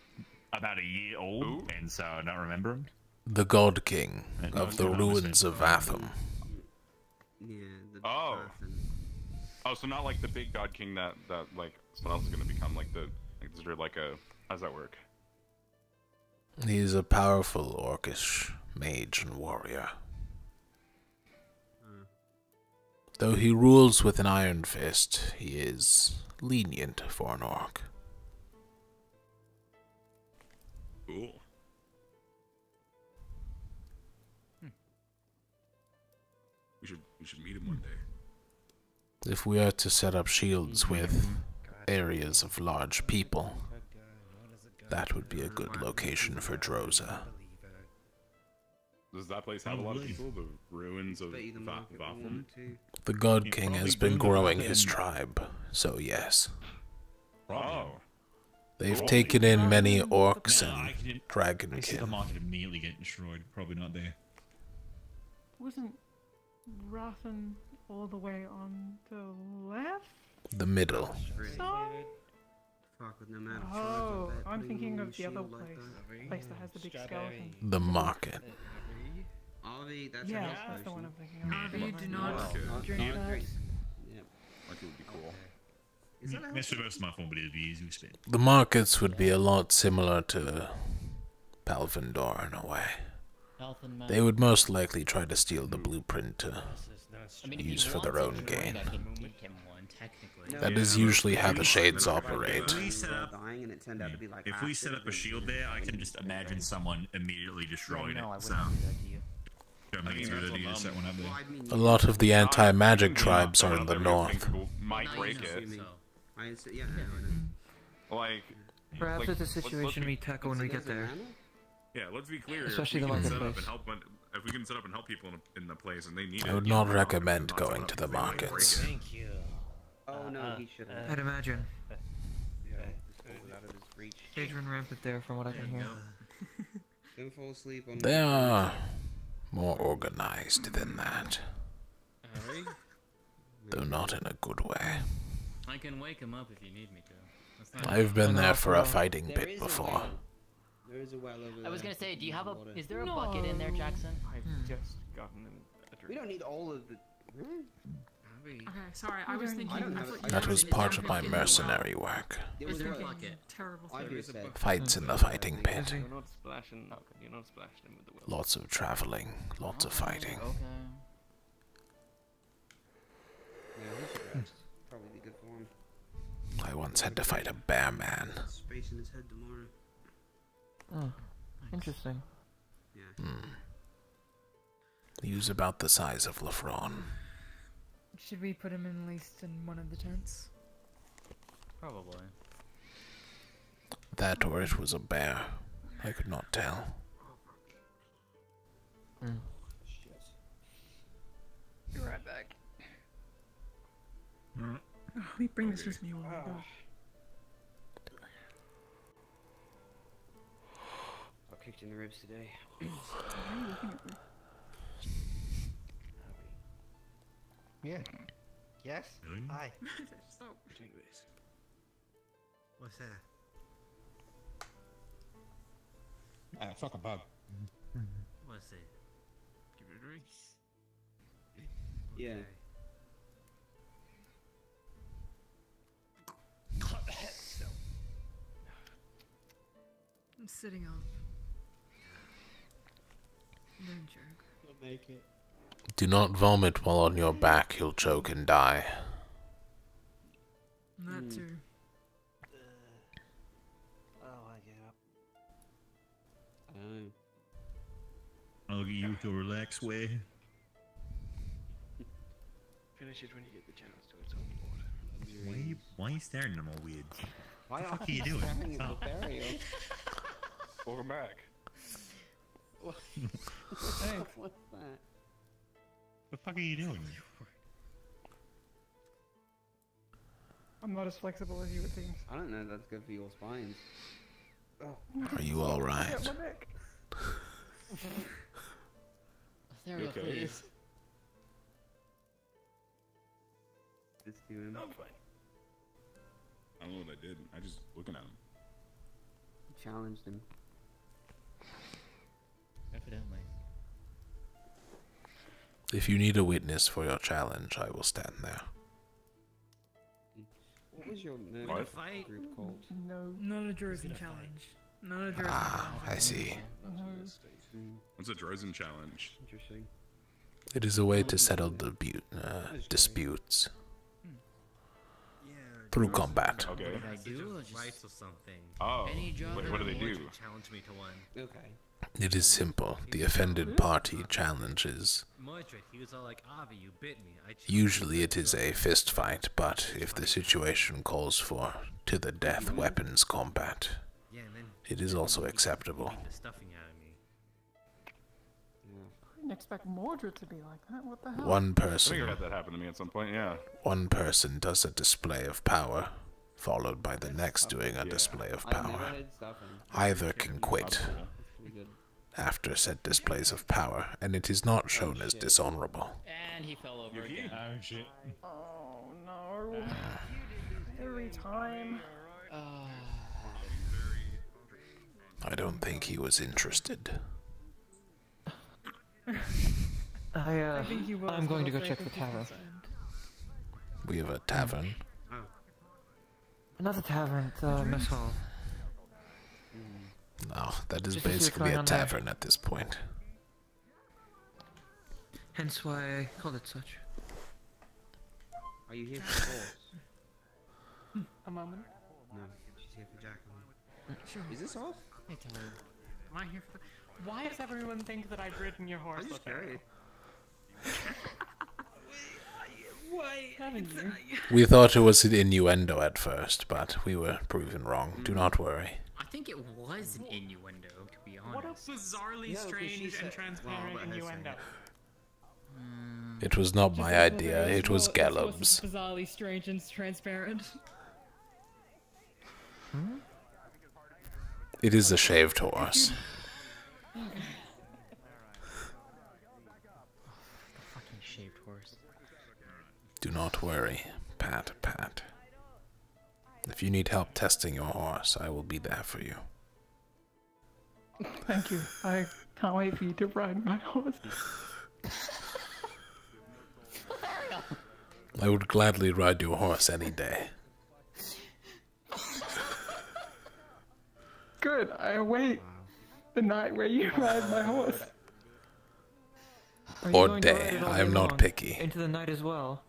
about a year old, and so I don't remember him. The God King of the ruins of Atham. Yeah, the Oh. Oh, so not like the big God King that like someone else is gonna become, like the is there like a how does that work? He is a powerful orcish mage and warrior. Though he rules with an iron fist, he is lenient for an orc. Cool. We should meet him one day. If we are to set up shields with areas of large people, that would be a good location for Droza. Does that place have a lot of people? The ruins of Vatham? The God King has been growing his tribe, so yes. Oh. They've taken in many orcs and I see the dragonkin. market immediately getting destroyed. Probably not there. Wasn't Rothan all the way on the left? The middle. Side? Fuck with no matter. Oh, I'm thinking of the other place that has the big skeleton. The market. Arby, that's Yeah, a health that's the one potion. I'm thinking of. Arby, do not drink Not that. drink. Like it would be cool. That's the most my phone, but it'd be easy to spin. The markets would be a lot similar to Palvindor in a way. They would most likely try to steal the blueprint to use for their own gain. That is usually how the Shades operate. If we set up, if we set up a shield there, I can just imagine someone immediately destroying it. So, don't think it's a good idea to set one up there. A lot of the anti-magic tribes are in the north. Might break it. Like, Perhaps like, it's a situation we tackle when we get there. Yeah, let's be clear. Especially if the we can set up marketplace. and help, if we can set up and help people in the place and they need it. I would not recommend going to the markets. Thank you. Oh no, he should have. I'd imagine. Yeah, this was out of his reach. Adrian rampant there from what I can hear. Don't fall asleep on They are more organized than that, though not in a good way. I can wake him up if you need me to. That's not I've been there for a fighting pit before. There is a well over there. I was gonna say, do you have a? Is there a bucket in there, Jackson? I've just gotten a drink. We don't need all of the. Okay, sorry, I was thinking. That was part of my mercenary work. There was a terrible Ivy things. said. Fights in the fighting pit. You're not splashing. No, you're not splashing him with the well. Lots of traveling, lots of fighting. Okay. Yeah, he should rest. Probably be good for him. I once had to fight a bear man. Space in his head tomorrow. Oh, interesting. Yeah. He was about the size of Lafron. Should we put him in at least in one of the tents? Probably. That or it was a bear. I could not tell. Be right back. Oh, let me bring this with me when we go. Got kicked in the ribs today. Why are you looking at me? Yeah. Yes? Hi. Stop. Drink this. What's that? Ah, fuck a bug. What's it? Give it a drink. Yeah. I'm sitting up. Don't joke. We'll make it. Do not vomit while on your back, you'll choke and die. That too. Oh, I get up. I'll get you to relax way. Finish it when you get the chance to. It's on Why are you staring at them all weird? Why What the fuck are you doing? Oh. Welcome back. Thanks. What's that? What the fuck are you doing? I'm not as flexible as you would think. I don't know if that's good for your spines. Oh. Are you alright? Get my neck. Ethereal, Okay. please. This to him. I'm fine. I don't know what I did. I just looking at him. Challenged him. Evidently. If you need a witness for your challenge, I will stand there. What was your murder What? group called? No. Not a Drozen challenge. Not a Drozen Ah, challenge. I see. What's a Drozen challenge? Interesting. It is a way to settle disputes through combat. Okay. What did I do? Rice or something. Oh, Any job what do they do? Challenge me to one. Okay. It is simple. The offended party challenges. Mordred, he was all like, Avi, you bit me. Usually it is a fist fight, but if the situation calls for to the death weapons combat, Yeah, and then it is also acceptable. beat the stuffing out of me. I didn't expect Mordred to be like that. What the hell? One I person. think I had that happen to me at some point. Yeah. One person does a display of power, followed by the next doing a display of power. Either can quit after said displays of power, and it is not shown as dishonorable. And he fell over again. Oh shit. Oh no. Every time. I don't think he was interested. I think he was, I'm going to go but I check the think he tavern. wasn't. We have a tavern. Not a tavern, it's a mess hall. No, that is Just to see what's basically going a on there. tavern at this point. Hence why I called it such. Are you here for the horse? A moment. No, she's here for Jacqueline. Sure. Is this off? Hey, Tyler. Am I here for the... Why does everyone think that I've ridden your horse? I'm just curious. Why haven't you? We thought it was an innuendo at first, but we were proven wrong. Do not worry. I think it was an innuendo, to be honest. What a bizarrely strange and transparent innuendo. It was not my idea, it was Gallum's. Bizarrely strange and transparent. It is a shaved horse. The fucking shaved horse. Do not worry, Pat. If you need help testing your horse, I will be there for you. Thank you. I can't wait for you to ride my horse. I would gladly ride your horse any day. Good. I await the night where you ride my horse. Are you Or going to ride day. it all I am day not long? picky. Into the night as well.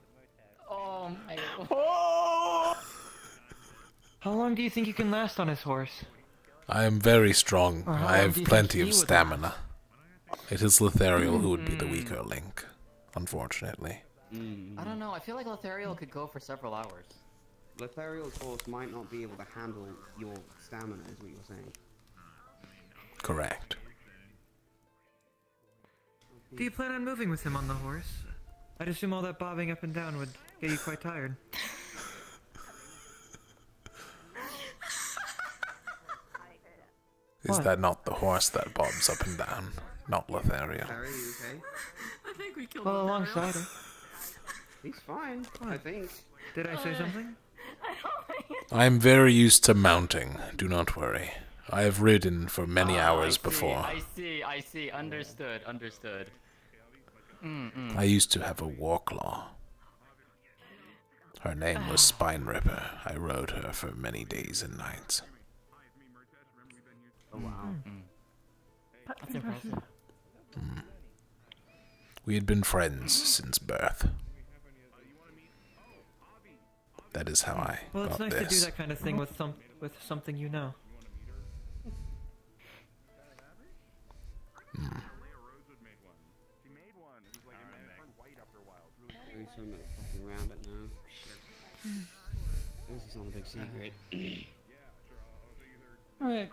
Oh my. Oh! How long do you think you can last on his horse? I am very strong. Or how I long have do you think plenty he of would stamina. It is Lethariel who would be the weaker link, unfortunately. I don't know. I feel like Lothariel could go for several hours. Lothariel's horse might not be able to handle your stamina, is what you're saying. Correct. Do you plan on moving with him on the horse? I'd assume all that bobbing up and down would get you quite tired. Is that not the horse that bobs up and down? Not Lothario. Harry, you okay? I think we killed Well, him. alongside him. He's fine, I think. Did I say something? I am very used to mounting. Do not worry. I have ridden for many hours before. I see. Understood. I used to have a warclaw. Her name was Spine Ripper. I rode her for many days and nights. Oh wow. That's impressive. We had been friends since birth. That is how I Well, it's got nice this. to do that kind of thing with something you know. Doing so much fucking around it now. Shit. This is not a big secret. Alright.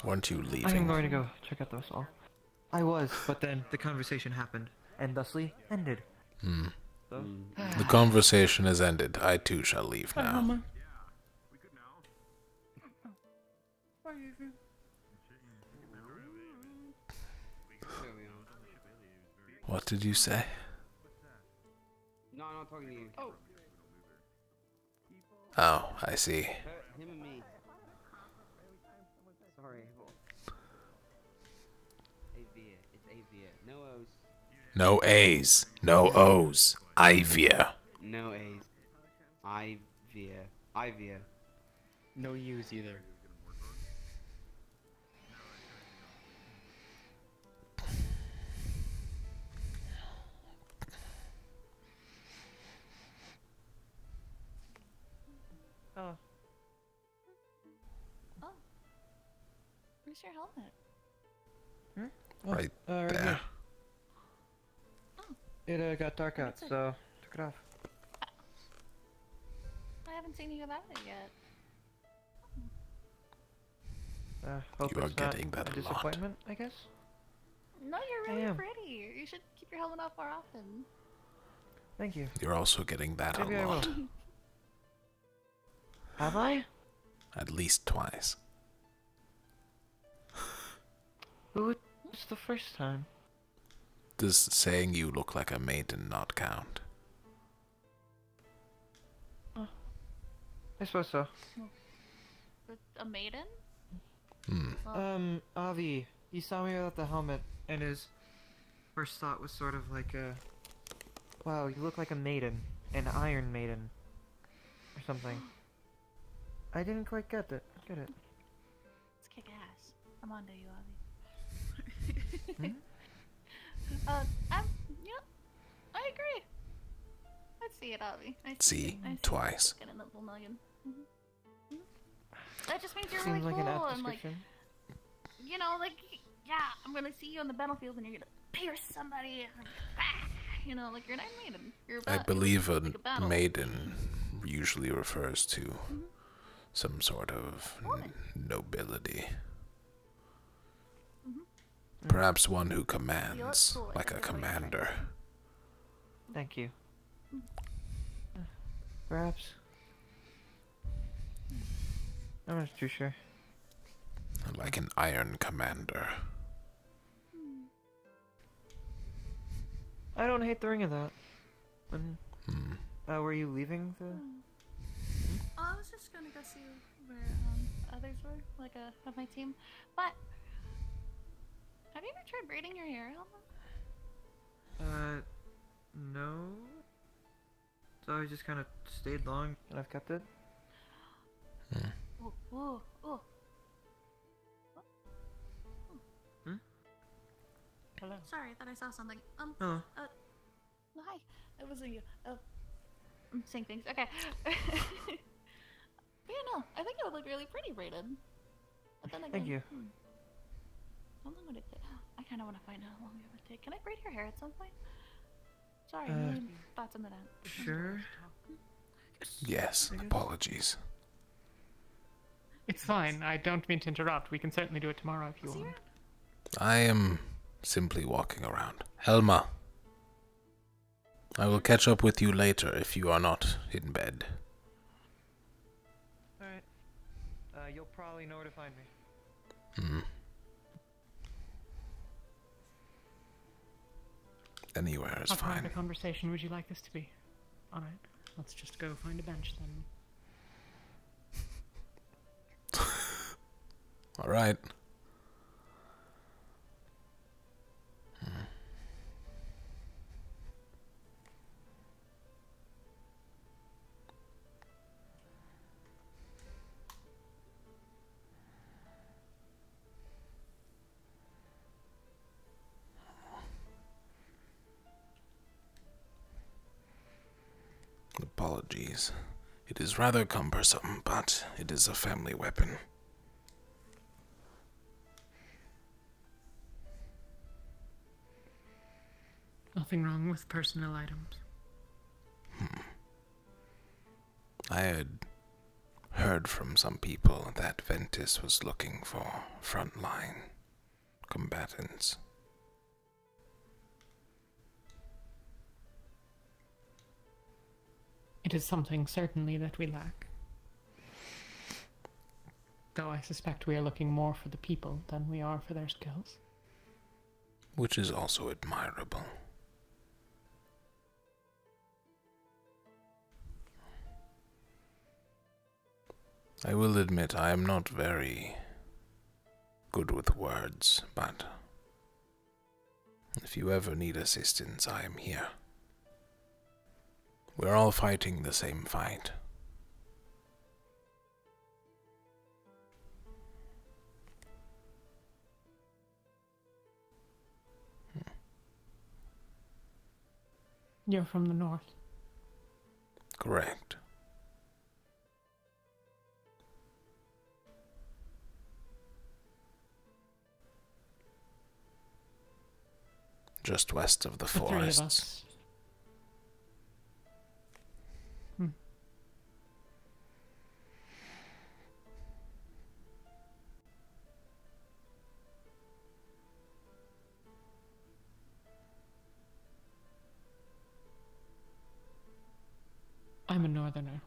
Weren't you I am leaving? going to go check out those all. I was, but then the conversation happened, and thusly ended. So, The conversation has ended. I too shall leave now. What did you say? No, I'm not talking to you. Oh, I see. Him and me. Sorry. Avia. It's Avia. No O's. No A's. No O's. Ivia. No A's. Ivia. No use either. Oh. Oh. Where's your helmet? Right right there. here. It got dark out, so took it off. I haven't seen you without it yet. Hope You are it's not getting that a a lot. disappointment, I guess. No, you're really am. pretty. You should keep your helmet off more often. Thank you. You're also getting that Maybe a I lot. will. Have I? At least twice. Who? It's the first time. Does saying you look like a maiden not count? I suppose so. A maiden? Avi, he saw me without the helmet, and his first thought was sort of like wow, you look like a maiden, an Iron Maiden, or something. I didn't quite get it. Let's kick ass. I'm on to you, Avi. I agree. I see it, Avi. I See, I see twice. It. Little million. That just means you're Seems really like an cool apt and like, description. you know, like, yeah, I'm gonna see you on the battlefield and you're gonna pierce somebody. And, you know, like you're an Iron Maiden. You're I believe a battle. maiden usually refers to some sort of nobility. Perhaps one who commands, like a commander. Thank you. Perhaps. I'm not too sure. Like an iron commander. I don't hate the ring of that. When, were you leaving the... Oh, I was just gonna go see where others were, like of my team. But have you ever tried braiding your hair, Alma? No. So I just kind of stayed long, and I've kept it. Ooh. Hello. Sorry, I thought I saw something. Hello. Hi. It wasn't you. I'm saying things. Okay. But yeah, no, I think it would look really pretty braided. But then again, Thank you. How long would it take? I kind of want to find out how long it would take. Can I braid your hair at some point? Sorry, a million thoughts on that. Sure. Yes, apologies. It's fine. I don't mean to interrupt. We can certainly do it tomorrow if you want. I am simply walking around. Helma, I will catch up with you later if you are not in bed. Alright. You'll probably know where to find me. Anywhere is What kind fine. of conversation would you like this to be? Alright, let's just go find a bench then. Alright. Apologies. It is rather cumbersome, but it is a family weapon. Nothing wrong with personal items. I had heard from some people that Ventus was looking for frontline combatants. It is something certainly that we lack. Though I suspect we are looking more for the people than we are for their skills. Which is also admirable. I will admit I am not very good with words, but if you ever need assistance, I am here. We're all fighting the same fight. You're from the north. Correct. Just west of the The three of forests. us. Hmm. I'm a northerner.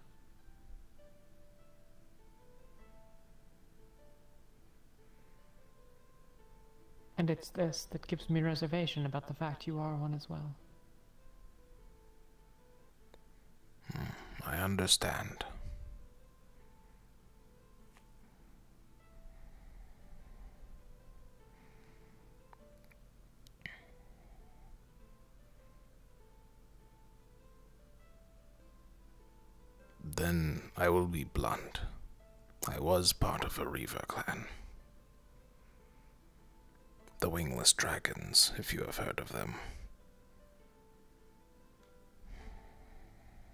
And it's this that gives me reservation about the fact you are one as well. I understand. Then I will be blunt. I was part of a Reaver clan. The Wingless Dragons, if you have heard of them.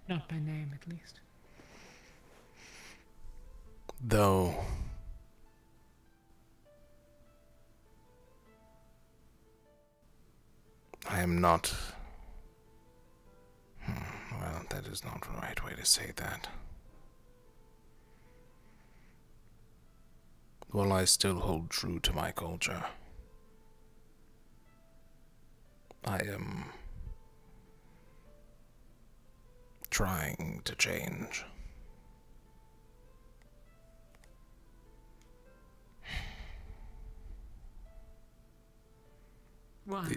Not by name, at least. Though I am not... well, that is not the right way to say that. While I still hold true to my culture, I am trying to change. Why?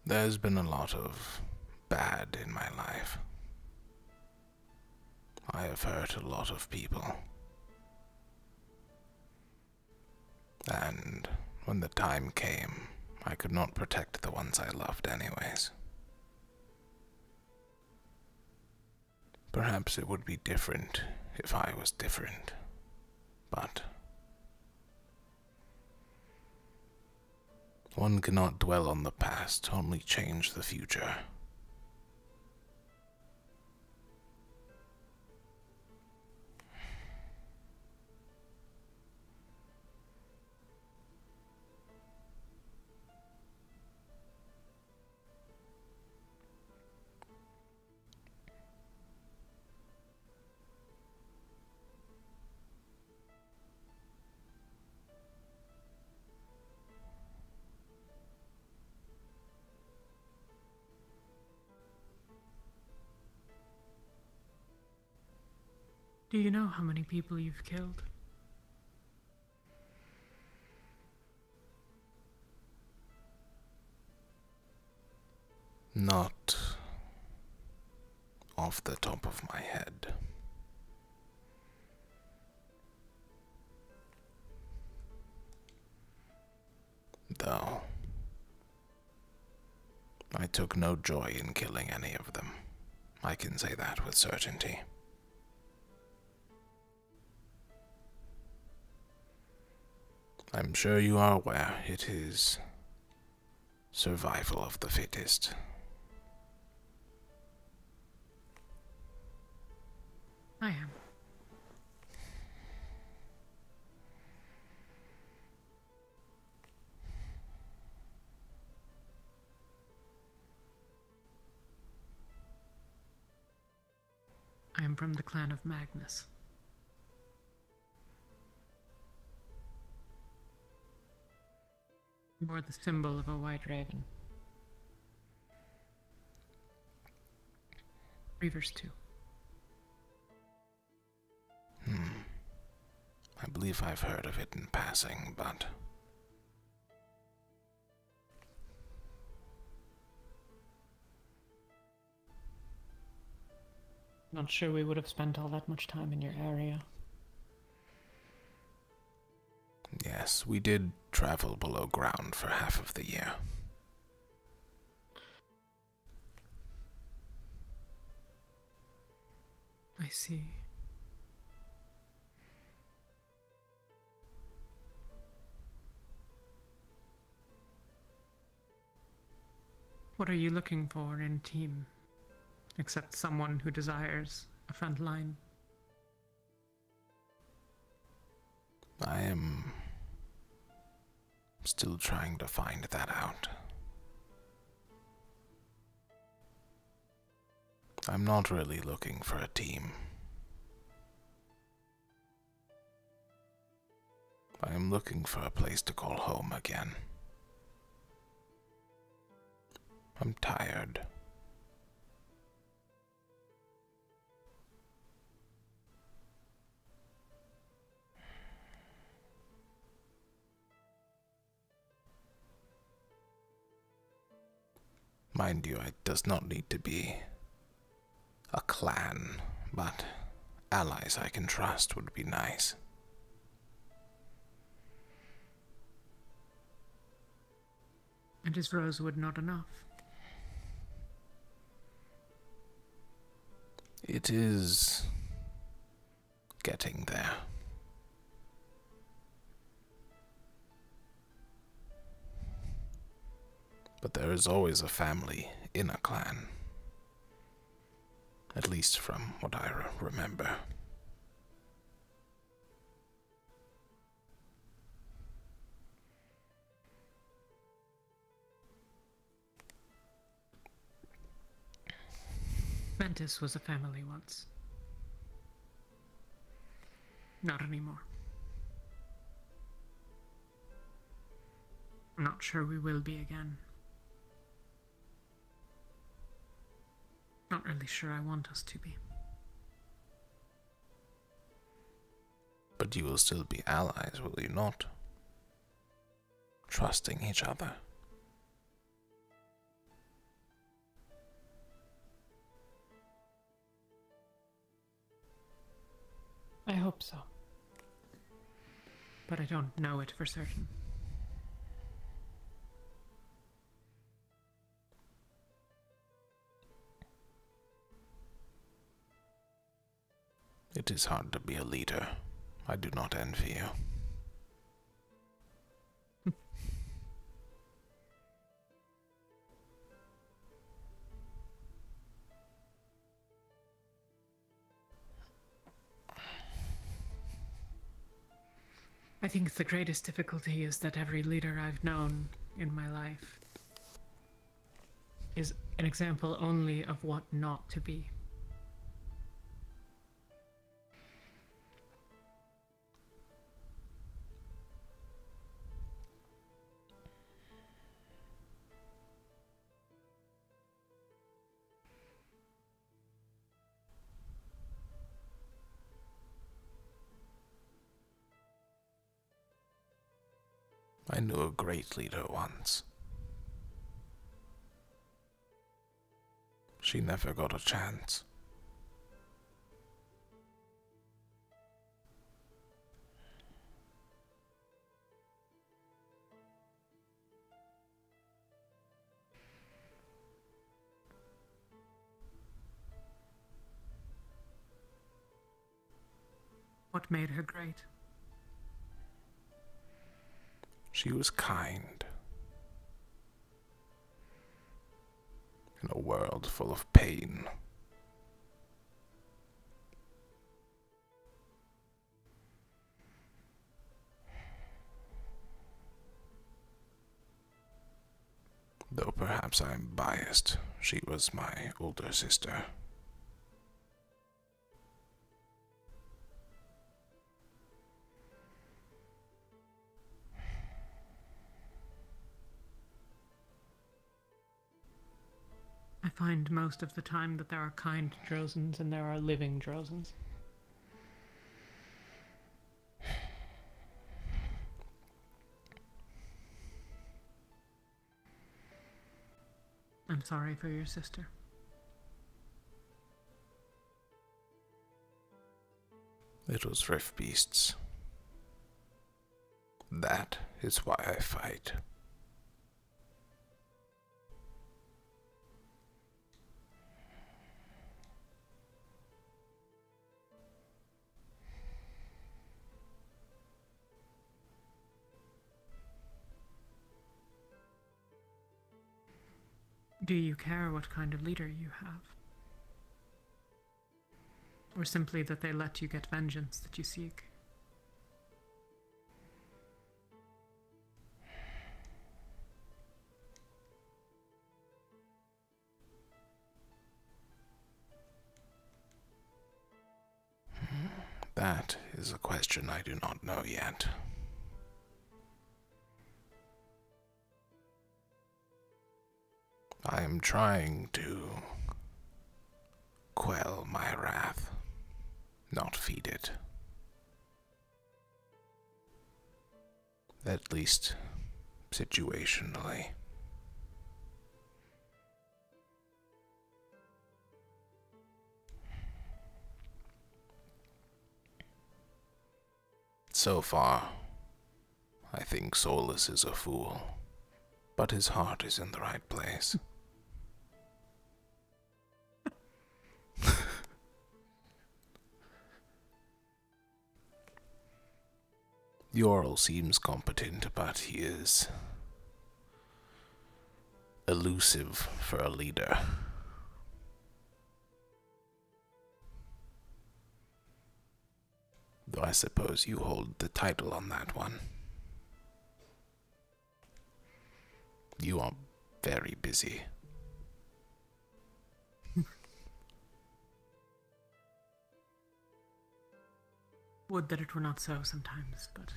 There's been a lot of bad in my life. I have hurt a lot of people. And when the time came, I could not protect the ones I loved anyways. Perhaps it would be different if I was different, but one cannot dwell on the past, only change the future. Do you know how many people you've killed? Not off the top of my head. Though I took no joy in killing any of them. I can say that with certainty. I'm sure you are aware it is survival of the fittest. I am. I am from the clan of Magnus. Bore the symbol of a white raven. Reavers too. I believe I've heard of it in passing, but Not sure we would have spent all that much time in your area. Yes, we did travel below ground for half of the year. I see. What are you looking for in a team, except someone who desires a front line? I am still trying to find that out. I'm not really looking for a team. I am looking for a place to call home again. I'm tired. Mind you, it does not need to be a clan, but allies I can trust would be nice. And is Rosewood not enough? It is getting there. But there is always a family in a clan. At least from what I remember. Ventus was a family once. Not anymore. I'm not sure we will be again. Not really sure I want us to be. But you will still be allies, will you not? Trusting each other. I hope so. But I don't know it for certain. It is hard to be a leader. I do not envy you. I think the greatest difficulty is that every leader I've known in my life is an example only of what not to be. I knew a great leader once. She never got a chance. What made her great? She was kind. In a world full of pain. Though perhaps I'm biased, she was my older sister. I find most of the time that there are kind Drozens and there are living Drozens. I'm sorry for your sister. It was Rift Beasts. That is why I fight. Do you care what kind of leader you have? Or simply that they let you get vengeance that you seek? That is a question I do not know yet. I am trying to quell my wrath, not feed it. At least situationally. So far, I think Solus is a fool, but his heart is in the right place. Yorl seems competent, but he is elusive for a leader. Though I suppose you hold the title on that one. You are very busy. Would that it were not so sometimes, but...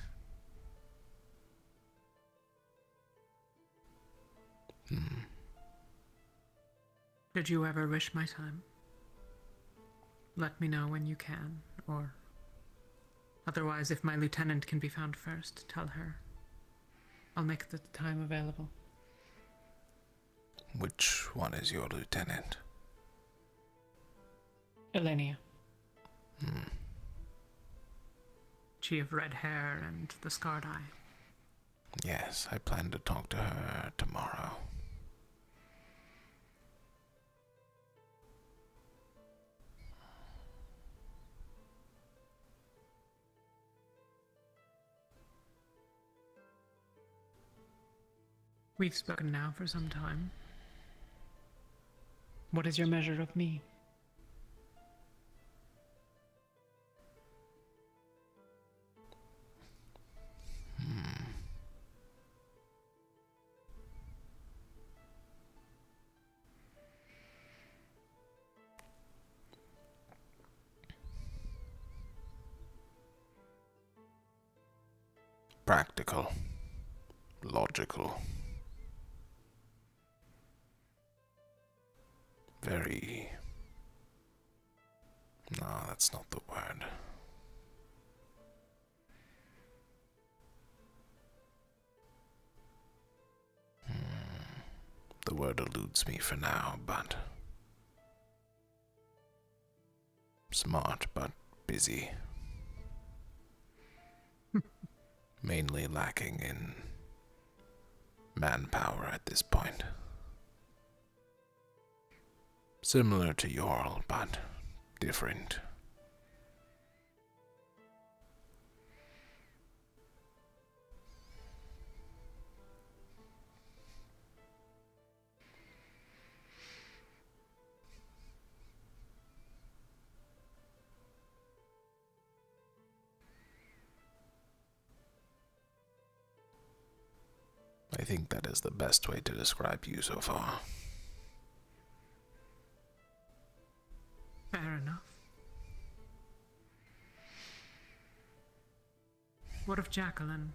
Did you ever wish my time? Let me know when you can, or... Otherwise, if my lieutenant can be found first, tell her. I'll make the time available. Which one is your lieutenant? Elenia. She of red hair and the scarred eye. Yes, I plan to talk to her tomorrow. We've spoken now for some time. What is your measure of me? Practical. Logical. Very... No, that's not the word. The word eludes me for now, but... Smart, but busy. Mainly lacking in manpower at this point. Similar to Yorl, but different. I think that is the best way to describe you so far. Fair enough. What of Jacqueline?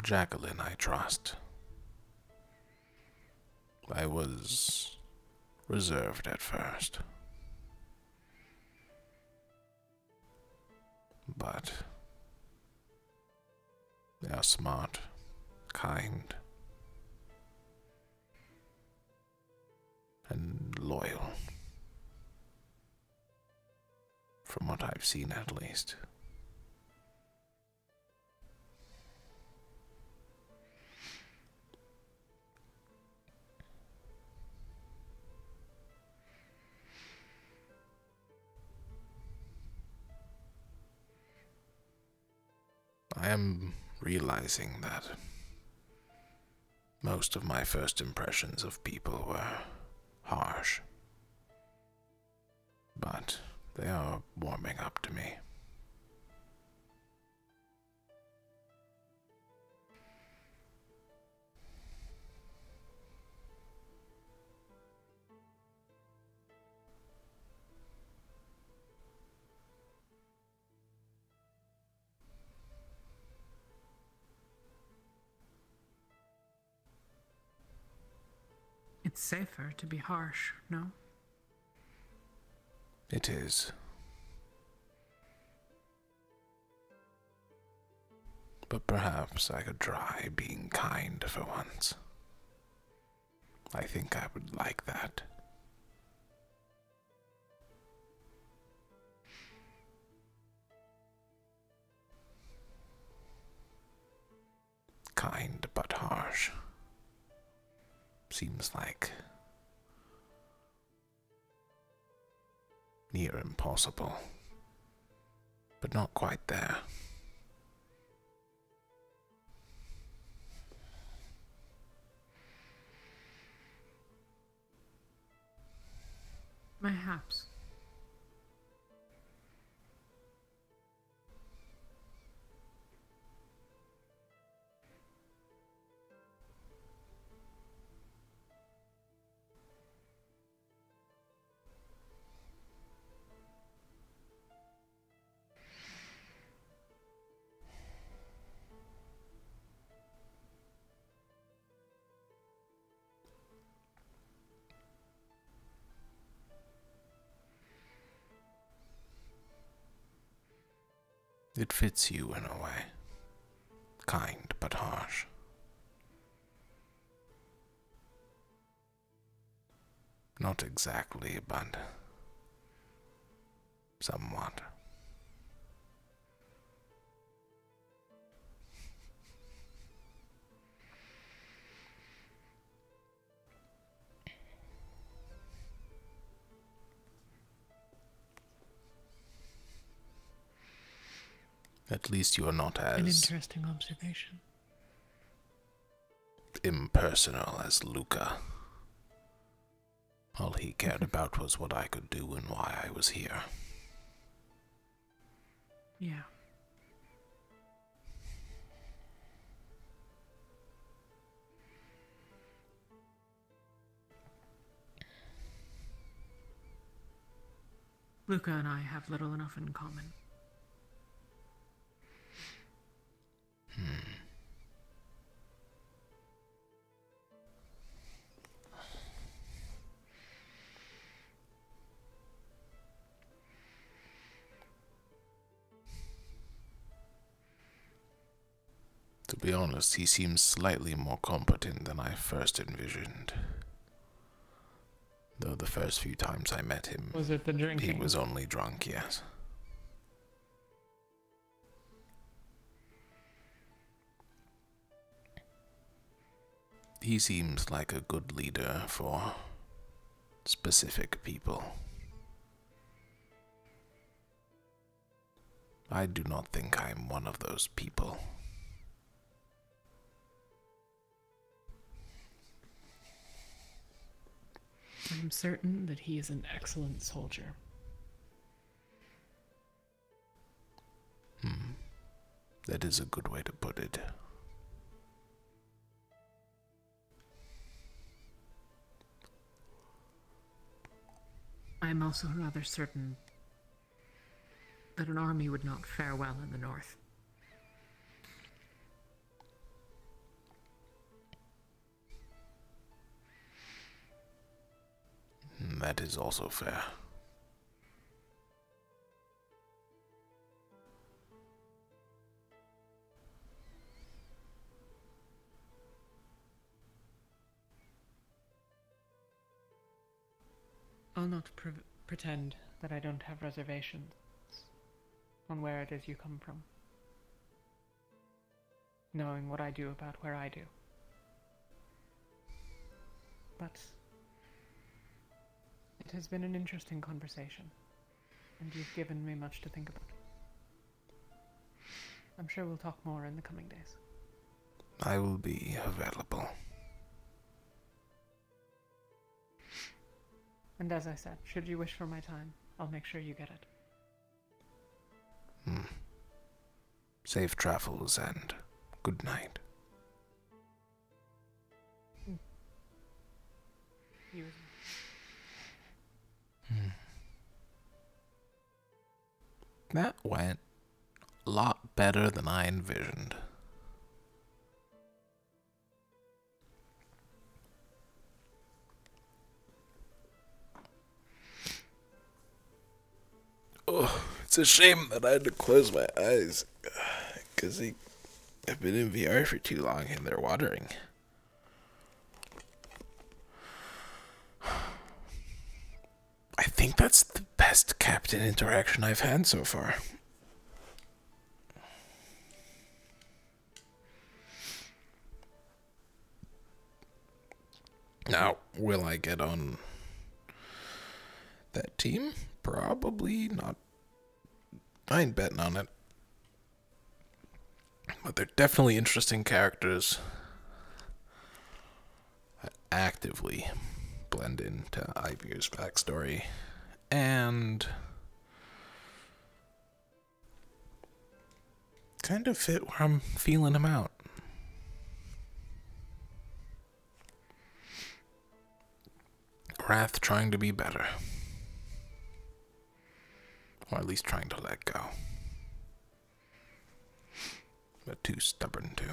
Jacqueline, I trust. I was reserved at first. But they are smart, kind, and loyal. from what I've seen at least. I am realizing that most of my first impressions of people were harsh, but they are warming up to me. It's safer to be harsh, no? It is. But perhaps I could try being kind for once. I think I would like that. Kind but harsh. Seems like near impossible, but not quite there. Perhaps. It fits you in a way. Kind but harsh. Not exactly, but somewhat. At least you are not An as interesting observation. impersonal as Luca. All he cared about was what I could do and why I was here. Yeah. Luca and I have little enough in common. To be honest, he seems slightly more competent than I first envisioned. Though the first few times I met him, Was it the drinking? he was only drunk, yes. He seems like a good leader for specific people. I do not think I'm one of those people. I'm certain that he is an excellent soldier. That is a good way to put it. I am also rather certain that an army would not fare well in the north. That is also fair. I'll not pretend that I don't have reservations. on where it is you come from. Knowing what I do about where I do. But it has been an interesting conversation, and you've given me much to think about. I'm sure we'll talk more in the coming days. I will be available. And as I said, should you wish for my time, I'll make sure you get it. Safe travels and good night. You as That went a lot better than I envisioned. Oh, it's a shame that I had to close my eyes, because I've been in VR for too long and they're watering. I think that's the best captain interaction I've had so far. Now, will I get on that team? Probably not. I ain't betting on it. But they're definitely interesting characters that actively blend into Ivy's backstory and kind of fit where I'm feeling him out. Wrath trying to be better. Or at least trying to let go. But too stubborn too.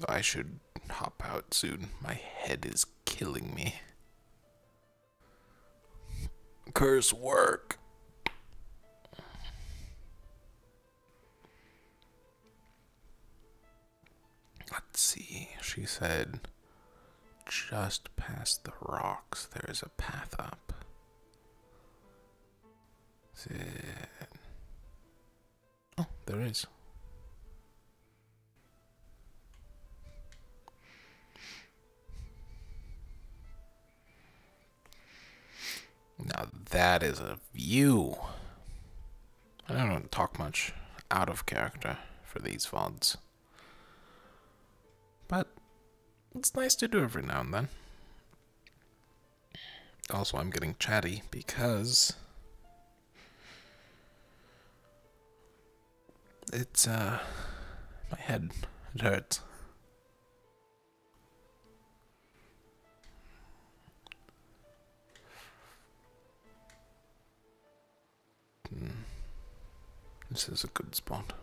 I should hop out soon. My head is killing me. Curse work. Let's see. She said, just past the rocks, there is a path up. Oh, there is. Now that is a view. I don't talk much out of character for these VODs. But it's nice to do every now and then. Also, I'm getting chatty because it's, my head, it hurts. This is a good spot.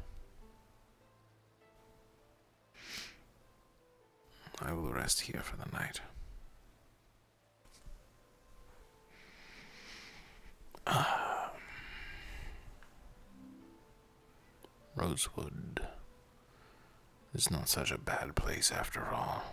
I will rest here for the night. Rosewood is not such a bad place after all.